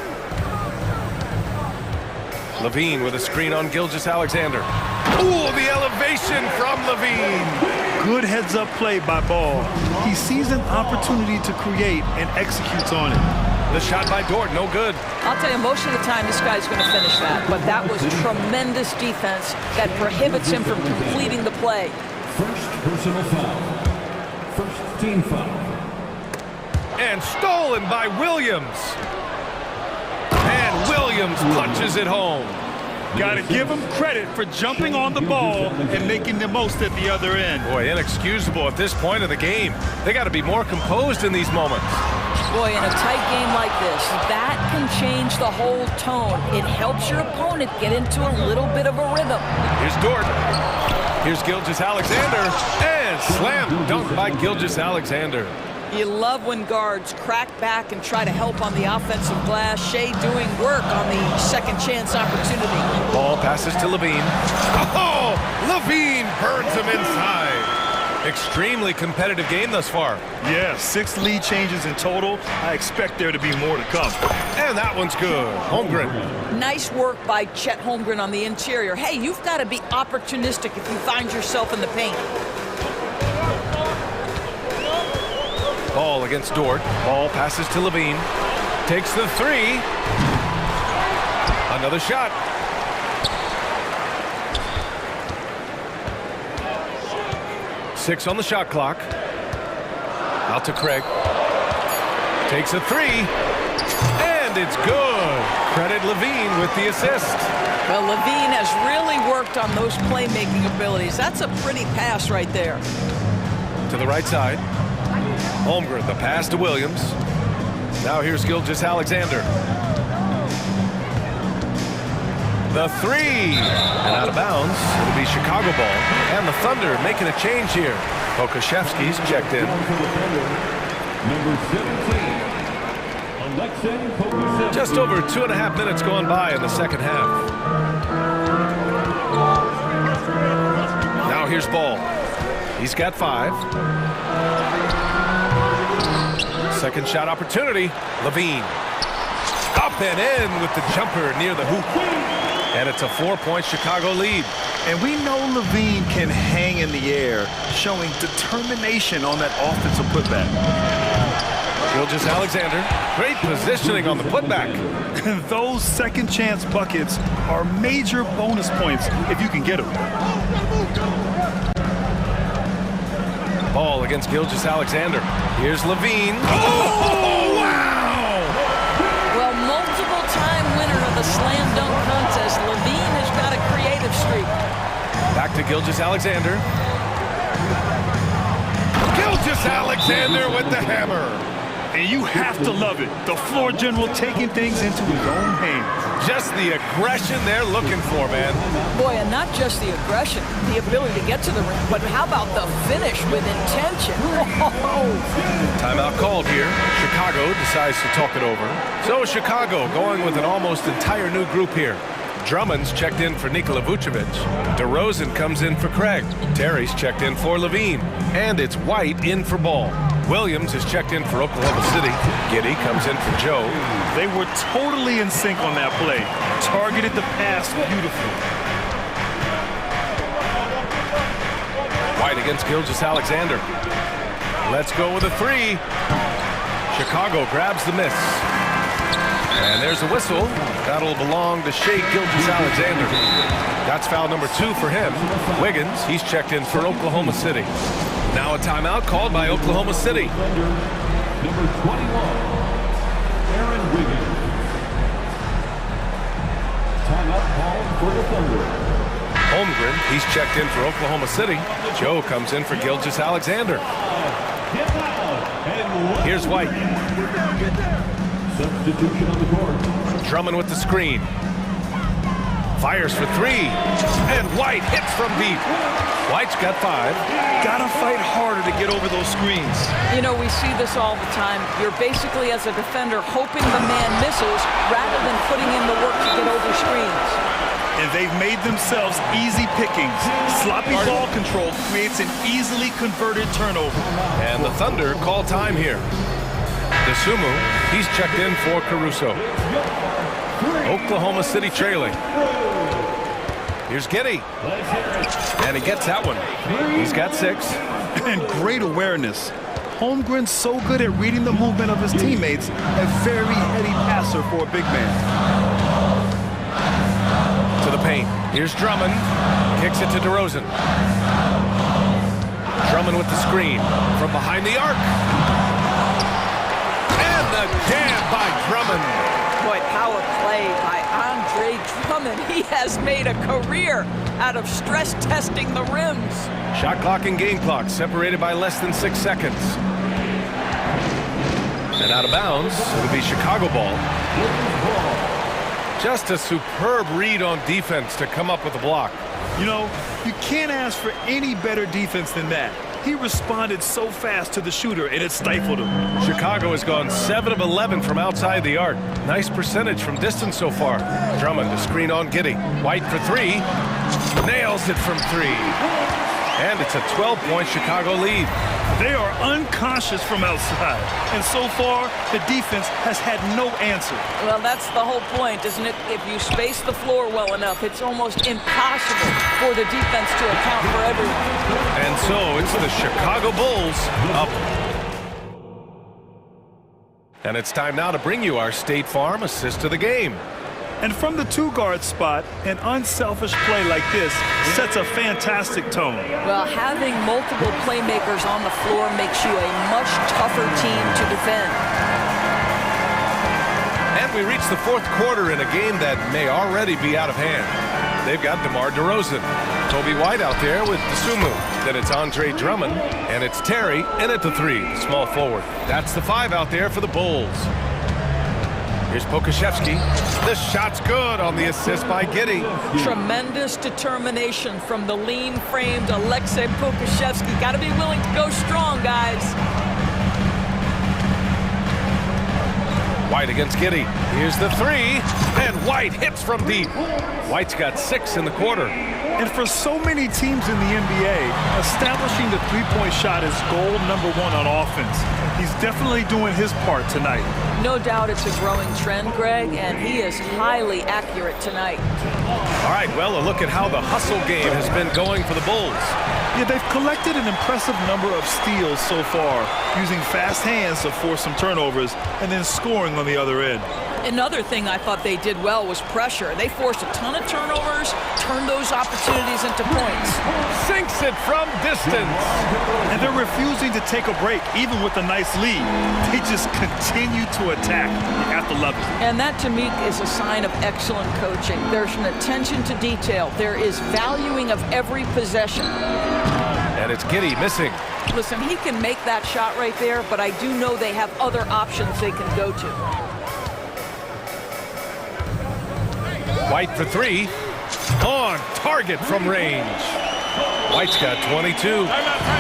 Levine with a screen on Gilgeous-Alexander. Ooh, the elevation from Levine. Good heads-up play by Ball. He sees an opportunity to create and executes on it. The shot by Dort, no good. I'll tell you, most of the time this guy's going to finish that, but that was tremendous defense that prohibits him from completing the play. First personal foul. First team foul. And stolen by Williams. And Williams punches it home. Got to give him credit for jumping on the ball and making the most at the other end. Boy, inexcusable at this point of the game. They got to be more composed in these moments. Boy, in a tight game like this, that can change the whole tone. It helps your opponent get into a little bit of a rhythm. Here's Dort. Here's Gilgeous-Alexander. And slam dunk by Gilgeous-Alexander. You love when guards crack back and try to help on the offensive glass. Shai doing work on the second chance opportunity. Ball passes to Levine. Oh, Levine burns him inside. Extremely competitive game thus far. Yeah, 6 lead changes in total. I expect there to be more to come. And that one's good. Holmgren. Nice work by Chet Holmgren on the interior. Hey, you've got to be opportunistic if you find yourself in the paint. Ball against Dort. Ball passes to Levine. Takes the 3. Another shot. Six on the shot clock. Out to Craig. Takes a 3. And it's good. Credit Levine with the assist. Well, Levine has really worked on those playmaking abilities. That's a pretty pass right there. To the right side. Holmgren, the pass to Williams. Now here's Gilgeous-Alexander. The 3. And out of bounds. It'll be Chicago ball. And the Thunder making a change here. Pokashevsky's checked in. Number 17. Just over 2.5 minutes gone by in the second half. Now here's Ball. He's got 5. Second shot opportunity. Levine. Up and in with the jumper near the hoop. And it's a 4-point Chicago lead. And we know Levine can hang in the air, showing determination on that offensive putback. Gilgeous-Alexander, great positioning on the putback. Those second chance buckets are major bonus points if you can get them. Ball against Gilgeous-Alexander. Here's Levine. Oh, wow! Well, multiple-time winner of the slam dunk contest, Levine has got a creative streak. Back to Gilgeous-Alexander. Gilgeous-Alexander with the hammer. And you have to love it. The floor general taking things into his own hands. Just the aggression they're looking for, man. Boy, and not just the aggression, the ability to get to the rim, but how about the finish with intention? Timeout called here. Chicago decides to talk it over. So Chicago going with an almost entire new group here. Drummond's checked in for Nikola Vucevic. DeRozan comes in for Craig. Terry's checked in for Levine. And it's White in for Ball. Williams is checked in for Oklahoma City. Giddey comes in for Joe. They were totally in sync on that play. Targeted the pass beautifully. against Gilgeous Alexander. Let's go with a three. Chicago grabs the miss. And there's a whistle. That'll belong to Shea Gilgeous-Alexander. That's foul number 2 for him. Wiggins, he's checked in for Oklahoma City. Now a timeout called by Oklahoma City. Number 21, Aaron Wiggins. Timeout called for the Thunder. Holmgren, he's checked in for Oklahoma City. Joe comes in for Gilgeous-Alexander. Here's White. Substitution on the court. Drummond with the screen. Fires for 3. And White hits from deep. White's got 5. Gotta fight harder to get over those screens. You know, we see this all the time. You're basically, as a defender, hoping the man misses rather than putting in the work to get over screens. And they've made themselves easy pickings. Sloppy ball control creates an easily converted turnover. And the Thunder call time here. DeSumo, he's checked in for Caruso. Oklahoma City trailing. Here's Giddey. And he gets that one. He's got 6. And great awareness. Holmgren's so good at reading the movement of his teammates. A very heady passer for a big man. To the paint. Here's Drummond. Kicks it to DeRozan. Drummond with the screen. From behind the arc. And the jam by Drummond. Boy, power play by Andre Drummond. He has made a career out of stress testing the rims. Shot clock and game clock separated by less than 6 seconds. And out of bounds, it'll be Chicago ball. Just a superb read on defense to come up with a block. You know, you can't ask for any better defense than that. He responded so fast to the shooter, and it stifled him. Chicago has gone 7 of 11 from outside the arc. Nice percentage from distance so far. Drummond to screen on Giddey. White for 3. Nails it from 3. And it's a 12-point Chicago lead. They are unconscious from outside. And so far, the defense has had no answer. Well, that's the whole point, isn't it? If you space the floor well enough, it's almost impossible for the defense to account for everyone. And so it's the Chicago Bulls up. And it's time now to bring you our State Farm assist of the game. And from the 2-guard spot, an unselfish play like this sets a fantastic tone. Well, having multiple playmakers on the floor makes you a much tougher team to defend. And we reach the 4th quarter in a game that may already be out of hand. They've got DeMar DeRozan. Toby White out there with DeSumo. Then it's Andre Drummond, and it's Terry in at the 3, small forward. That's the 5 out there for the Bulls. Here's Pokashevsky. The shot's good on the assist by Giddey. Tremendous determination from the lean-framed Alexei Pokashevsky. Got to be willing to go strong, guys. White against Giddey. Here's the 3, and White hits from deep. White's got 6 in the quarter. And for so many teams in the NBA, establishing the three-point shot is goal number 1 on offense. He's definitely doing his part tonight. No doubt it's a growing trend, Greg, and he is highly accurate tonight. All right, well, a look at how the hustle game has been going for the Bulls. Yeah, they've collected an impressive number of steals so far, using fast hands to force some turnovers and then scoring on the other end. Another thing I thought they did well was pressure. They forced a ton of turnovers, turned those opportunities into points. Sinks it from distance. And they're refusing to take a break, even with a nice lead. They just continue to attack. You have to love it. And that, to me, is a sign of excellent coaching. There's an attention to detail. There is valuing of every possession. And it's Giddey missing. Listen, he can make that shot right there, but I do know they have other options they can go to. White for 3. On target from range. White's got 22.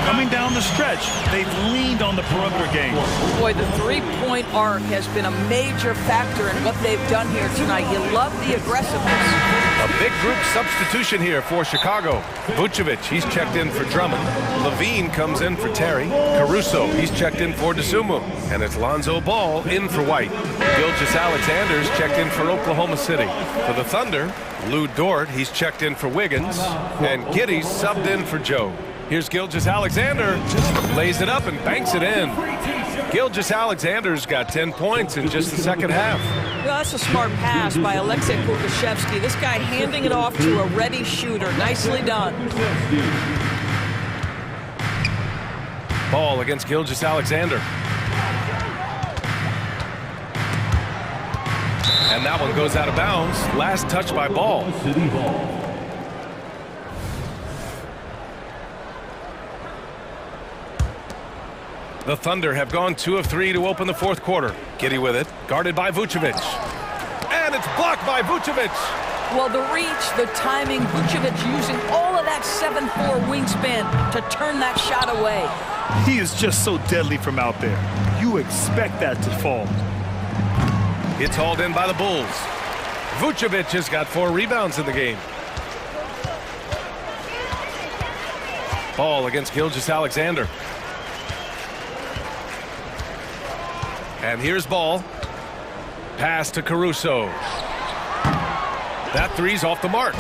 Coming down the stretch, they've leaned on the perimeter game. Boy, the three-point arc has been a major factor in what they've done here tonight. You love the aggressiveness. A big group substitution here for Chicago. Vucevic, he's checked in for Drummond. Levine comes in for Terry. Caruso, he's checked in for DeSumo. And it's Lonzo Ball in for White. Gilgeous-Alexander's checked in for Oklahoma City. For the Thunder, Lou Dort, he's checked in for Wiggins. And Giddey's subbed in for Joe. Here's Gilgeous-Alexander. Lays it up and banks it in. Gilgeous-Alexander's got 10 points in just the second half. Well, that's a smart pass by Alexei Pokusevski. This guy handing it off to a ready shooter. Nicely done. Ball against Gilgeous-Alexander. And that one goes out of bounds. Last touch by Ball. The Thunder have gone 2 of 3 to open the fourth quarter. Giddy with it, guarded by Vucevic. And it's blocked by Vucevic. Well, the reach, the timing, Vucevic using all of that 7'4" wingspan to turn that shot away. He is just so deadly from out there. You expect that to fall. It's hauled in by the Bulls. Vucevic has got 4 rebounds in the game. Ball against Gilgeous-Alexander. And here's Ball. Pass to Caruso. That three's off the mark.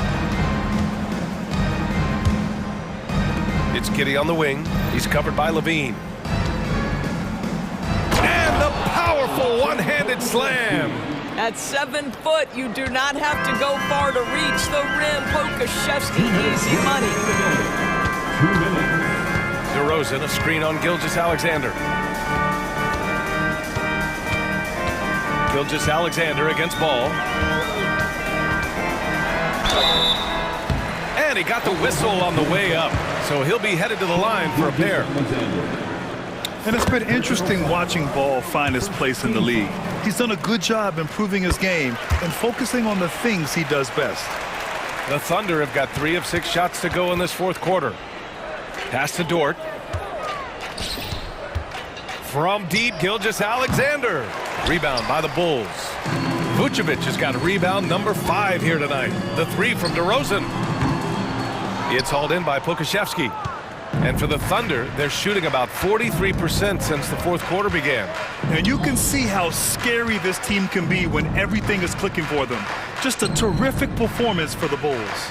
It's Giddy on the wing. He's covered by Levine. And the powerful one-handed slam. At 7 foot, you do not have to go far to reach the rim. Pokusevski, easy money. DeRozan, a screen on Gilgeous-Alexander. Gilgeous-Alexander against Ball. And he got the whistle on the way up, so he'll be headed to the line for a pair. And it's been interesting watching Ball find his place in the league. He's done a good job improving his game and focusing on the things he does best. The Thunder have got 3 of 6 shots to go in this fourth quarter. Pass to Dort. From deep, Gilgeous-Alexander. Rebound by the Bulls. Vucevic has got rebound number 5 here tonight. The 3 from DeRozan. It's hauled in by Pokusevski. And for the Thunder, they're shooting about 43% since the fourth quarter began. And you can see how scary this team can be when everything is clicking for them. Just a terrific performance for the Bulls.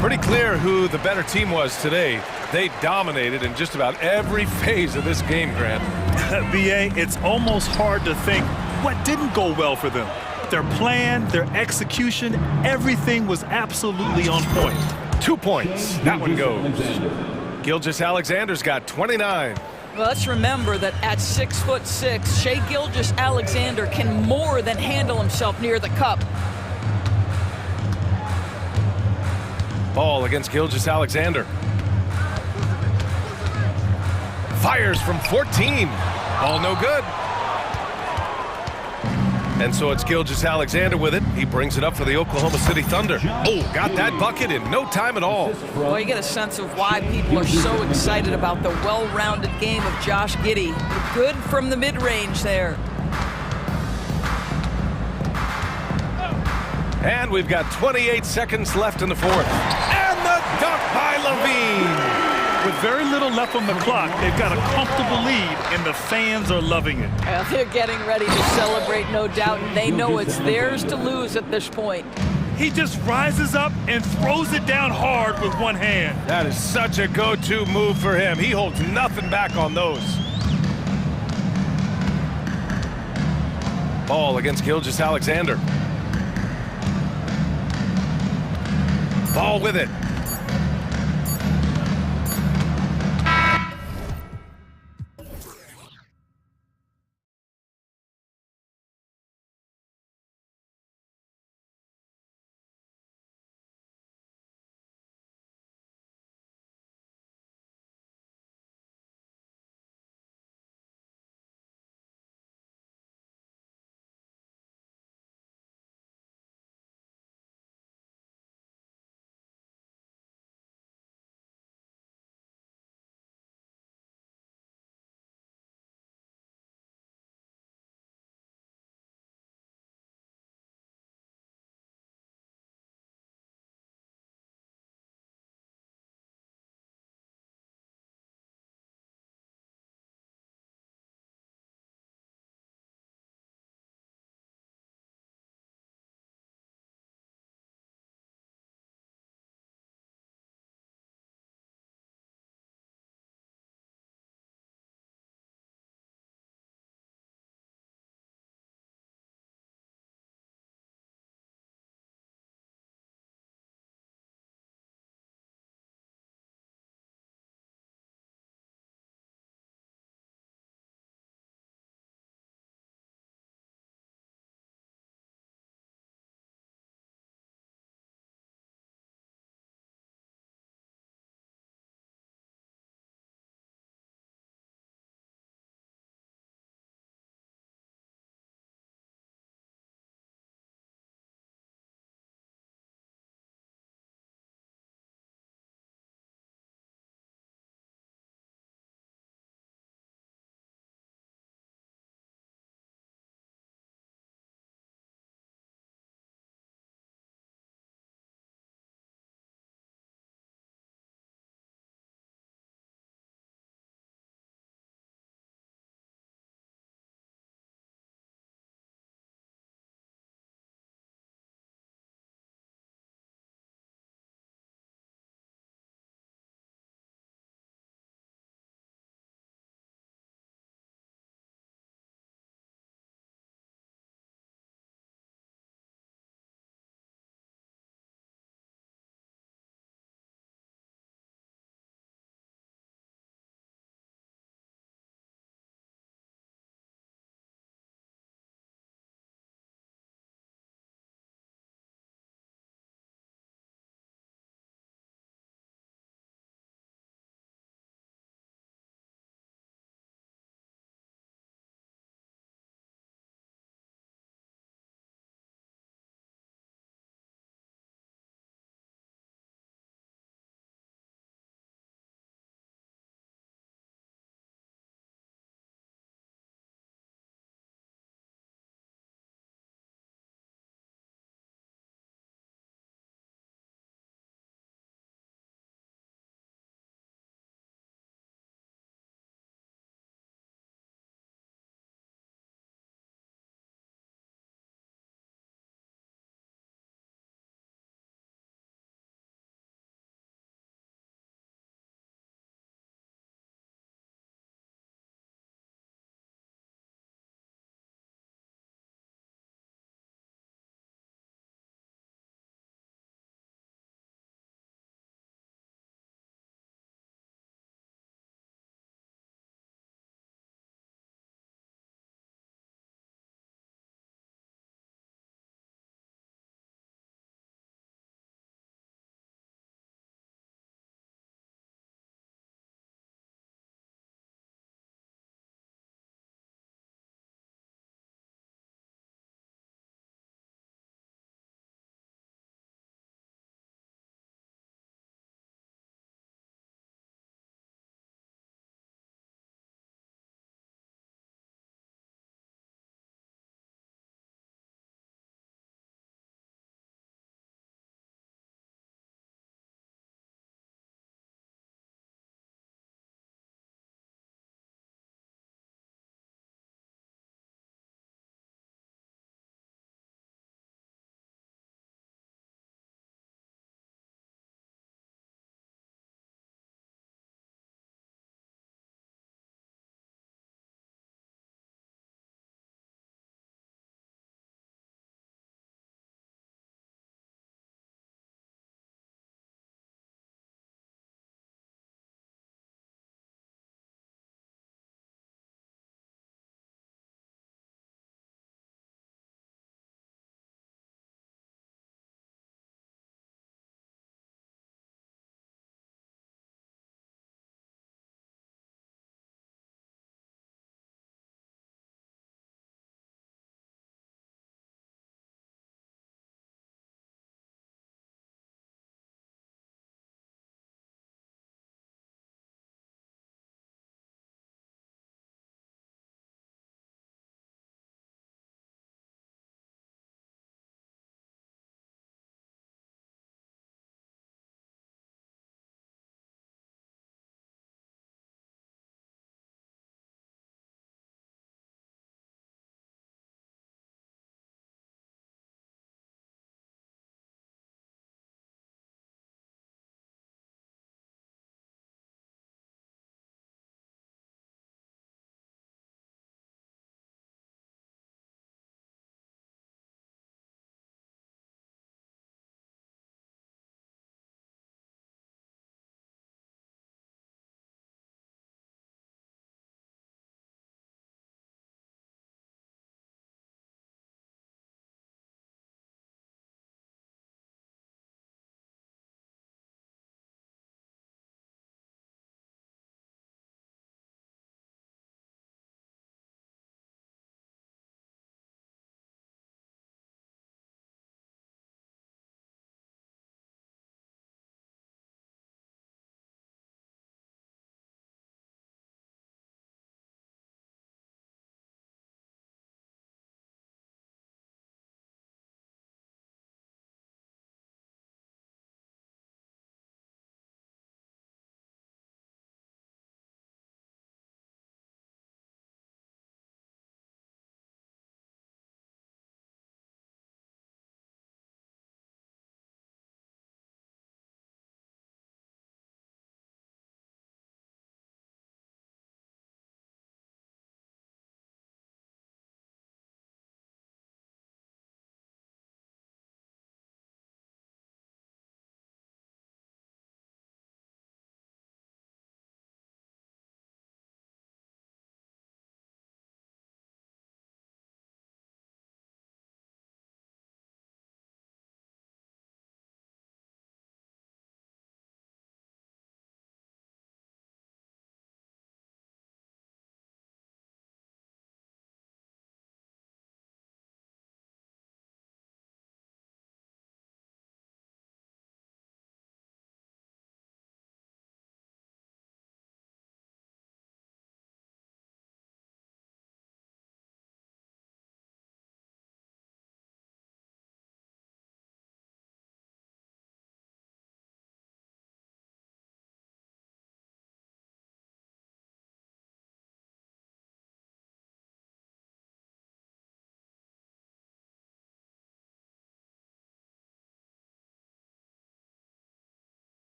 Pretty clear who the better team was today. They dominated in just about every phase of this game, Grant. BA, it's almost hard to think what didn't go well for them. Their plan, their execution, everything was absolutely on point. 2 points. That one goes. Gilgeous-Alexander's got 29. Well, let's remember that at 6'6", Shai Gilgeous-Alexander can more than handle himself near the cup. Ball against Gilgeous-Alexander. Fires from 14. Ball no good. And so it's Gilgeous-Alexander with it. He brings it up for the Oklahoma City Thunder. Oh, got that bucket in no time at all. Well, you get a sense of why people are so excited about the well-rounded game of Josh Giddey. Good from the mid-range there. And we've got 28 seconds left in the fourth. And the dunk by Levine. With very little left on the clock, they've got a comfortable lead, and the fans are loving it. They're getting ready to celebrate, no doubt, and they know it's theirs to lose at this point. He just rises up and throws it down hard with one hand. That is such a go-to move for him. He holds nothing back on those. Ball against Gilgeous-Alexander. Ball with it.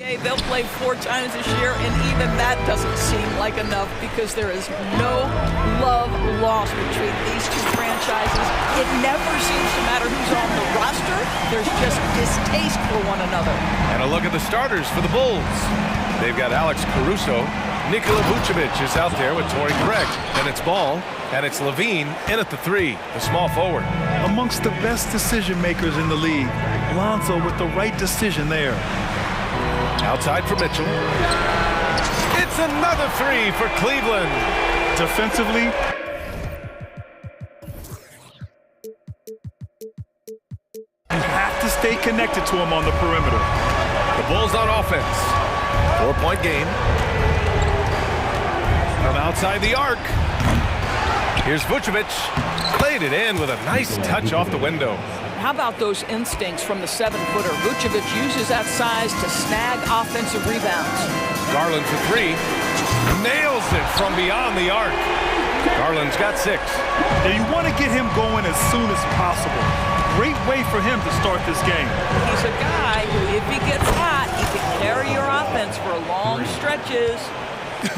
They'll play 4 times this year, and even that doesn't seem like enough because there is no love lost between these two franchises. It never seems to matter who's on the roster. There's just distaste for one another. And a look at the starters for the Bulls. They've got Alex Caruso. Nikola Vucevic is out there with Torrey Craig. Then it's Ball, and it's Levine in at the 3, the small forward. Amongst the best decision makers in the league, Lonzo with the right decision there. Outside for Mitchell. It's another 3 for Cleveland. Defensively, you have to stay connected to him on the perimeter. The Bulls on offense. 4-point game. From outside the arc. Here's Vucevic. Played it in with a nice touch off the window. How about those instincts from the 7-footer? Vucevic uses that size to snag offensive rebounds. Garland for 3. Nails it from beyond the arc. Garland's got 6. And you want to get him going as soon as possible. Great way for him to start this game. He's a guy who, if he gets hot, he can carry your offense for long stretches.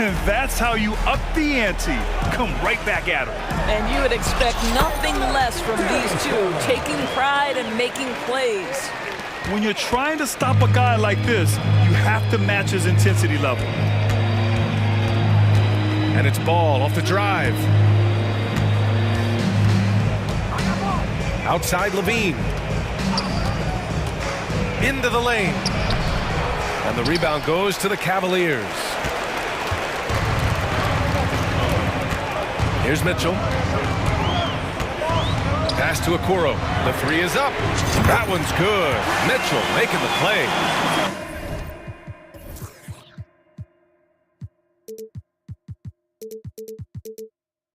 And that's how you up the ante. Come right back at him. And you would expect nothing less from these two, taking pride and making plays. When you're trying to stop a guy like this, you have to match his intensity level. And it's Ball off the drive. Outside Levine. Into the lane. And the rebound goes to the Cavaliers. Here's Mitchell. Pass to Okoro. The 3 is up. That one's good. Mitchell making the play.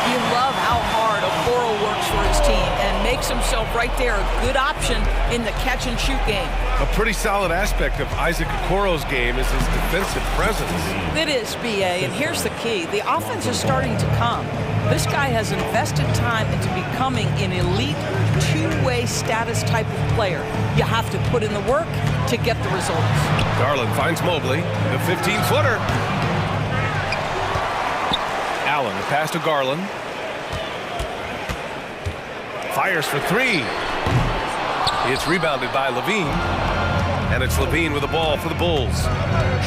You love how hard Okoro works for his team and makes himself right there a good option in the catch-and-shoot game. A pretty solid aspect of Isaac Okoro's game is his defensive presence. It is, B.A., and here's the key. The offense is starting to come. This guy has invested time into becoming an elite two-way status type of player. You have to put in the work to get the results. Garland finds Mobley, the 15-footer. Allen, the pass to Garland. Fires for 3. It's rebounded by Levine. And it's Levine with the ball for the Bulls.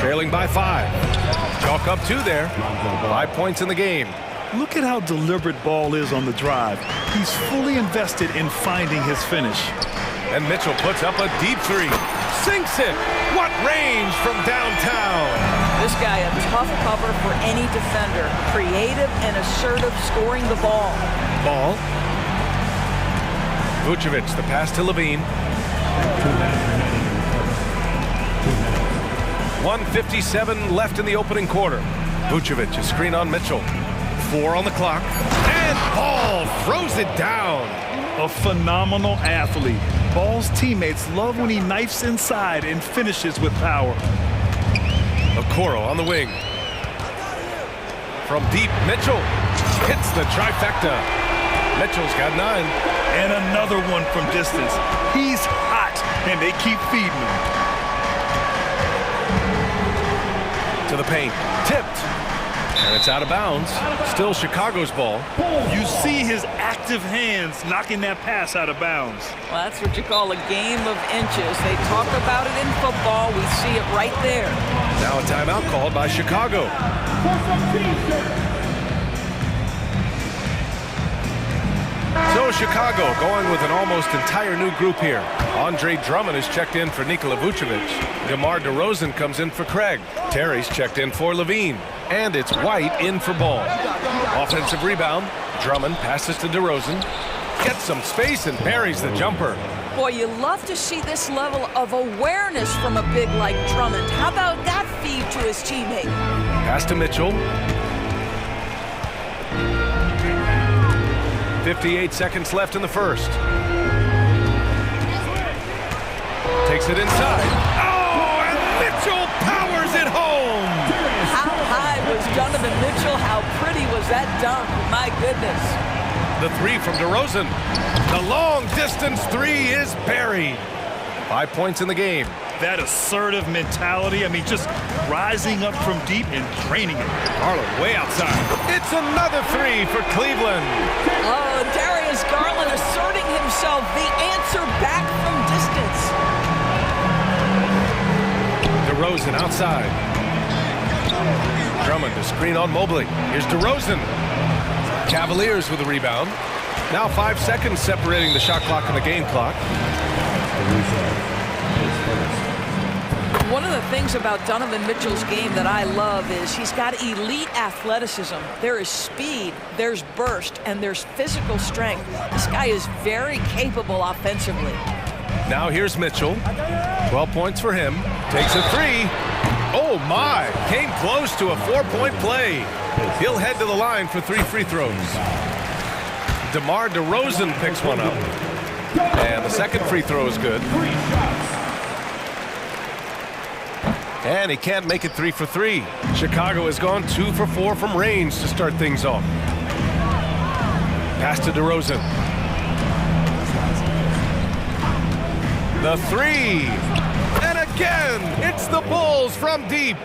Trailing by 5. Chalk up 2 there. 5 points in the game. Look at how deliberate Ball is on the drive. He's fully invested in finding his finish. And Mitchell puts up a deep 3. Sinks it. What range from downtown. This guy a tough cover for any defender. Creative and assertive scoring the ball. Ball. Vucevic, the pass to Levine. 1:57 left in the opening quarter. Vucevic, a screen on Mitchell. 4 on the clock. And Ball throws it down. A phenomenal athlete. Ball's teammates love when he knifes inside and finishes with power. Okoro on the wing. From deep, Mitchell hits the trifecta. Mitchell's got 9. And another one from distance. He's hot, and they keep feeding him. To the paint. Tipped. And it's out of bounds. Still Chicago's ball. You see his active hands knocking that pass out of bounds. Well, that's what you call a game of inches. They talk about it in football. We see it right there. Now a timeout called by Chicago. So Chicago going with an almost entire new group here. Andre Drummond is checked in for Nikola Vucevic. DeMar DeRozan comes in for Craig. Terry's checked in for Levine. And it's White in for Ball. Offensive rebound. Drummond passes to DeRozan. Gets some space and buries the jumper. Boy, you love to see this level of awareness from a big like Drummond. How about that feed to his teammate? Pass to Mitchell. 58 seconds left in the first. Takes it inside. Oh, and Mitchell powers it home! How high was Donovan Mitchell? How pretty was that dunk? My goodness. The 3 from DeRozan. The long distance 3 is buried. 5 points in the game. that assertive mentality. I mean, just rising up from deep and draining it. Garland way outside. It's another three for Cleveland. Oh, Darius Garland asserting himself, the answer back from distance. DeRozan outside. Drummond to screen on Mobley. Here's DeRozan. Cavaliers with the rebound. Now 5 seconds separating the shot clock and the game clock. One of the things about Donovan Mitchell's game that I love is he's got elite athleticism. There is speed, there's burst, and there's physical strength. This guy is very capable offensively. Now here's Mitchell. 12 points for him. Takes a three. Oh my! Came close to a 4-point play. He'll head to the line for 3 free throws. DeMar DeRozan picks one up. And the second free throw is good. And he can't make it 3 for 3. Chicago has gone 2 for 4 from range to start things off. Pass to DeRozan. The three. And again, it's the Bulls from deep.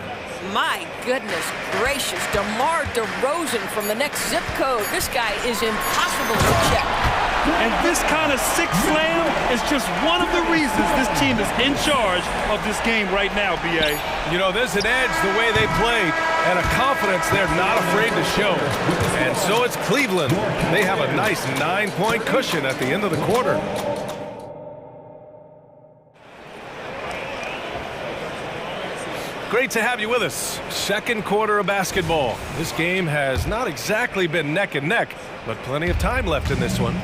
My goodness gracious, DeMar DeRozan from the next zip code. This guy is impossible to check. And this kind of six slam is just one of the reasons this team is in charge of this game right now, B.A. You know, there's an edge the way they played and a confidence they're not afraid to show. And so it's Cleveland. They have a nice 9-point cushion at the end of the quarter. Great to have you with us. Second quarter of basketball. This game has not exactly been neck and neck, but plenty of time left in this one.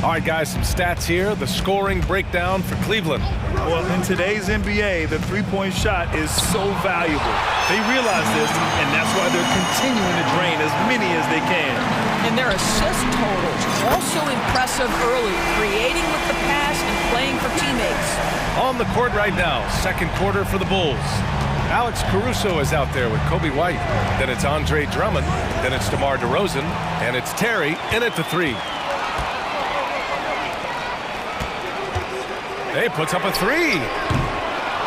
All right, guys, some stats here. The scoring breakdown for Cleveland. Well, in today's NBA, the three-point shot is so valuable. They realize this, and that's why they're continuing to drain as many as they can. And their assist totals also impressive early, creating with the pass and playing for teammates. On the court right now, second quarter for the Bulls. Alex Caruso is out there with Kobe White. Then it's Andre Drummond. Then it's DeMar DeRozan. And it's Terry in at the three. He puts up a three.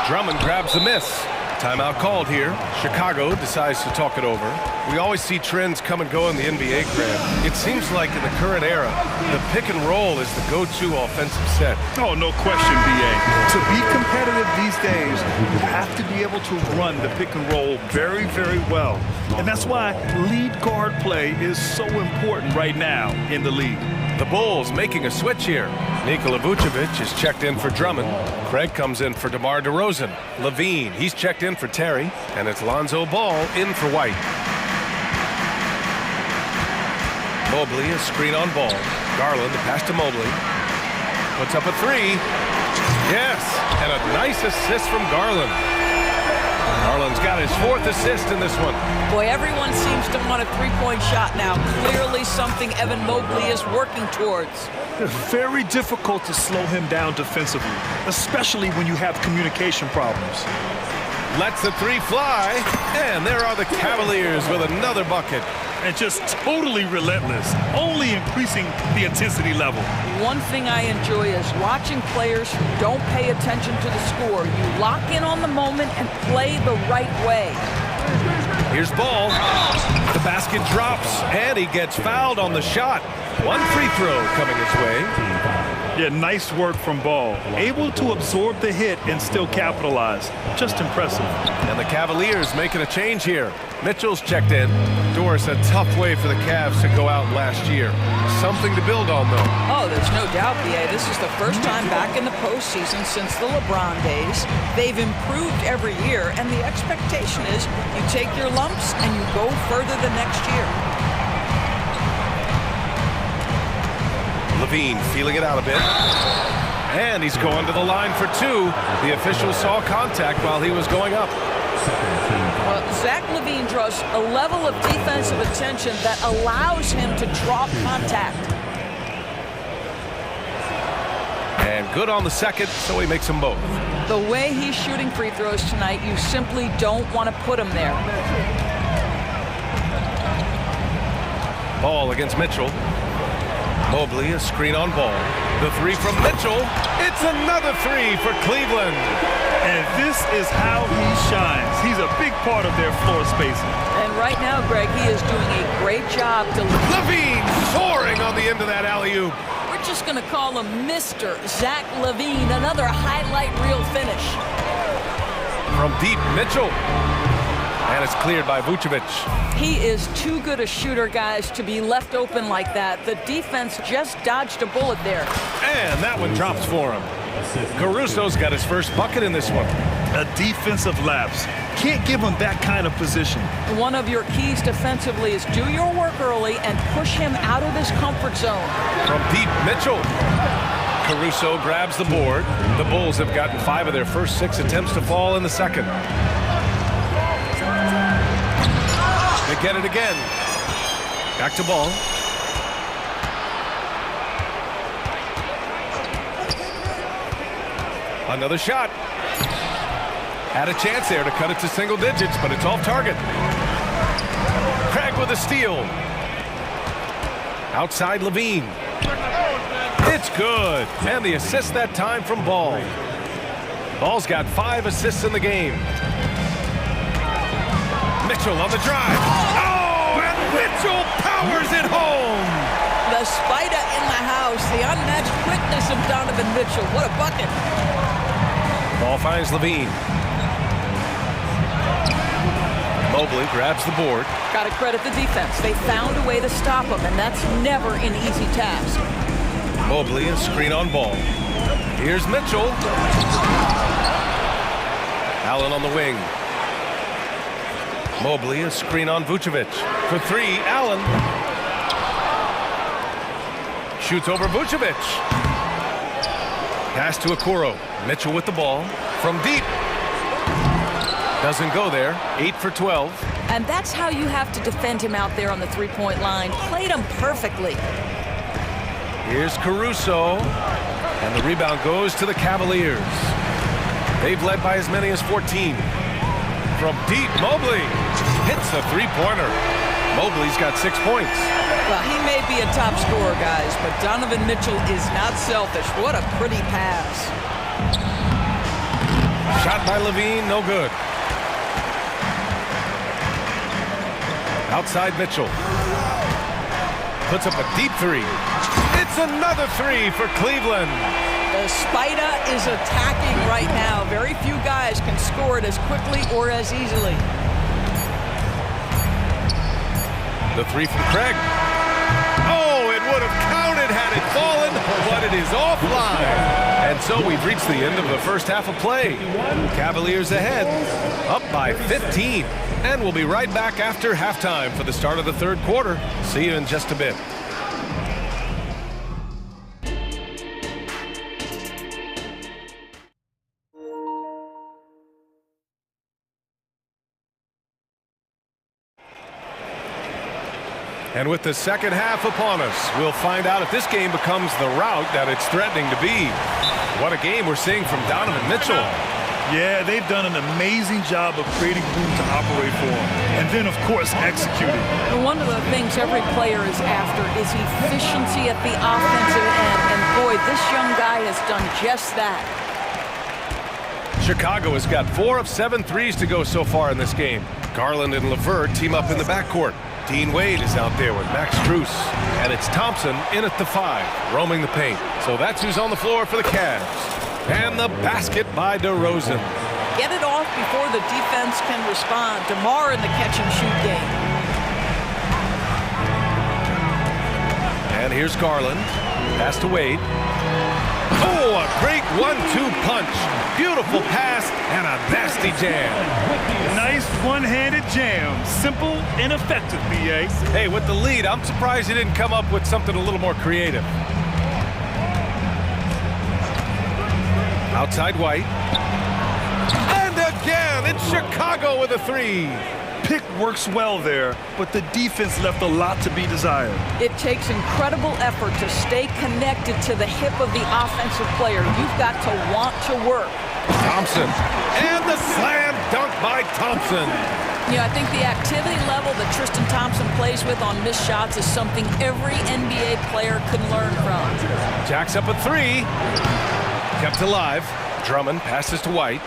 Drummond grabs the miss. Timeout called here. Chicago decides to talk it over. We always see trends come and go in the NBA, Graham. It seems like in the current era, the pick and roll is the go-to offensive set. Oh, no question, B.A. To be competitive these days, you have to be able to run the pick and roll very, very well. And that's why lead guard play is so important right now in the league. The Bulls making a switch here. Nikola Vucevic is checked in for Drummond. Craig comes in for DeMar DeRozan. Levine, he's checked in for Terry. And it's Lonzo Ball in for White. Mobley, a screen on Ball. Garland, the pass to Mobley. Puts up a three. Yes, and a nice assist from Garland. Garland's got his 4th assist in this one. Boy, everyone seems to want a three-point shot now. Clearly something Evan Mobley is working towards. Very difficult to slow him down defensively, especially when you have communication problems. Lets the three fly, and there are the Cavaliers with another bucket. And just totally relentless, only increasing the intensity level. One thing I enjoy is watching players who don't pay attention to the score. You lock in on the moment and play the right way. Here's Ball. The basket drops, and he gets fouled on the shot. One free throw coming his way. Yeah, nice work from Ball. Able to absorb the hit and still capitalize. Just impressive. And the Cavaliers making a change here. Mitchell's checked in. Doris, a tough way for the Cavs to go out last year. Something to build on, though. Oh, there's no doubt, B.A. This is the first time back in the postseason since the LeBron days. They've improved every year, and the expectation is you take your lumps and you go further the next year. Levine feeling it out a bit. And he's going to the line for two. The official saw contact while he was going up. Well, Zach LaVine draws a level of defensive attention that allows him to draw contact. And good on the second, so he makes them both. The way he's shooting free throws tonight, you simply don't want to put him there. Ball against Mitchell. Mobley, a screen on Ball. The three from Mitchell. It's another three for Cleveland. And This is how he shines. He's a big part of their floor spacing. And right now, Greg, he is doing a great job to... Levine soaring on the end of that alley-oop. We're just going to call him Mr. Zach Levine, another highlight reel finish. From deep, Mitchell. And it's cleared by Vucevic. He is too good a shooter, guys, to be left open like that. The defense just dodged a bullet there. And that one drops for him. Caruso's got his first bucket in this one. A defensive lapse. Can't give him that kind of position. One of your keys defensively is do your work early and push him out of his comfort zone. From deep, Mitchell. Caruso grabs the board. The Bulls have gotten 5 of their first 6 attempts to fall in the second. They get it again. Back to ball. Another shot. Had a chance there to cut it to single digits, but it's off target. Craig with a steal. Outside Levine. It's good. And the assist that time from Ball. Ball's got 5 assists in the game. Mitchell on the drive. Oh, and Mitchell powers it home. The spider in the house. The unmatched quickness of Donovan Mitchell. What a bucket. Ball finds Levine. Mobley grabs the board. Got to credit the defense. They found a way to stop him, and that's never an easy task. Mobley, a screen on Ball. Here's Mitchell. Allen on the wing. Mobley, a screen on Vucevic. For 3, Allen. Shoots over Vucevic. Pass to Okoro. Mitchell with the ball. From deep. Doesn't go there. 8 for 12. And that's how you have to defend him out there on the three-point line. Played him perfectly. Here's Caruso. And the rebound goes to the Cavaliers. They've led by as many as 14. From deep, Mobley hits a three-pointer. Mobley's got 6 points. Well, he may be a top scorer, guys, but Donovan Mitchell is not selfish. What a pretty pass. Shot by Levine, no good. Outside Mitchell. Puts up a deep 3. It's another 3 for Cleveland. The Spider is attacking right now. Very few guys can score it as quickly or as easily. The 3 from Craig. Oh, it would have counted had it fallen, but it is offline. And so we've reached the end of the first half of play. Cavaliers ahead, up by 15. And we'll be right back after halftime for the start of the third quarter. See you in just a bit. And with the second half upon us, we'll find out if this game becomes the route that it's threatening to be. What a game we're seeing from Donovan Mitchell. Yeah, they've done an amazing job of creating room to operate for him. And then, of course, executing. And one of the things every player is after is efficiency at the offensive end. And boy, this young guy has done just that. Chicago has got 4 of 7 threes to go so far in this game. Garland and LeVert team up in the backcourt. Dean Wade is out there with Max Strus. And it's Thompson in at the 5, roaming the paint. So that's who's on the floor for the Cavs. And the basket by DeRozan. Get it off before the defense can respond. DeMar in the catch-and-shoot game. And here's Garland. Pass to Wade. Oh, a great 1-2 punch. Beautiful pass and a nasty jam. Nice one-handed jam. Simple and effective, B.A. Hey, with the lead, I'm surprised he didn't come up with something a little more creative. Outside White. And again, it's Chicago with a 3. Pick works well there, but the defense left a lot to be desired. It takes incredible effort to stay connected to the hip of the offensive player. You've got to want to work. Thompson. And the slam dunk by Thompson. Yeah, I think the activity level that Tristan Thompson plays with on missed shots is something every NBA player can learn from. Jacks up a 3. Kept alive. Drummond passes to White.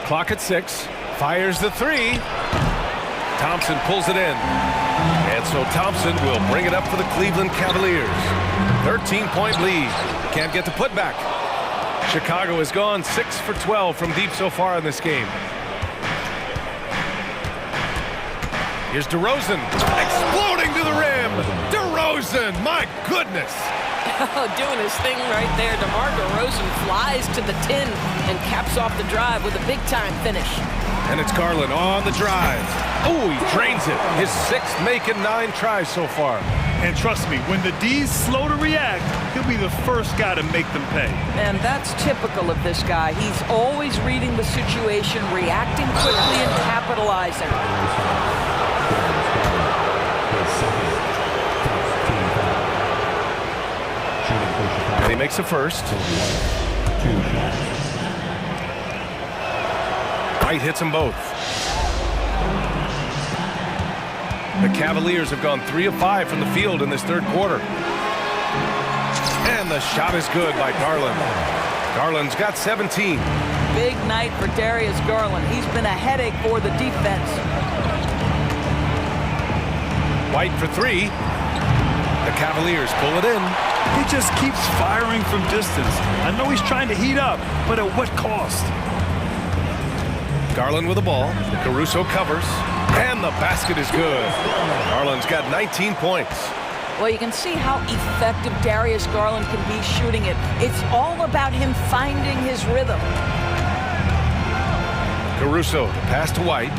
Clock at 6. Fires the three. Thompson pulls it in. And so Thompson will bring it up for the Cleveland Cavaliers. 13-point lead. Can't get the putback. Chicago has gone 6 for 12 from deep so far in this game. Here's DeRozan, exploding to the rim. DeRozan, my goodness. Doing his thing right there. DeMar DeRozan flies to the 10 and caps off the drive with a big-time finish. And it's Garland on the drive. Oh, he drains it. His 6th making 9 tries so far. And trust me, when the D's slow to react, he'll be the first guy to make them pay. And that's typical of this guy. He's always reading the situation, reacting quickly, and capitalizing. And he makes a first. White hits them both. The Cavaliers have gone 3 of 5 from the field in this third quarter. And the shot is good by Garland. Garland's got 17. Big night for Darius Garland. He's been a headache for the defense. White for 3. The Cavaliers pull it in. He just keeps firing from distance. I know he's trying to heat up, but at what cost? Garland with the ball. Caruso covers. And the basket is good. Garland's got 19 points. Well, you can see how effective Darius Garland can be shooting it. It's all about him finding his rhythm. Caruso, the pass to White.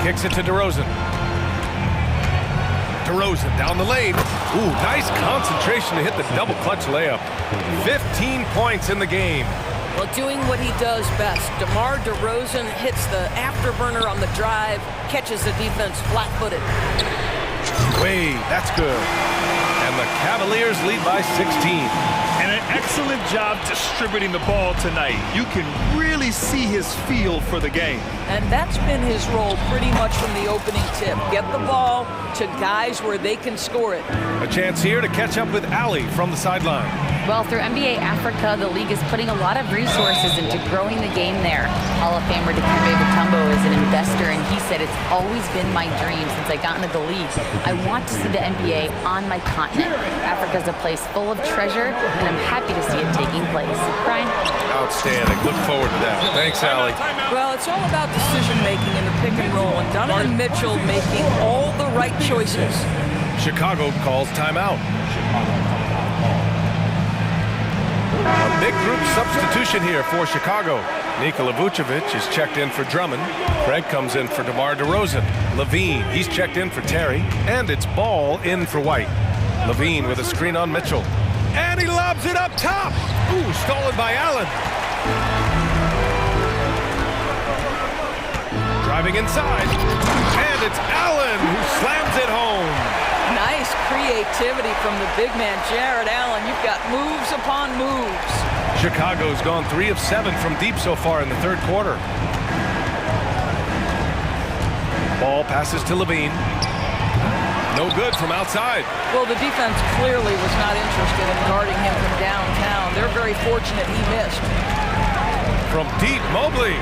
Kicks it to DeRozan. DeRozan down the lane. Ooh, nice concentration to hit the double clutch layup. 15 points in the game. Well, doing what he does best. DeMar DeRozan hits the afterburner on the drive, catches the defense flat-footed. Wait, that's good. And the Cavaliers lead by 16. And an excellent job distributing the ball tonight. You can really see his feel for the game. And that's been his role pretty much from the opening tip. Get the ball to guys where they can score it. A chance here to catch up with Ali from the sideline. Well, through NBA Africa, the league is putting a lot of resources into growing the game there. Hall of Famer Dikembe Mutombo is an investor, and he said, "It's always been my dream since I got into the league. I want to see the NBA on my continent. Africa's a place full of treasure, and I'm happy to see it taking place." Brian? Outstanding. Look forward to that. Thanks, Ali. Well, it's all about decision-making in the pick and roll, and Donovan Mitchell making all the right choices. Chicago calls timeout. A big group substitution here for Chicago. Nikola Vucevic is checked in for Drummond. Craig comes in for DeMar DeRozan. Levine, he's checked in for Terry. And it's Ball in for White. Levine with a screen on Mitchell. And he lobs it up top. Ooh, stolen by Allen. Driving inside. And it's Allen who slams it home. Nice creativity from the big man, Jared Allen. You've got moves upon moves. Chicago's gone 3 of 7 from deep so far in the third quarter. Ball passes to Levine. No good from outside. Well, the defense clearly was not interested in guarding him from downtown. They're very fortunate he missed. From deep, Mobley.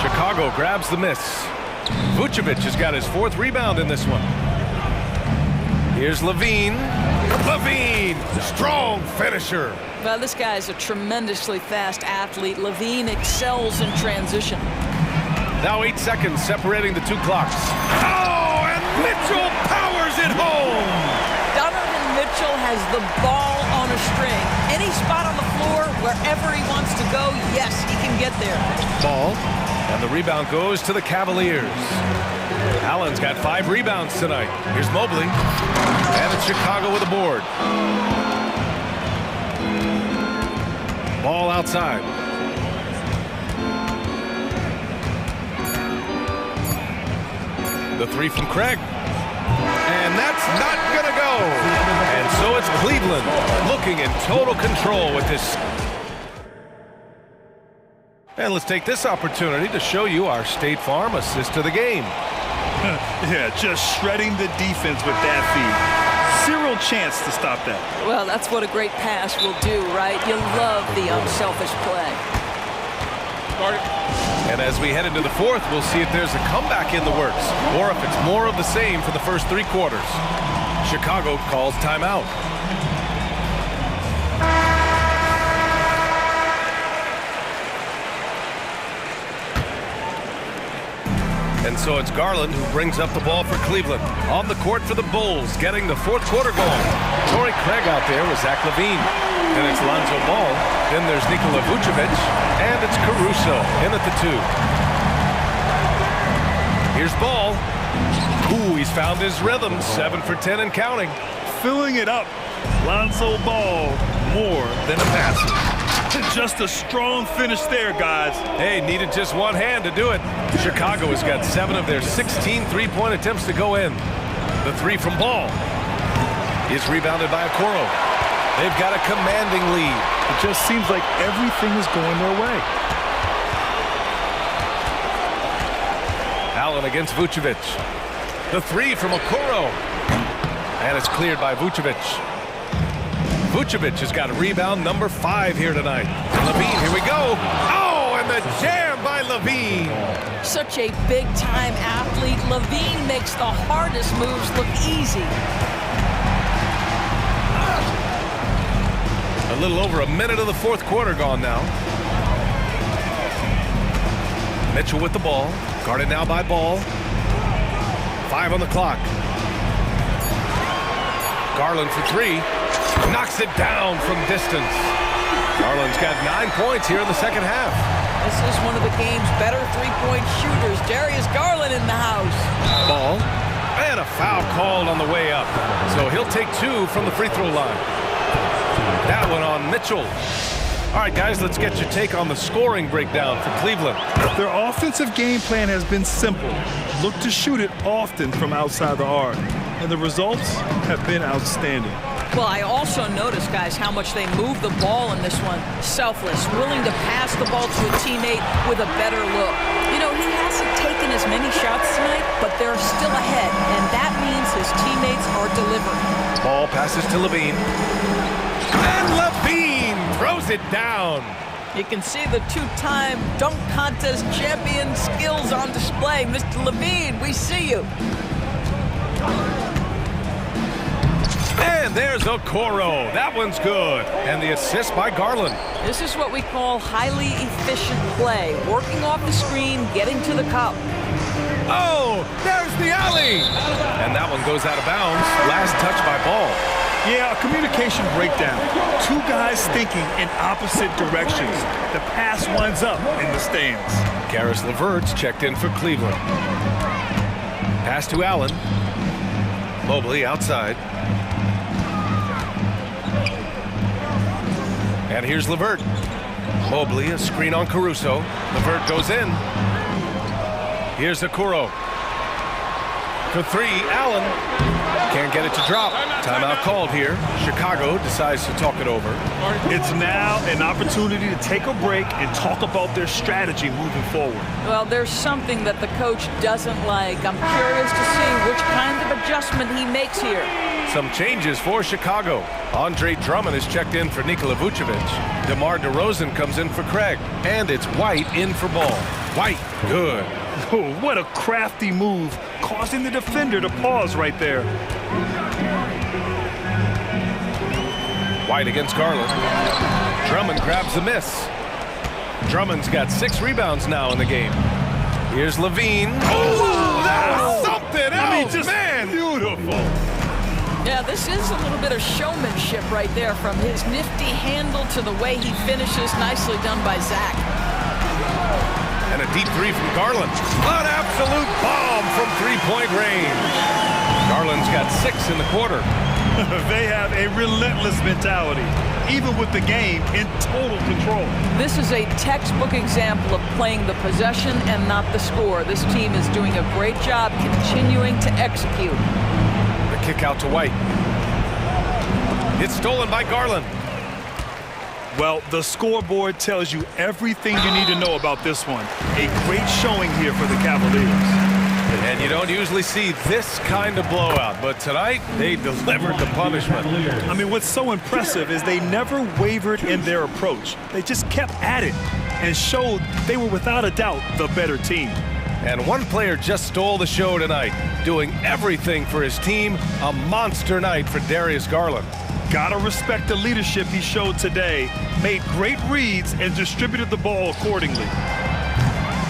Chicago grabs the miss. Vucevic has got his 4th rebound in this one. Here's Levine. Levine, strong finisher. Well, this guy's a tremendously fast athlete. Levine excels in transition. Now 8 seconds separating the 2 clocks. Oh, and Mitchell powers it home. Donovan Mitchell has the ball on a string. Any spot on the floor, wherever he wants to go, yes, he can get there. Ball, and the rebound goes to the Cavaliers. Allen's got 5 rebounds tonight. Here's Mobley. And it's Chicago with a board. Ball outside. The 3 from Craig. And that's not going to go. And so it's Cleveland looking in total control with this. And let's take this opportunity to show you our State Farm assist to the game. Yeah, just shredding the defense with that feed. Zero chance to stop that. Well, that's what a great pass will do, right? You love the unselfish play. And as we head into the fourth, we'll see if there's a comeback in the works or if it's more of the same for the first 3 quarters. Chicago calls timeout. And so it's Garland who brings up the ball for Cleveland. On the court for the Bulls, getting the fourth quarter going. Torrey Craig out there with Zach LaVine. Then it's Lonzo Ball. Then there's Nikola Vucevic. And it's Caruso in at the 2. Here's Ball. Ooh, he's found his rhythm. 7 for 10 and counting. Filling it up. Lonzo Ball, more than a passer. Just a strong finish there, guys. Hey, needed just one hand to do it. Chicago has got 7 of their 16 three-point attempts to go in. The 3 from Ball is rebounded by Okoro. They've got a commanding lead. It just seems like everything is going their way. Allen against Vucevic. The 3 from Okoro. And it's cleared by Vucevic. Vucevic has got rebound number 5 here tonight. LaVine, here we go. Oh, and the jam by LaVine. Such a big-time athlete. LaVine makes the hardest moves look easy. A little over a minute of the fourth quarter gone now. Mitchell with the ball. Guarded now by Ball. 5 on the clock. Garland for 3. Knocks it down from distance. Garland's got 9 points here in the second half. This is one of the game's better three-point shooters. Darius Garland in the house. Ball. And a foul called on the way up. So he'll take 2 from the free throw line. That one on Mitchell. All right, guys, let's get your take on the scoring breakdown for Cleveland. Their offensive game plan has been simple. Look to shoot it often from outside the arc. And the results have been outstanding. Well, I also noticed, guys, how much they move the ball in this one. Selfless, willing to pass the ball to a teammate with a better look. You know, he hasn't taken as many shots tonight, but they're still ahead, and that means his teammates are delivering. Ball passes to LaVine. And LaVine throws it down. You can see the 2-time dunk contest champion skills on display. Mr. LaVine, we see you. And there's Okoro. That one's good. And the assist by Garland. This is what we call highly efficient play. Working off the screen, getting to the cup. Oh, there's the alley. And that one goes out of bounds. Last touch by Ball. Yeah, a communication breakdown. 2 guys thinking in opposite directions. The pass winds up in the stands. Karis LeVert's checked in for Cleveland. Pass to Allen. Mobley outside. And here's LeVert. Mobley, a screen on Caruso. LeVert goes in. Here's Okoro. For 3, Allen. Can't get it to drop. Timeout called here. Chicago decides to talk it over. It's now an opportunity to take a break and talk about their strategy moving forward. Well, there's something that the coach doesn't like. I'm curious to see which kind of adjustment he makes here. Some changes for Chicago. Andre Drummond is checked in for Nikola Vucevic. DeMar DeRozan comes in for Craig. And it's White in for Ball. White, good. Oh, what a crafty move, causing the defender to pause right there. White against Garland. Drummond grabs the miss. Drummond's got 6 rebounds now in the game. Here's LaVine. Oh, that's something else, just man. Beautiful. Yeah, this is a little bit of showmanship right there, from his nifty handle to the way he finishes. Nicely done by Zach. And a deep 3 from Garland. An absolute bomb from 3-point range. Garland's got 6 in the quarter. They have a relentless mentality, even with the game in total control. This is a textbook example of playing the possession and not the score. This team is doing a great job continuing to execute. The kick out to White. It's stolen by Garland. Well, the scoreboard tells you everything you need to know about this one. A great showing here for the Cavaliers. And you don't usually see this kind of blowout, but tonight they delivered the punishment. I mean, what's so impressive is they never wavered in their approach. They just kept at it. and showed they were without a doubt the better team. And one player just stole the show tonight, doing everything for his team. A monster night for Darius Garland. Gotta respect the leadership he showed today. Made great reads and distributed the ball accordingly.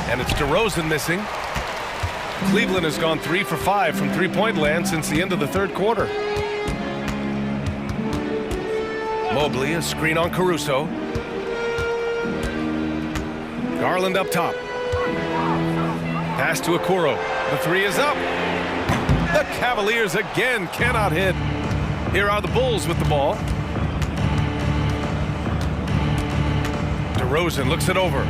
And it's DeRozan missing. Cleveland has gone 3 for 5 from three-point land since the end of the third quarter. Mobley, a screen on Caruso. Garland up top. Pass to Okoro. The three is up. The Cavaliers again cannot hit. Here are the Bulls with the ball. DeRozan looks it over.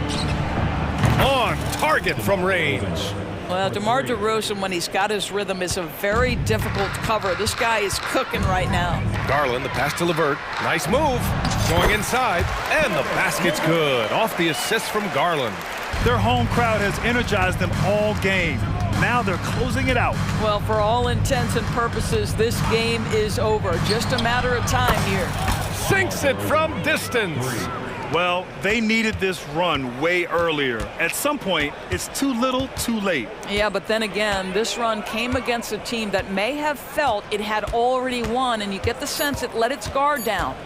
On target from range. Well, DeMar DeRozan, when he's got his rhythm, is a very difficult cover. This guy is cooking right now. Garland, the pass to LeVert. Nice move. Going inside. And the basket's good. Off the assist from Garland. Their home crowd has energized them all game. Now they're closing it out. Well, for all intents and purposes, this game is over. Just a matter of time here. Sinks it from distance. Well, they needed this run way earlier. At some point, it's too little, too late. Yeah, but then again, this run came against a team that may have felt it had already won, and you get the sense it let its guard down.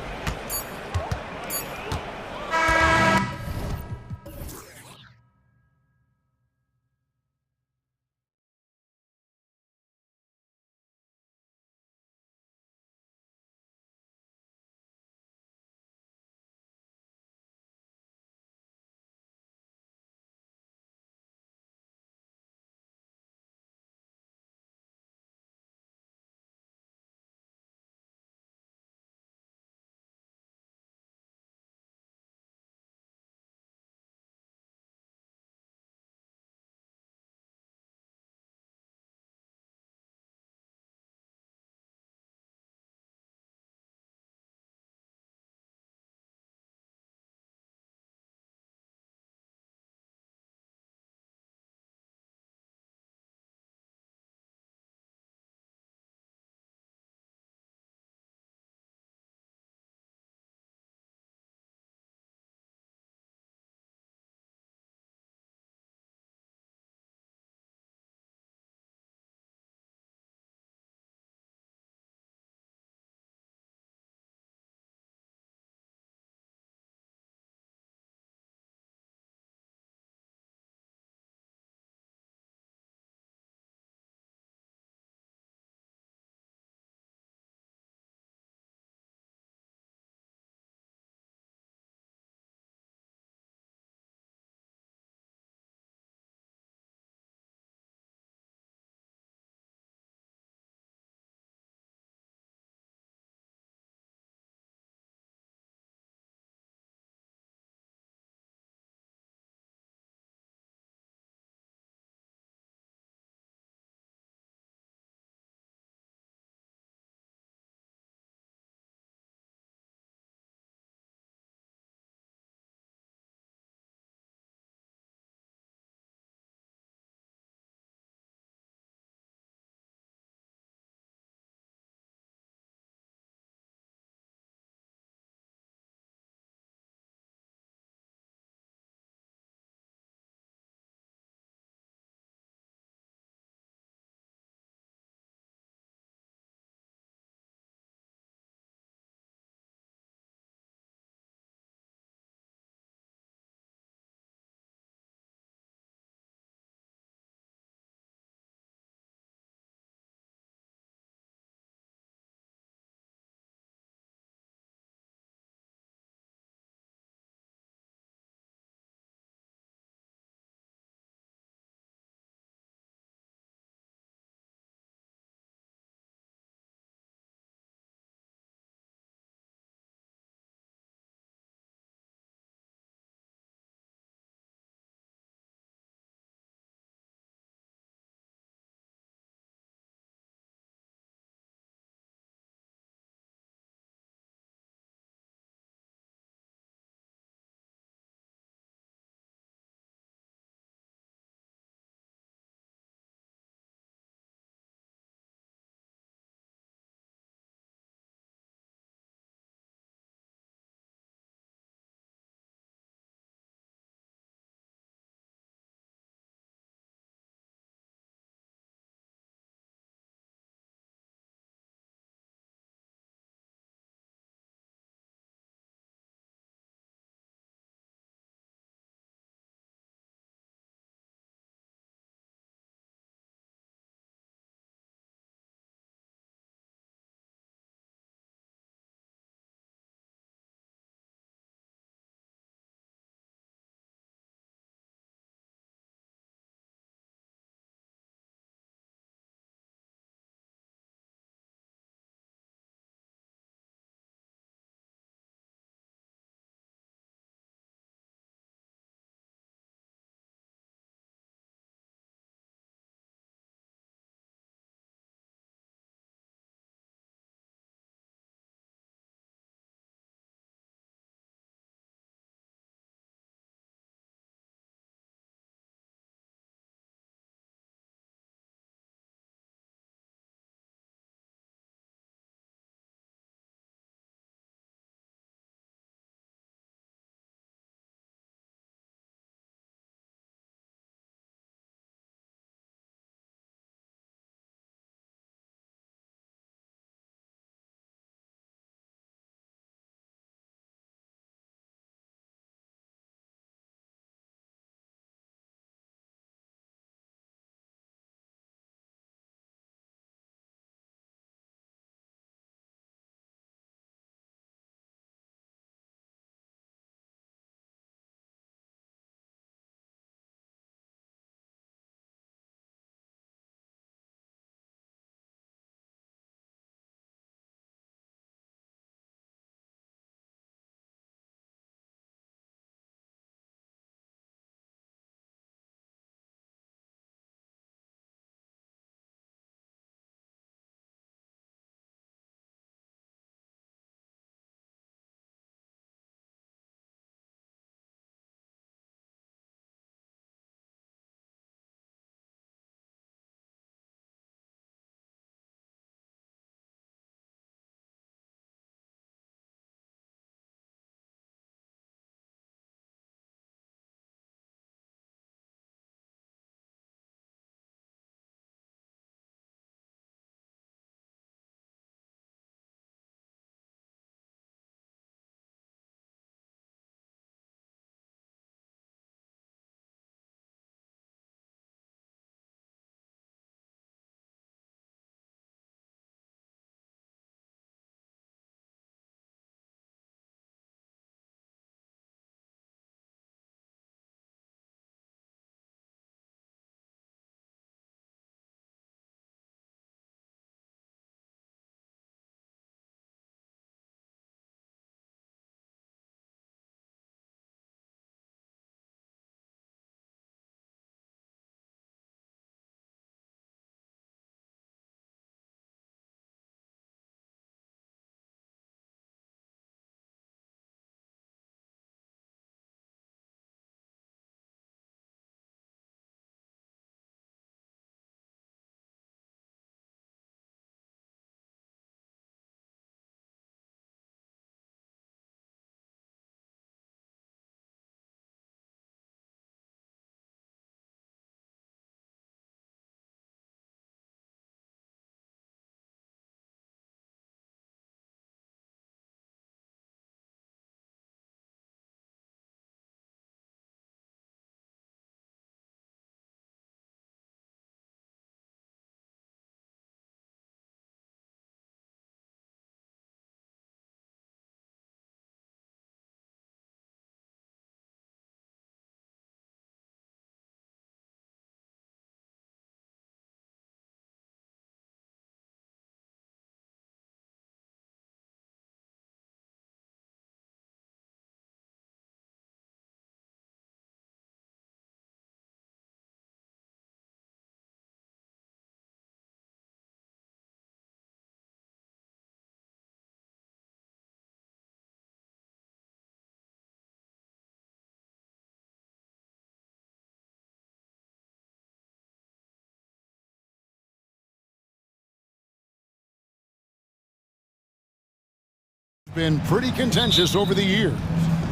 been pretty contentious over the years.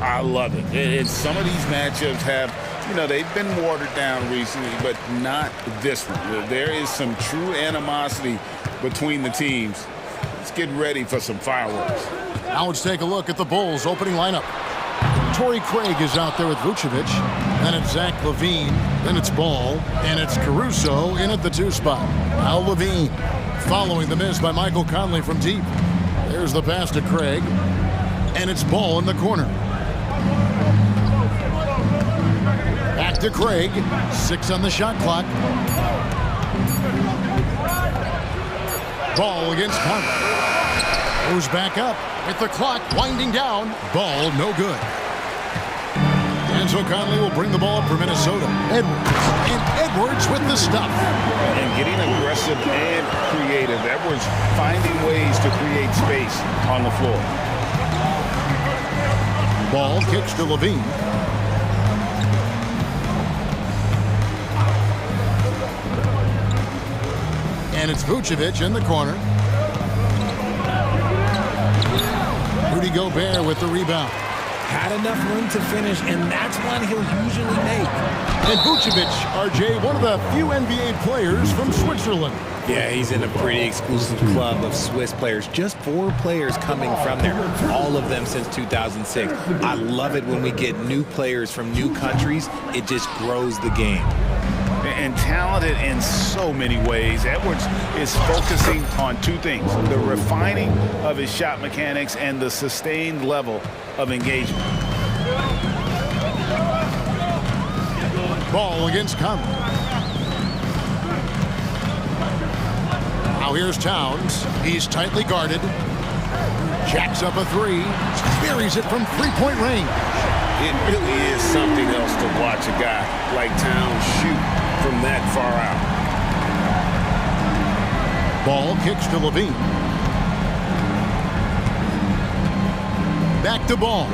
I love it. And some of these matchups have, they've been watered down recently, but not this one. There is some true animosity between the teams. Let's get ready for some fireworks. Now let's take a look at the Bulls' opening lineup. Torrey Craig is out there with Vucevic. Then it's Zach LaVine. Then it's Ball. And it's Caruso in at the 2 spot. Now LaVine following the miss by Michael Conley from deep. There's the pass to Craig. And it's Ball in the corner. Back to Craig. 6 on the shot clock. Ball against Conley. Goes back up with the clock winding down. Ball no good. And so Conley will bring the ball up for Minnesota. Edwards. And Edwards with the stuff. And getting aggressive and creative. Edwards finding ways to create space on the floor. Ball kicks to LaVine. And it's Vucevic in the corner. Rudy Gobert with the rebound. Had enough room to finish, and that's one he'll usually make. And Vucevic, RJ, one of the few NBA players from Switzerland. Yeah, he's in a pretty exclusive club of Swiss players. Just 4 players coming from there, all of them since 2006. I love it when we get new players from new countries. It just grows the game. And talented in so many ways. Edwards is focusing on 2 things: the refining of his shot mechanics and the sustained level of engagement. Ball against Conley. Now here's Towns. He's tightly guarded. Jacks up a 3. Buries it from 3-point range. It really is something else to watch a guy like Towns shoot from that far out. Ball kicks to LaVine. Back to Ball.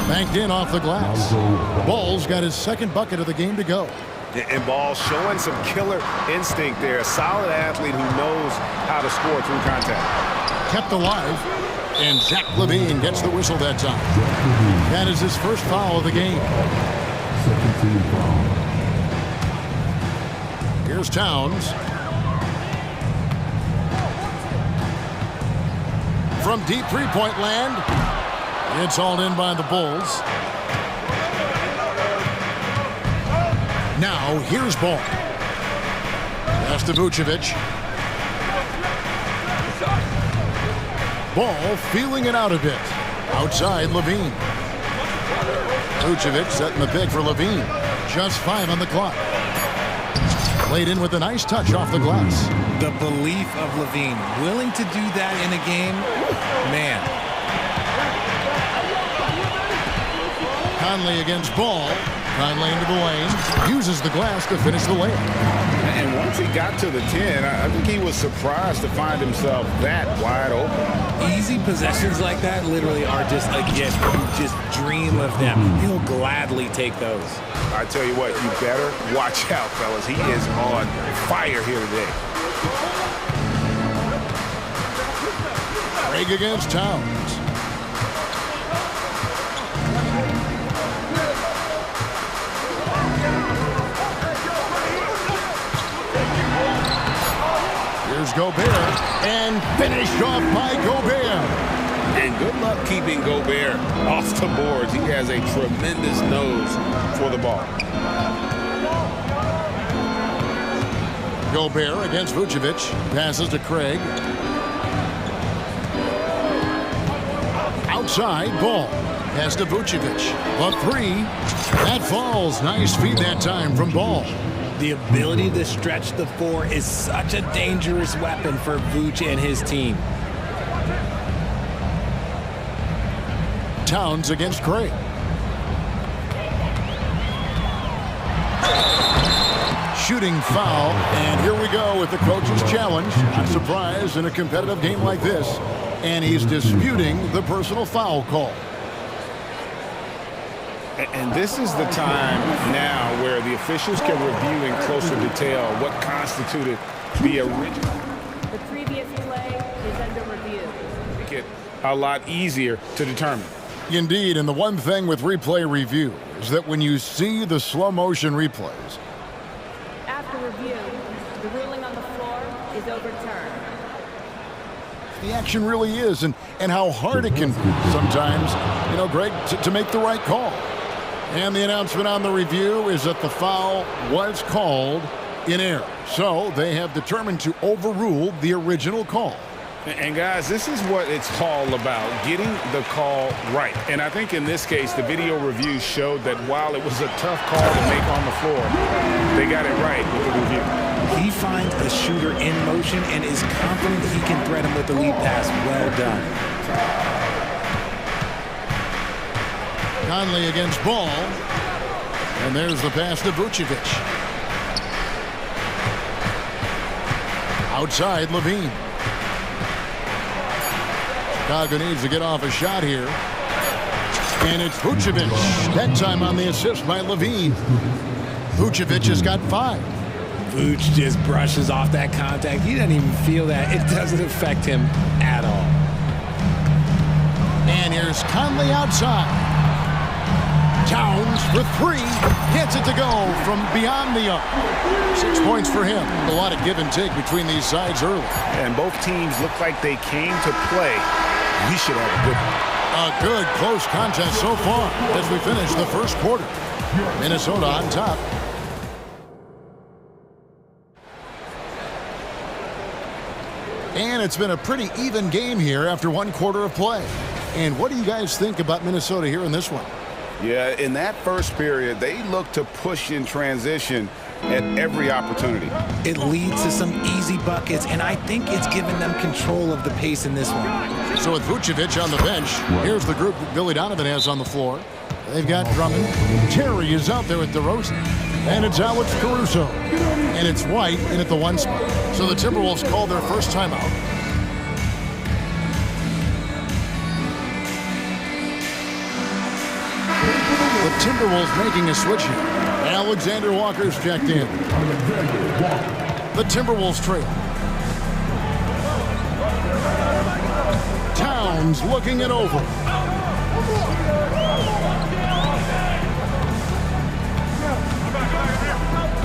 Banked in off the glass. Ball's got his 2nd bucket of the game to go. And Ball showing some killer instinct there. A solid athlete who knows how to score through contact. Kept alive. And Zach LaVine gets the whistle that time. That is his first foul of the game. Here's Towns. From deep 3-point land. It's hauled in by the Bulls. Now here's Ball. Pass to Vucevic. Ball feeling it out a bit. Outside LaVine. Vucevic setting the pick for LaVine. Just 5 on the clock. Played in with a nice touch off the glass. The belief of LaVine, willing to do that in a game, man. Conley against Ball. Conley into the lane. Uses the glass to finish the layup. And once he got to the 10, I think he was surprised to find himself that wide open. Easy possessions like that literally are just a gift. You just dream of them. He'll gladly take those. I tell you what, you better watch out, fellas. He is on fire here today. Craig against Towns. Here's Gobert, and finished off by Gobert. And good luck keeping Gobert off the boards. He has a tremendous nose for the ball. Gobert against Vucevic. Passes to Craig. Outside, Ball. Pass to Vucevic. A 3. That falls. Nice feed that time from Ball. The ability to stretch the 4 is such a dangerous weapon for Vooch and his team. Towns against Craig. Shooting foul, and here we go with the coach's challenge. Not surprised in a competitive game like this, and he's disputing the personal foul call. And this is the time now where the officials can review in closer detail what constituted the original. The previous Make it a lot easier to determine. Indeed, and the one thing with replay review is that when you see the slow motion replays, after review, the ruling on the floor is overturned. the action really is, and how hard it can be sometimes, you know, Greg, to make the right call. And the announcement on the review is that the foul was called in error. So they have determined to overrule the original call. And guys, this is what it's all about, getting the call right. And I think in this case, the video review showed that while it was a tough call to make on the floor, they got it right with the review. He finds a shooter in motion and is confident he can thread him with the lead pass. Well done. Conley against Ball. And there's the pass to Vucevic. Outside, Levine. Chicago needs to get off a shot here. And it's Vucevic. That time on the assist by Levine. Vucevic has got 5. Vuce just brushes off that contact. He doesn't even feel that. It doesn't affect him at all. And here's Conley outside. Towns for 3. Gets it to go from beyond the arc. 6 points for him. A lot of give and take between these sides early. And both teams look like they came to play. We should have a good one. A good close contest so far as we finish the first quarter. Minnesota on top. And it's been a pretty even game here after 1 quarter of play. And what do you guys think about Minnesota here in this one? Yeah, in that first period, they look to push in transition at every opportunity. It leads to some easy buckets, and I think it's given them control of the pace in this one. So with Vucevic on the bench, here's the group that Billy Donovan has on the floor. They've got Drummond. Terry is out there with DeRozan. And it's Alex Caruso. And it's White in at the 1 spot. So the Timberwolves call their first timeout. The Timberwolves making a switch here. Alexander Walker's checked in. The Timberwolves trail. Towns looking it over.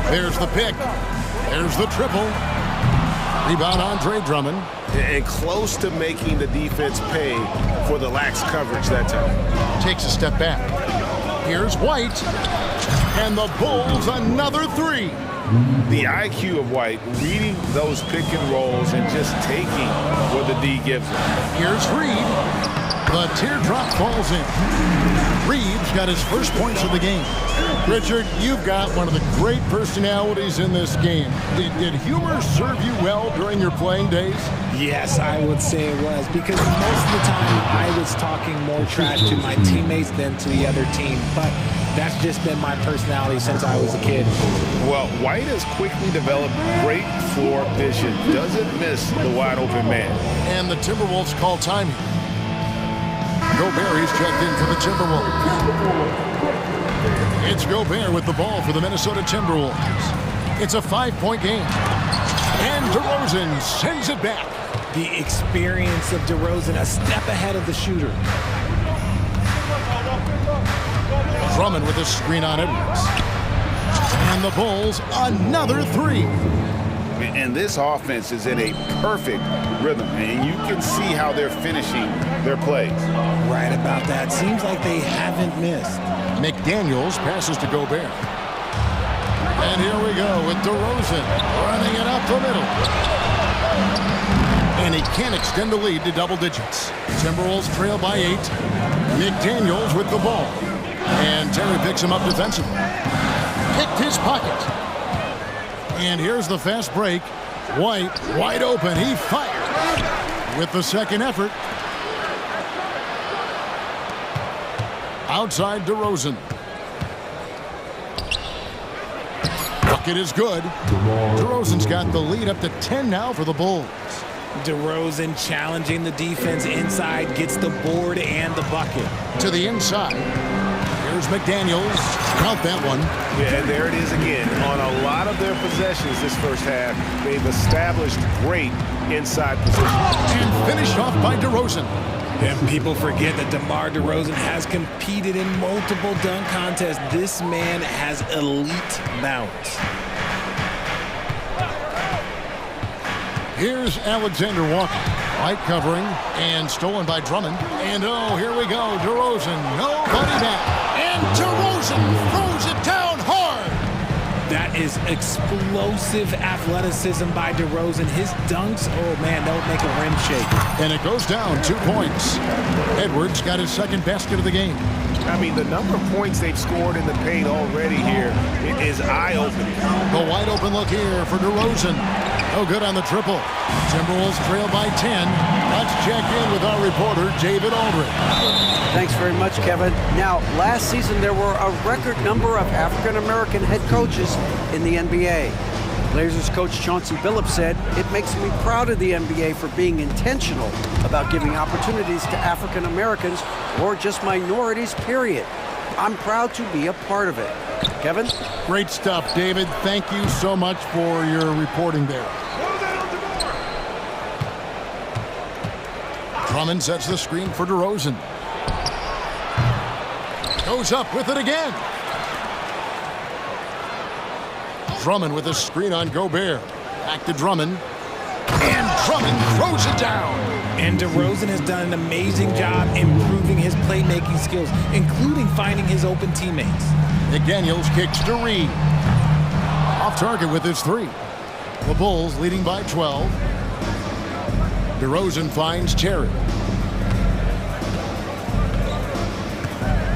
There's the pick. There's the triple. Rebound, Andre Drummond. And close to making the defense pay for the lax coverage that time. Takes a step back. Here's White. And the Bulls another 3. The IQ of White, reading those pick and rolls and just taking what the D gives him. Here's Reed. The teardrop falls in. Reed's got his first points of the game. Richard, you've got one of the great personalities in this game. Did humor serve you well during your playing days? Yes, I would say it was, because most of the time I was talking more trash to my teammates than to the other team. But that's just been my personality since I was a kid. Well, White has quickly developed great floor vision. Doesn't miss the wide open man. And the Timberwolves call time here. Gobert is checked in for the Timberwolves. It's Gobert with the ball for the Minnesota Timberwolves. It's a 5-point game. And DeRozan sends it back. The experience of DeRozan, a step ahead of the shooter. Drummond with a screen on Edwards. And the Bulls, another 3. And this offense is in a perfect rhythm. And you can see how they're finishing their plays. Right about that. Seems like they haven't missed. McDaniels passes to Gobert. And here we go with DeRozan running it up the middle. And he can't extend the lead to double digits. Timberwolves trail by 8. McDaniels with the ball. And Terry picks him up defensively. Picked his pocket. And here's the fast break. White wide open. He fired with the second effort. Outside DeRozan. Bucket is good. DeRozan's got the lead up to 10 now for the Bulls. DeRozan challenging the defense inside, gets the board and the bucket. To the inside. Here's McDaniels. Count that one. Yeah, and there it is again. On a lot of their possessions this first half, they've established great inside position. And finished off by DeRozan. And people forget that DeMar DeRozan has competed in multiple dunk contests. This man has elite bounce. Here's Alexander Walker. Light covering and stolen by Drummond. And oh, here we go. DeRozan, nobody back. And DeRozan throws it down hard. That is explosive athleticism by DeRozan. His dunks, oh man, don't make a rim shake. And it goes down 2 points. Edwards got his second basket of the game. I mean, the number of points they've scored in the paint already here is eye-opening. The wide open look here for DeRozan. No good on the triple. Timberwolves trail by 10. Let's check in with our reporter, David Aldridge. Thanks very much, Kevin. Now, last season there were a record number of African-American head coaches in the NBA. Blazers coach Chauncey Billups said, "It makes me proud of the NBA for being intentional about giving opportunities to African Americans or just minorities, period. I'm proud to be a part of it." Kevin? Great stuff, David. Thank you so much for your reporting there. Drummond sets the screen for DeRozan. Goes up with it again. Drummond with a screen on Gobert. Back to Drummond. And Drummond throws it down. And DeRozan has done an amazing job improving his playmaking skills, including finding his open teammates. McDaniels kicks to Reed. Off target with his three. The Bulls leading by 12. DeRozan finds Terry.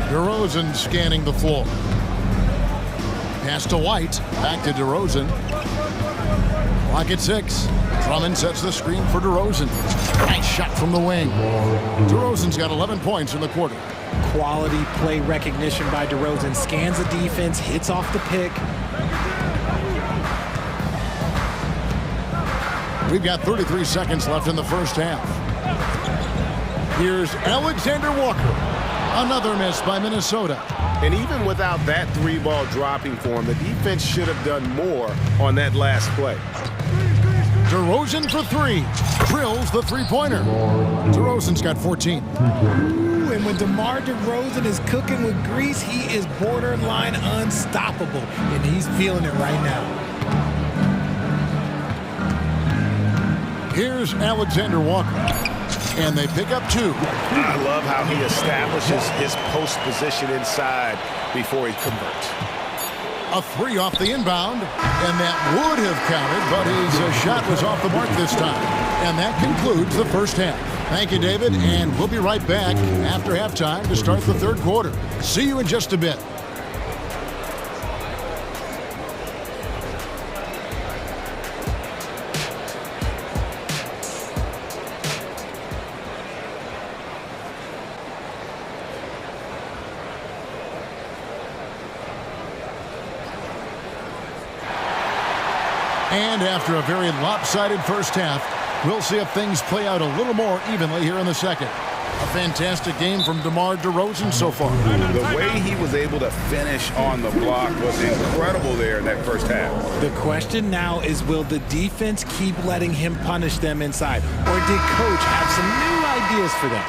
DeRozan scanning the floor. Pass to White. Back to DeRozan. Clock at 6. Drummond sets the screen for DeRozan. Nice shot from the wing. DeRozan's got 11 points in the quarter. Quality play recognition by DeRozan. Scans the defense, hits off the pick. We've got 33 seconds left in the first half. Here's Alexander Walker. Another miss by Minnesota. And even without that three-ball dropping for him, the defense should have done more on that last play. DeRozan for three. Drills the three-pointer. DeRozan's got 14. Ooh, and when DeMar DeRozan is cooking with grease, he is borderline unstoppable. And he's feeling it right now. Here's Alexander Walker. And they pick up 2. I love how he establishes his post position inside before he converts. A 3 off the inbound, and that would have counted, but his shot was off the mark this time. And that concludes the first half. Thank you, David, and we'll be right back after halftime to start the third quarter. See you in just a bit. And after a very lopsided first half, we'll see if things play out a little more evenly here in the second. A fantastic game from DeMar DeRozan so far. The way he was able to finish on the block was incredible there in that first half. The question now is, will the defense keep letting him punish them inside? Or did Coach have some new ideas for them?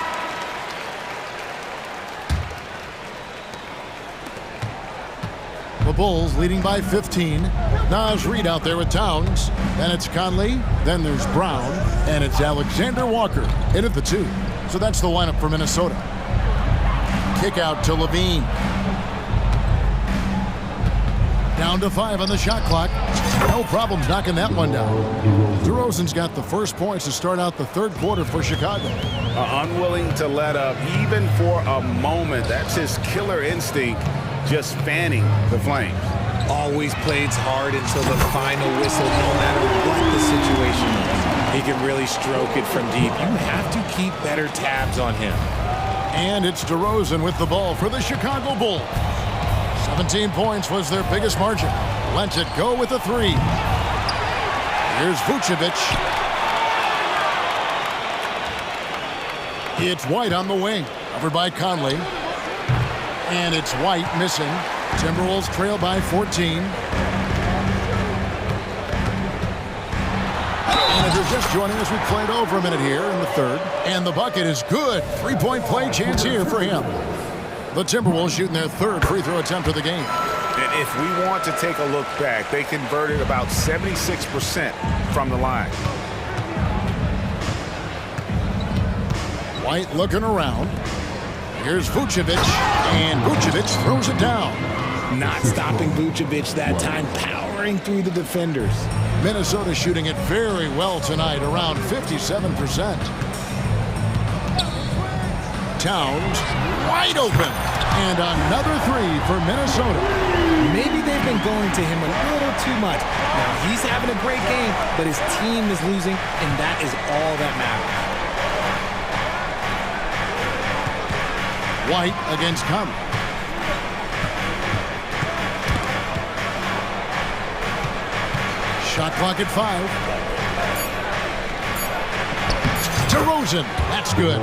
The Bulls leading by 15. Naz Reid out there with Towns. Then it's Conley. Then there's Brown. And it's Alexander Walker in at the 2. So that's the lineup for Minnesota. Kick out to Levine. Down to 5 on the shot clock. No problems knocking that one down. DeRozan's got the first points to start out the third quarter for Chicago. Unwilling to let up even for a moment. That's his killer instinct, just fanning the flames. Always plays hard until the final whistle, no matter what the situation is. He can really stroke it from deep. You have to keep better tabs on him. And it's DeRozan with the ball for the Chicago Bulls. 17 points was their biggest margin. Lets it go with a 3. Here's Vucevic. It's White on the wing. Covered by Conley. And it's White missing. Timberwolves trail by 14. And if you're just joining us, we played over a minute here in the third. And the bucket is good. Three-point play chance here for him. The Timberwolves shooting their third free throw attempt of the game. And if we want to take a look back, they converted about 76% from the line. White looking around. Here's Vucevic, and Vucevic throws it down. Not stopping Vucevic that time, powering through the defenders. Minnesota shooting it very well tonight, around 57%. Towns wide open, and another three for Minnesota. Maybe they've been going to him a little too much. Now he's having a great game, but his team is losing, and that is all that matters. White against Conley. Shot clock at 5. DeRozan, that's good.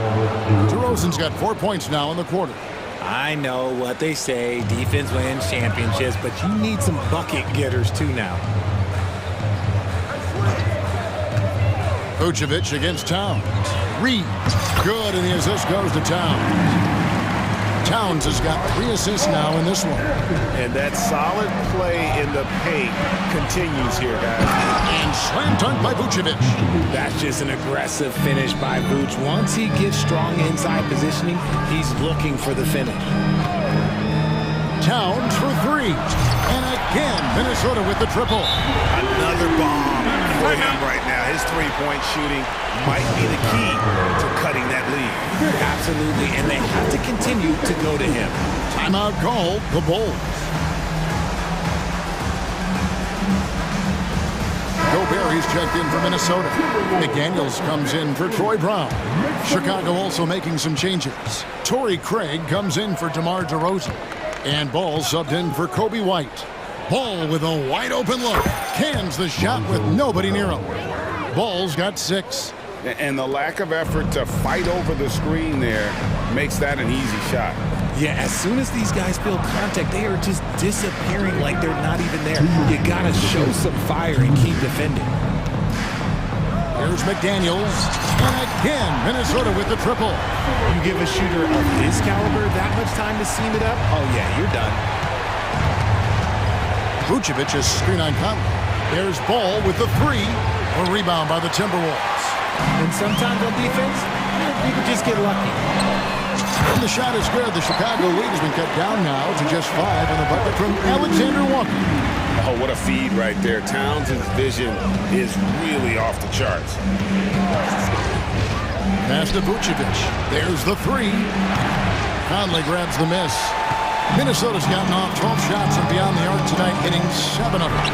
DeRozan's got 4 points now in the quarter. I know what they say, defense wins championships, but you need some bucket getters too now. Vucevic against Towns. Reed, good, and the assist goes to Towns. Towns has got 3 assists now in this one. And that solid play in the paint continues here, guys. And slam dunk by Vucevic. That's just an aggressive finish by Vuce. Once he gets strong inside positioning, he's looking for the finish. Towns for 3. And again, Minnesota with the triple. Another bomb for him right now. His three-point shooting might be the key to cutting that lead. Absolutely, and they have to continue to go to him. Timeout called the Bulls. Gobert checked in for Minnesota. McDaniels comes in for Troy Brown. Chicago also making some changes. Torrey Craig comes in for DeMar DeRozan. And Ball subbed in for Kobe White. Ball with a wide open look. Cans the shot with nobody near him. Ball's got 6. And the lack of effort to fight over the screen there makes that an easy shot. Yeah, as soon as these guys feel contact, they are just disappearing like they're not even there. You gotta show some fire and keep defending. Here's McDaniels. And again, Minnesota with the triple. You give a shooter of his caliber that much time to seam it up, oh yeah, you're done. Vucevic is screen on Conley. There's Ball with the 3. A rebound by the Timberwolves. And sometimes on defense, you can just get lucky. And the shot is good. The Chicago lead has been cut down now to just 5 on the bucket from Alexander Walker. Oh, what a feed right there. Towns' vision is really off the charts. Pass to Vucevic. There's the 3. Conley grabs the miss. Minnesota's gotten off 12 shots from beyond the arc tonight, hitting 7 of them.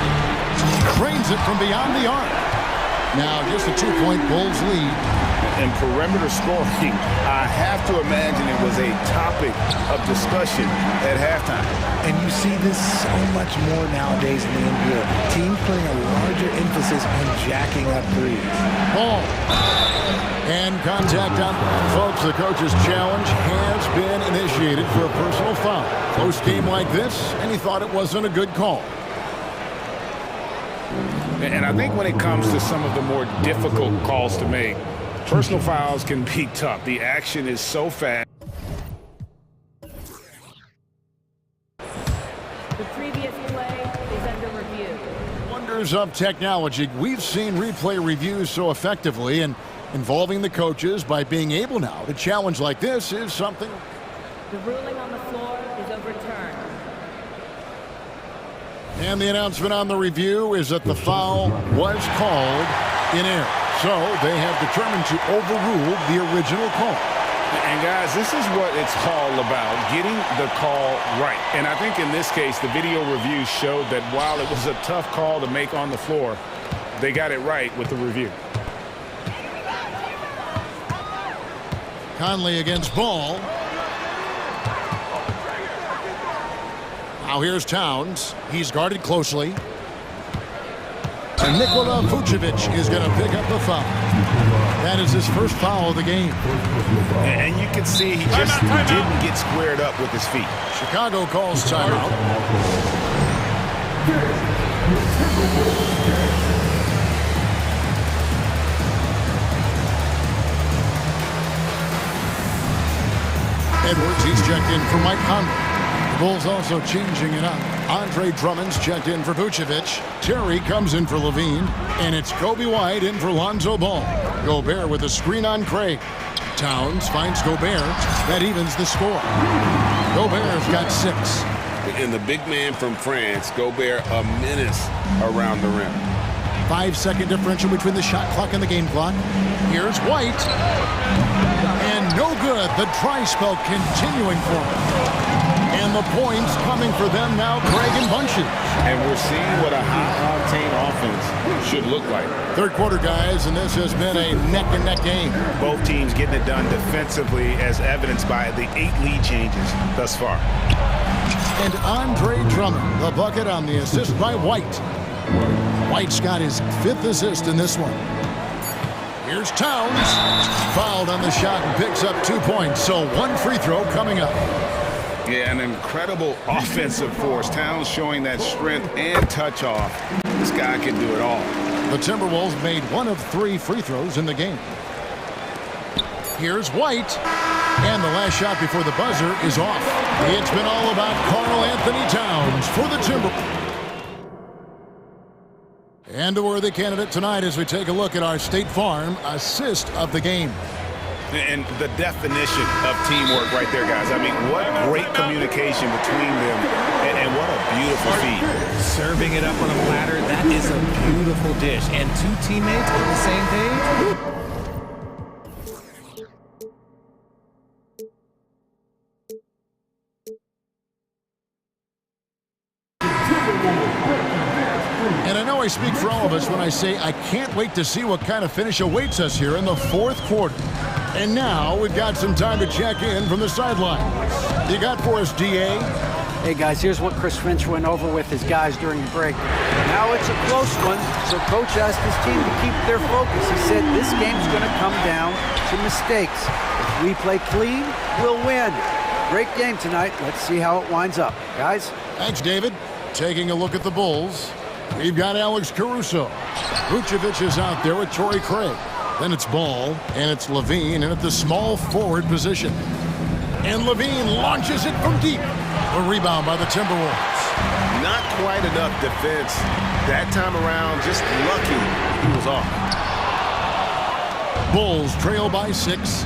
Drains it from beyond the arc. Now just a 2-point Bulls lead. And perimeter scoring, I have to imagine it was a topic of discussion at halftime. And you see this so much more nowadays in the NBA. Teams putting a larger emphasis on jacking up threes. Ball. And contact on. Folks, the coach's challenge has been initiated for a personal foul. Close game like this, and he thought it wasn't a good call. And I think when it comes to some of the more difficult calls to make, personal fouls can be tough. The action is so fast. The previous play is under review. Wonders of technology. We've seen replay reviews so effectively, and involving the coaches by being able now to challenge like this is something. The ruling on the floor is overturned. And the announcement on the review is that the foul was called in error. So they have determined to overrule the original call. And guys, this is what it's all about, getting the call right. And I think in this case, the video review showed that while it was a tough call to make on the floor, they got it right with the review. Conley against Ball. Now here's Towns. He's guarded closely. And Nikola Vucevic is going to pick up the foul. That is his first foul of the game. And you can see he just didn't get squared up with his feet. Chicago calls timeout. Edwards, he's checked in for Mike Conley. The Bulls also changing it up. Andre Drummond's checked in for Vucevic. Terry comes in for Levine. And it's Kobe White in for Lonzo Ball. Gobert with a screen on Craig. Towns finds Gobert. That evens the score. Gobert's got 6. And the big man from France, Gobert, a menace around the rim. 5-second differential between the shot clock and the game clock. Here's White. And no good. The dry spell continuing for him. And the points coming for them now, Craig and bunches. And we're seeing what a high-octane offense should look like. Third quarter, guys, and this has been a neck-and-neck game. Both teams getting it done defensively, as evidenced by the 8 lead changes thus far. And Andre Drummond, the bucket on the assist by White. White's got his 5th assist in this one. Here's Towns. Fouled on the shot and picks up 2 points. So 1 free throw coming up. Yeah, an incredible offensive force. Towns showing that strength and touch off. This guy can do it all. The Timberwolves made 1 of 3 free throws in the game. Here's White. And the last shot before the buzzer is off. It's been all about Karl Anthony Towns for the Timberwolves. And a worthy candidate tonight as we take a look at our State Farm assist of the game. And the definition of teamwork right there, guys. I mean, what great communication between them, and what a beautiful feed. Serving it up on a platter, that is a beautiful dish. And 2 teammates on the same page. And I know I speak for all of us when I say I can't wait to see what kind of finish awaits us here in the 4th quarter. And now we've got some time to check in from the sideline. You got for us, DA? Hey, guys, here's what Chris Finch went over with his guys during the break. Now it's a close one, so Coach asked his team to keep their focus. He said this game's going to come down to mistakes. If we play clean, we'll win. Great game tonight. Let's see how it winds up. Guys? Thanks, David. Taking a look at the Bulls. We've got Alex Caruso. Vucevic is out there with Torrey Craig. Then it's Ball, and it's Levine, and at the small forward position. And Levine launches it from deep. A rebound by the Timberwolves. Not quite enough defense. That time around, just lucky he was off. Bulls trail by 6.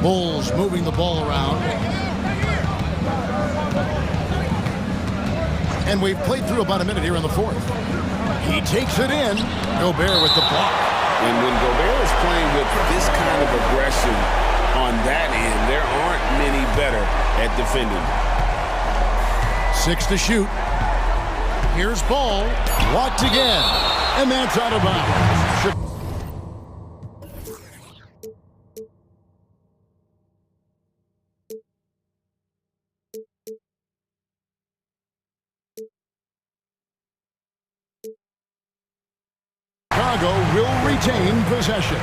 Bulls moving the ball around. And we've played through about a minute here in the 4th. He takes it in. Gobert with the block. And when Gobert is playing with this kind of aggression on that end, there aren't many better at defending. 6 to shoot. Here's Ball. Blocked again. And that's out of bounds. Chicago will retain possession.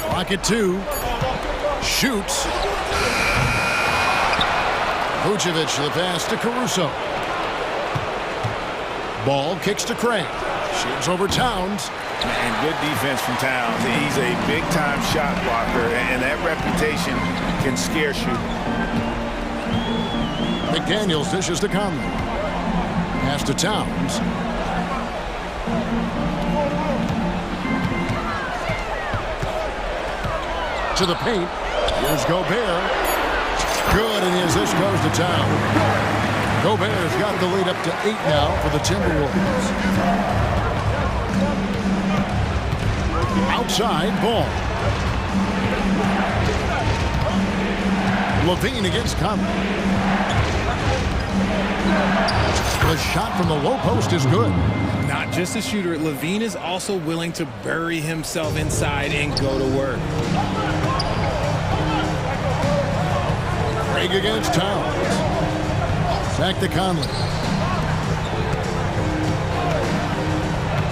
Rocket 2. Shoots. Vucevic, the pass to Caruso. Ball kicks to Craig. Shoots over Towns. And good defense from Towns. He's a big-time shot blocker, and that reputation can scare you. McDaniels dishes to Conley. Pass to Towns. To the paint. Here's Gobert. Good, and the assist goes to Towns. Gobert's got the lead up to 8 now for the Timberwolves. Outside, Ball. Levine against Conley. The shot from the low post is good. Not just a shooter, Levine is also willing to bury himself inside and go to work. Craig against Towns. Back to Conley.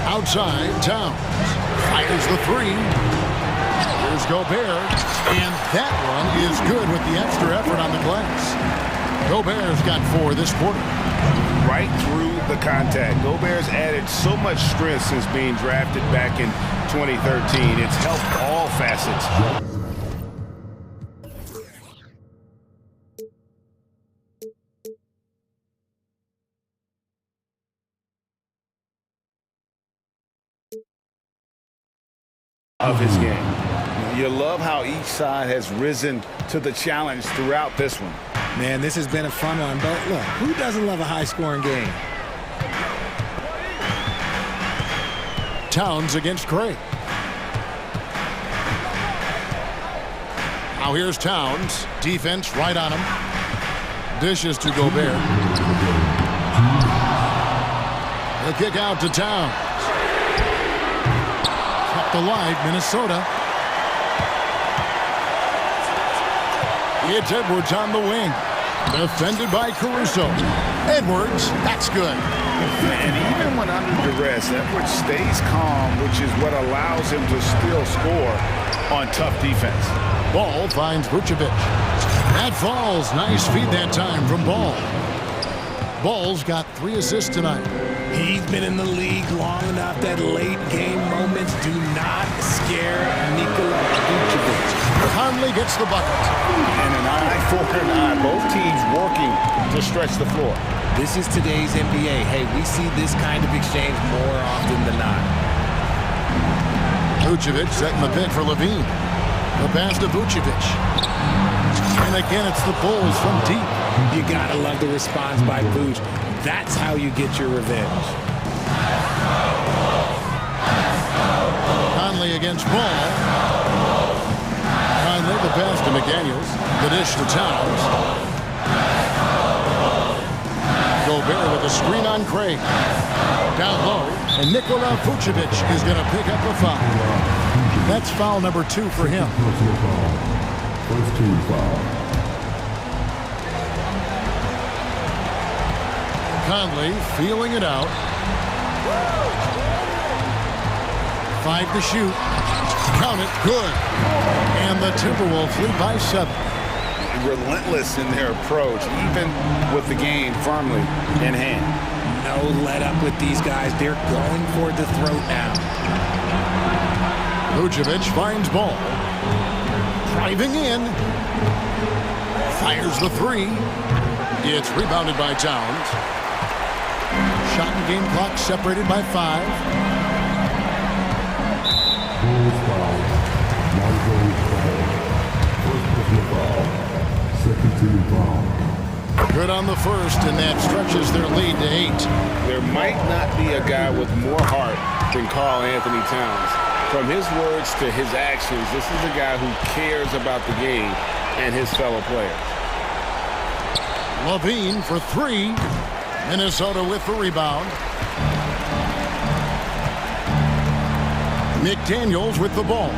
Outside, Towns. Fires the three. Here's Gobert. And that one is good with the extra effort on the glass. Gobert's got 4 this quarter. Right through the contact. Gobert's added so much strength since being drafted back in 2013. It's helped all facets. Of his game. You love how each side has risen to the challenge throughout this one. Man, this has been a fun one, but look, who doesn't love a high-scoring game? Towns against Craig. Now here's Towns. Defense right on him. Dishes to Gobert. The kick out to Towns. Kept alive, Minnesota. It's Edwards on the wing. Defended by Caruso. Edwards, that's good. And even when under duress, Edwards stays calm, which is what allows him to still score on tough defense. Ball finds Vucevic. That falls. Nice feed that time from Ball. Ball's got 3 assists tonight. He's been in the league long enough that late game moments do not scare Nikola Vucevic. Conley gets the bucket. And an eye for an eye. Both teams working to stretch the floor. This is today's NBA. Hey, we see this kind of exchange more often than not. Vucevic setting the pick for Levine. The pass to Vucevic. And again, it's the Bulls from deep. You gotta love the response by Vuce. That's how you get your revenge. Conley against Ball. Conley the pass to McDaniels. The dish to Towns. Gobert with a screen on Craig. Down low. And Nikola Vucevic is going to pick up a foul. That's foul number 2 for him. First team foul. Conley feeling it out. 5 to shoot. Count it. Good. And the Timberwolves lead by 7. Relentless in their approach, even with the game firmly in hand. No let up with these guys. They're going for the throat now. Vucevic finds Ball. Driving in. Fires the 3. It's rebounded by Towns. Shot and game clock separated by 5. Bulls foul. Lonzo's foul. First personal foul. Second team foul. Good on the first, and that stretches their lead to 8. There might not be a guy with more heart than Karl Anthony Towns. From his words to his actions, this is a guy who cares about the game and his fellow players. Levine for 3. Minnesota with the rebound. McDaniels with the ball.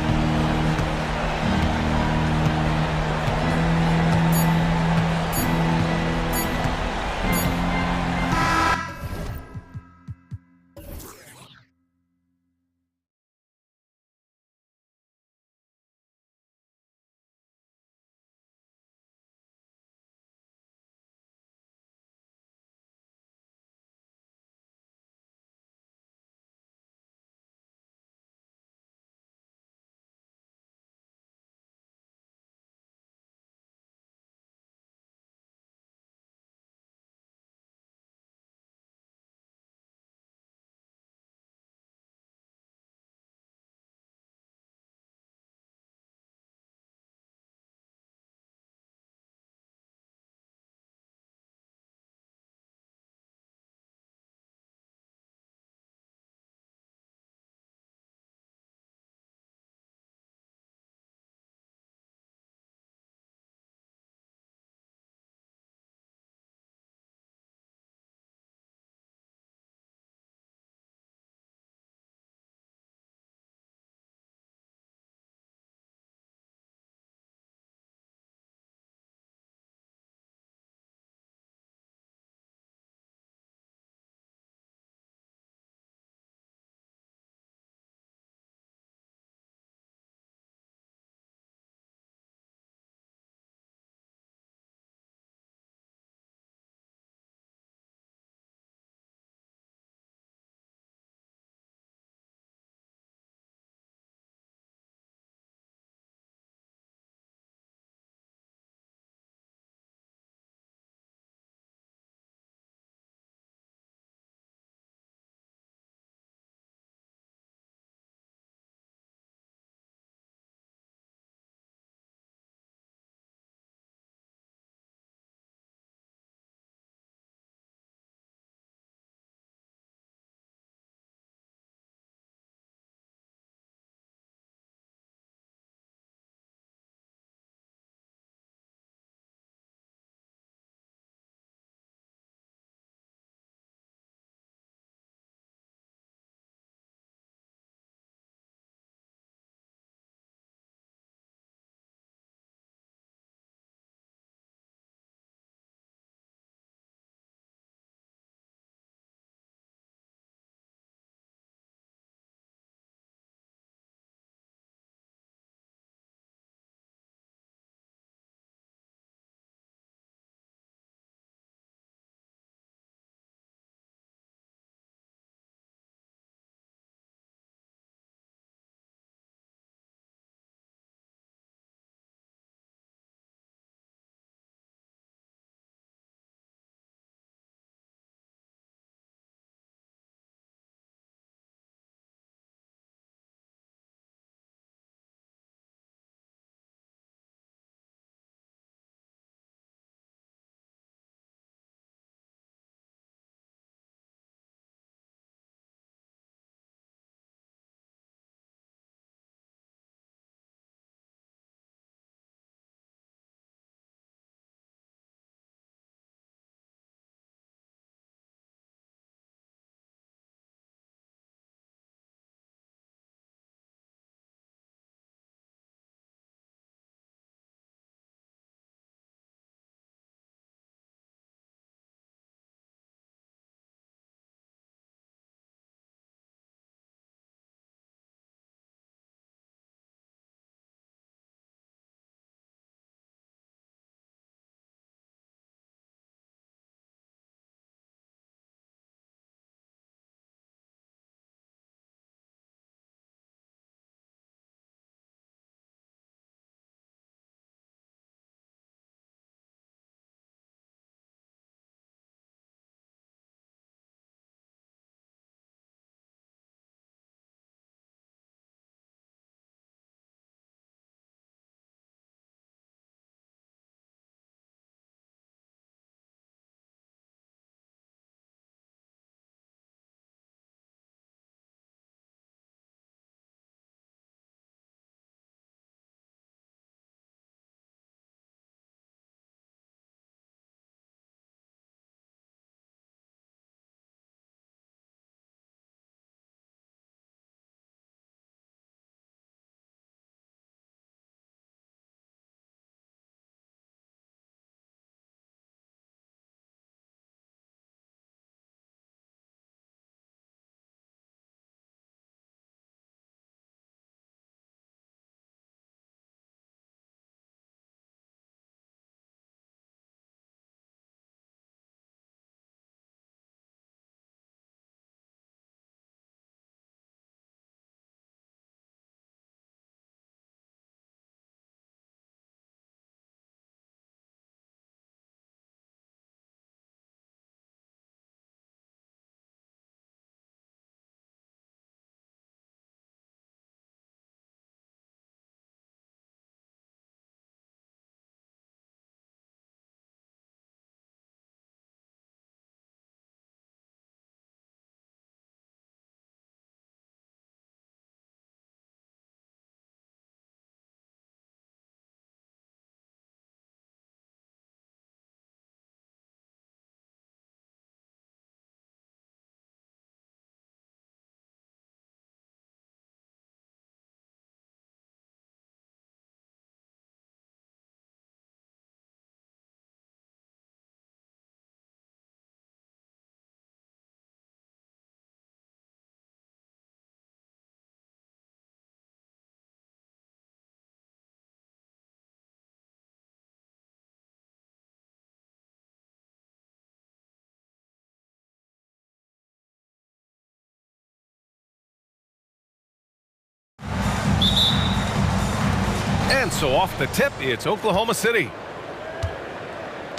And so off the tip, it's Oklahoma City.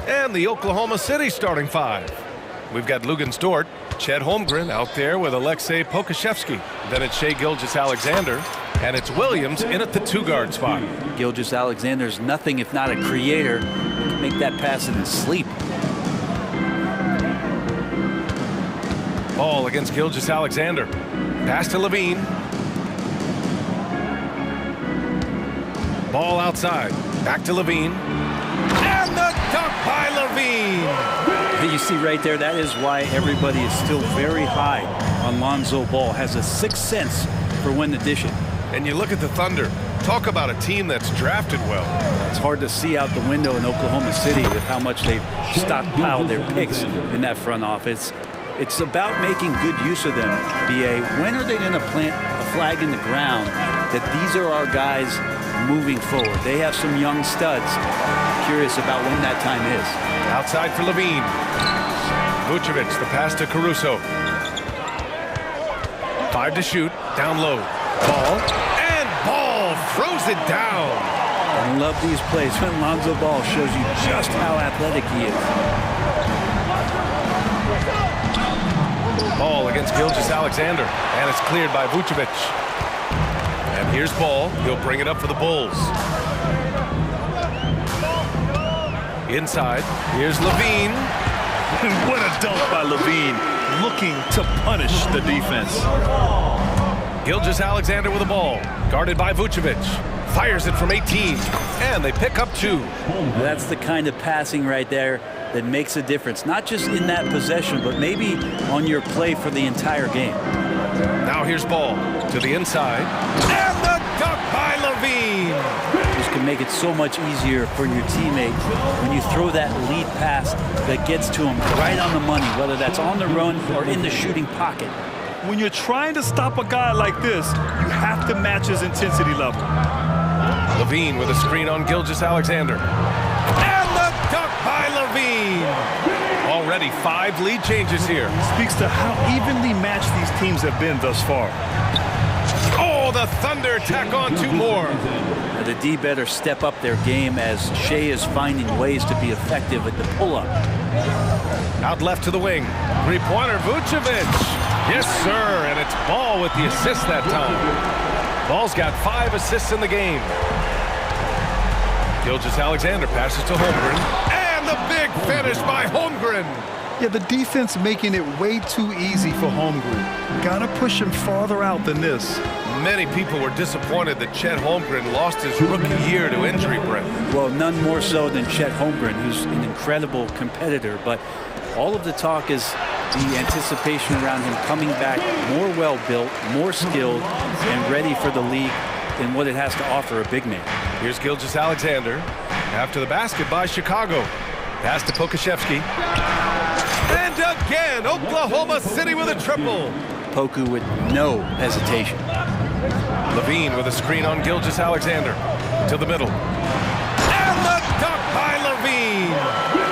And the Oklahoma City starting five. We've got Lugan Stort, Chet Holmgren out there with Alexei Pokashevsky. Then it's Shai Gilgeous-Alexander, and it's Williams in at the two-guard spot. Gilgeous-Alexander's nothing if not a creator. He can make that pass in his sleep. Ball against Gilgeous-Alexander. Pass to Levine. Ball outside. Back to Levine. And the dunk by Levine. You see right there, that is why everybody is still very high on Lonzo Ball. Has a sixth sense for when to dish it. And you look at the Thunder. Talk about a team that's drafted well. It's hard to see out the window in Oklahoma City with how much they've stockpiled their picks in that front office. It's about making good use of them. BA, when are they going to plant a flag in the ground that these are our guys moving forward? They have some young studs. Curious about when that time is. Outside for Levine. Vucevic, the pass to Caruso. 5 to shoot, down low. Ball, and Ball throws it down. I love these plays when Lonzo Ball shows you just how athletic he is. Ball against Gilgeous-Alexander, and it's cleared by Vucevic. And here's Ball. He'll bring it up for the Bulls. Inside, here's Levine. And what a dunk by Levine, looking to punish the defense. Gilgeous-Alexander with the ball, guarded by Vucevic. Fires it from 18, and they pick up 2. That's the kind of passing right there that makes a difference, not just in that possession, but maybe on your play for the entire game. Now here's Ball to the inside, and the dunk by Levine. Just can make it so much easier for your teammate when you throw that lead pass that gets to him right on the money, whether that's on the run or in the shooting pocket. When you're trying to stop a guy like this, you have to match his intensity level. Levine with a screen on Gilgeous-Alexander. And the dunk by Levine. Already 5 lead changes here. Speaks to how evenly matched these teams have been thus far. Oh, the Thunder tack on 2 more. Now the D better step up their game as Shai is finding ways to be effective at the pull-up. Out left to the wing. 3-pointer, Vucevic. Yes, sir, and it's Ball with the assist that time. Ball's got 5 assists in the game. Gilgeous-Alexander passes to Holmgren. And the big finish by Holmgren. Yeah, the defense making it way too easy for Holmgren. Gotta push him farther out than this. Many people were disappointed that Chet Holmgren lost his rookie year to injury, Brett. Well, none more so than Chet Holmgren, who's an incredible competitor, but all of the talk is the anticipation around him coming back more well-built, more skilled, and ready for the league and what it has to offer a big man. Here's Gilgeous-Alexander. After the basket by Chicago. Pass to Pokashevsky. And again, Oklahoma City with a triple. Poku with no hesitation. Levine with a screen on Gilgeous-Alexander. To the middle. And the dunk by Levine.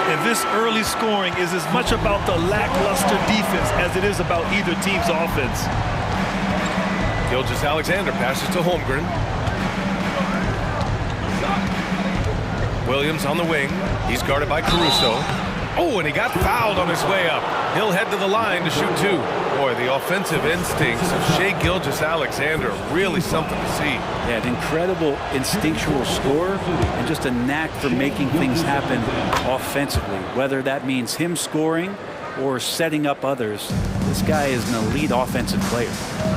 And this early scoring is as much about the lackluster defense as it is about either team's offense. Gilgeous-Alexander passes to Holmgren. Williams on the wing. He's guarded by Caruso. Oh, and he got fouled on his way up. He'll head to the line to shoot 2. Boy, the offensive instincts of Shai Gilgeous-Alexander, really something to see. Yeah, an incredible instinctual scorer and just a knack for making things happen offensively. Whether that means him scoring or setting up others, this guy is an elite offensive player.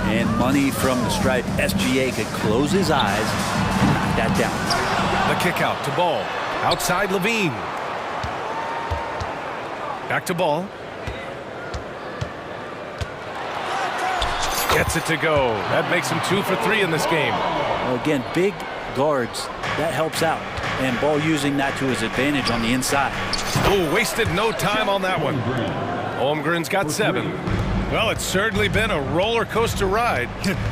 And money from the stripe. SGA could close his eyes and knock that down. The kick out to Ball. Outside Levine. Back to Ball. Gets it to go. That makes him 2 for 3 in this game. Well, again, big guards, that helps out. And Ball using that to his advantage on the inside. Oh, wasted no time on that one. Holmgren's got 7. Well, it's certainly been a roller coaster ride.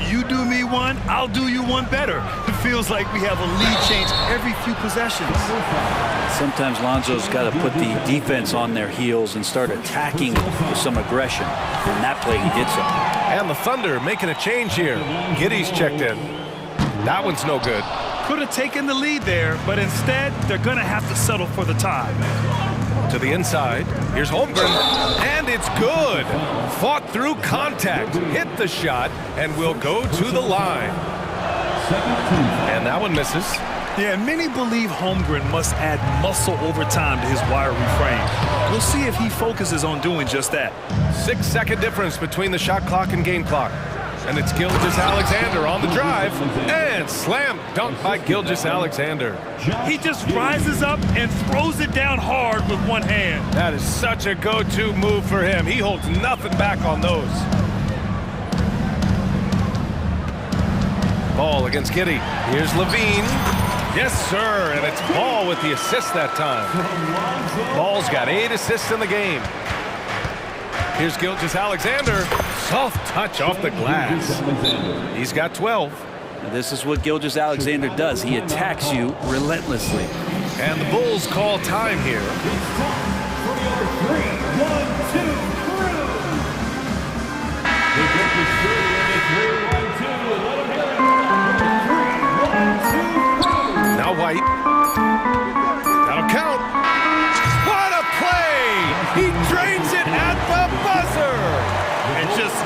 You do me one, I'll do you one better. It feels like we have a lead change every few possessions. Sometimes Lonzo's got to put the defense on their heels and start attacking with some aggression. And that play, he did so. And the Thunder making a change here. Giddey's checked in. That one's no good. Could have taken the lead there, but instead, they're going to have to settle for the tie. To the inside. Here's Holmgren, and it's good. Fought through contact, hit the shot, and will go to the line. And that one misses. Yeah, and many believe Holmgren must add muscle over time to his wiry frame. We'll see if he focuses on doing just that. 6-second difference between the shot clock and game clock. And it's Gilgeous-Alexander on the drive, and slam dunk by Gilgeous-Alexander. He just rises up and throws it down hard with one hand. That is such a go-to move for him. He holds nothing back on those. Ball against Giddy. Here's Levine. Yes, sir, and it's Ball with the assist that time. Ball's got 8 assists in the game. Here's Gilgeous-Alexander. Soft touch off the glass. He's got 12. Now this is what Gilgeous-Alexander does. He attacks you relentlessly. And the Bulls call time here. Now White. That'll count. What a play! He drains it at the buzzer! And just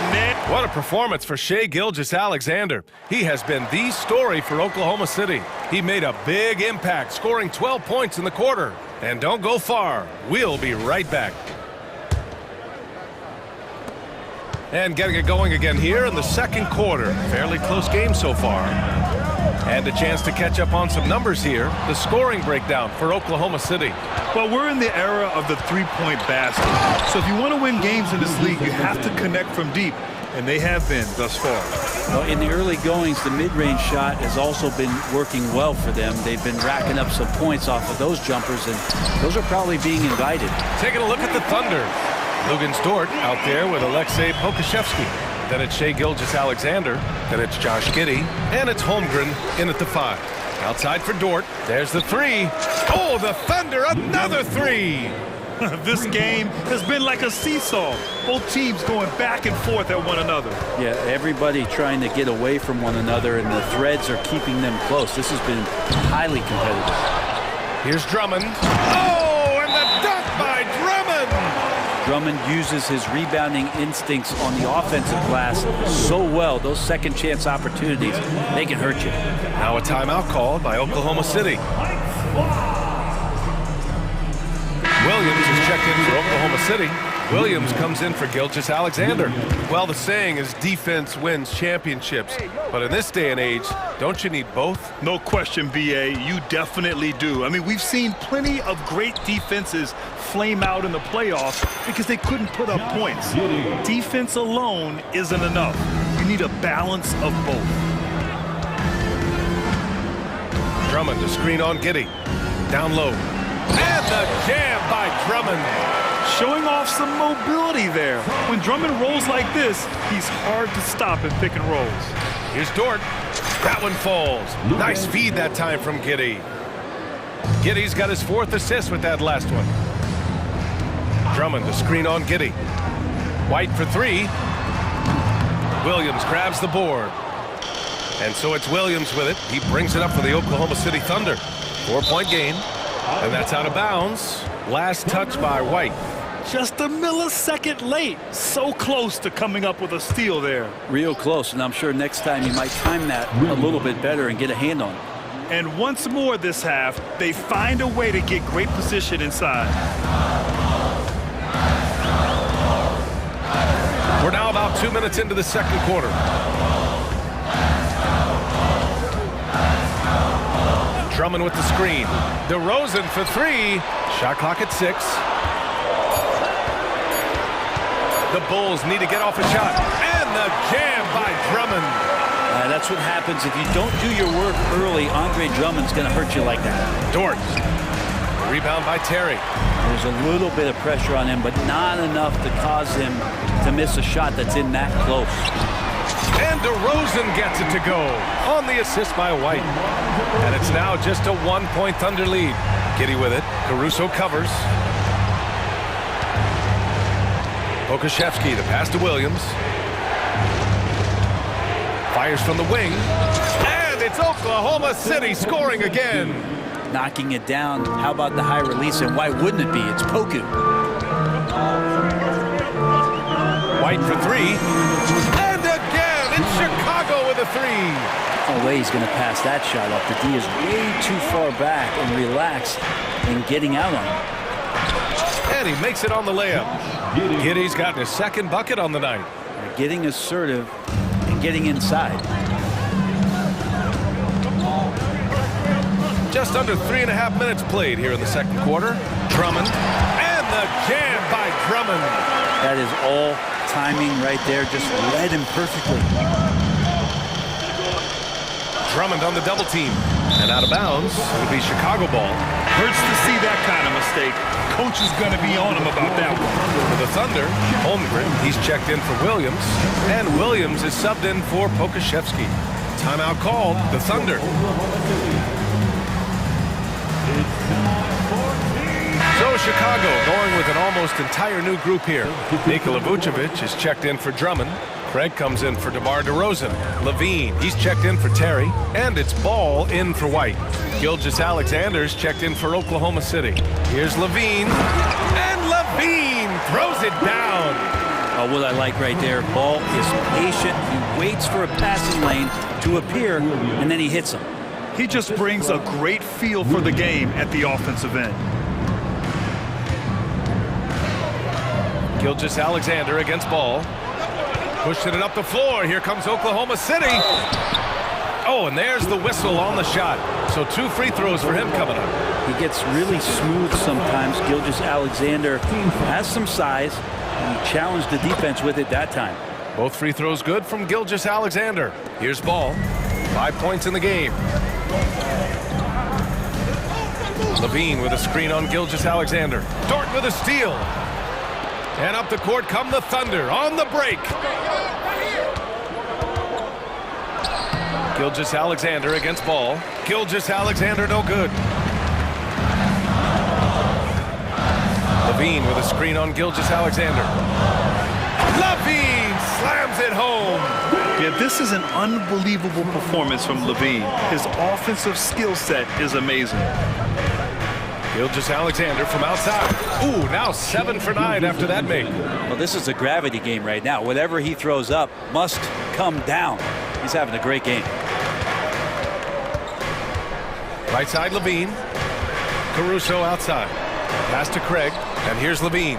what a performance for Shai Gilgeous-Alexander. He has been the story for Oklahoma City. He made a big impact, scoring 12 points in the quarter. And don't go far. We'll be right back. And getting it going again here in the second quarter. Fairly close game so far. And a chance to catch up on some numbers here. The scoring breakdown for Oklahoma City. Well, we're in the era of the three-point basket. So if you want to win games in this league, you have to connect from deep. And they have been thus far. Well, in the early goings, the mid-range shot has also been working well for them. They've been racking up some points off of those jumpers, and those are probably being invited. Taking a look at the Thunder. Lugens Dort out there with Alexei Pokushevsky. Then it's Shai Gilgeous-Alexander. Then it's Josh Giddey. And it's Holmgren in at the 5. Outside for Dort. There's the 3. Oh, the Thunder, another 3. This game has been like a seesaw. Both teams going back and forth at one another. Yeah, everybody trying to get away from one another, and the threads are keeping them close. This has been highly competitive. Here's Drummond. Oh, and the dunk by Drummond! Drummond uses his rebounding instincts on the offensive glass so well. Those second chance opportunities, they can hurt you. Now a timeout called by Oklahoma City. Williams is checked in for Oklahoma City. Williams comes in for Gilgeous-Alexander. Well, the saying is defense wins championships. But in this day and age, don't you need both? No question, B.A. You definitely do. I mean, we've seen plenty of great defenses flame out in the playoffs because they couldn't put up points. Defense alone isn't enough. You need a balance of both. Drummond to screen on Giddey. Down low. And the jam by Drummond. Showing off some mobility there. When Drummond rolls like this, he's hard to stop in pick and rolls. Here's Dort. That one falls. Nice feed that time from Giddey. Giddey's got his 4th assist with that last one. Drummond to screen on Giddey. White for 3. Williams grabs the board. And so it's Williams with it. He brings it up for the Oklahoma City Thunder. 4-point game. And that's out of bounds. Last touch by White. Just a millisecond late. So close to coming up with a steal there. Real close, and I'm sure next time you might time that a little bit better and get a hand on it. And once more this half, they find a way to get great position inside. We're now about 2 minutes into the second quarter. Drummond with the screen. DeRozan for 3. Shot clock at 6. The Bulls need to get off a shot. And the jam by Drummond. That's what happens if you don't do your work early. Andre Drummond's going to hurt you like that. Dort. Rebound by Terry. There's a little bit of pressure on him, but not enough to cause him to miss a shot that's in that close. And DeRozan gets it to go on the assist by White. And it's now just a 1-point Thunder lead. Giddey with it. Caruso covers. Pokushevsky, the pass to Williams. Fires from the wing. And it's Oklahoma City scoring again. Knocking it down. How about the high release? And why wouldn't it be? It's Poku. White for three. And again, it's Chicago with a three. No way he's going to pass that shot up. The D is way too far back and relaxed in getting out on it. And he makes it on the layup. Giddy's gotten his second bucket on the night. Getting assertive and getting inside. Just under 3.5 minutes played here in the second quarter. Drummond. And the jam by Drummond. That is all timing right there. Just read him perfectly. Drummond on the double team. And out of bounds. It'll be Chicago ball. Hurts to see that kind of mistake. Coach is going to be on him about that one. For the Thunder, Holmgren, he's checked in for Williams. And Williams is subbed in for Pokashevsky. Timeout called, the Thunder. So Chicago going with an almost entire new group here. Nikola Vucevic is checked in for Drummond. Craig comes in for DeMar DeRozan. Levine, he's checked in for Terry. And it's Ball in for White. Gilgeous-Alexander's checked in for Oklahoma City. Here's Levine. And Levine throws it down. Oh, what I like right there, Ball is patient. He waits for a passing lane to appear, and then he hits him. He just brings a great feel for the game at the offensive end. Gilgeous-Alexander against Ball. Pushing it up the floor. Here comes Oklahoma City. Oh, and there's the whistle on the shot. So 2 free throws for him coming up. He gets really smooth sometimes. Gilgeous-Alexander has some size, and he challenged the defense with it that time. Both free throws good from Gilgeous-Alexander. Here's Ball. 5 points in the game. Levine with a screen on Gilgeous-Alexander. Dort with a steal. And up the court come the Thunder on the break. Gilgeous-Alexander against Ball. Gilgeous-Alexander no good. Levine with a screen on Gilgeous-Alexander. Levine slams it home. Yeah, this is an unbelievable performance from Levine. His offensive skill set is amazing. Gilgeous-Alexander from outside. Ooh, now 7 for 9 after that make. Well, this is a gravity game right now. Whatever he throws up must come down. He's having a great game. Right side, Levine. Caruso outside. Pass to Craig, and here's Levine.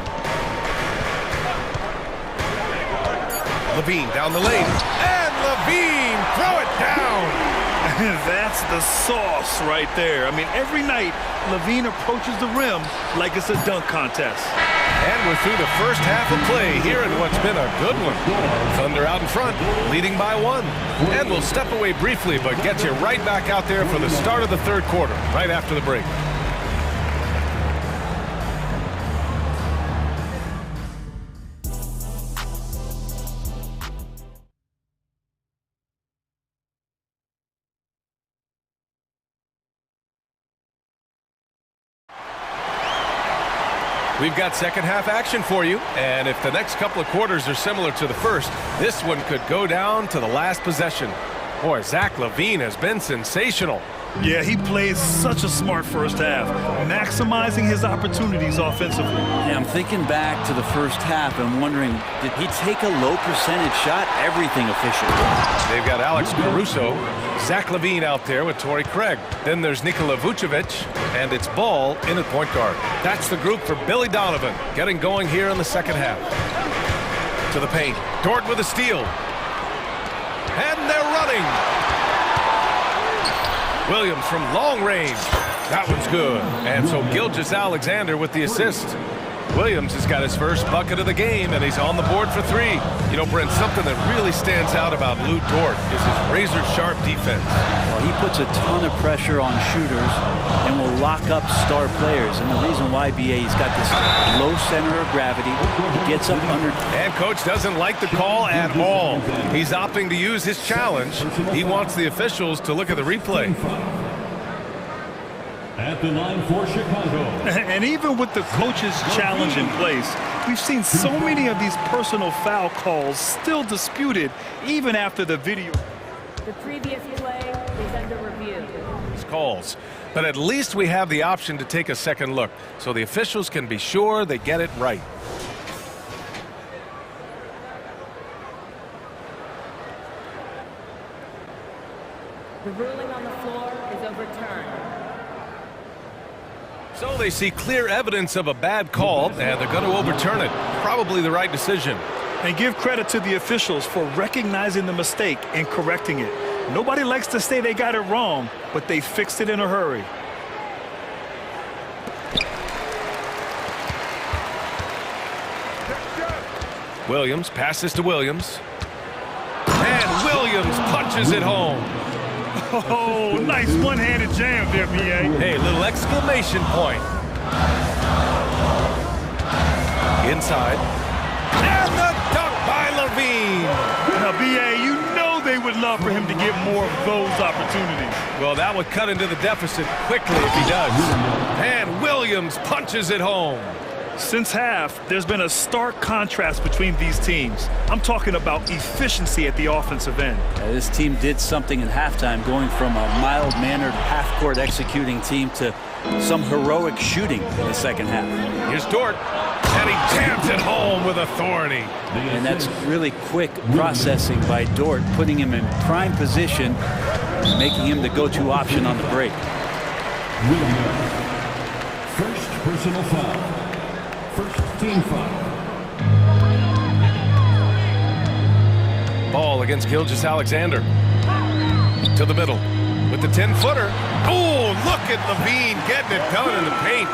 Levine down the lane, and Levine throw it down. That's the sauce right there. I mean, every night, Levine approaches the rim like it's a dunk contest. And we're through the first half of play here in what's been a good one. Thunder out in front, leading by 1. And we'll step away briefly, but get you right back out there for the start of the third quarter, right after the break. We've got second half action for you, and if the next couple of quarters are similar to the first, this one could go down to the last possession. Boy, Zach LaVine has been sensational. Yeah, he played such a smart first half, maximizing his opportunities offensively. Yeah, I'm thinking back to the first half and wondering, did he take a low percentage shot? Everything efficient. They've got Alex Caruso, Zach LaVine out there with Torrey Craig. Then there's Nikola Vucevic, and it's Ball in at point guard. That's the group for Billy Donovan, getting going here in the second half. To the paint. Dort with a steal. And they're running. Williams from long range. That one's good. And so Gilgeous-Alexander with the assist. Williams has got his first bucket of the game, and he's on the board for 3. You know, Brent, something that really stands out about Lou Dort is his razor-sharp defense. Well, he puts a ton of pressure on shooters and will lock up star players. And the reason why, BA, he's got this low center of gravity. He gets up under. And coach doesn't like the call at all. He's opting to use his challenge. He wants the officials to look at the replay. At the line for Chicago. And even with the coach's challenge in place, we've seen so many of these personal foul calls still disputed even after the video. The previous play is under review. Calls. But at least we have the option to take a second look, so the officials can be sure they get it right. The ruling on the floor is overturned. So they see clear evidence of a bad call, and they're going to overturn it. Probably the right decision. And give credit to the officials for recognizing the mistake and correcting it. Nobody likes to say they got it wrong, but they fixed it in a hurry. Williams passes to Williams. And Williams punches it home. Oh, nice one-handed jam there, B.A. Hey, little exclamation point. Inside. And the dunk by Levine. Now, B.A., you know they would love for him to get more of those opportunities. Well, that would cut into the deficit quickly if he does. And Williams punches it home. Since half, there's been a stark contrast between these teams. I'm talking about efficiency at the offensive end. This team did something in halftime, going from a mild-mannered half-court executing team to some heroic shooting in the second half. Here's Dort, and he jams it home with authority. And that's really quick processing by Dort, putting him in prime position, making him the go-to option on the break. First personal foul. First team foul. Ball against Gilgeous-Alexander. To the middle with the 10-footer. Oh, look at Levine getting it done in the paint.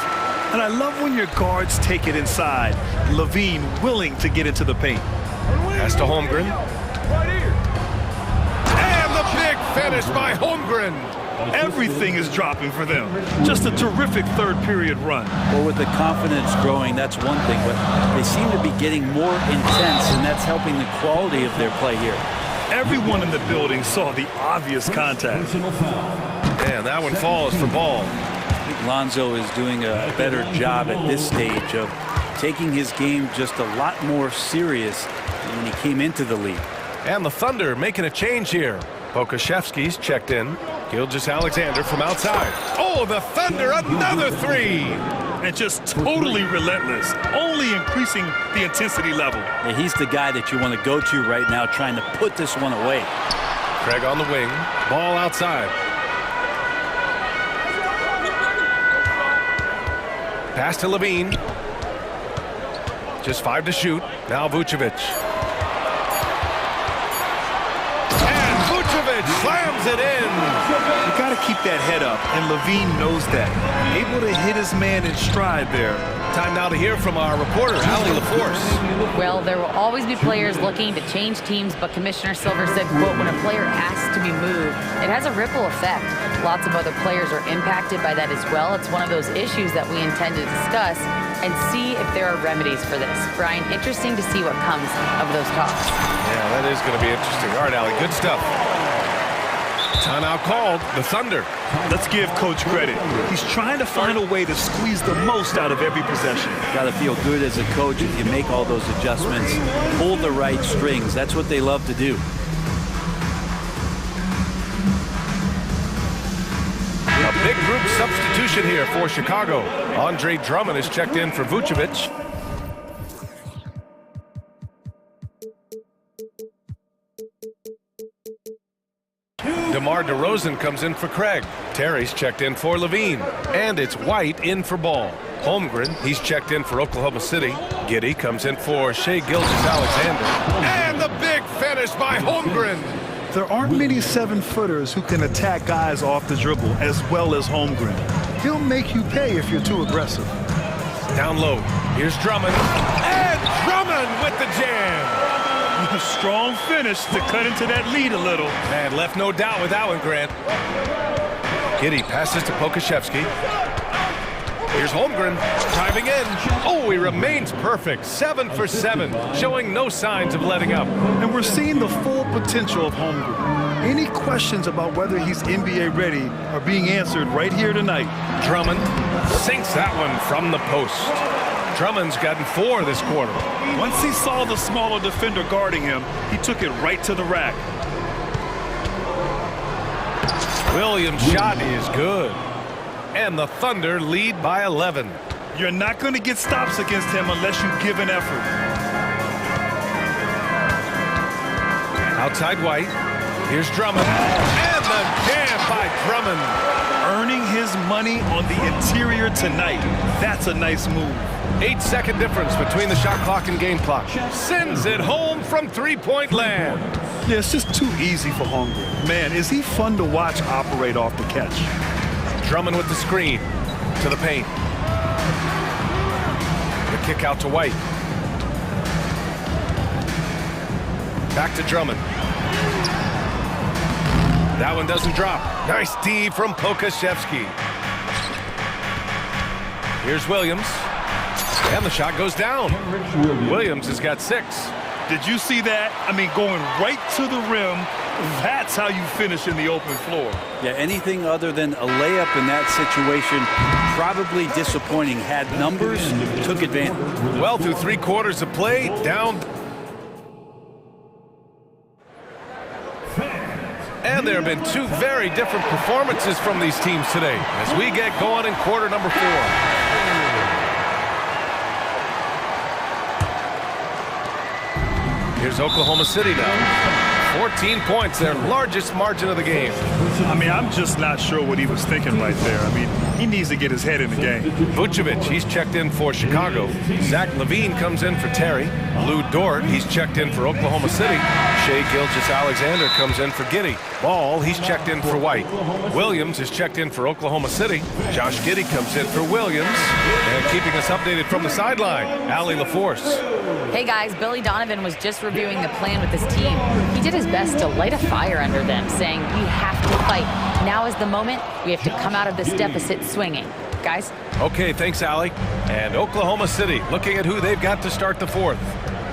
And I love when your guards take it inside. Levine willing to get into the paint. Pass to Holmgren. And the big finish by Holmgren. Everything is dropping for them. Just a terrific third-period run. Well, with the confidence growing, that's one thing, but they seem to be getting more intense, and that's helping the quality of their play here. Everyone in the building saw the obvious contact. And that one falls for Ball. I think Lonzo is doing a better job at this stage of taking his game just a lot more serious than when he came into the league. And the Thunder making a change here. Pokashevsky's checked in. Gilgeous-Alexander from outside. Oh, the Thunder, another three! And just totally relentless, only increasing the intensity level. Yeah, he's the guy that you want to go to right now, trying to put this one away. Craig on the wing, ball outside. Pass to Levine. Just 5 to shoot. Now Vucevic. Slams it in. You got to keep that head up, and Levine knows that. Able to hit his man in stride there. Time now to hear from our reporter, Allie LaForce. Well, there will always be players looking to change teams, but Commissioner Silver said, quote, when a player asks to be moved, it has a ripple effect. Lots of other players are impacted by that as well. It's one of those issues that we intend to discuss and see if there are remedies for this. Brian, interesting to see what comes of those talks. Yeah, that is going to be interesting. All right, Allie, good stuff. Timeout called, the Thunder. Let's give Coach credit. He's trying to find a way to squeeze the most out of every possession. Got to feel good as a coach if you make all those adjustments, pull the right strings. That's what they love to do. A big group substitution here for Chicago. Andre Drummond is checked in for Vucevic. DeMar DeRozan comes in for Craig. Terry's checked in for Levine. And it's White in for Ball. Holmgren, he's checked in for Oklahoma City. Giddey comes in for Shai Gilgeous-Alexander. And the big finish by Holmgren. There aren't many 7-footers who can attack guys off the dribble as well as Holmgren. He'll make you pay if you're too aggressive. Down low, here's Drummond. And Drummond with the jam. A strong finish to cut into that lead a little. And left no doubt with that one, Grant. Giddey passes to Pokashevsky. Here's Holmgren driving in. Oh, he remains perfect. 7 for 7, showing no signs of letting up. And we're seeing the full potential of Holmgren. Any questions about whether he's NBA ready are being answered right here tonight. Drummond sinks that one from the post. Drummond's gotten 4 this quarter. Once he saw the smaller defender guarding him, he took it right to the rack. Williams' shot is good. And the Thunder lead by 11. You're not going to get stops against him unless you give an effort. Outside White. Here's Drummond. And the jam by Drummond. Earning his money on the interior tonight. That's a nice move. 8-second difference between the shot clock and game clock. Sends it home from three-point land. Yeah, it's just too easy for Hungry. Man, is he fun to watch operate off the catch. Drummond with the screen to the paint. The kick out to White. Back to Drummond. That one doesn't drop. Nice D from Pokashevsky. Here's Williams. And the shot goes down. Williams has got 6. Did you see that? I mean, going right to the rim. That's how you finish in the open floor. Yeah, anything other than a layup in that situation, probably disappointing. Had numbers, took advantage. Well, through 3 quarters of play, down. And there have been 2 very different performances from these teams today as we get going in quarter number 4. Here's Oklahoma City now. 14 points, their largest margin of the game. I mean, I'm just not sure what he was thinking right there. I mean, he needs to get his head in the game. Vucevic, he's checked in for Chicago. Zach Levine comes in for Terry. Lou Dort, he's checked in for Oklahoma City. Shai Gilgeous-Alexander comes in for Giddey. Ball, he's checked in for White. Williams is checked in for Oklahoma City. Josh Giddey comes in for Williams. And keeping us updated from the sideline, Allie LaForce. Hey guys, Billy Donovan was just reviewing the plan with his team. He did his best to light a fire under them, saying we have to fight. Now is the moment. We have to come out of this deficit swinging. Guys? Okay, thanks, Allie. And Oklahoma City looking at who they've got to start the 4th.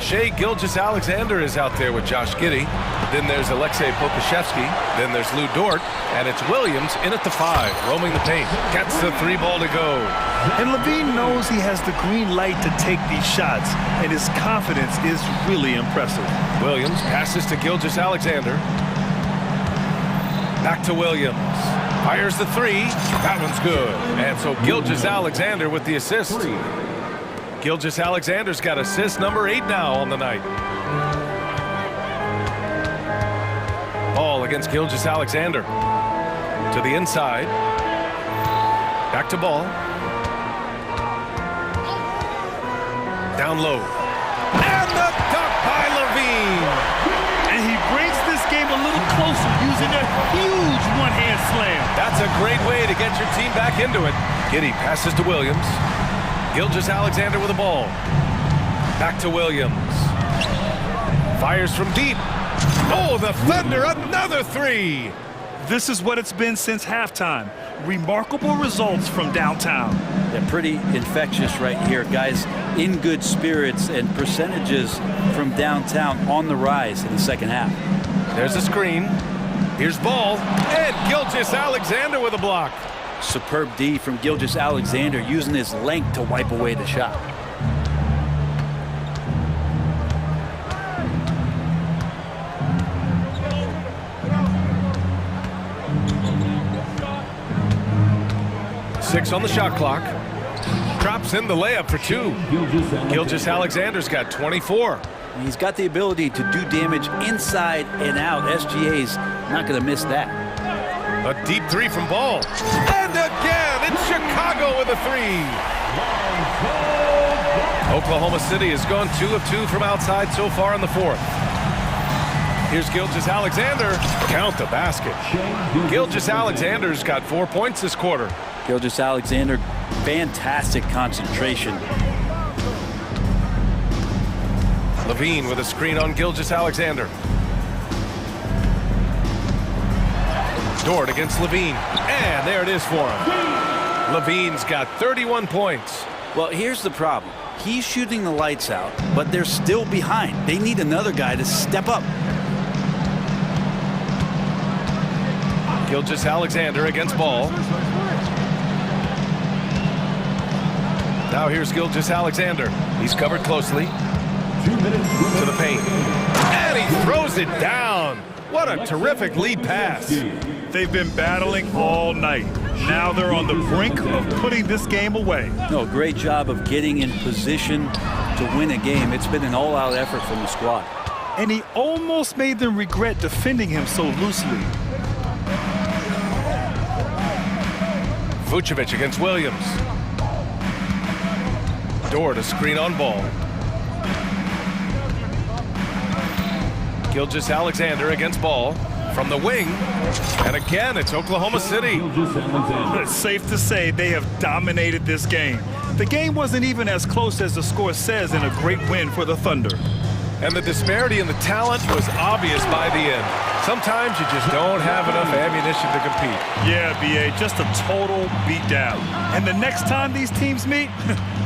Shai Gilgeous-Alexander is out there with Josh Giddey. Then there's Alexei Pokashevsky. Then there's Lou Dort. And it's Williams in at the 5, roaming the paint. Gets the 3 ball to go. And Levine knows he has the green light to take these shots, and his confidence is really impressive. Williams passes to Gilgeous-Alexander. Back to Williams. Fires the 3. That one's good. And so Gilgeous-Alexander with the assist. Gilgeous-Alexander's got assist number 8 now on the night. Ball against Gilgeous-Alexander. To the inside. Back to Ball. Down low. And the dunk by Levine. And he brings this game a little closer using a huge one-hand slam. That's a great way to get your team back into it. Giddey passes to Williams. Gilgeous-Alexander with the ball. Back to Williams. Fires from deep. Oh, the Thunder, another 3. This is what it's been since halftime. Remarkable results from downtown. They're pretty infectious right here, guys. In good spirits and percentages from downtown on the rise in the second half. There's a screen. Here's Ball. And Gilgeous-Alexander with a block. Superb D from Gilgeous-Alexander, using his length to wipe away the shot. Six on the shot clock. Drops in the layup for 2. Gilgeous-Alexander's got 24. He's got the ability to do damage inside and out. SGA's not going to miss that. A deep 3 from Ball. And again, it's Chicago with a 3. Oklahoma City has gone 2 of 2 from outside so far in the 4th. Here's Gilgeous-Alexander. Count the basket. Gilgeous-Alexander's got 4 points this quarter. Gilgeous-Alexander, fantastic concentration. Levine with a screen on Gilgeous-Alexander. Dort against Levine. And there it is for him. Levine's got 31 points. Well, here's the problem. He's shooting the lights out, but they're still behind. They need another guy to step up. Gilgeous-Alexander against Ball. Now here's Gilgeous-Alexander. He's covered closely. To the paint. And he throws it down. What a terrific lead pass. They've been battling all night. Now they're on the brink of putting this game away. No, great job of getting in position to win a game. It's been an all-out effort from the squad. And he almost made them regret defending him so loosely. Vucevic against Williams. Door to screen on ball. Gilgeous-Alexander against ball from the wing. And again, it's Oklahoma City. It's safe to say they have dominated this game. The game wasn't even as close as the score says in a great win for the Thunder. And the disparity in the talent was obvious by the end. Sometimes you just don't have enough ammunition to compete. Yeah, B.A., just a total beatdown. And the next time these teams meet,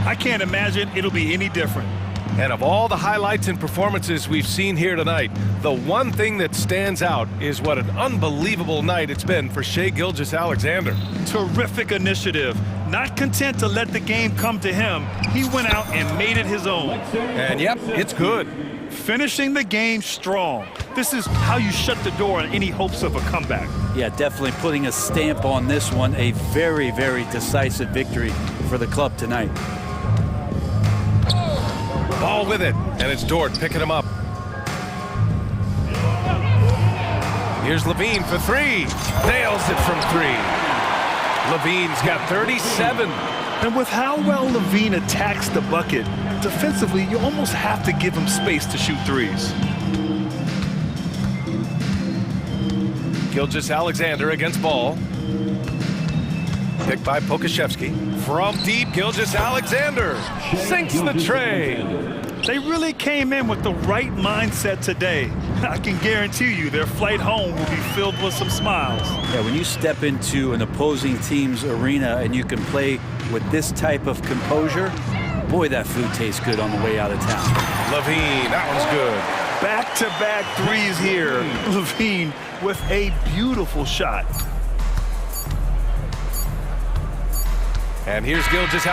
I can't imagine it'll be any different. And of all the highlights and performances we've seen here tonight, the one thing that stands out is what an unbelievable night it's been for Shai Gilgeous-Alexander. Terrific initiative. Not content to let the game come to him, he went out and made it his own. And yep, it's good. Finishing the game strong. This is how you shut the door on any hopes of a comeback. Yeah, definitely putting a stamp on this one. A very, very decisive victory for the club tonight. Ball with it, and it's Dort picking him up. Here's Levine for three. Nails it from three. Levine's got 37. And with how well Levine attacks the bucket, defensively, you almost have to give him space to shoot threes. Gilgeous-Alexander against ball. Picked by Pokashevsky. From deep, Gilgeous-Alexander sinks the tray. They really came in with the right mindset today. I can guarantee you their flight home will be filled with some smiles. Yeah, when you step into an opposing team's arena and you can play with this type of composure, boy, that food tastes good on the way out of town. Levine, that one's good. Back-to-back threes here. Levine with a beautiful shot. And here's Gilgeous.